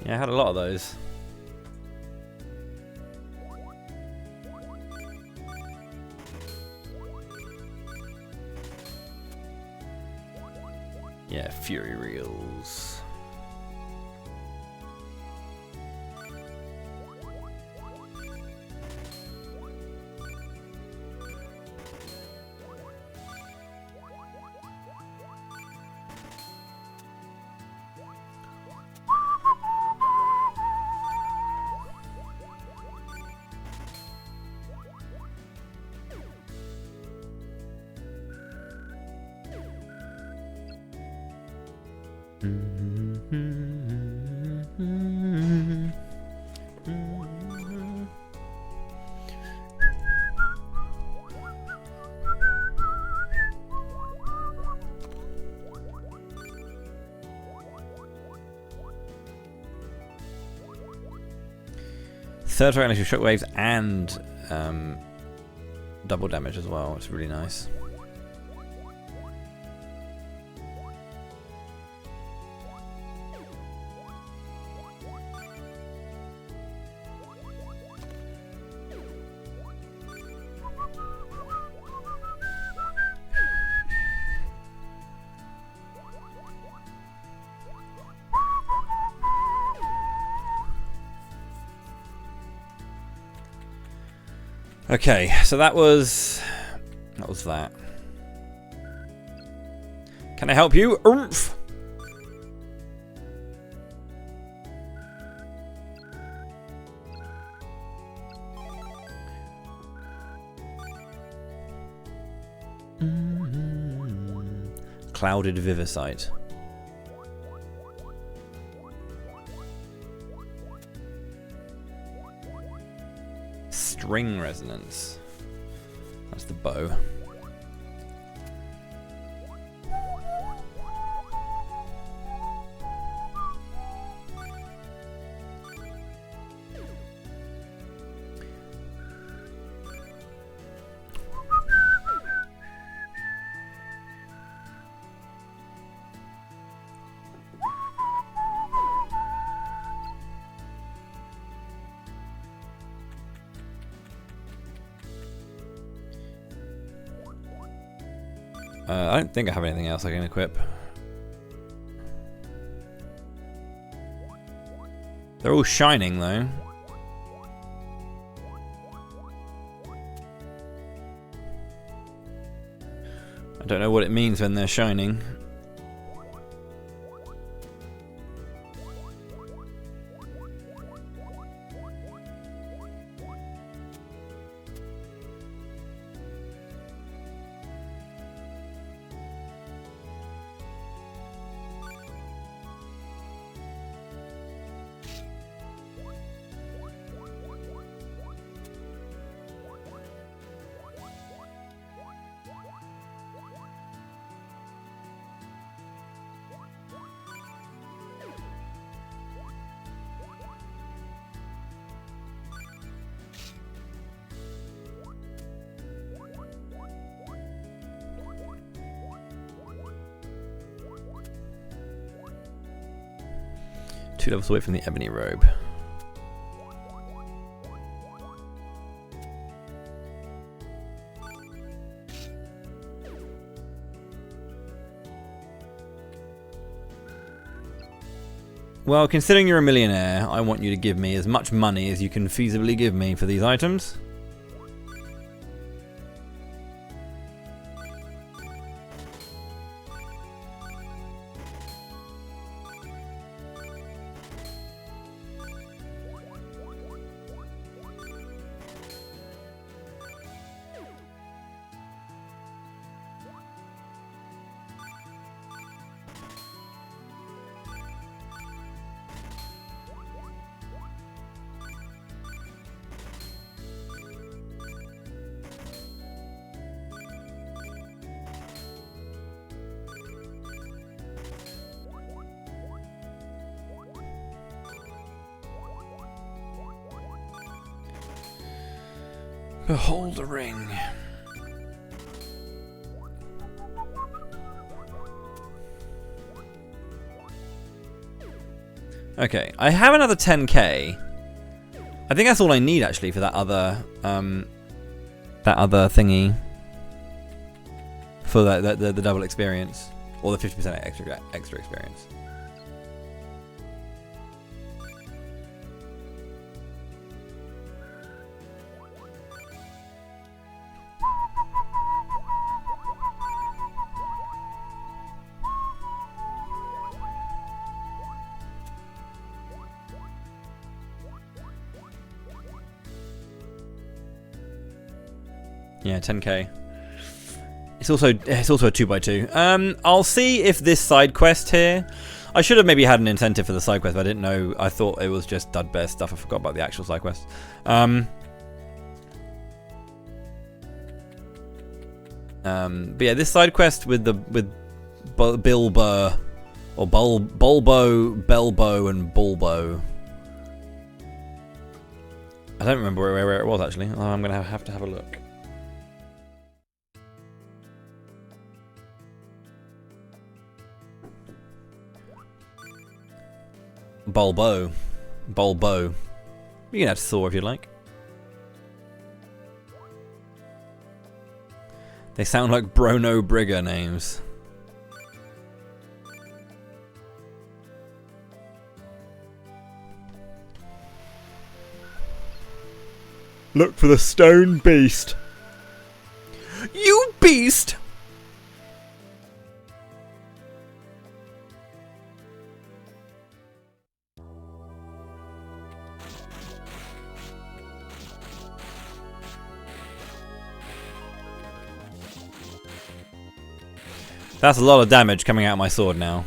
Speaker 1: Yeah, I had a lot of those. Yeah, Fury Reels. Third fire initial shockwaves and double damage as well. It's really nice. Okay, so that was that. Can I help you? Oomph! Clouded Vivicite. String resonance. That's the bow. I don't think I have anything else I can equip. They're all shining though. I don't know what it means when they're shining. Two levels away from the ebony robe. Well, considering you're a millionaire, I want you to give me as much money as you can feasibly give me for these items. Behold the ring. Okay, I have another 10k. I think that's all I need actually for that other thingy. For the double experience or the 50% extra experience. Yeah, 10k. It's also a 2x2. I'll see if this side quest here. I should have maybe had an incentive for the side quest, but I didn't know. I thought it was just Dud Bear stuff. I forgot about the actual side quest. But yeah, this side quest with Bilbo or Bulbo, Belbo, and Bulbo. I don't remember where it was actually. I'm gonna have to have a look. Bulbo. You can add Thor if you like. They sound like Brono Brigger names. Look for the stone beast. You beast! That's a lot of damage coming out of my sword now.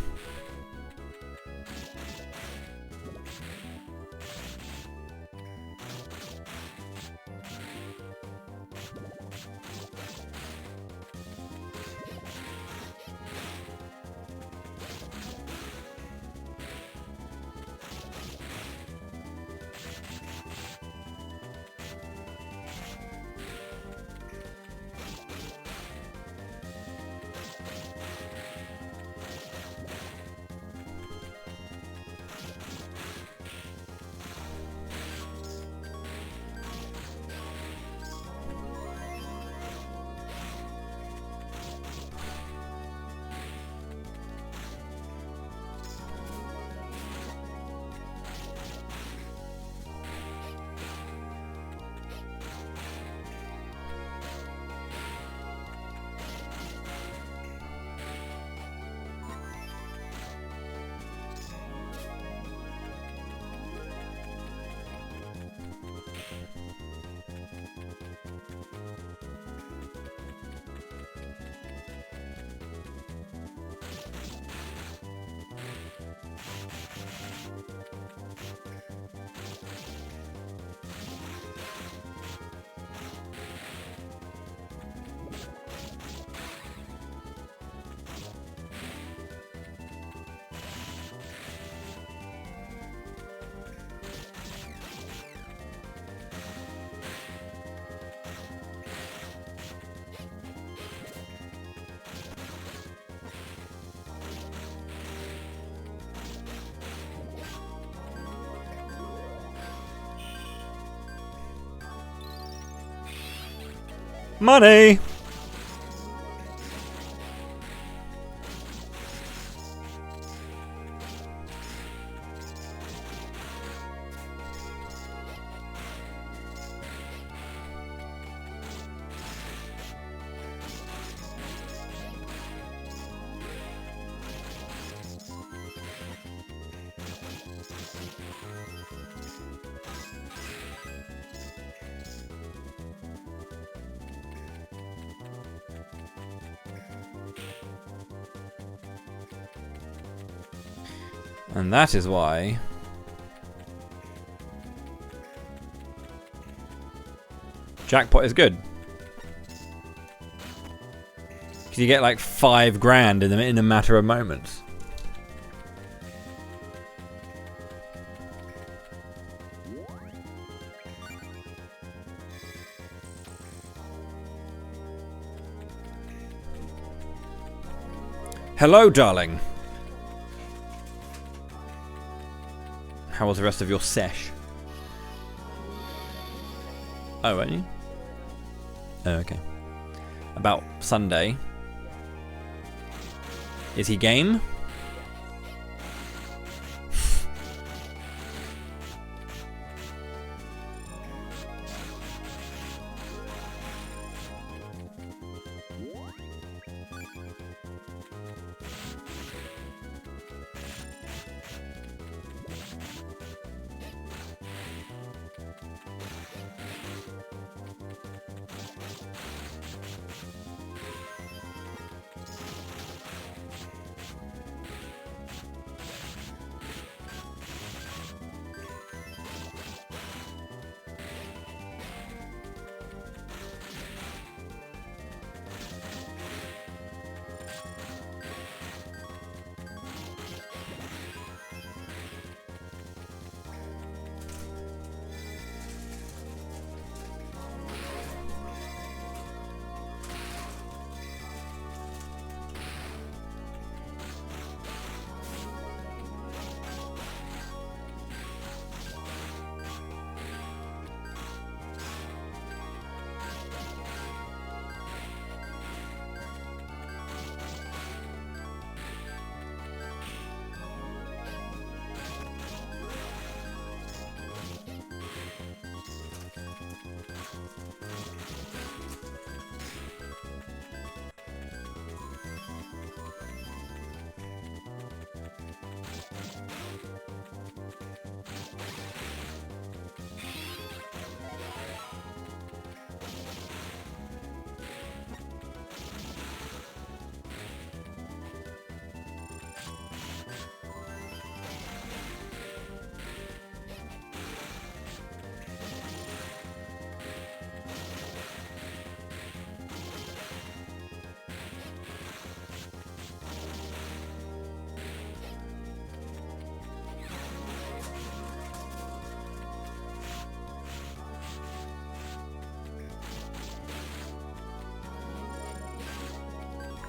Speaker 1: Money! And that is why jackpot is good. Because you get like 5 grand in a matter of moments. Hello, darling. How was the rest of your sesh? Oh, weren't you? Oh, okay. About Sunday. Is he game?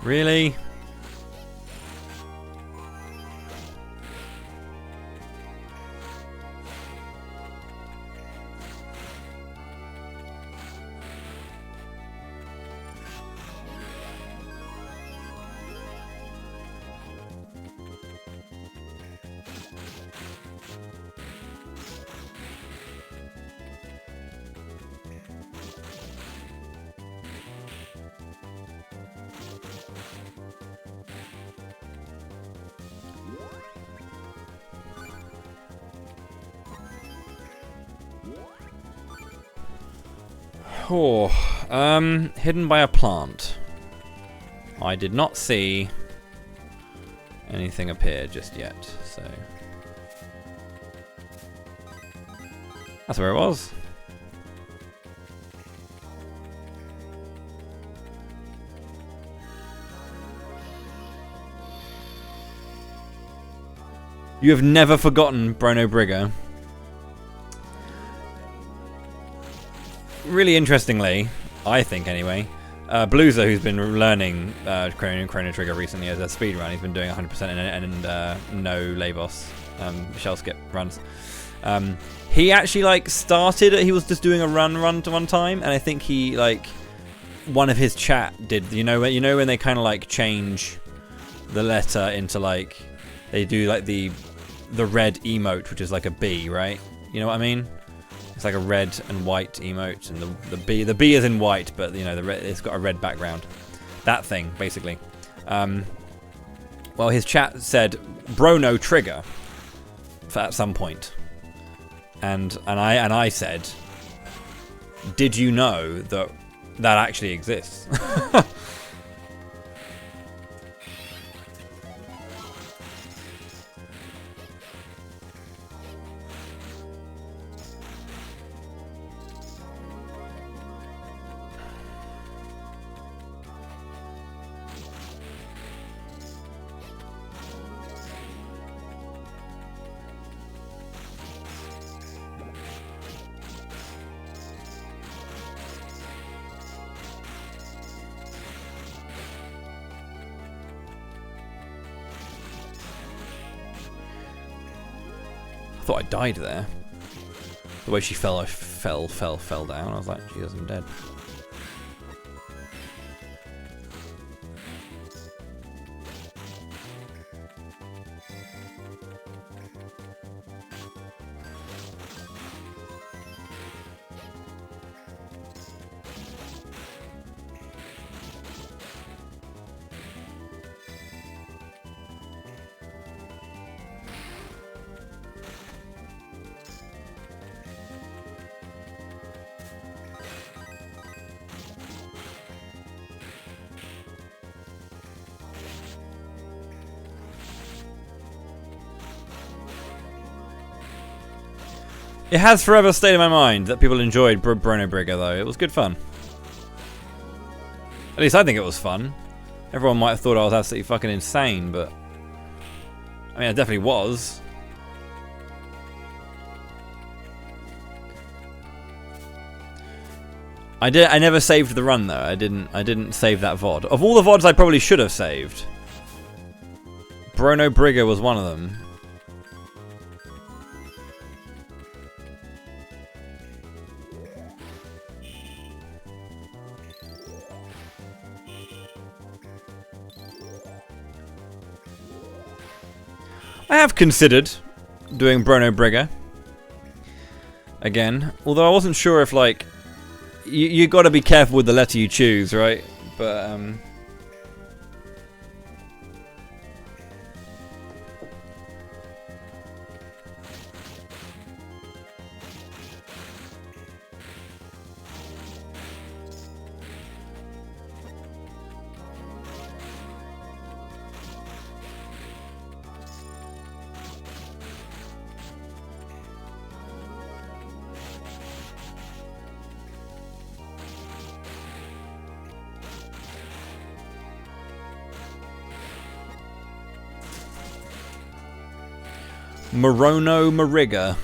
Speaker 1: Really? Oh, hidden by a plant. I did not see anything appear just yet, so that's where it was. You have never forgotten Bruno Brigger. Really interestingly, I think anyway, Bluezer, who's been learning Chrono Trigger recently as a speedrun, he's been doing 100% and no Labos shell skip runs. He actually like started. He was just doing a run to one time, and I think he like one of his chat did. You know when they kind of like change the letter into like they do like the red emote, which is like a B, right? You know what I mean? It's like a red and white emote, and the B is in white, but you know it's got a red background. That thing, basically. Well, his chat said Bruno Trigger at some point, and I said, did you know that actually exists? I thought I died there. The way she fell, I fell down. I was like, Jesus, I'm dead. It has forever stayed in my mind that people enjoyed Bruno Brigger, though. It was good fun. At least I think it was fun. Everyone might have thought I was absolutely fucking insane, but I mean, I definitely was. I never saved the run though. I didn't save that VOD. Of all the VODs I probably should have saved, Bruno Brigger was one of them. I have considered doing Bruno Brigger again, although I wasn't sure if like you got to be careful with the letter you choose, right? But Morono Mariga.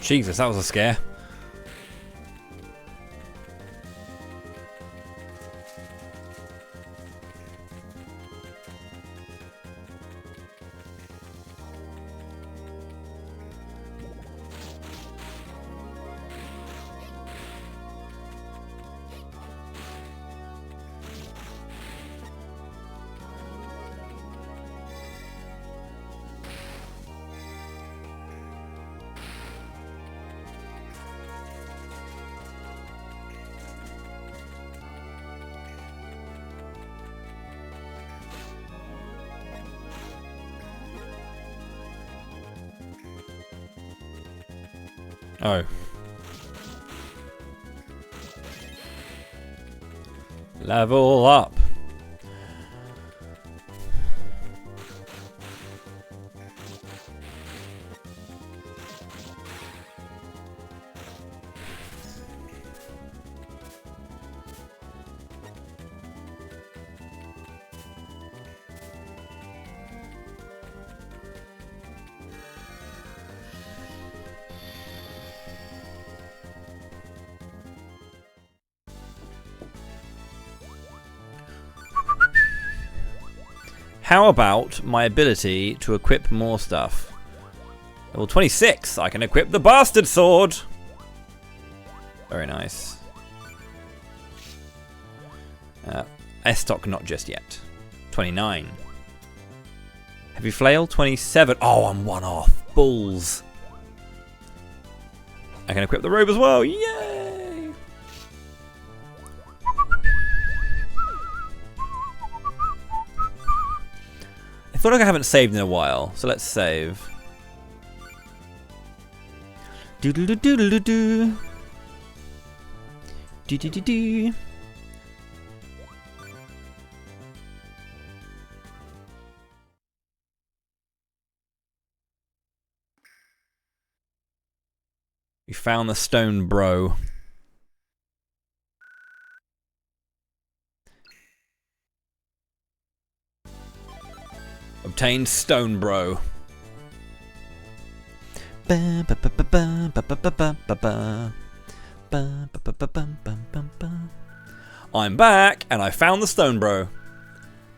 Speaker 1: Jesus, that was a scare. Oh. Level up. How about my ability to equip more stuff? Level 26, I can equip the bastard sword. Very nice. S-Stock not just yet. 29. Heavy flail, 27. Oh, I'm one off. Bulls. I can equip the robe as well. Yay! I feel like I haven't saved in a while, so let's save. Do do do do do do do. Do do do do. We found the stone, bro. Obtained stone, bro. I'm back, and I found the stone, bro.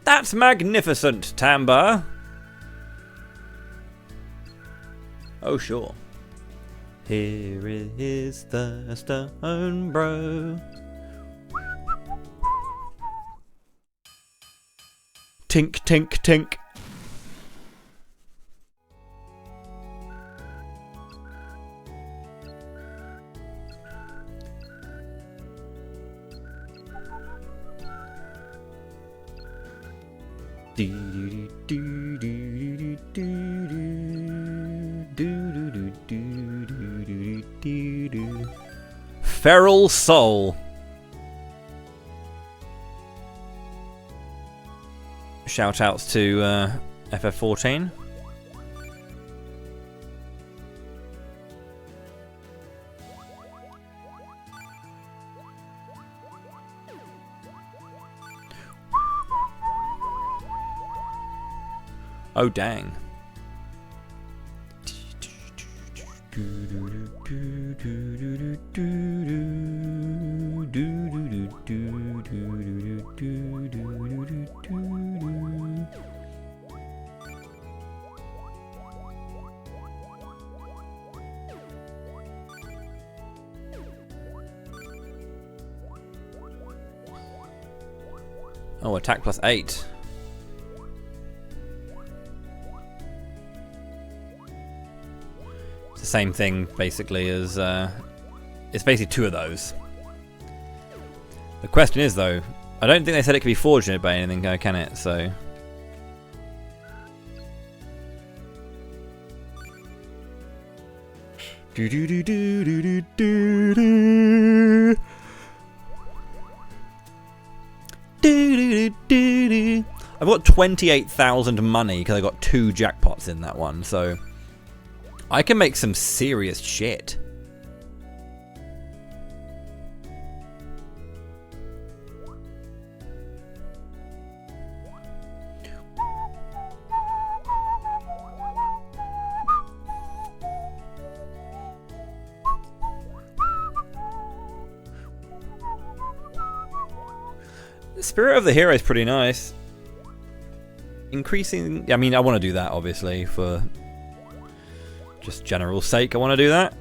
Speaker 1: That's magnificent, Tamba. Oh, sure. Here is the stone, bro. Tink, tink, tink. Feral Soul. Shout outs to FF14. Oh, dang. Oh, attack plus 8. It's the same thing, basically, as... it's basically 2 of those. The question is, though, I don't think they said it could be forged in it by anything, can it? So... Do do do do do do do. I've got 28,000 money because I got 2 jackpots in that one, so I can make some serious shit. Spirit of the Hero is pretty nice. Increasing... I mean, I want to do that, obviously, for just general sake. I want to do that.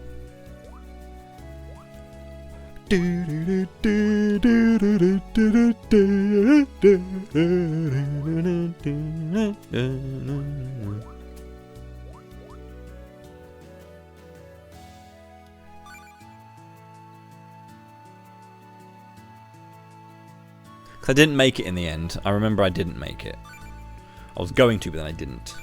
Speaker 1: I didn't make it in the end. I remember I didn't make it. I was going to, but then I didn't.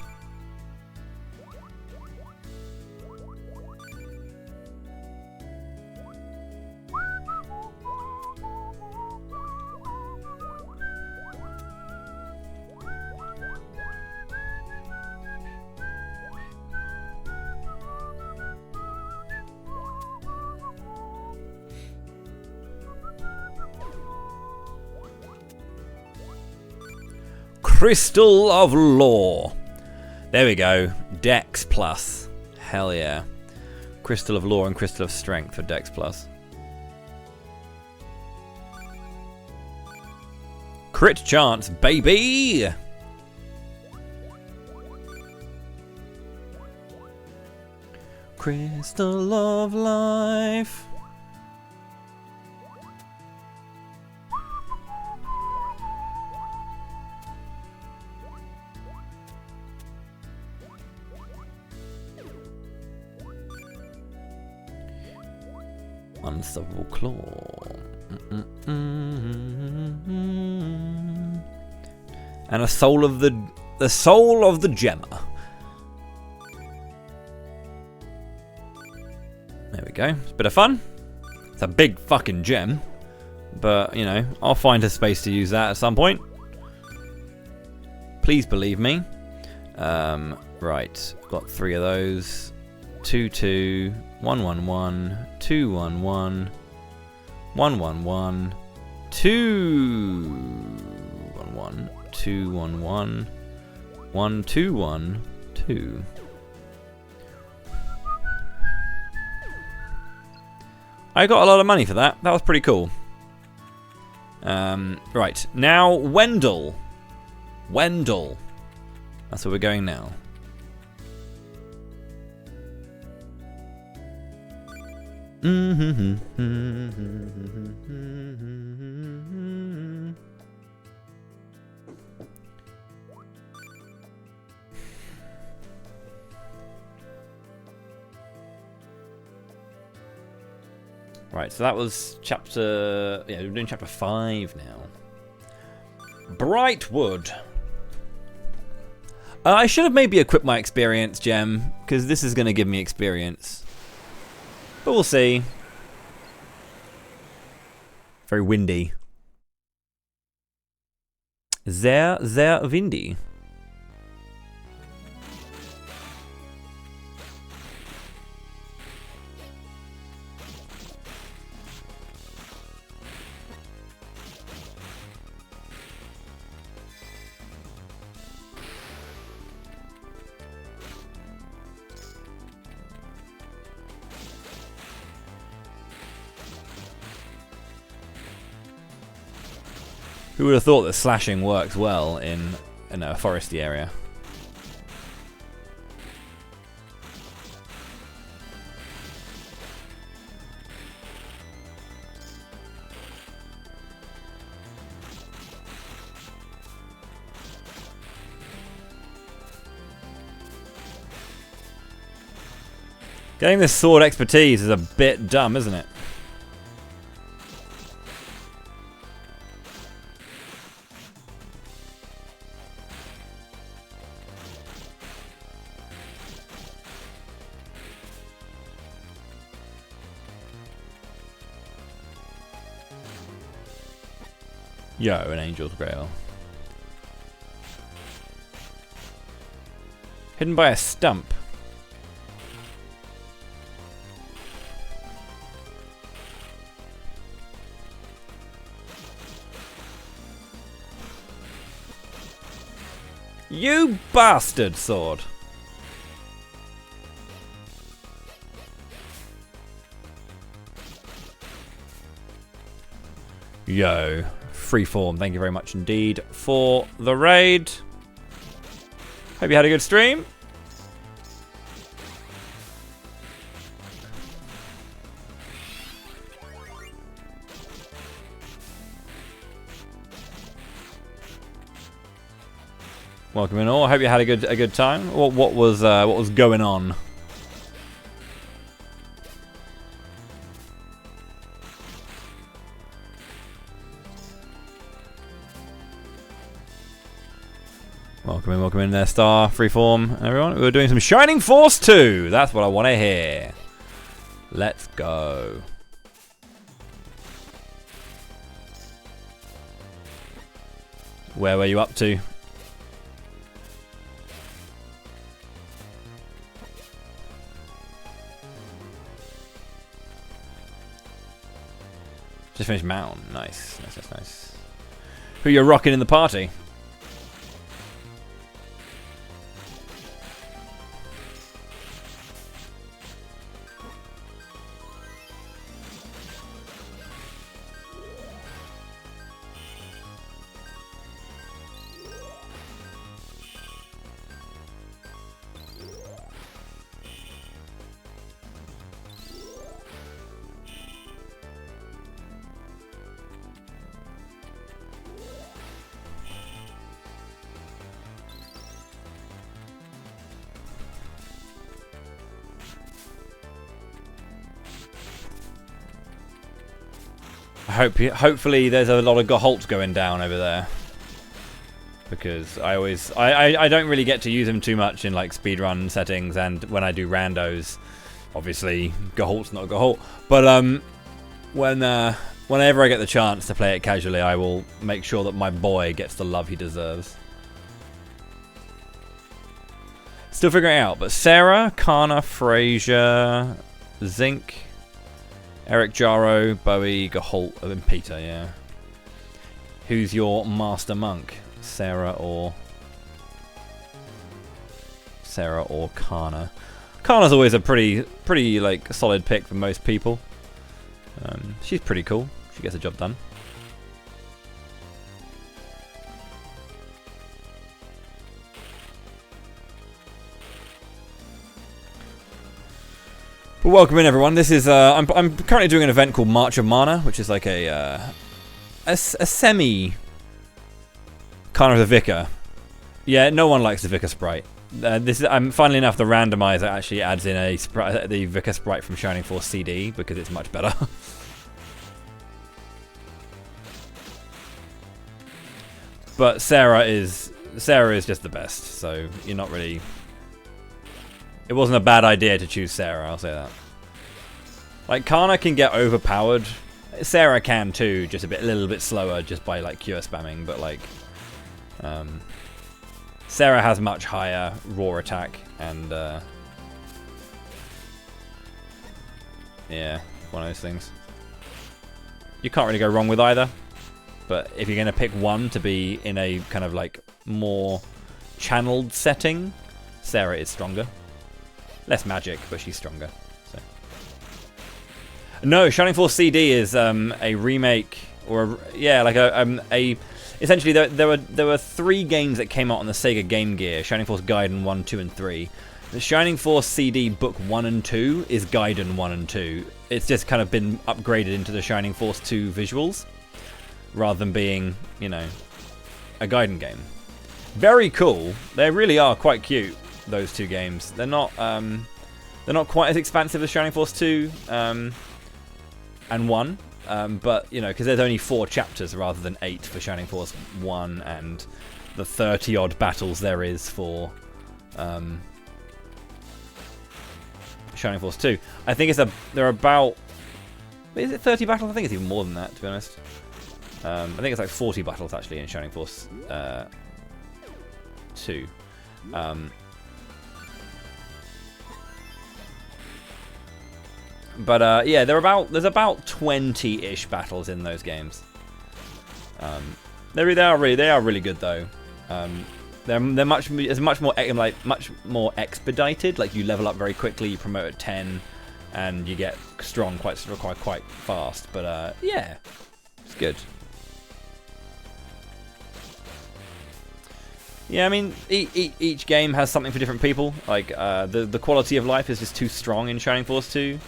Speaker 1: Crystal of Law. There we go. Dex plus. Hell yeah. Crystal of Law and Crystal of Strength for Dex plus. Crit chance, baby! Crystal of Life. Unstoppable Claw. And a soul of the soul of the gemmer. There we go. It's a bit of fun. It's a big fucking gem, but you know, I'll find a space to use that at some point. Please believe me. Right, got 3 of those. 2 2 1 1 1 2 1 1 1 1 1 2 1 1 2 1 1 1 2 1 2. I got a lot of money for that. That was pretty cool. Right, now Wendell. Wendell. That's where we're going now. Right, so that was chapter... Yeah, we're doing chapter 5 now. Brightwood. I should have maybe equipped my experience gem, because this is going to give me experience. But we'll see. Very windy. Sehr windy. Who would have thought that slashing works well in a foresty area? Getting this sword expertise is a bit dumb, isn't it? Yo, an Angel's Grail. Hidden by a stump. You bastard sword. Yo, Freeform, thank you very much indeed for the raid. Hope you had a good stream. Welcome in all. I hope you had a good time. What was going on? Welcome in there, Star, Freeform, everyone. We were doing some Shining Force 2. That's what I want to hear. Let's go. Where were you up to? Just finished Mountain. Nice. Nice. Who you're rocking in the party? Hopefully there's a lot of Goholts going down over there, because I don't really get to use them too much in like speedrun settings, and when I do randos, obviously Goholt's not a Goholt, but whenever I get the chance to play it casually, I will make sure that my boy gets the love he deserves. Still figuring it out, but Sarah, Kana, Frazier, Zinc, Eric Jarrow, Bowie, Goholt, and Peter, yeah. Who's your master monk? Sarah or Kana? Kana's always a pretty like solid pick for most people. She's pretty cool. She gets the job done. Well, welcome in, everyone. This is I'm currently doing an event called March of Mana, which is like a semi kind of the Vicar. Yeah, no one likes the Vicar sprite. This is funnily enough, the randomizer actually adds in the Vicar sprite from Shining Force CD because it's much better. But Sarah is just the best, so you're not really. It wasn't a bad idea to choose Sarah, I'll say that. Like, Kana can get overpowered. Sarah can too, just a little bit slower just by like cure spamming, but like Sarah has much higher raw attack and yeah, one of those things. You can't really go wrong with either, but if you're going to pick one to be in a kind of like more channeled setting, Sarah is stronger. Less magic, but she's stronger. So. No, Shining Force CD is a remake, or essentially there were 3 games that came out on the Sega Game Gear: Shining Force Gaiden 1, 2, and 3. The Shining Force CD Book 1 and 2 is Gaiden 1 and 2. It's just kind of been upgraded into the Shining Force 2 visuals, rather than being, you know, a Gaiden game. Very cool. They really are quite cute. Those 2 games. They're not quite as expansive as Shining Force 2 and 1, but you know, because there's only 4 chapters rather than 8 for Shining Force 1 and the 30 odd battles there is for Shining Force 2. I think they're about, is it 30 battles? I think it's even more than that, to be honest. I think it's like 40 battles actually in Shining Force 2. But yeah, there's about 20-ish battles in those games. They are really good though. They're much more expedited. Like, you level up very quickly, you promote at 10, and you get strong quite fast. But yeah, it's good. Yeah, I mean, each game has something for different people. Like, the quality of life is just too strong in Shining Force 2.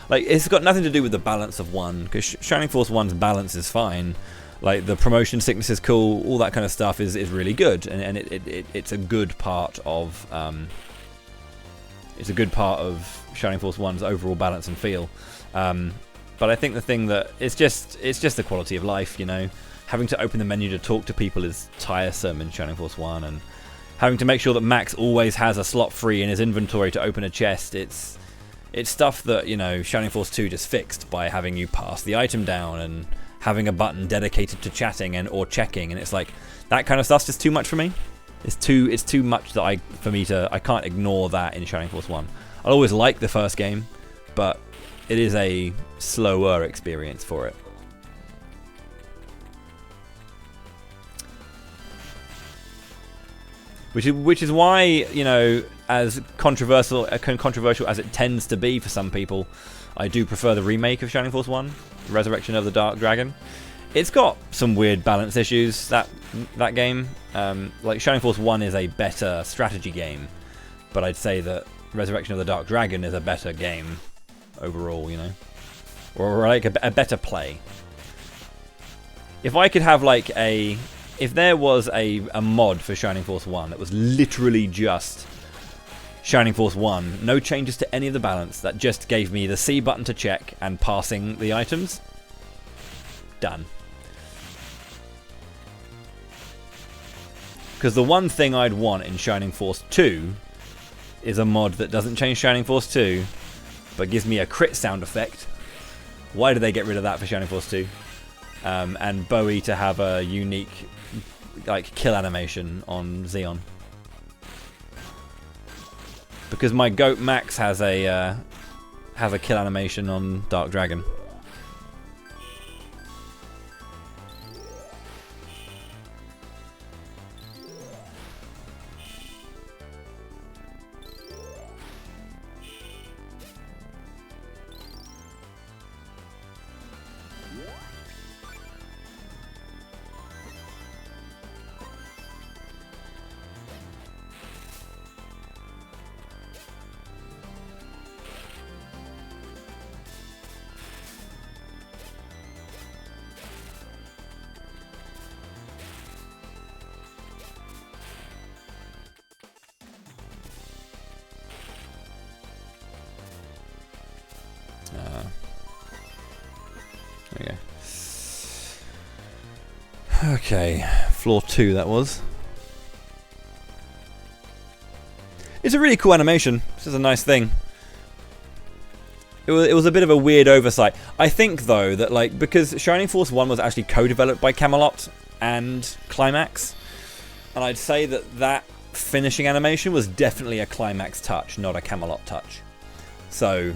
Speaker 1: Like, it's got nothing to do with the balance of 1, because Shining Force 1's balance is fine. Like, the promotion sickness is cool, all that kind of stuff is really good, and it's a good part of Shining Force 1's overall balance and feel. But I think the thing that it's just the quality of life, you know. Having to open the menu to talk to people is tiresome in Shining Force 1, and having to make sure that Max always has a slot free in his inventory to open a chest, it's stuff that, you know, Shining Force 2 just fixed by having you pass the item down and having a button dedicated to chatting and or checking, and it's like that kind of stuff's just too much for me. It's too much that I can't ignore that in Shining Force 1. I'll always like the first game, but it is a slower experience for it. Which is why, you know, as controversial as it tends to be for some people, I do prefer the remake of Shining Force 1, Resurrection of the Dark Dragon. It's got some weird balance issues, that game. Like, Shining Force 1 is a better strategy game, but I'd say that Resurrection of the Dark Dragon is a better game overall, you know? Or like a better play. If I could have like if there was a mod for Shining Force 1 that was literally just Shining Force 1, no changes to any of the balance, that just gave me the C button to check and passing the items, done. Because the one thing I'd want in Shining Force 2 is a mod that doesn't change Shining Force 2, but gives me a crit sound effect. Why did they get rid of that for Shining Force 2? And Bowie to have a unique like kill animation on Xeon, because my goat Max has a kill animation on Dark Dragon. There we go. Okay, floor 2 that was. It's a really cool animation. This is a nice thing. It was a bit of a weird oversight. I think though that, like, because Shining Force 1 was actually co-developed by Camelot and Climax, and I'd say that finishing animation was definitely a Climax touch, not a Camelot touch. So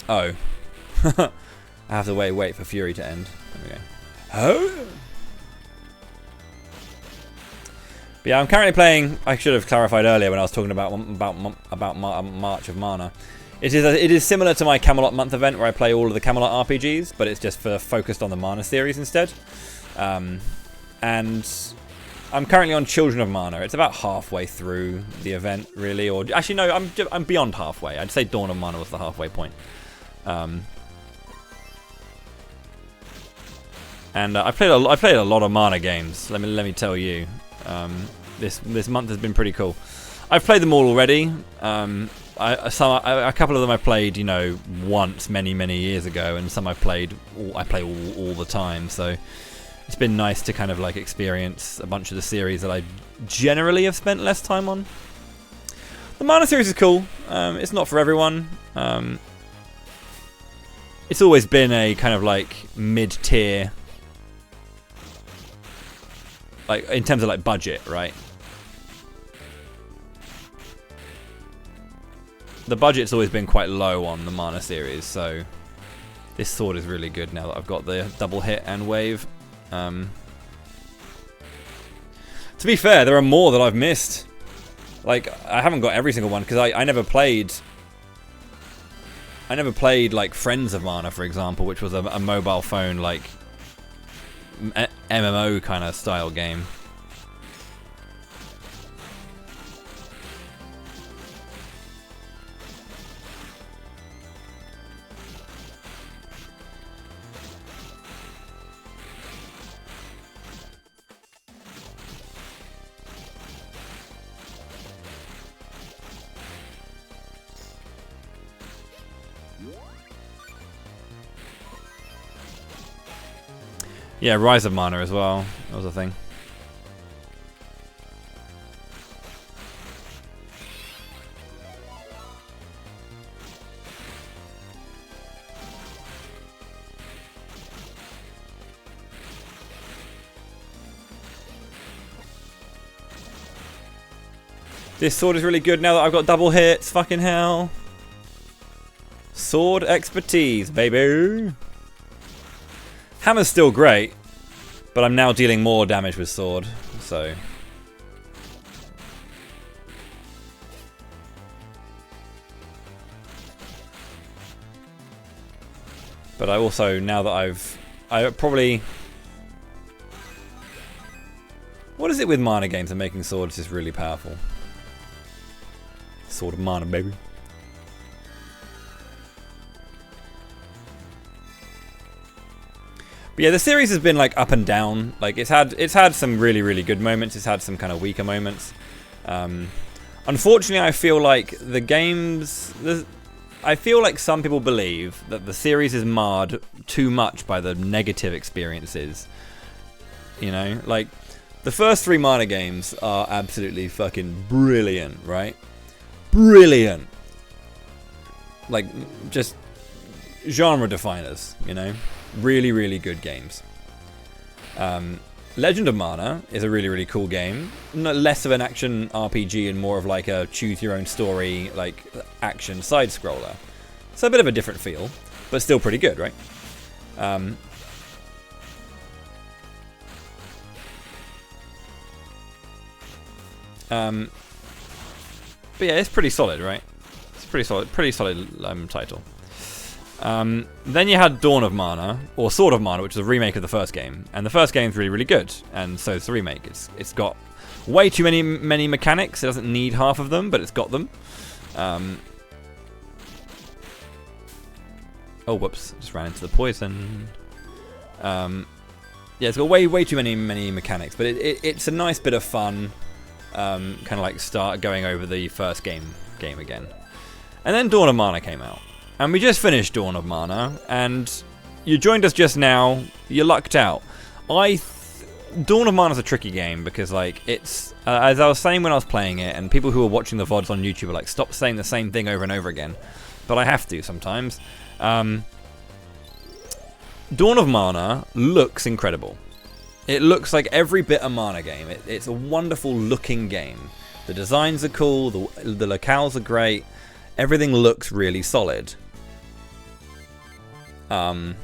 Speaker 1: oh. I have to wait for Fury to end. There we go. Oh. But yeah, I'm currently playing. I should have clarified earlier when I was talking about March of Mana. It is similar to my Camelot month event where I play all of the Camelot RPGs, but it's just focused on the Mana series instead. And I'm currently on Children of Mana. It's about halfway through the event, really, or actually no, I'm beyond halfway. I'd say Dawn of Mana was the halfway point. And I played a lot of Mana games. Let me tell you, this month has been pretty cool. I've played them all already. A couple of them I played, you know, once many years ago, and some I play all the time. So it's been nice to kind of like experience a bunch of the series that I generally have spent less time on. The Mana series is cool. It's not for everyone. It's always been a kind of like mid-tier, like in terms of like budget, right? the budget's always been quite low on the mana series, so this sword is really good now that I've got the double hit and wave. To be fair, there are more that I've missed. Like, I haven't got every single one because I never played. I never played like Friends of Mana, for example, which was a mobile phone like MMO kind of style game. Yeah, Rise of Mana as well. That was a thing. This sword is really good now that I've got double hits. Fucking hell. Sword expertise, baby. Hammer's still great, but I'm now dealing more damage with sword, so. But I also, now that I probably. What is it with mana games and making swords just really powerful? Sword of Mana, baby. But yeah, the series has been like up and down. Like it's had some really good moments. It's had some kind of weaker moments. Unfortunately, I feel like the games. I feel like some people believe that the series is marred too much by the negative experiences. You know, like the first 3 Mana games are absolutely fucking brilliant, right? Brilliant. Like just genre definers, you know. Really good games. Legend of Mana is a really cool game. Less of an action RPG and more of like a choose your own story, like action side scroller. So a bit of a different feel, but still pretty good, right? But yeah, it's pretty solid, right? It's pretty solid title. Then you had Dawn of Mana, or Sword of Mana, which is a remake of the first game. And the first game's really good, and so is the remake. It's got way too many mechanics. It doesn't need half of them, but it's got them. Oh, whoops. Just ran into the poison. Yeah, it's got way too many mechanics, but it's a nice bit of fun. Kind of like start going over the first game again. And then Dawn of Mana came out. And we just finished Dawn of Mana, and you joined us just now. You lucked out. Dawn of Mana is a tricky game because, like, it's as I was saying when I was playing it, and people who are watching the VODs on YouTube are like, stop saying the same thing over and over again. But I have to sometimes. Dawn of Mana looks incredible. It looks like every bit a Mana game. It's a wonderful looking game. The designs are cool. The locales are great. Everything looks really solid. And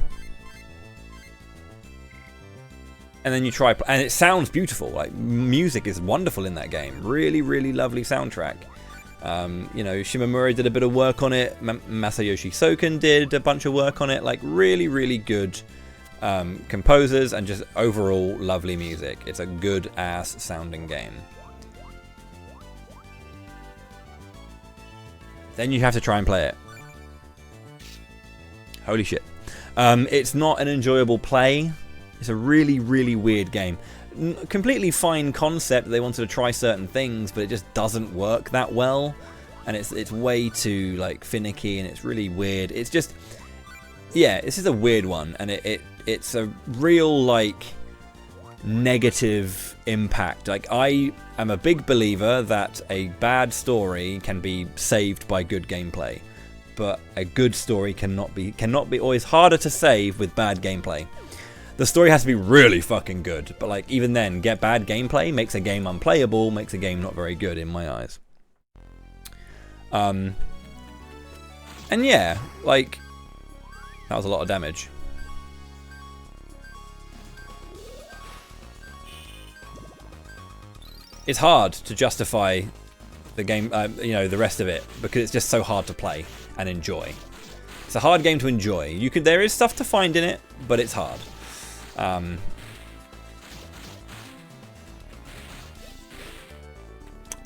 Speaker 1: then you try, and it sounds beautiful. Like music is wonderful in that game. Really lovely soundtrack. You know, Shimomura did a bit of work on it. Masayoshi Soken did a bunch of work on it. Like really good composers and just overall lovely music. It's a good ass sounding game. Then you have to try and play it. Holy shit. It's not an enjoyable play. It's a really weird game. Completely fine concept. They wanted to try certain things, but it just doesn't work that well. And it's way too like finicky, and it's really weird. It's just, yeah, this is a weird one, and it's a real like negative impact. Like I am a big believer that a bad story can be saved by good gameplay. But a good story cannot be, or is harder to save with bad gameplay. The story has to be really fucking good, but like even then, get bad gameplay makes a game unplayable, makes a game not very good in my eyes. And yeah, like, that was a lot of damage. It's hard to justify the game, you know, the rest of it, because it's just so hard to play and enjoy. It's a hard game to enjoy. There is stuff to find in it, but it's hard.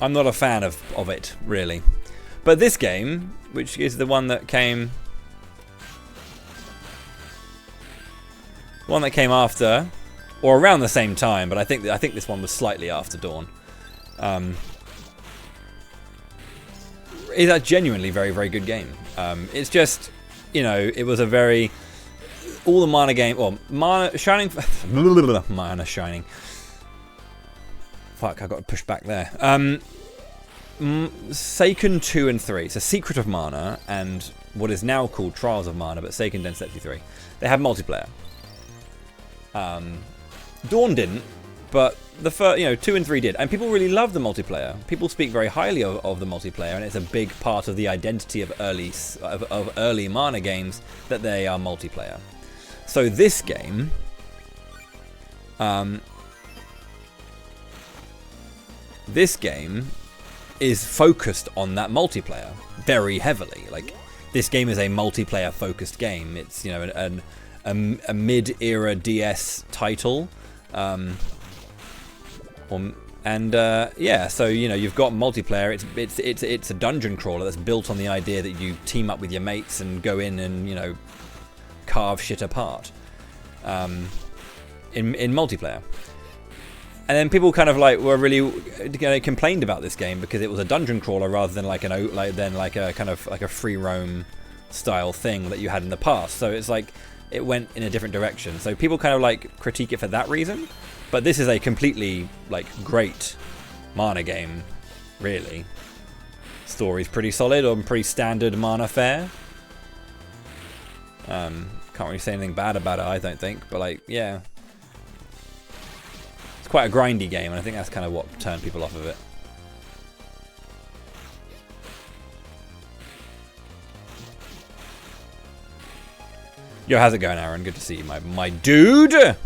Speaker 1: I'm not a fan of it, really. But this game, which is the one that came... one that came after, or around the same time, but I think this one was slightly after Dawn. Is a genuinely very, very good game. It's just, you know, it was a very... all the Mana game... well, Mana Shining... Mana Shining. Fuck, I got to push back there. Seiken 2 and 3. So Secret of Mana and what is now called Trials of Mana, but Seiken Densetsu 3. They have multiplayer. Dawn didn't, but the first, you know, 2 and 3 did, and people really love the multiplayer. People speak very highly of the multiplayer, and it's a big part of the identity of early Mana games that they are multiplayer. So this game, is focused on that multiplayer very heavily. Like, this game is a multiplayer focused game. It's, you know, a mid-era DS title, yeah. So, you know, you've got multiplayer. It's a dungeon crawler that's built on the idea that you team up with your mates and go in and, you know, carve shit apart in multiplayer. And then people kind of like were really, you know, complained about this game because it was a dungeon crawler rather than like a kind of like a free roam style thing that you had in the past. So it's like it went in a different direction. So people kind of like critique it for that reason. But this is a completely like great Mana game, really. Story's pretty solid on pretty standard Mana fare. Can't really say anything bad about it, I don't think. But like, yeah. It's quite a grindy game, and I think that's kind of what turned people off of it. Yo, how's it going, Aaron? Good to see you, my dude!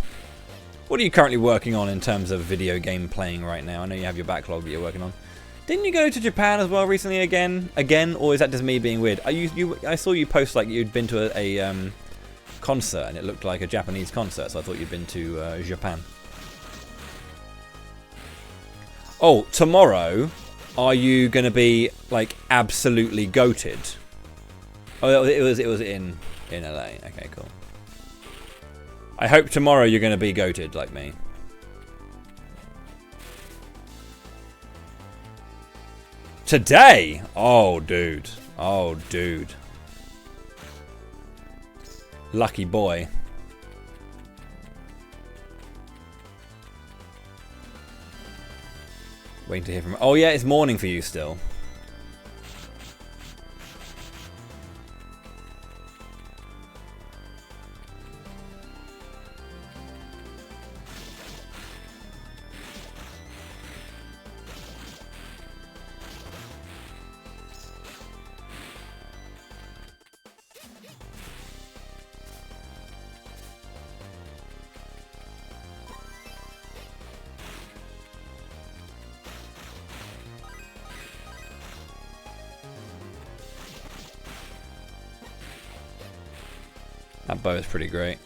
Speaker 1: What are you currently working on in terms of video game playing right now? I know you have your backlog that you're working on. Didn't you go to Japan as well recently again? Or is that just me being weird? I saw you post like you'd been to a concert, and it looked like a Japanese concert, so I thought you'd been to Japan. Oh, tomorrow, are you going to be, like, absolutely goated? Oh, it was in LA. Okay, cool. I hope tomorrow you're going to be goated like me. Today? Oh, dude. Oh, dude. Lucky boy. Waiting to hear from... oh, yeah, it's morning for you still. That bow is pretty great.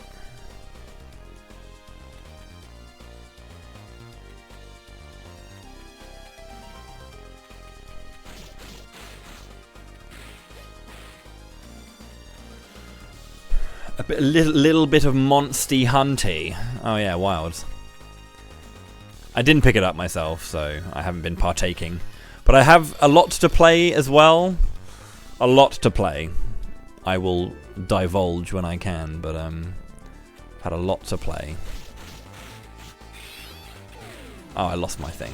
Speaker 1: A little bit of Monsty Hunty. Oh yeah, Wilds. I didn't pick it up myself, so I haven't been partaking. But I have a lot to play as well. A lot to play. I will divulge when I can, but had a lot to play. Oh, I lost my thing.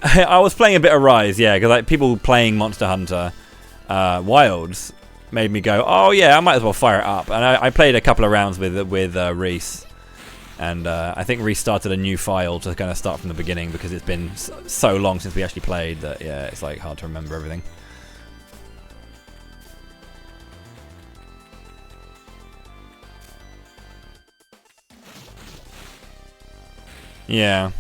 Speaker 1: I was playing a bit of Rise, yeah, because like people playing Monster Hunter Wilds made me go, oh yeah, I might as well fire it up. And I played a couple of rounds with Reese, And I think restarted a new file to kind of start from the beginning because it's been so long since we actually played that, yeah, it's like hard to remember everything. Yeah.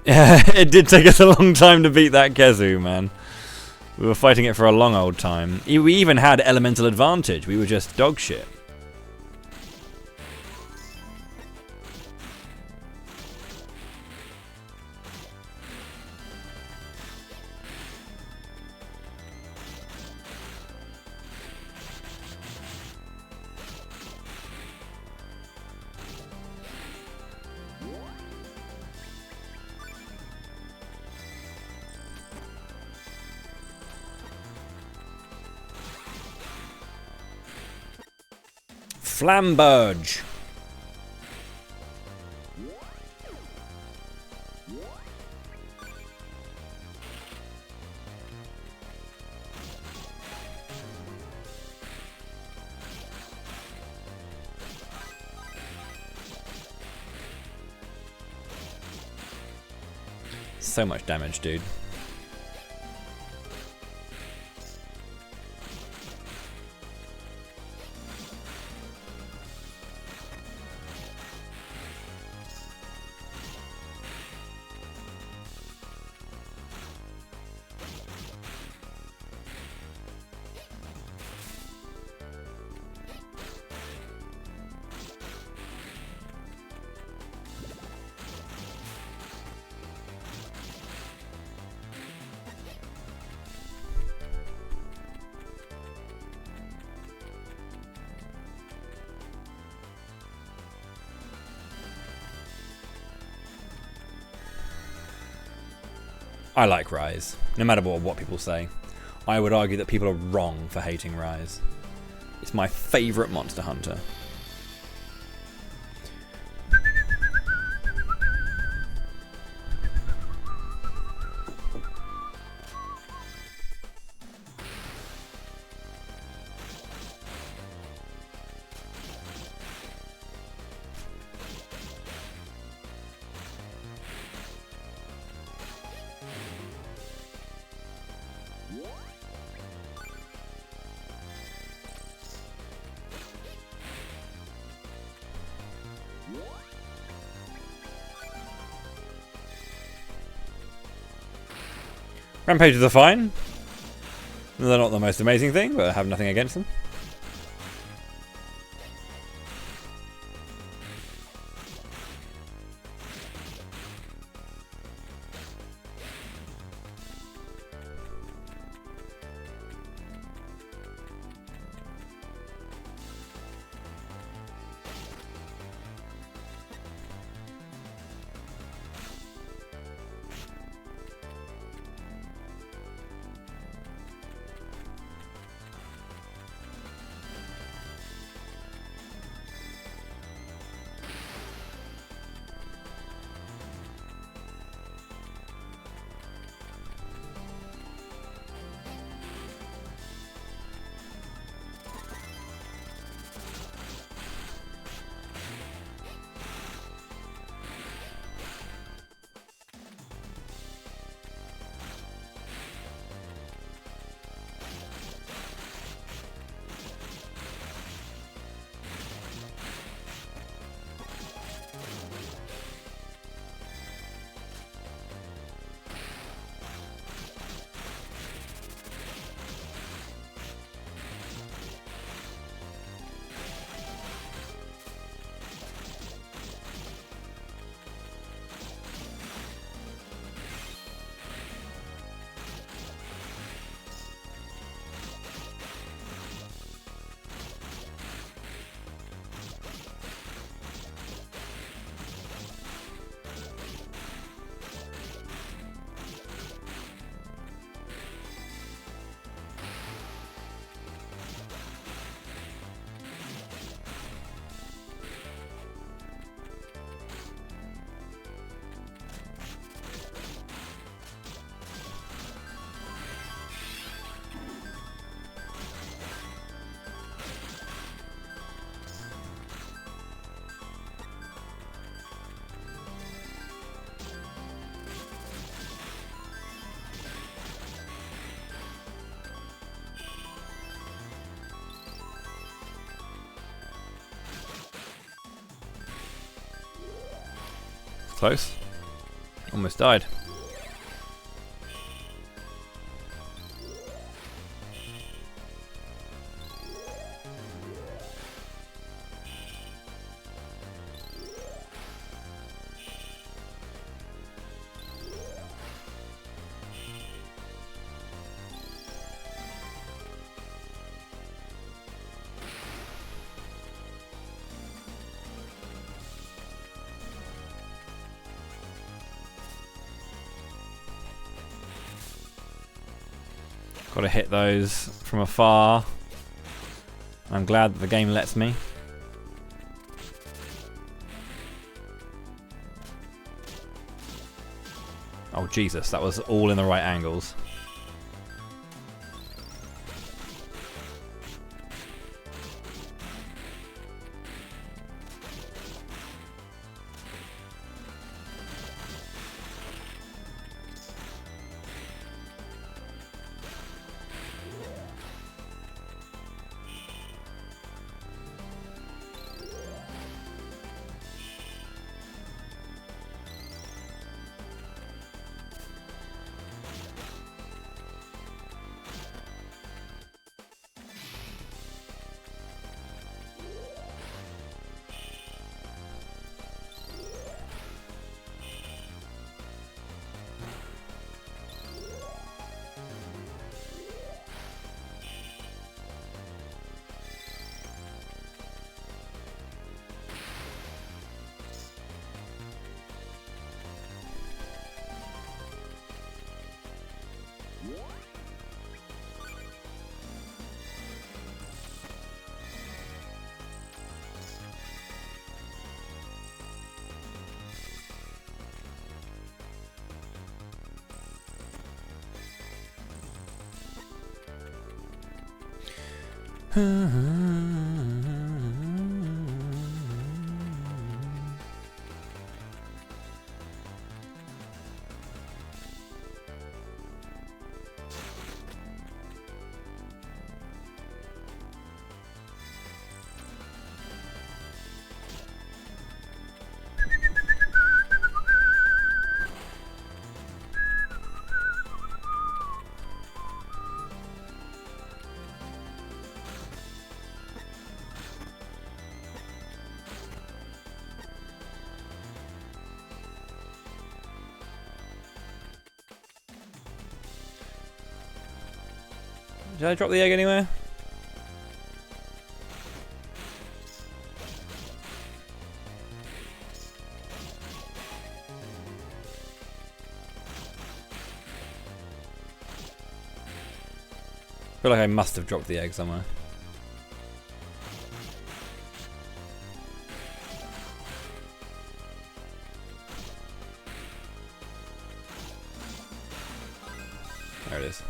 Speaker 1: Yeah, it did take us a long time to beat that Kezu, man. We were fighting it for a long old time. We even had elemental advantage. We were just dog shit. Flamberge. So much damage, dude. I like Rise, no matter what people say. I would argue that people are wrong for hating Rise. It's my favourite Monster Hunter. Rampages are fine. They're not the most amazing thing, but I have nothing against them. Close. Almost died. Got to hit those from afar. I'm glad that the game lets me. Oh Jesus, that was all in the right angles. Did I drop the egg anywhere? I feel like I must have dropped the egg somewhere. There it is.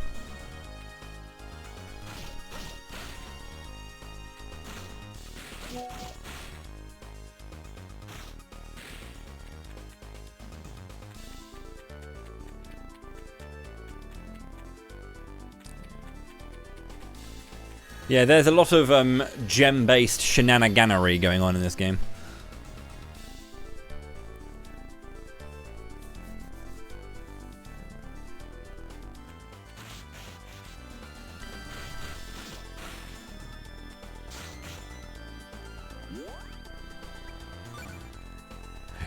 Speaker 1: Yeah, there's a lot of gem-based shenaniganery going on in this game.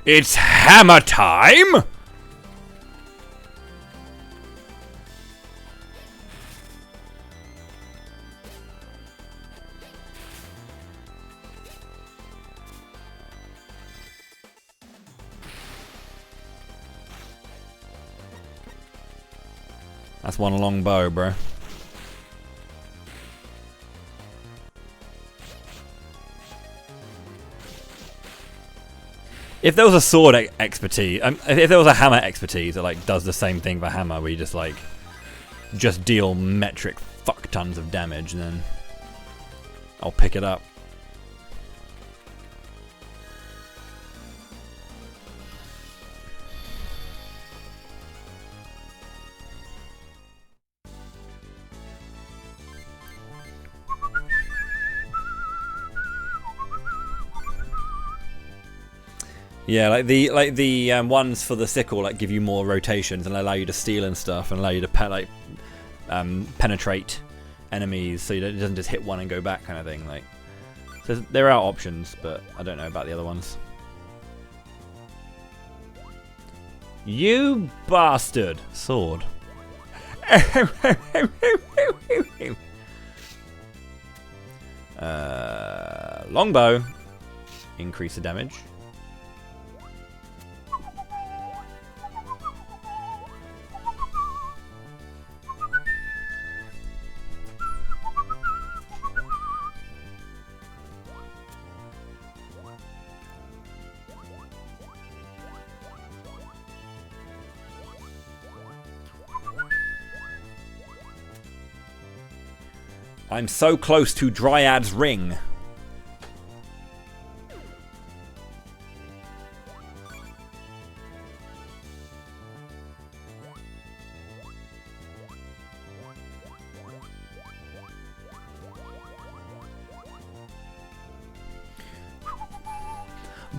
Speaker 1: It's hammer time! That's one long bow, bro. If there was a sword expertise, if there was a hammer expertise that like does the same thing for hammer, where you just deal metric fuck tons of damage, then I'll pick it up. Yeah, like the ones for the sickle like give you more rotations and allow you to steal and stuff, and allow you to penetrate enemies, so it doesn't just hit one and go back kind of thing. Like, so there are options, but I don't know about the other ones. You bastard! Sword. Longbow. Increase the damage. I'm so close to Dryad's Ring.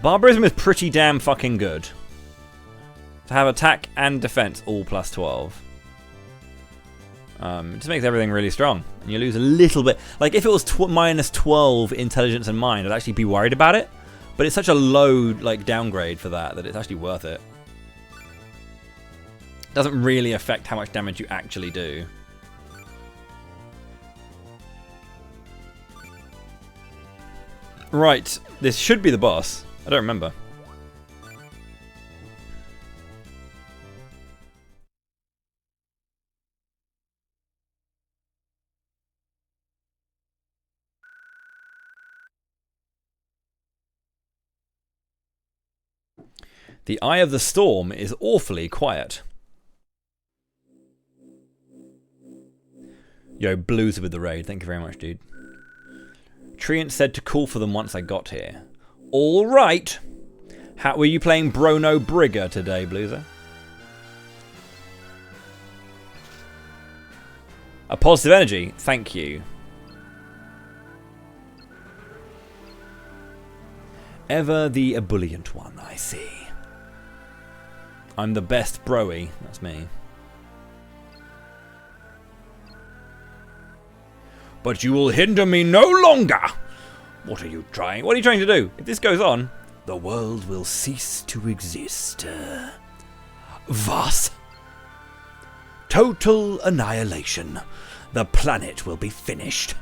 Speaker 1: Barbarism is pretty damn fucking good. To have attack and defense all plus 12. It just makes everything really strong. And you lose a little bit. Like, if it was minus 12 intelligence and mind, I'd actually be worried about it. But it's such a low, like, downgrade for that it's actually worth it. Doesn't really affect how much damage you actually do. Right, this should be the boss. I don't remember. The Eye of the Storm is awfully quiet. Yo, blues with the raid. Thank you very much, dude. Treant said to call for them once I got here. All right. How were you playing Brono Brigger today, Blueser? A positive energy. Thank you. Ever the ebullient one, I see. I'm the best broy. That's me. But you will hinder me no longer. What are you trying? What are you trying to do? If this goes on, the world will cease to exist. Was? Total annihilation. The planet will be finished.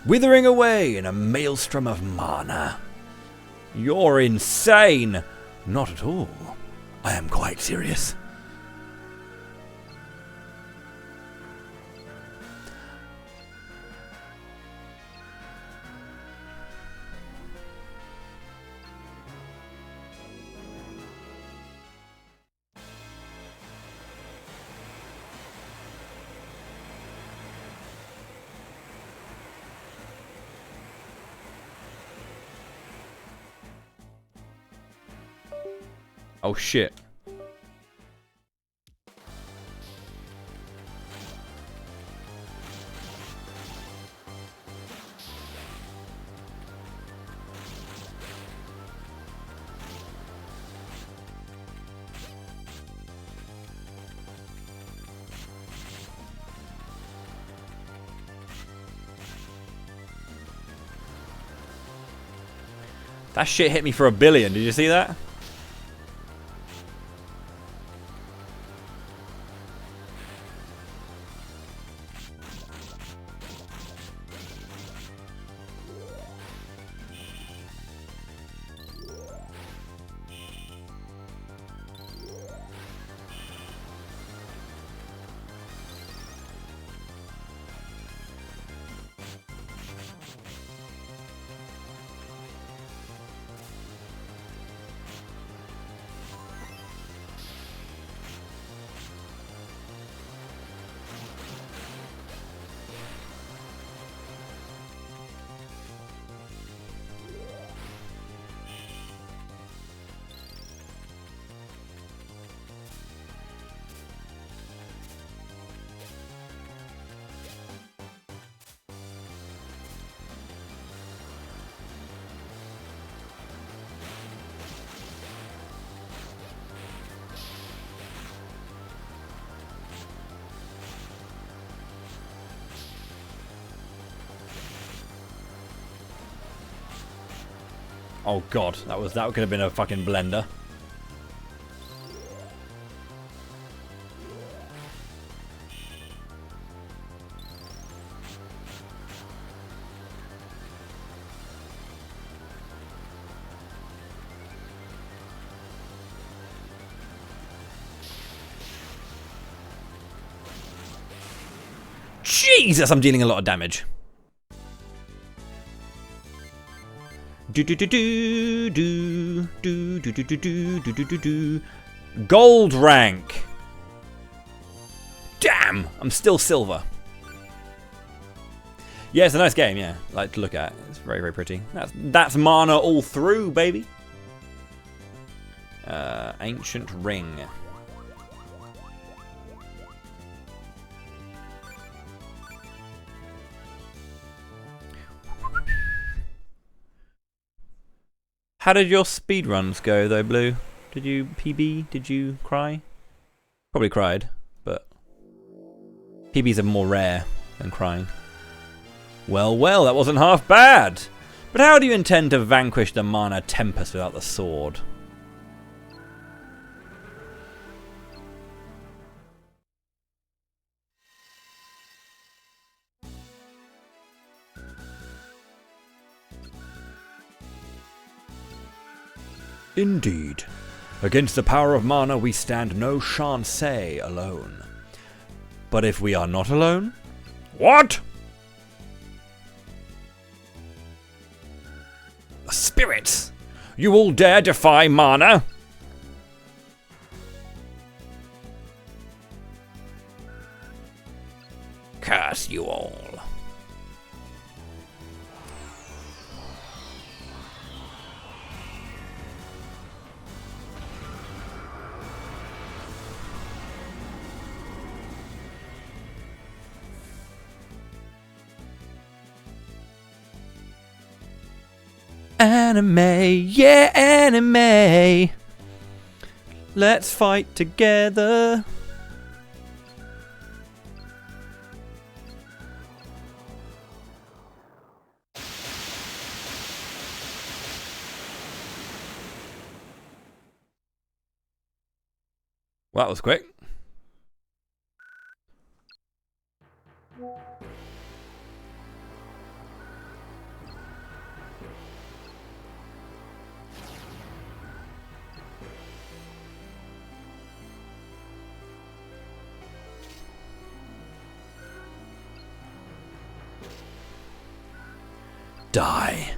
Speaker 1: Withering away in a maelstrom of mana. You're insane. Not at all. I am quite serious. Oh shit. That shit hit me for 1 billion. Did you see that? Oh god, that could have been a fucking blender. Jesus, I'm dealing a lot of damage. Gold rank. Damn, I'm still silver. Yeah, it's a nice game. Yeah, I like to look at. It's very, very pretty. That's mana all through, baby. Ancient ring. How did your speedruns go, though, Blue? Did you PB? Did you cry? Probably cried, but PBs are more rare than crying. Well, well, that wasn't half bad. But how do you intend to vanquish the Mana Tempest without the sword? Indeed. Against the power of mana we stand no chance alone. But if we are not alone? What? Spirits! You all dare defy mana? Curse you all. Anime, yeah, anime. Let's fight together. Well, that was quick. Die.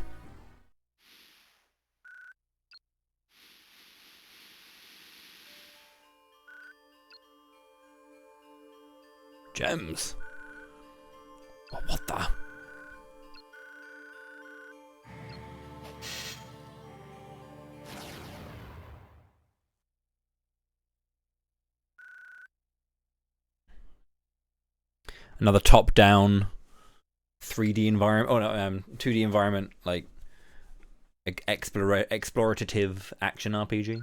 Speaker 1: Gems. Oh, what the? Another top-down 3D environment. Oh no, 2D environment, like explorative action RPG.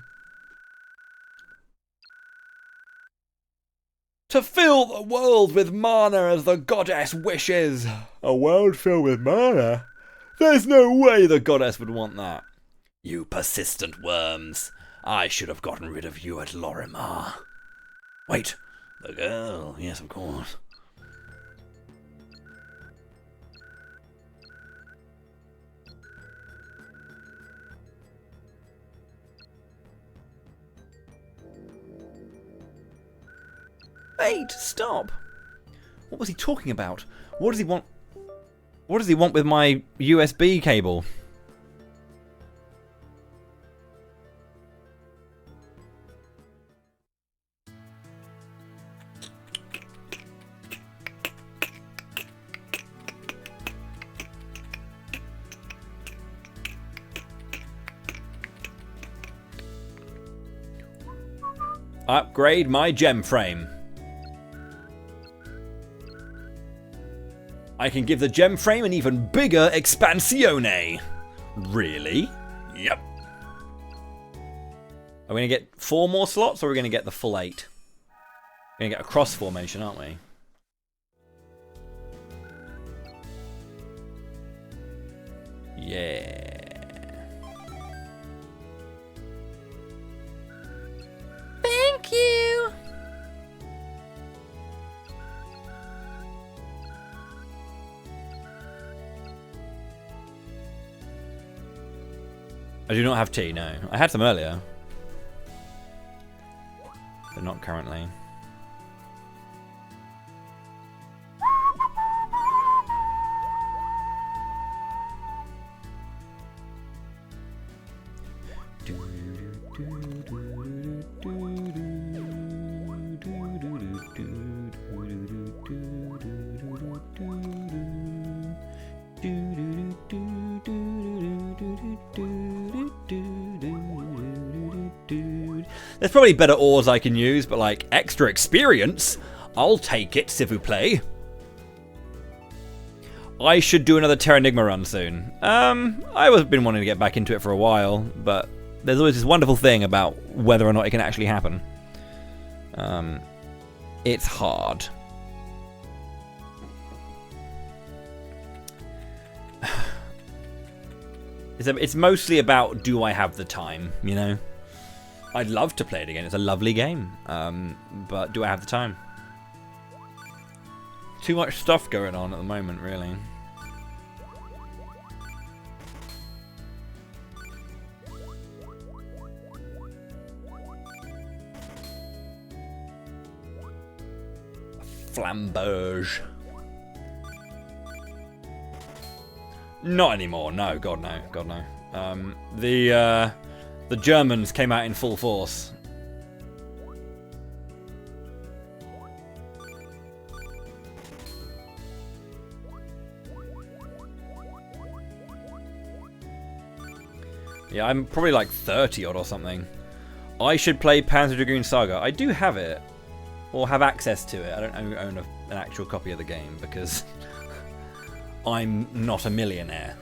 Speaker 1: To fill the world with mana as the goddess wishes. A world filled with mana? There's no way the goddess would want that. You persistent worms. I should have gotten rid of you at Lorimar. Wait, the girl. Yes, of course. Wait, stop! What was he talking about? What does he want? What does he want with my USB cable? Upgrade my gem frame. I can give the gem frame an even bigger expansione. Really? Yep. Are we going to get 4 more slots, or are we going to get the full 8? We're going to get a cross formation, aren't we? Yeah. I do not have tea, no. I had some earlier. But not currently. There's probably better ores I can use, but like extra experience, I'll take it, s'il vous plaît. I should do another Terranigma run soon. I've been wanting to get back into it for a while, but there's always this wonderful thing about whether or not it can actually happen. It's hard. It's mostly about, do I have the time, you know? I'd love to play it again. It's a lovely game. But do I have the time? Too much stuff going on at the moment, really. Flamberge. Not anymore. No, God no. God no. The Germans came out in full force. Yeah, I'm probably like 30 odd or something. I should play Panzer Dragoon Saga. I do have it. Or have access to it. I don't own an actual copy of the game because I'm not a millionaire.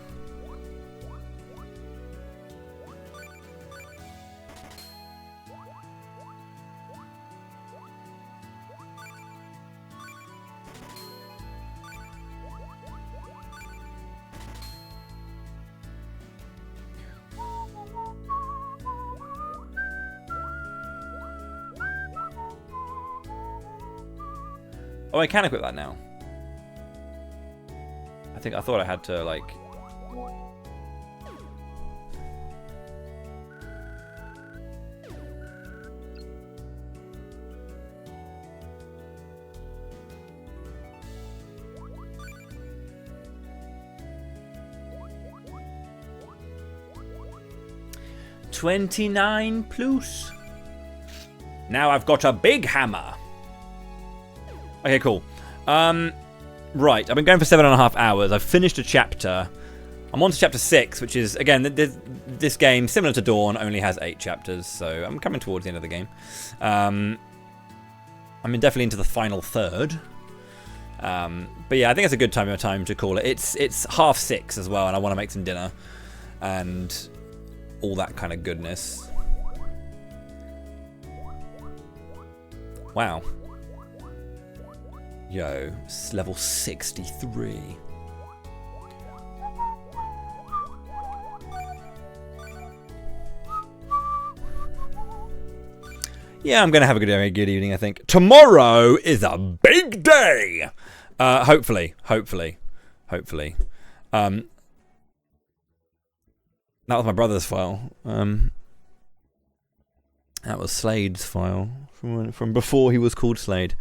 Speaker 1: Oh, I can equip that now. I thought I had to, like... $29 plus. Now I've got a big hammer. Okay, cool. Right, I've been going for 7.5 hours. I've finished a chapter. I'm on to chapter 6, which is, again, this game, similar to Dawn, only has 8 chapters, so I'm coming towards the end of the game. I'm definitely into the final third. But yeah, I think it's a good time to call it. It's 6:30 as well, and I want to make some dinner and all that kind of goodness. Wow. Yo, it's level 63. Yeah, I'm going to have a good evening, I think. Tomorrow is a big day! Hopefully. That was my brother's file. That was Slade's file from before he was called Slade.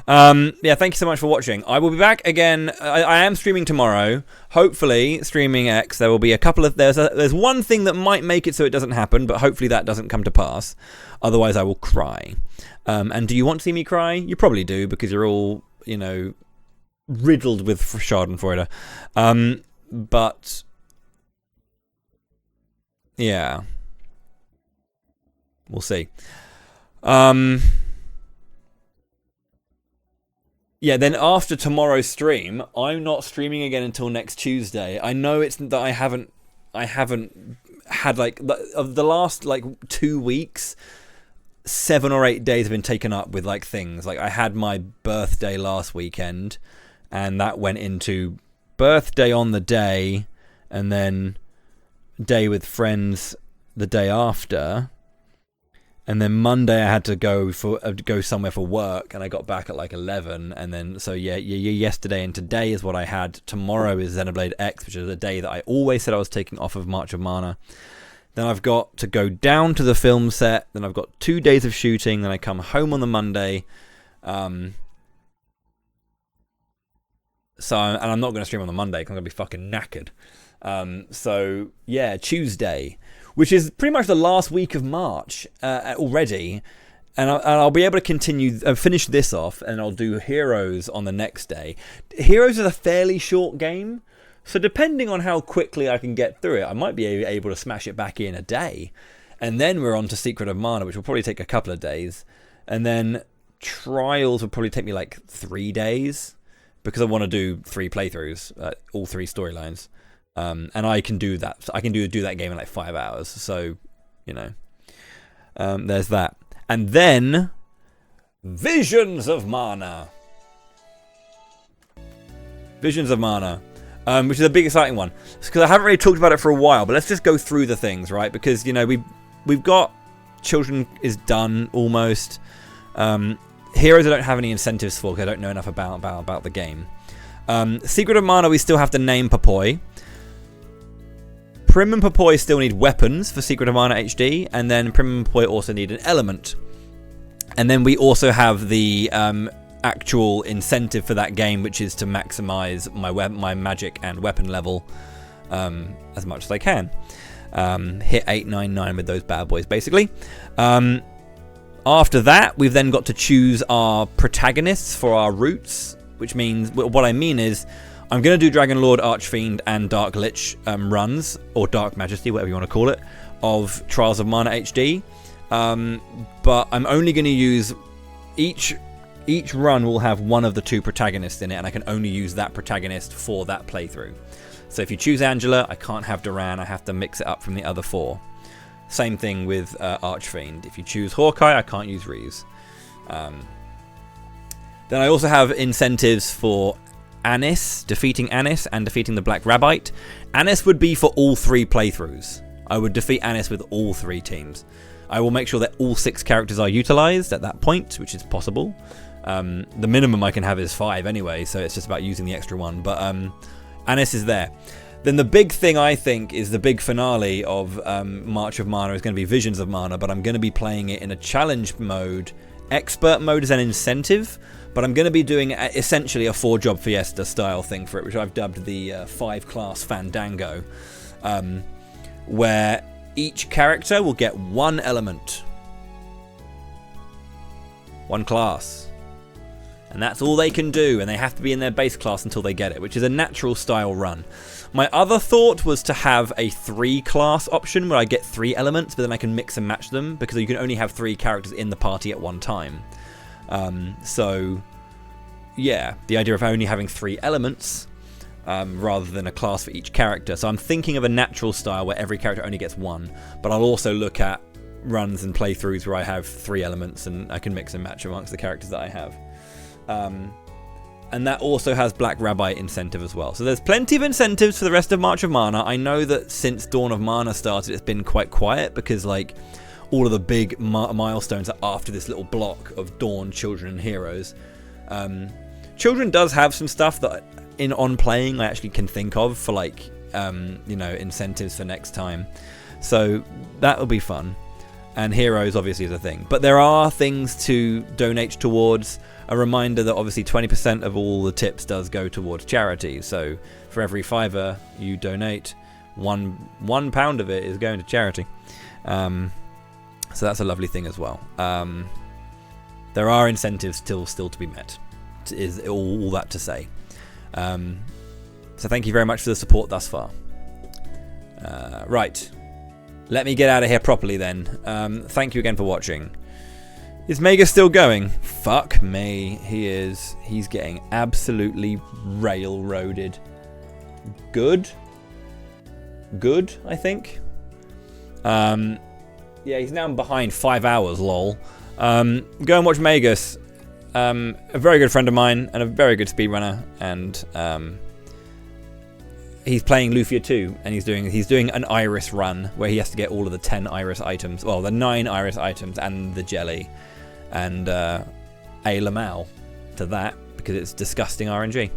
Speaker 1: Yeah, thank you so much for watching. I will be back again. I am streaming tomorrow. Hopefully, streaming X. There will be a couple of... There's one thing that might make it so it doesn't happen, but hopefully that doesn't come to pass. Otherwise, I will cry. And do you want to see me cry? You probably do, because you're all, you know, riddled with Schadenfreude. But... yeah. We'll see. Yeah, then after tomorrow's stream, I'm not streaming again until next Tuesday. I know it's that I haven't had, like, of the last, like, 2 weeks, 7 or 8 days have been taken up with, like, things. Like, I had my birthday last weekend, and that went into birthday on the day, and then day with friends the day after. And then Monday I had to go somewhere for work, and I got back at like 11. And then so yeah, yesterday and today is what I had. Tomorrow is Xenoblade X, which is a day that I always said I was taking off of March of Mana. Then I've got to go down to the film set. Then I've got 2 days of shooting. Then I come home on the Monday. And I'm not going to stream on the Monday because I'm going to be fucking knackered. So, yeah, Tuesday, which is pretty much the last week of March already. And I'll be able to continue, finish this off, and I'll do Heroes on the next day. Heroes is a fairly short game. So depending on how quickly I can get through it, I might be able to smash it back in a day. And then we're on to Secret of Mana, which will probably take a couple of days. And then Trials will probably take me like 3 days, because I want to do 3 playthroughs, all 3 storylines. And I can do that. I can do that game in like 5 hours. So, you know, there's that. And then Visions of Mana. Visions of Mana. Which is a big exciting one, because I haven't really talked about it for a while, but let's just go through the things, right? Because, you know, we've got Children is done almost. Heroes I don't have any incentives for, because I don't know enough about the game. Secret of Mana, we still have to name Popoi. Prim and Popoi still need weapons for Secret of Mana HD, and then Prim and Popoi also need an element. And then we also have the actual incentive for that game, which is to maximize my magic and weapon level as much as I can. Hit 899 with those bad boys, basically. After that, we've then got to choose our protagonists for our routes, which means, what I mean is, I'm going to do Dragon Lord, Archfiend, and Dark Lich runs, or Dark Majesty, whatever you want to call it, of Trials of Mana HD. But I'm only going to use each run will have one of the 2 protagonists in it, and I can only use that protagonist for that playthrough. So if you choose Angela, I can't have Duran, I have to mix it up from the other 4. Same thing with Archfiend. If you choose Hawkeye, I can't use Reeves. Then I also have incentives for Annis, defeating Annis, and defeating the Black Rabbite. Annis would be for all 3 playthroughs. I would defeat Annis with all 3 teams. I will make sure that all 6 characters are utilized at that point, which is possible. The minimum I can have is 5 anyway, so it's just about using the extra one. But Annis is there. Then the big thing, I think, is the big finale of March of Mana is going to be Visions of Mana, but I'm going to be playing it in a challenge mode. Expert mode is an incentive, but I'm going to be doing essentially a 4-job Fiesta style thing for it, which I've dubbed the 5-class Fandango, where each character will get 1 element. 1 class. And that's all they can do, and they have to be in their base class until they get it, which is a natural style run. My other thought was to have a 3-class option where I get 3 elements, but then I can mix and match them, because you can only have 3 characters in the party at one time. So, yeah, the idea of only having 3 elements rather than a class for each character. So I'm thinking of a natural style where every character only gets 1, but I'll also look at runs and playthroughs where I have 3 elements and I can mix and match amongst the characters that I have. And that also has Black Rabbite incentive as well. So there's plenty of incentives for the rest of March of Mana. I know that since Dawn of Mana started, it's been quite quiet because, like, all of the big milestones are after this little block of Dawn, Children, and Heroes. Children does have some stuff that on playing I actually can think of for, like, you know, incentives for next time. So that will be fun. And Heroes obviously is a thing. But there are things to donate towards. A reminder that obviously 20% of all the tips does go towards charity. So for every $5 you donate, one pound of it is going to charity. So that's a lovely thing as well. There are incentives still to be met. Is all that to say. So thank you very much for the support thus far. Right. Let me get out of here properly then. Thank you again for watching. Is Mega still going? Fuck me. He is. He's getting absolutely railroaded. Good, I think. Yeah, he's now behind 5 hours, lol. Go and watch Magus. A very good friend of mine and a very good speedrunner. And he's playing Lufia 2, and he's doing an Iris run where he has to get all of the 10 Iris items, well, the 9 Iris items and the jelly, and a Lamau to that because it's disgusting RNG.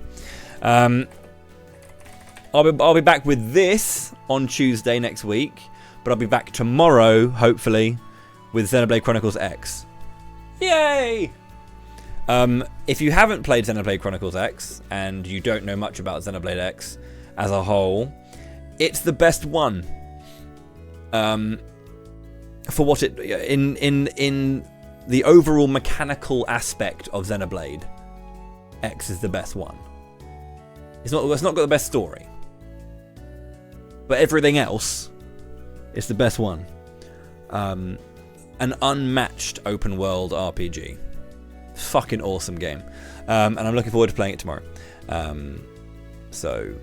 Speaker 1: I'll be back with this on Tuesday next week, but I'll be back tomorrow, hopefully, with Xenoblade Chronicles X. Yay! If you haven't played Xenoblade Chronicles X, and you don't know much about Xenoblade X as a whole, it's the best one. For what it... In the overall mechanical aspect of Xenoblade, X is the best one. It's not got the best story, but everything else is the best one. An unmatched open world RPG. Fucking awesome game. And I'm looking forward to playing it tomorrow. So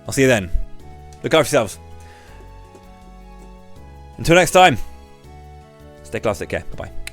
Speaker 1: I'll see you then. Look after yourselves. Until next time. Stay classy, take care. Bye bye.